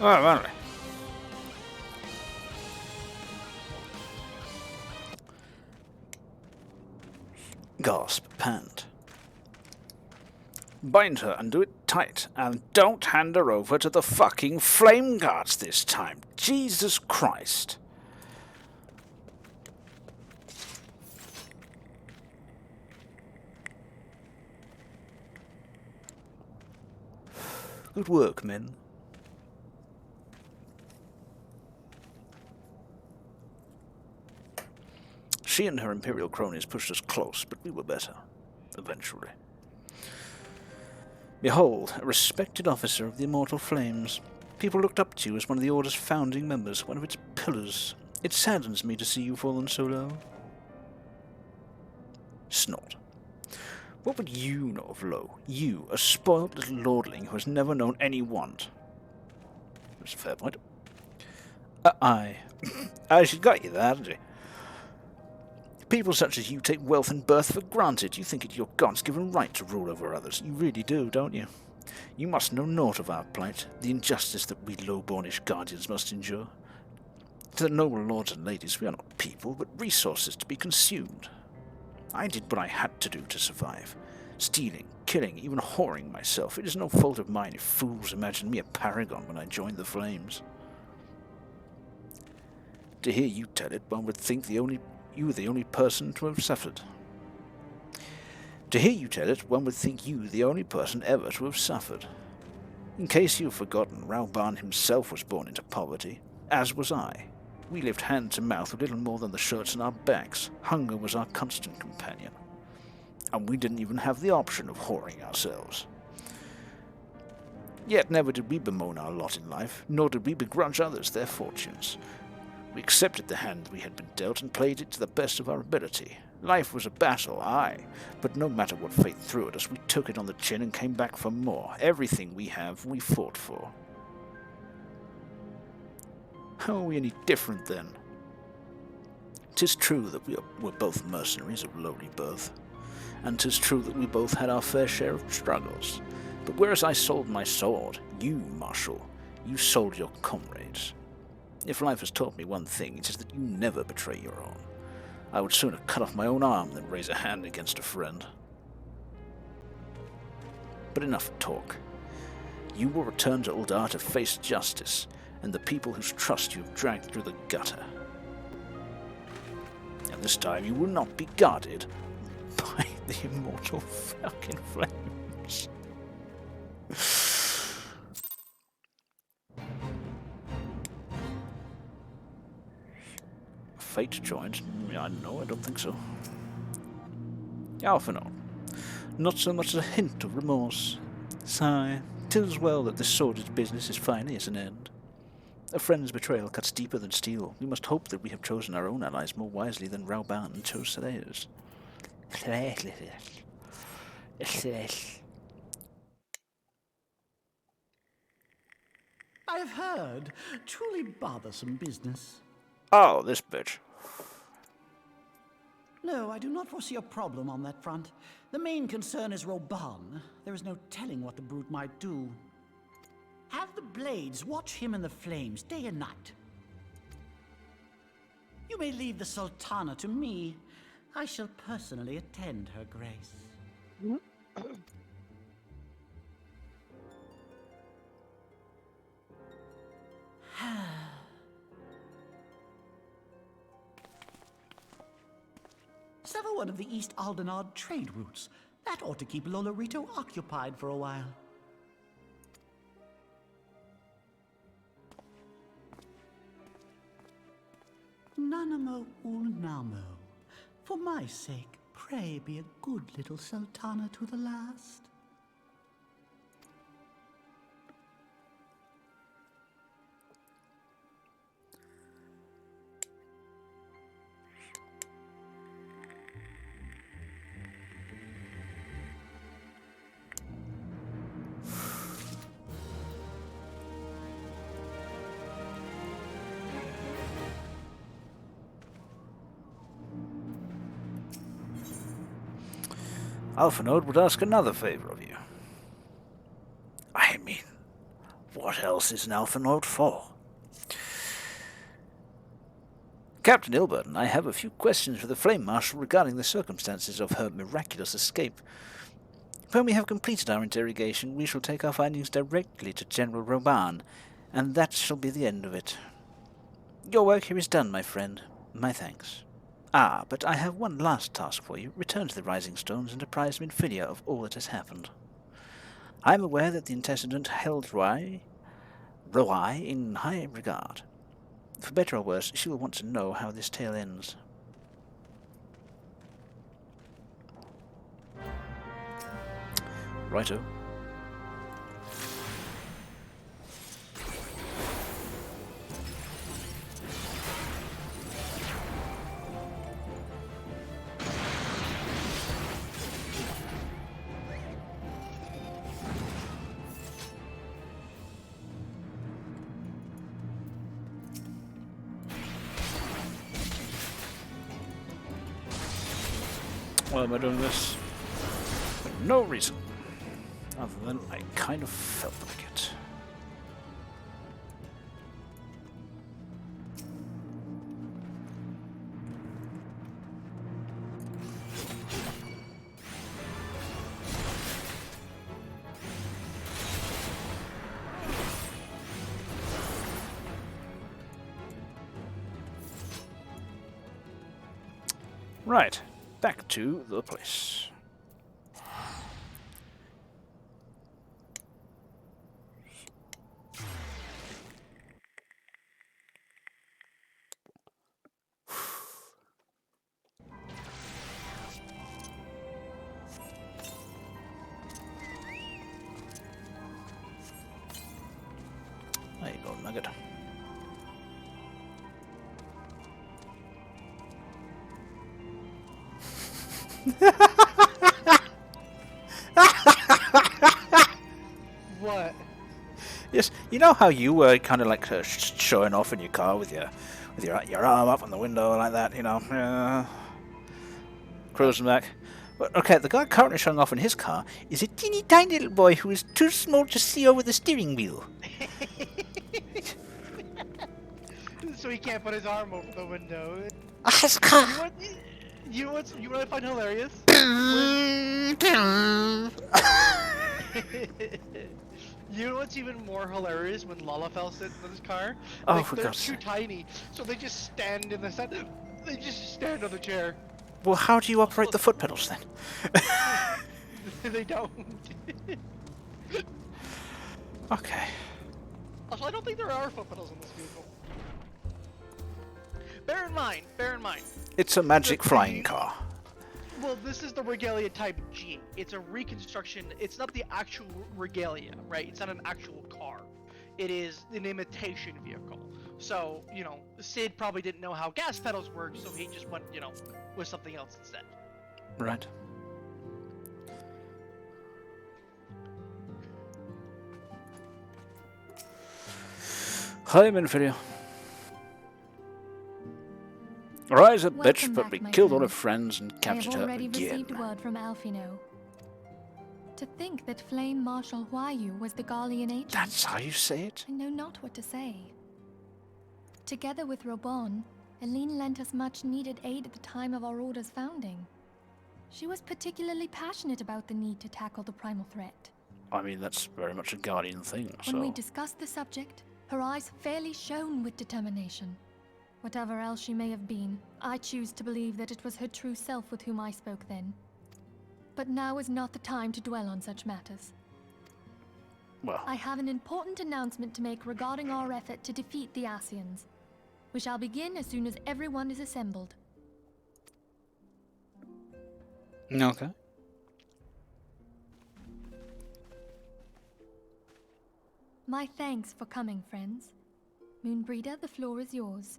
Oh, right. Gasp, pant. Bind her and do it tight, and don't hand her over to the fucking flame guards this time. Jesus Christ. Good work, men. She and her Imperial cronies pushed us close, but we were better. Eventually. Behold, a respected officer of the Immortal Flames. People looked up to you as one of the Order's founding members, one of its pillars. It saddens me to see you fallen so low. Snort. What would you know of low? You, a spoiled little lordling who has never known any want. That's a fair point. Aye. She's got you there, hasn't she? People such as you take wealth and birth for granted. You think it your God's-given right to rule over others. You really do, don't you? You must know naught of our plight, the injustice that we low-bornish guardians must endure. To the noble lords and ladies, we are not people, but resources to be consumed. I did what I had to do to survive. Stealing, killing, even whoring myself. It is no fault of mine if fools imagined me a paragon when I joined the Flames. To hear you tell it, one would think you were the only person to have suffered. To hear you tell it, one would think you the only person ever to have suffered. In case you've forgotten, Rauban himself was born into poverty, as was I. We lived hand to mouth with little more than the shirts on our backs. Hunger was our constant companion. And we didn't even have the option of whoring ourselves. Yet never did we bemoan our lot in life, nor did we begrudge others their fortunes. We accepted the hand we had been dealt and played it to the best of our ability. Life was a battle, aye, but no matter what fate threw at us, we took it on the chin and came back for more. Everything we have, we fought for. How are we any different then? 'Tis true that we were both mercenaries of lowly birth, and 'tis true that we both had our fair share of struggles. But whereas I sold my sword, you, Marshal, you sold your comrades. If life has taught me one thing, it is that you never betray your own. I would sooner cut off my own arm than raise a hand against a friend. But enough talk. You will return to Ul'dah to face justice, and the people whose trust you have dragged through the gutter. And this time you will not be guarded by the immortal fucking flames. Fate joined? No, I don't think so. Alphinaud. Not so much as a hint of remorse. Sigh, 'tis well that this sordid business is finally at an end. A friend's betrayal cuts deeper than steel. We must hope that we have chosen our own allies more wisely than Rauban chose theirs. I've heard. Truly bothersome business. Oh, this bitch. No, I do not foresee a problem on that front. The main concern is Rauban. There is no telling what the brute might do. Have the blades watch him in the flames day and night. You may leave the Sultana to me. I shall personally attend her grace. Sever one of the East Aldenard trade routes. That ought to keep Lolorito occupied for a while. Nanamo Ulnamo. For my sake, pray be a good little Sultana to the last. Alphanode would ask another favor of you. I mean, what else is an Alphanode for? Captain Ilbert and I have a few questions for the Flame Marshal regarding the circumstances of her miraculous escape. When we have completed our interrogation, we shall take our findings directly to General Rauban, and that shall be the end of it. Your work here is done, my friend. My thanks. Ah, but I have one last task for you. Return to the Rising Stones and apprise Minfilia of all that has happened. I am aware that the antecedent held Roi in high regard. For better or worse, she will want to know how this tale ends. Righto. Why am I doing this? For no reason. Other than I kind of felt like it. Right. Back to the place. There you go, Nugget. What? Yes, you know how you were kind of like showing off in your car with your arm up on the window like that, you know, cruising back. But, okay, the guy currently showing off in his car is a teeny tiny little boy who is too small to see over the steering wheel. So he can't put his arm over the window. His car. You know what I find hilarious? You know what's even more hilarious when Lalafell sits in his car? Oh, like, for they're God's too sake. tiny, so they just stand in the sun. They just stand on the chair. Well, how do you operate the foot pedals then? They don't. Okay. Also, I don't think there are foot pedals in this vehicle. Bear in mind. It's a magic flying car. Well, this is the Regalia Type G. It's a reconstruction. It's not the actual Regalia, right? It's not an actual car. It is an imitation vehicle. So, you know, Sid probably didn't know how gas pedals work, so he just went, you know, with something else instead. Right. Hi, I'm Inferior. Rise up, Welcome bitch, but back, we my killed all her friend. friends and captured I have her already again. received word from Alfino. To think that Flame Marshal Huayu was the Garlean agent. That's how you say it? I know not what to say. Together with Robon, Eileen lent us much needed aid at the time of our order's founding. She was particularly passionate about the need to tackle the primal threat. I mean, that's very much a Guardian thing, When we so... discussed the subject, her eyes fairly shone with determination. Whatever else she may have been, I choose to believe that it was her true self with whom I spoke then. But now is not the time to dwell on such matters. Well... I have an important announcement to make regarding our effort to defeat the Ascians. We shall begin as soon as everyone is assembled. Okay. My thanks for coming, friends. Moonbreeder, the floor is yours.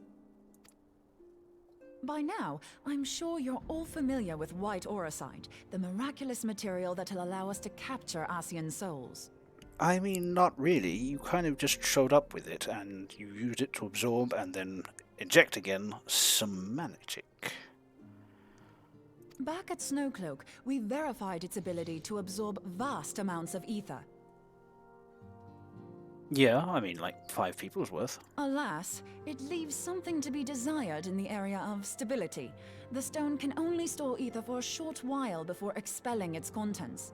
By now, I'm sure you're all familiar with white Aurosite, the miraculous material that'll allow us to capture Ascian souls. I mean, not really. You kind of just showed up with it, and you used it to absorb and then eject again. Semantic. Back at Snowcloak, we verified its ability to absorb vast amounts of ether. Yeah, I mean, like 5 people's worth. Alas, it leaves something to be desired in the area of stability. The stone can only store ether for a short while before expelling its contents.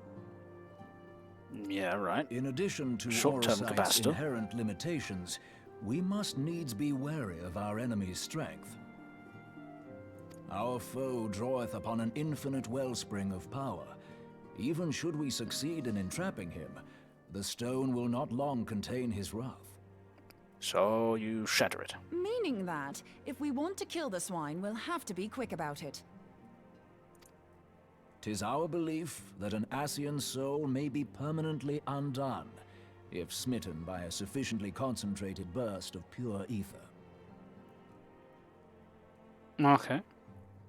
Yeah, right. In addition to Short-term Aurosite's capacitor. inherent limitations, we must needs be wary of our enemy's strength. Our foe draweth upon an infinite wellspring of power. Even should we succeed in entrapping him, the stone will not long contain his wrath. So you shatter it. Meaning that, if we want to kill the swine, we'll have to be quick about it. 'Tis our belief that an Ascian soul may be permanently undone, if smitten by a sufficiently concentrated burst of pure ether. Okay.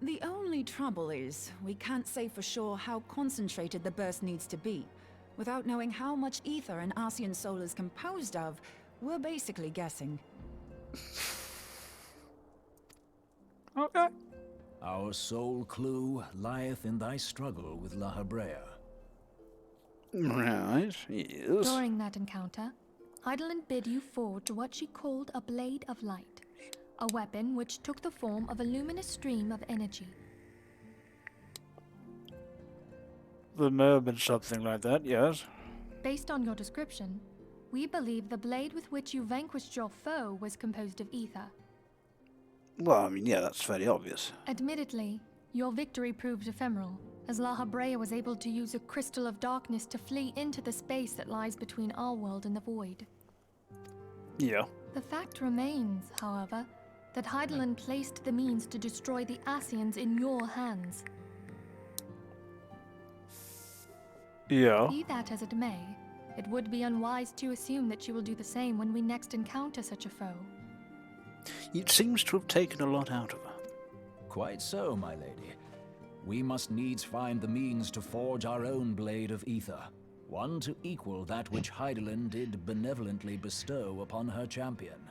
The only trouble is, we can't say for sure how concentrated the burst needs to be. Without knowing how much ether an Ascian soul is composed of, we're basically guessing. Okay. Our sole clue lieth in thy struggle with La Hebrea. Right, yes. During that encounter, Heidelin bid you forge what she called a Blade of Light, a weapon which took the form of a luminous stream of energy. There may have been something like that, yes. Based on your description, we believe the blade with which you vanquished your foe was composed of ether. Well, I mean, yeah, that's fairly obvious. Admittedly, your victory proved ephemeral, as La Hebrea was able to use a crystal of darkness to flee into the space that lies between our world and the void. Yeah. The fact remains, however, that Heidelin placed the means to destroy the Ascians in your hands. Yeah. Be that as it may, it would be unwise to assume that you will do the same when we next encounter such a foe. It seems to have taken a lot out of her. Quite so, my lady. We must needs find the means to forge our own blade of ether, one to equal that which Heidelin did benevolently bestow upon her champion.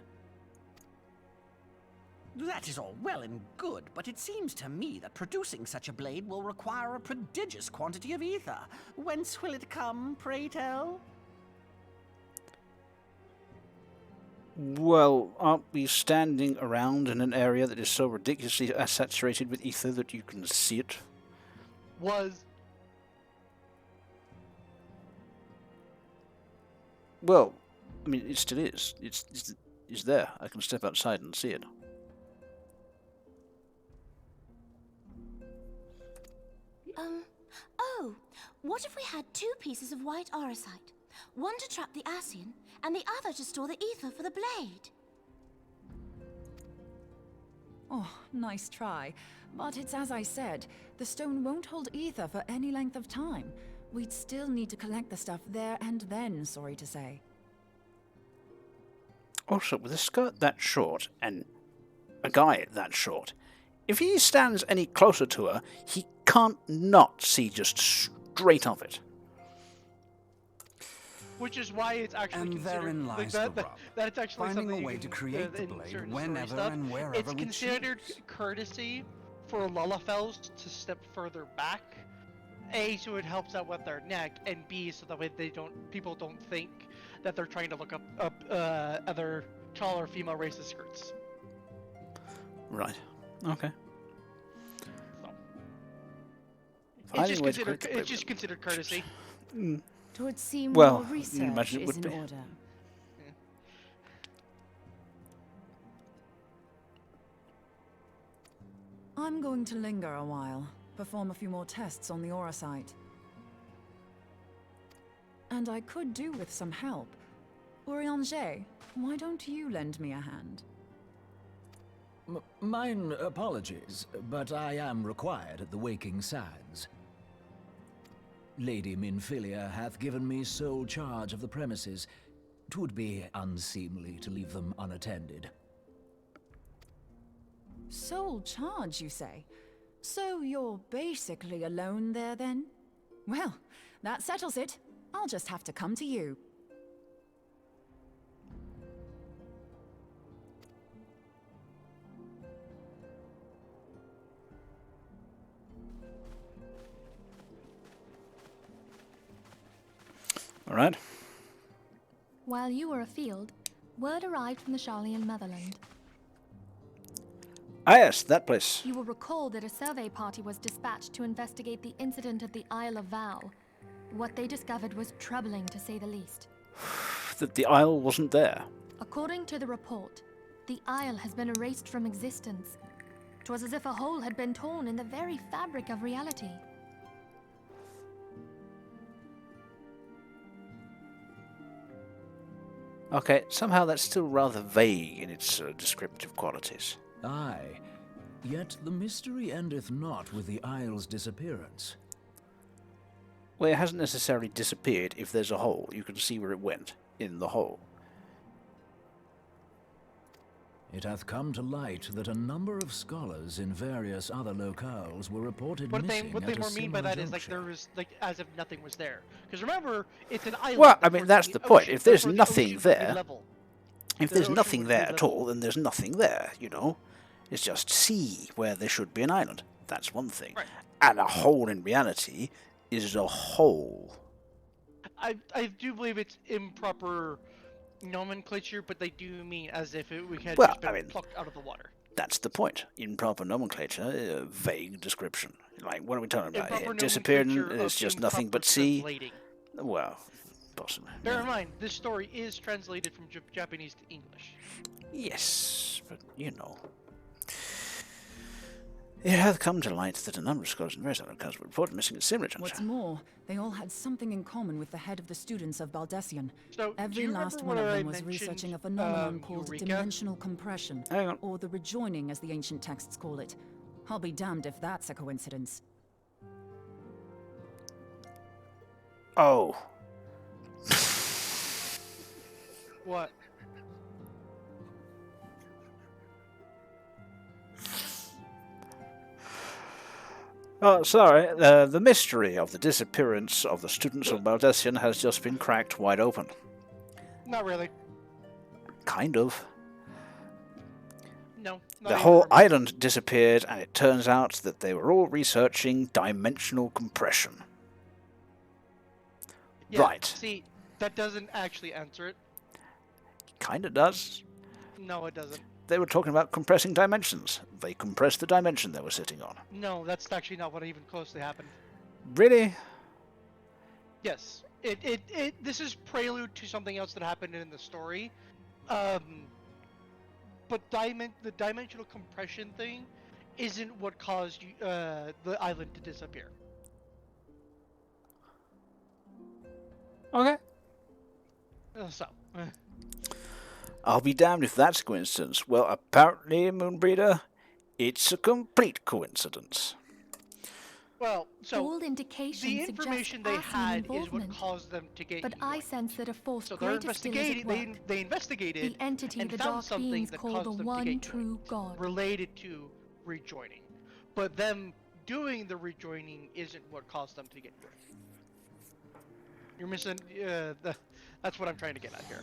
That is all well and good, but it seems to me that producing such a blade will require a prodigious quantity of ether. Whence will it come, pray tell? Well, aren't we standing around in an area that is so ridiculously saturated with ether that you can see it? Well, I mean, it still is. It's there. I can step outside and see it. Oh, what if we had 2 pieces of white Aurosite? One to trap the Ascian, and the other to store the ether for the blade. Oh, nice try. But it's as I said, the stone won't hold ether for any length of time. We'd still need to collect the stuff there and then, sorry to say. Also, with a skirt that short and a guy that short, if he stands any closer to her, he can't not see just straight of it. Which is why it's actually And considered therein like lies that, the rub. that's actually Finding something a you way can, to create the in blade certain whenever story stuff. and wherever It's we considered choose. courtesy for Lullafels to step further back. A, so it helps out with their neck, and B, so that way people don't think that they're trying to look up other taller female races' skirts. Right. Okay. So. It's just considered courtesy. Mm. It would seem Well, more you research imagine it is would in be. order. I'm going to linger a while, perform a few more tests on the aura site. And I could do with some help. Eorzean, why don't you lend me a hand? Mine apologies, but I am required at the Waking Sands. Lady Minfilia hath given me sole charge of the premises. 'Twould be unseemly to leave them unattended. Sole charge, you say? So you're basically alone there, then? Well, that settles it. I'll just have to come to you. All right. While you were afield, word arrived from the Sharlayan motherland. Ah, yes, that place. You will recall that a survey party was dispatched to investigate the incident at the Isle of Val. What they discovered was troubling, to say the least. That the Isle wasn't there. According to the report, the Isle has been erased from existence. 'Twas as if a hole had been torn in the very fabric of reality. Okay, somehow that's still rather vague in its descriptive qualities. Aye, yet the mystery endeth not with the Isle's disappearance. Well, it hasn't necessarily disappeared. If there's a hole, you can see where it went, in the hole. It hath come to light that a number of scholars in various other locales were reported What they missing more at a mean by similar that is like juncture. there was like as if nothing was there. Because remember, it's an island. Well, I mean, that's the point. If there's nothing there, if The there's ocean nothing would be there at level. all, then there's nothing there, you know? It's just sea where there should be an island. That's one thing. Right. And a hole in reality is a hole. I do believe it's improper nomenclature, but they do mean as if we had Well, just been I mean, plucked out of the water. That's the point. Improper nomenclature, vague description. Like, what are we talking about Improper here? Disappearing, nomenclature it's of just nothing but improper sea? translating. Well, possibly. Bear in mind, this story is translated from Japanese to English. Yes, but, you know. It hath come to light that a number of scholars and various other accounts were reported missing at similar juncture. What's more, they all had something in common with the head of the students of Baldessian. So, do Every you last remember one of what I them was mentioned, researching a phenomenon called Eureka? dimensional compression, Hang on. or the rejoining as the ancient texts call it. I'll be damned if that's a coincidence. Oh. What? Oh, sorry. The mystery of the disappearance of the students of Baldessian has just been cracked wide open. Not really. Kind of. No. Not The even whole remotely. island disappeared, and it turns out that they were all researching dimensional compression. Yeah, Right. See, that doesn't actually answer it. Kinda does. No, it doesn't. They were talking about compressing dimensions. They compressed the dimension they were sitting on. No, that's actually not what even closely happened. Really? Yes. This is prelude to something else that happened in the story. But the dimensional compression thing isn't what caused the island to disappear. Okay. So. I'll be damned if that's a coincidence. Well, apparently, Moonbreeder, it's a complete coincidence. Well, so all indications the information they suggest had Ascian is what involvement. caused them to get But you I going. sense that a force So they're greater still is at investigating. work. They investigated The entity and the found dark something beings that call caused the them to one get true God. related to rejoining. But them doing the rejoining isn't what caused them to get joined. You're missing. That's what I'm trying to get at here.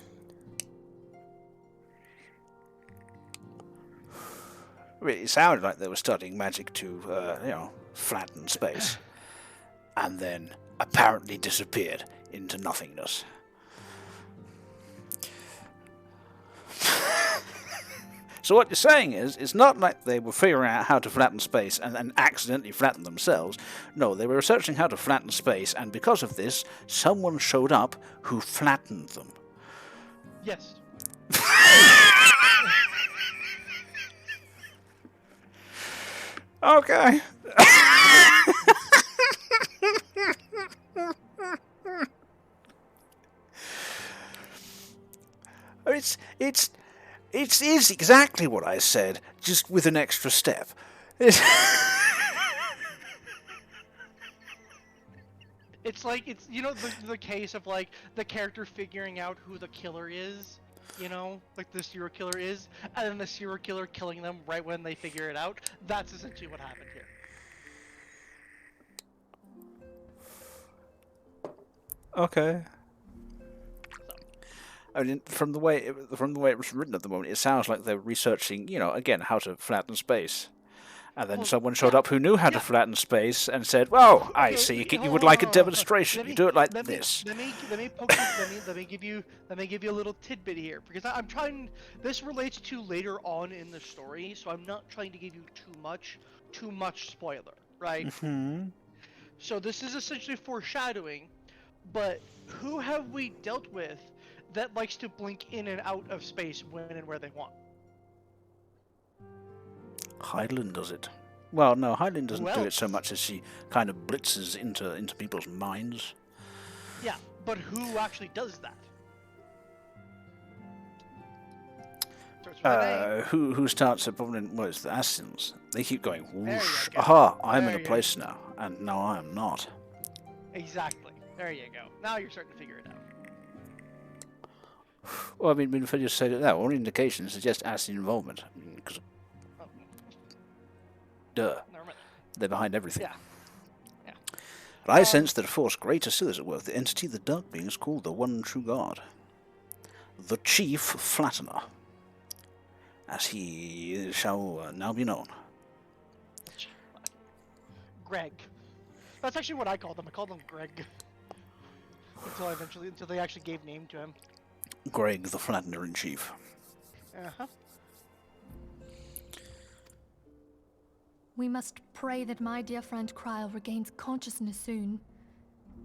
It sounded like they were studying magic to, flatten space, and then apparently disappeared into nothingness. So what you're saying is, it's not like they were figuring out how to flatten space and then accidentally flatten themselves. No, they were researching how to flatten space, and because of this, someone showed up who flattened them. Yes. Okay. It is exactly what I said, just with an extra step. It's like the case of like the character figuring out who the killer is, like the serial killer is, and then the serial killer killing them right when they figure it out. That's essentially what happened here. Okay. I mean, from the way it was written at the moment, it sounds like they're researching, again, how to flatten space. And then someone showed up who knew how to flatten space and said, "Well, I see you would like a demonstration. You do it like this." Let me give you a little tidbit here, because I'm trying. This relates to later on in the story, so I'm not trying to give you too much spoiler, right? Mm-hmm. So this is essentially foreshadowing, but who have we dealt with that likes to blink in and out of space when and where they want? Hydaelyn does it. Well, no, Hydaelyn doesn't Who do it else? so much as she kind of blitzes into people's minds. Yeah, but who actually does that? Starts with an A. Who starts at probably, well, it's the Ascians. They keep going, There whoosh, you go. aha, I'm There in a you place now, and no, I am not. Exactly. There you go. Now you're starting to figure it out. Well, I mean, if I just said it now, all indications suggest Ascian involvement. Because, duh, they're behind everything. Yeah. But I sense that a force greater still is at work. The entity the dark beings called the one true God. The Chief Flattener. As he shall now be known. Greg. That's actually what I called him. I called him Greg. Until they actually gave name to him. Greg the Flattener in Chief. Uh-huh. We must pray that my dear friend Kryle regains consciousness soon.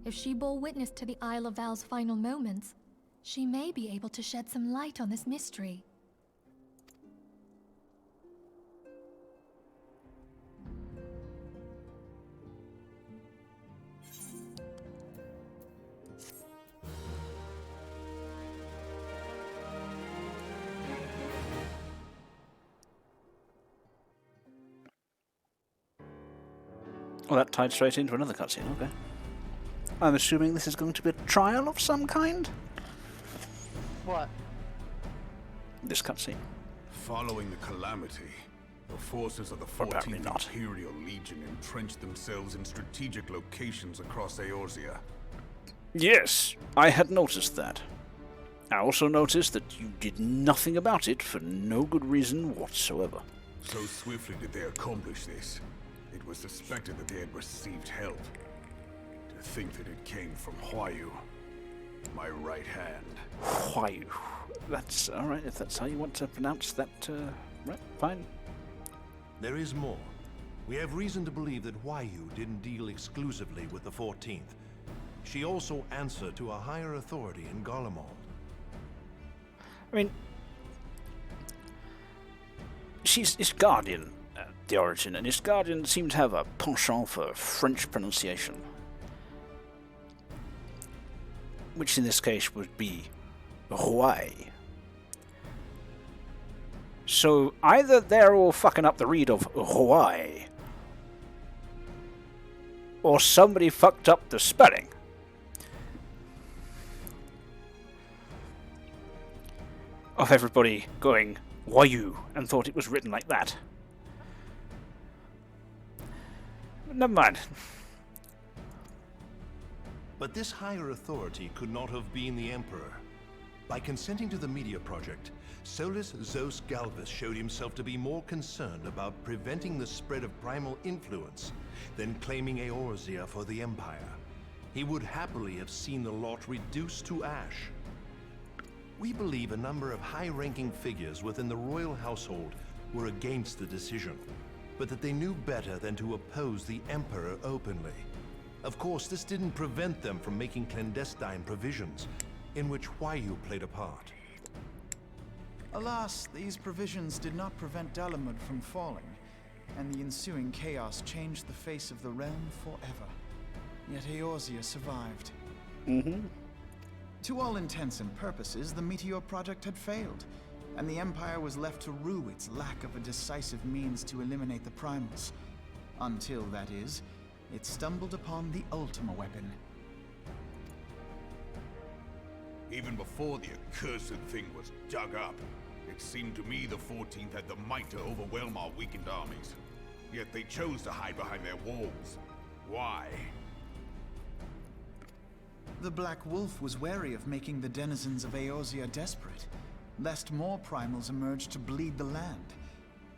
If she bore witness to the Isle of Val's final moments, she may be able to shed some light on this mystery. Well, that tied straight into another cutscene, okay. I'm assuming this is going to be a trial of some kind? What? This cutscene. Following the calamity, the forces of the 14th Imperial Legion entrenched themselves in strategic locations across Eorzea. Yes, I had noticed that. I also noticed that you did nothing about it for no good reason whatsoever. So swiftly did they accomplish this, it was suspected that they had received help. To think that it came from Huayu, my right hand. Huayu. That's alright, if that's how you want to pronounce that, right, fine. There is more. We have reason to believe that Huayu didn't deal exclusively with the 14th. She also answered to a higher authority in Garlemald. I mean, she's Ishgardian at the origin, and Ishgardian seem to have a penchant for French pronunciation. Which in this case would be Huai. So either they're all fucking up the read of Huai, Or somebody fucked up the spelling. Of everybody going Wayu and thought it was written like that. Never mind. But this higher authority could not have been the Emperor. By consenting to the media project, Solus Zos Galvus showed himself to be more concerned about preventing the spread of primal influence than claiming Eorzea for the Empire. He would happily have seen the lot reduced to ash. We believe a number of high-ranking figures within the royal household were against the decision, but that they knew better than to oppose the Emperor openly. Of course, this didn't prevent them from making clandestine provisions, in which Huayu played a part. Alas, these provisions did not prevent Dalamud from falling, and the ensuing chaos changed the face of the realm forever. Yet Eorzea survived. To all intents and purposes, the Meteor Project had failed, and the Empire was left to rue its lack of a decisive means to eliminate the primals. Until, that is, it stumbled upon the Ultima weapon. Even before the accursed thing was dug up, it seemed to me the 14th had the might to overwhelm our weakened armies. Yet they chose to hide behind their walls. Why? The Black Wolf was wary of making the denizens of Eorzea desperate, lest more primals emerge to bleed the land.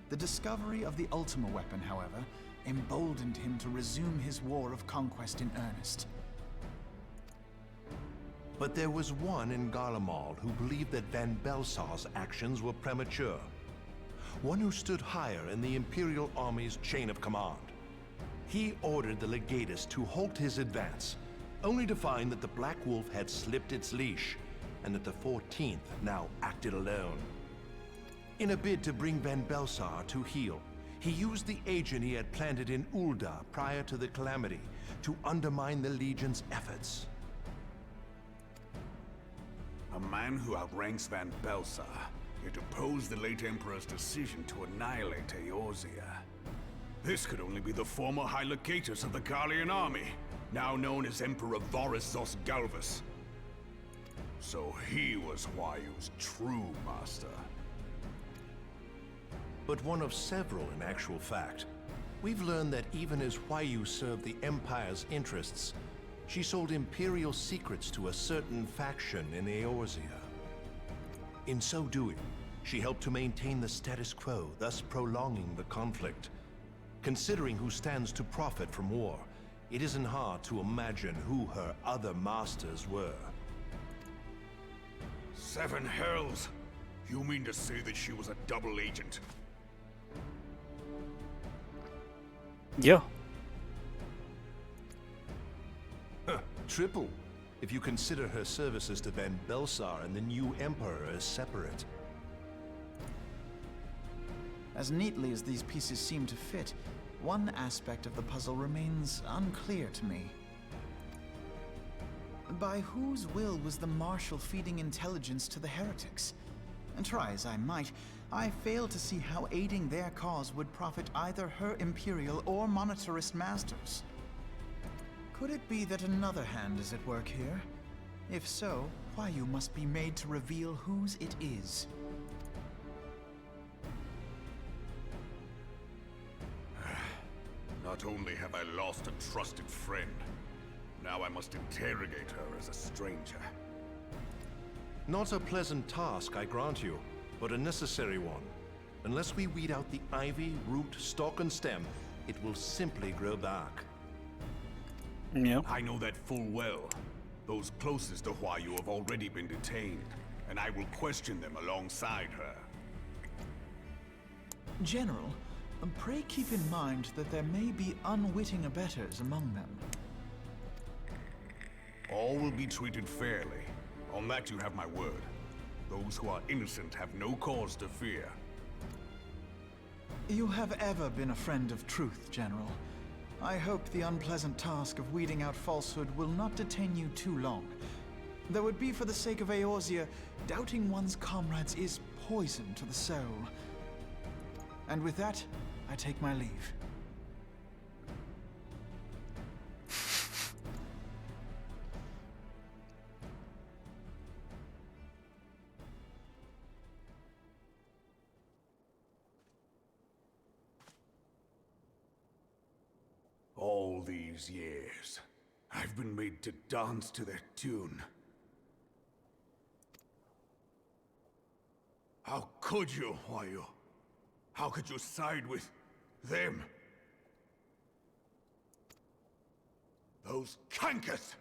The discovery of the Ultima weapon, however, emboldened him to resume his war of conquest in earnest. But there was one in Garlemald who believed that Van Belsar's actions were premature. One who stood higher in the Imperial Army's chain of command. He ordered the Legatus to halt his advance, only to find that the Black Wolf had slipped its leash, and that the 14th now acted alone. In a bid to bring Van Belsar to heel, he used the agent he had planted in Ul'dah prior to the Calamity to undermine the Legion's efforts. A man who outranks Van Belsar, yet opposed the late Emperor's decision to annihilate Eorzea. This could only be the former High Legatus of the Garlean army, now known as Emperor Voris Zos Galvus. So he was Huayu's true master. But one of several in actual fact. We've learned that even as Huayu served the Empire's interests, she sold Imperial secrets to a certain faction in Eorzea. In so doing, she helped to maintain the status quo, thus prolonging the conflict. Considering who stands to profit from war, it isn't hard to imagine who her other masters were. Seven hells! You mean to say that she was a double agent? Yeah. Triple, if you consider her services to Van Belsar and the new Emperor as separate. As neatly as these pieces seem to fit, one aspect of the puzzle remains unclear to me. By whose will was the Marshal feeding intelligence to the heretics? And try as I might, I fail to see how aiding their cause would profit either her Imperial or monetarist masters. Could it be that another hand is at work here? If so, Huayu must be made to reveal whose it is. Not only have I lost a trusted friend, now I must interrogate her as a stranger. Not a pleasant task, I grant you, but a necessary one. Unless we weed out the ivy, root, stalk, and stem, it will simply grow back. Yeah. I know that full well. Those closest to Huayu have already been detained, and I will question them alongside her. General, pray keep in mind that there may be unwitting abettors among them. All will be treated fairly. On that you have my word. Those who are innocent have no cause to fear. You have ever been a friend of truth, General. I hope the unpleasant task of weeding out falsehood will not detain you too long. Though it be for the sake of Eorzea, doubting one's comrades is poison to the soul. And with that, I take my leave. All these years, I've been made to dance to their tune. How could you, Wayu? How could you side with them? Those cankers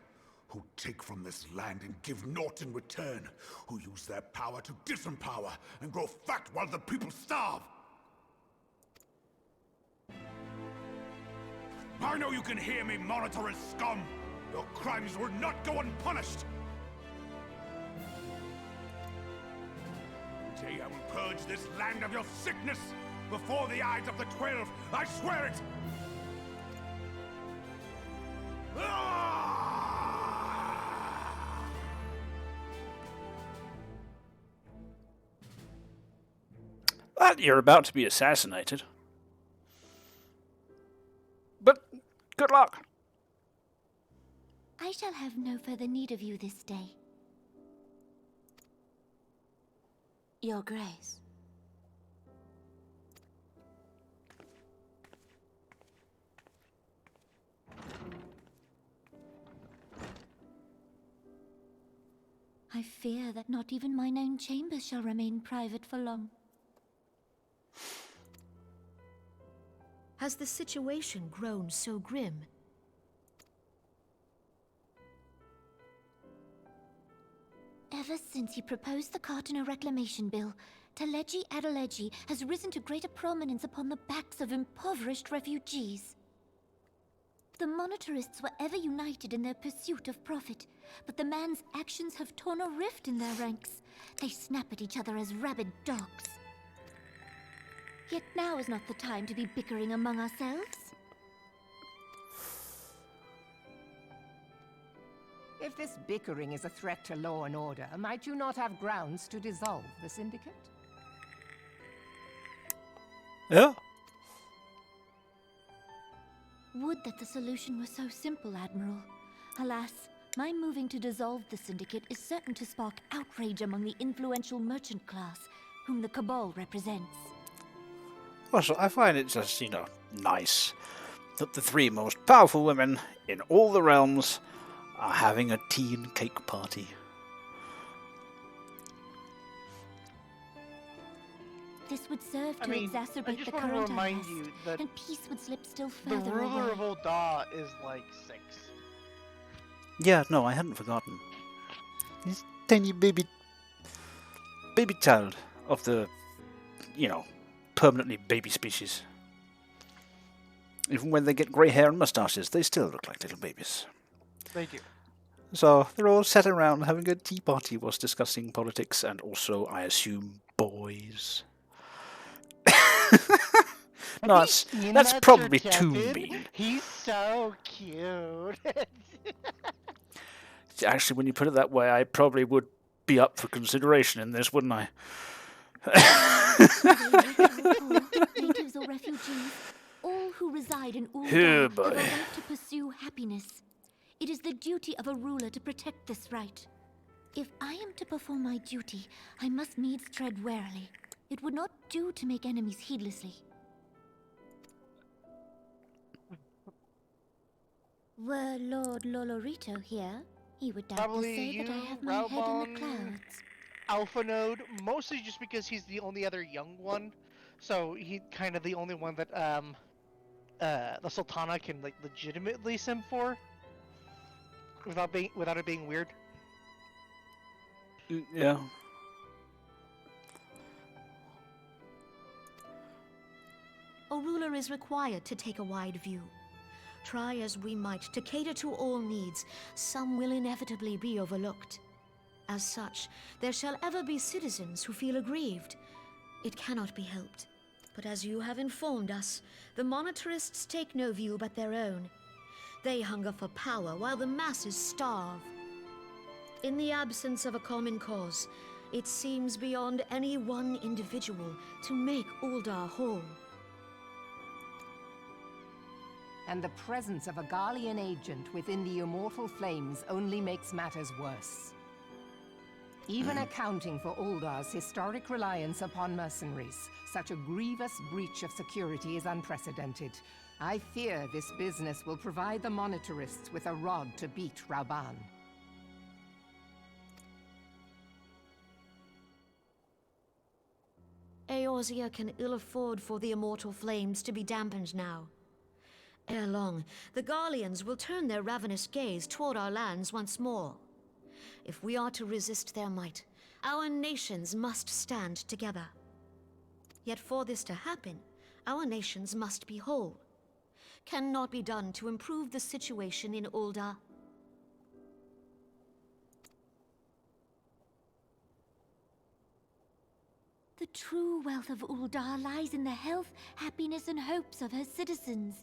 who take from this land and give naught in return, who use their power to disempower and grow fat while the people starve. I know you can hear me, monitoring scum. Your crimes will not go unpunished. Today I will purge this land of your sickness before the eyes of the 12. I swear it. Well, you're about to be assassinated. But good luck. I shall have no further need of you this day. Your Grace. I fear that not even mine own chambers shall remain private for long. Has the situation grown so grim? Ever since he proposed the Cardinal Reclamation Bill, Teleji Adeleji has risen to greater prominence upon the backs of impoverished refugees. The monetarists were ever united in their pursuit of profit, but the man's actions have torn a rift in their ranks. They snap at each other as rabid dogs. Yet now is not the time to be bickering among ourselves. If this bickering is a threat to law and order, might you not have grounds to dissolve the Syndicate? Yeah. Would that the solution were so simple, Admiral. Alas, my moving to dissolve the Syndicate is certain to spark outrage among the influential merchant class, whom the Cabal represents. Well, so I find it just, nice that the three most powerful women in all the realms are having a tea and cake party. This would serve to exacerbate the current unrest, and peace would slip still further away. The ruler of Ul'dah is like 6. Yeah, no, I hadn't forgotten. This tiny baby child of the, permanently baby species. Even when they get grey hair and moustaches, they still look like little babies. They do. So they're all sat around having a tea party whilst discussing politics and also, I assume, boys. No, that's probably too mean. He's so cute. Actually, when you put it that way, I probably would be up for consideration in this, wouldn't I? Natives or refugees, all who reside in Ul'dah have a right to pursue happiness. It is the duty of a ruler to protect this right. If I am to perform my duty, I must needs tread warily. It would not do to make enemies heedlessly. Were Lord Lolorito here, he would doubtless say that I have my head in the clouds. Alpha Node, mostly just because he's the only other young one, so he's kind of the only one that the Sultana can legitimately sim for, without it being weird. Yeah. A ruler is required to take a wide view. Try as we might to cater to all needs, some will inevitably be overlooked. As such, there shall ever be citizens who feel aggrieved. It cannot be helped. But as you have informed us, the monetarists take no view but their own. They hunger for power while the masses starve. In the absence of a common cause, it seems beyond any one individual to make Ul'dah whole. And the presence of a Garlean agent within the immortal flames only makes matters worse. Even accounting for Ul'dah's historic reliance upon mercenaries, such a grievous breach of security is unprecedented. I fear this business will provide the monitorists with a rod to beat Rauban. Eorzea can ill afford for the immortal flames to be dampened now. Ere long, the Garleans will turn their ravenous gaze toward our lands once more. If we are to resist their might, our nations must stand together. Yet for this to happen, our nations must be whole. Cannot be done to improve the situation in Ul'dah. The true wealth of Ul'dah lies in the health, happiness, and hopes of her citizens.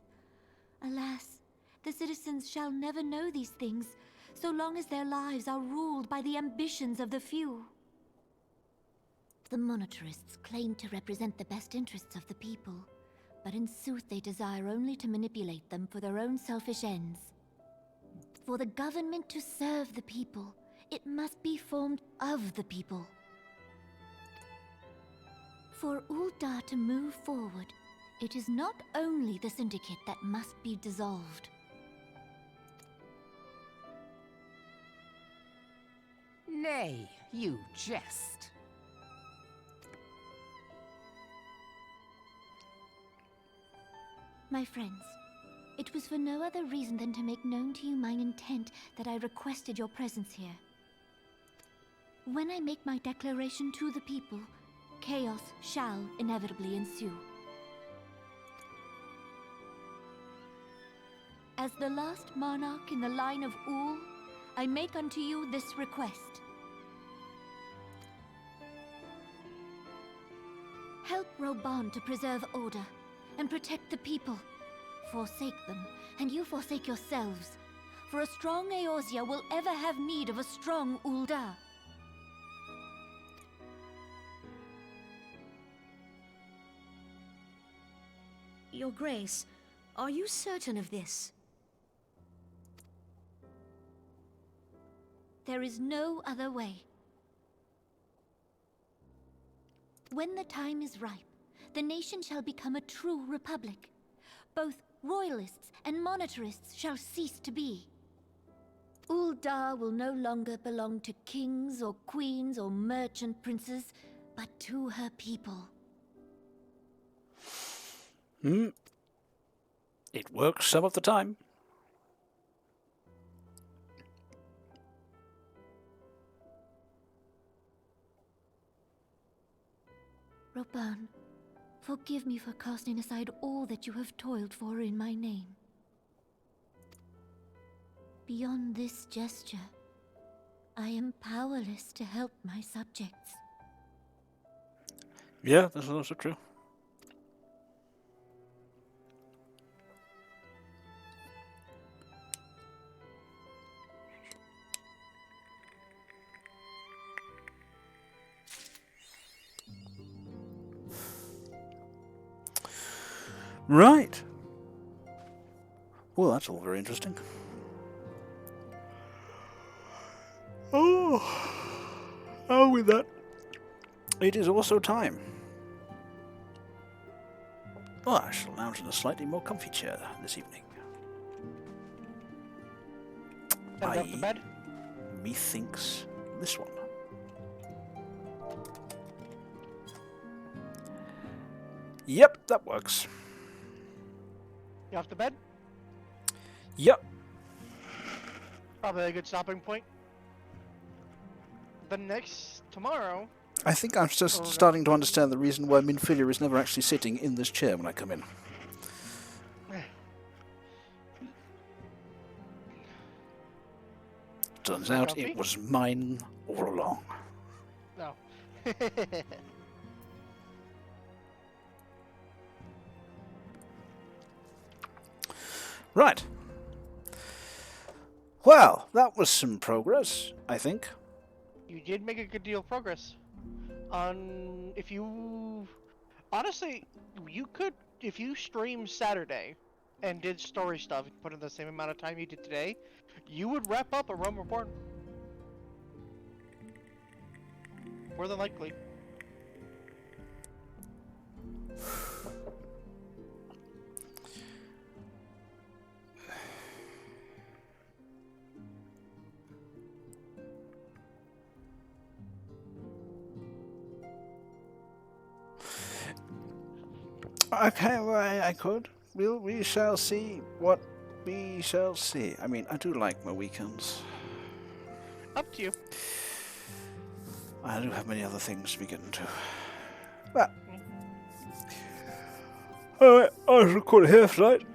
Alas, the citizens shall never know these things, so long as their lives are ruled by the ambitions of the few. The monitorists claim to represent the best interests of the people, but in sooth they desire only to manipulate them for their own selfish ends. For the government to serve the people, it must be formed of the people. For Ul'dah to move forward, it is not only the Syndicate that must be dissolved. Nay, you jest. My friends, it was for no other reason than to make known to you mine intent that I requested your presence here. When I make my declaration to the people, chaos shall inevitably ensue. As the last monarch in the line of Ul, I make unto you this request. Help Rauban to preserve order and protect the people. Forsake them, and you forsake yourselves. For a strong Eorzea will ever have need of a strong Ul'dah. Your Grace, are you certain of this? There is no other way. When the time is ripe, the nation shall become a true republic. Both royalists and monitorists shall cease to be. Ul'dah will no longer belong to kings or queens or merchant princes, but to her people. It works some of the time. Rauban, forgive me for casting aside all that you have toiled for in my name. Beyond this gesture, I am powerless to help my subjects. Yeah, that's also true. Right. Well, that's all very interesting. Oh, with that, it is also time. Well, I shall lounge in a slightly more comfy chair this evening. Off the bed? Methinks this one. Yep, that works. You off the bed? Yep. Probably a good stopping point. Tomorrow. I think I'm just starting to understand the reason why Minfilia is never actually sitting in this chair when I come in. Turns out it was mine all along. No. Right. Well, that was some progress, I think. You did make a good deal of progress. If you... Honestly, you could... If you streamed Saturday and did story stuff, put in the same amount of time you did today, you would wrap up a Rome Report. More than likely. Okay, well, I could. We shall see what we shall see. I mean, I do like my weekends. Up to you. I do have many other things to be getting to. But alright, I shall call it here for tonight.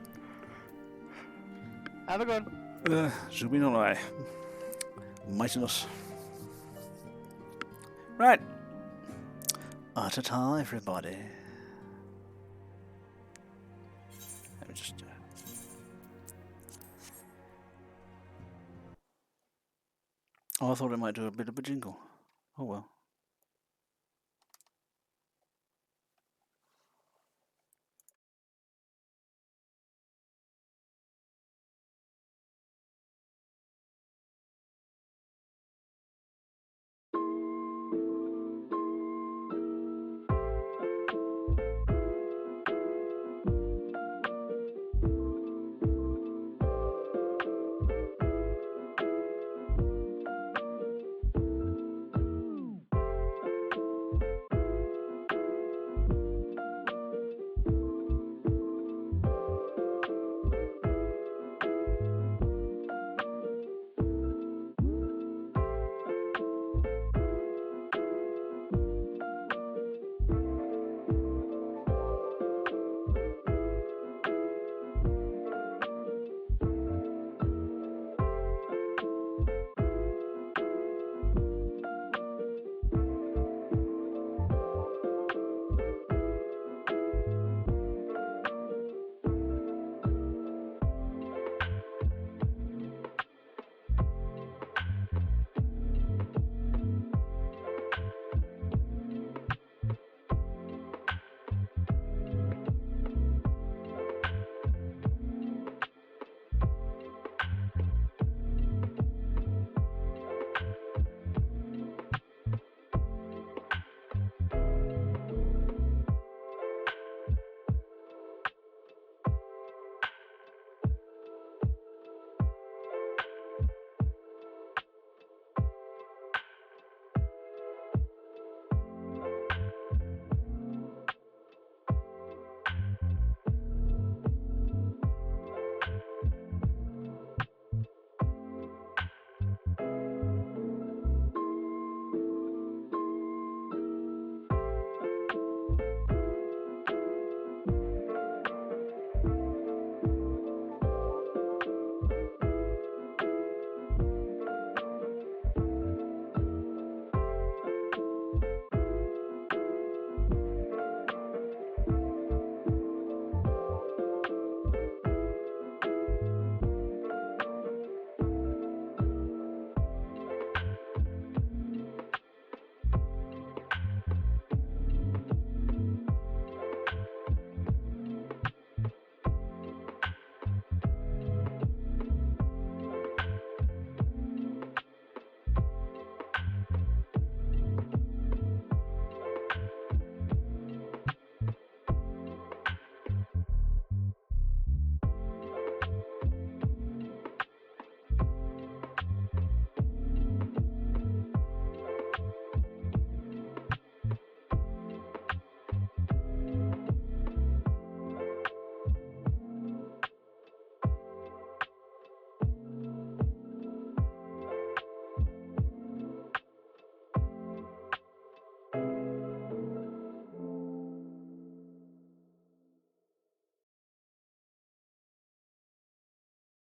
Have a good one. Zooming on eye. Mightiness. Right. Ta-ta, everybody. Let me just... Oh, I thought I might do a bit of a jingle. Oh well.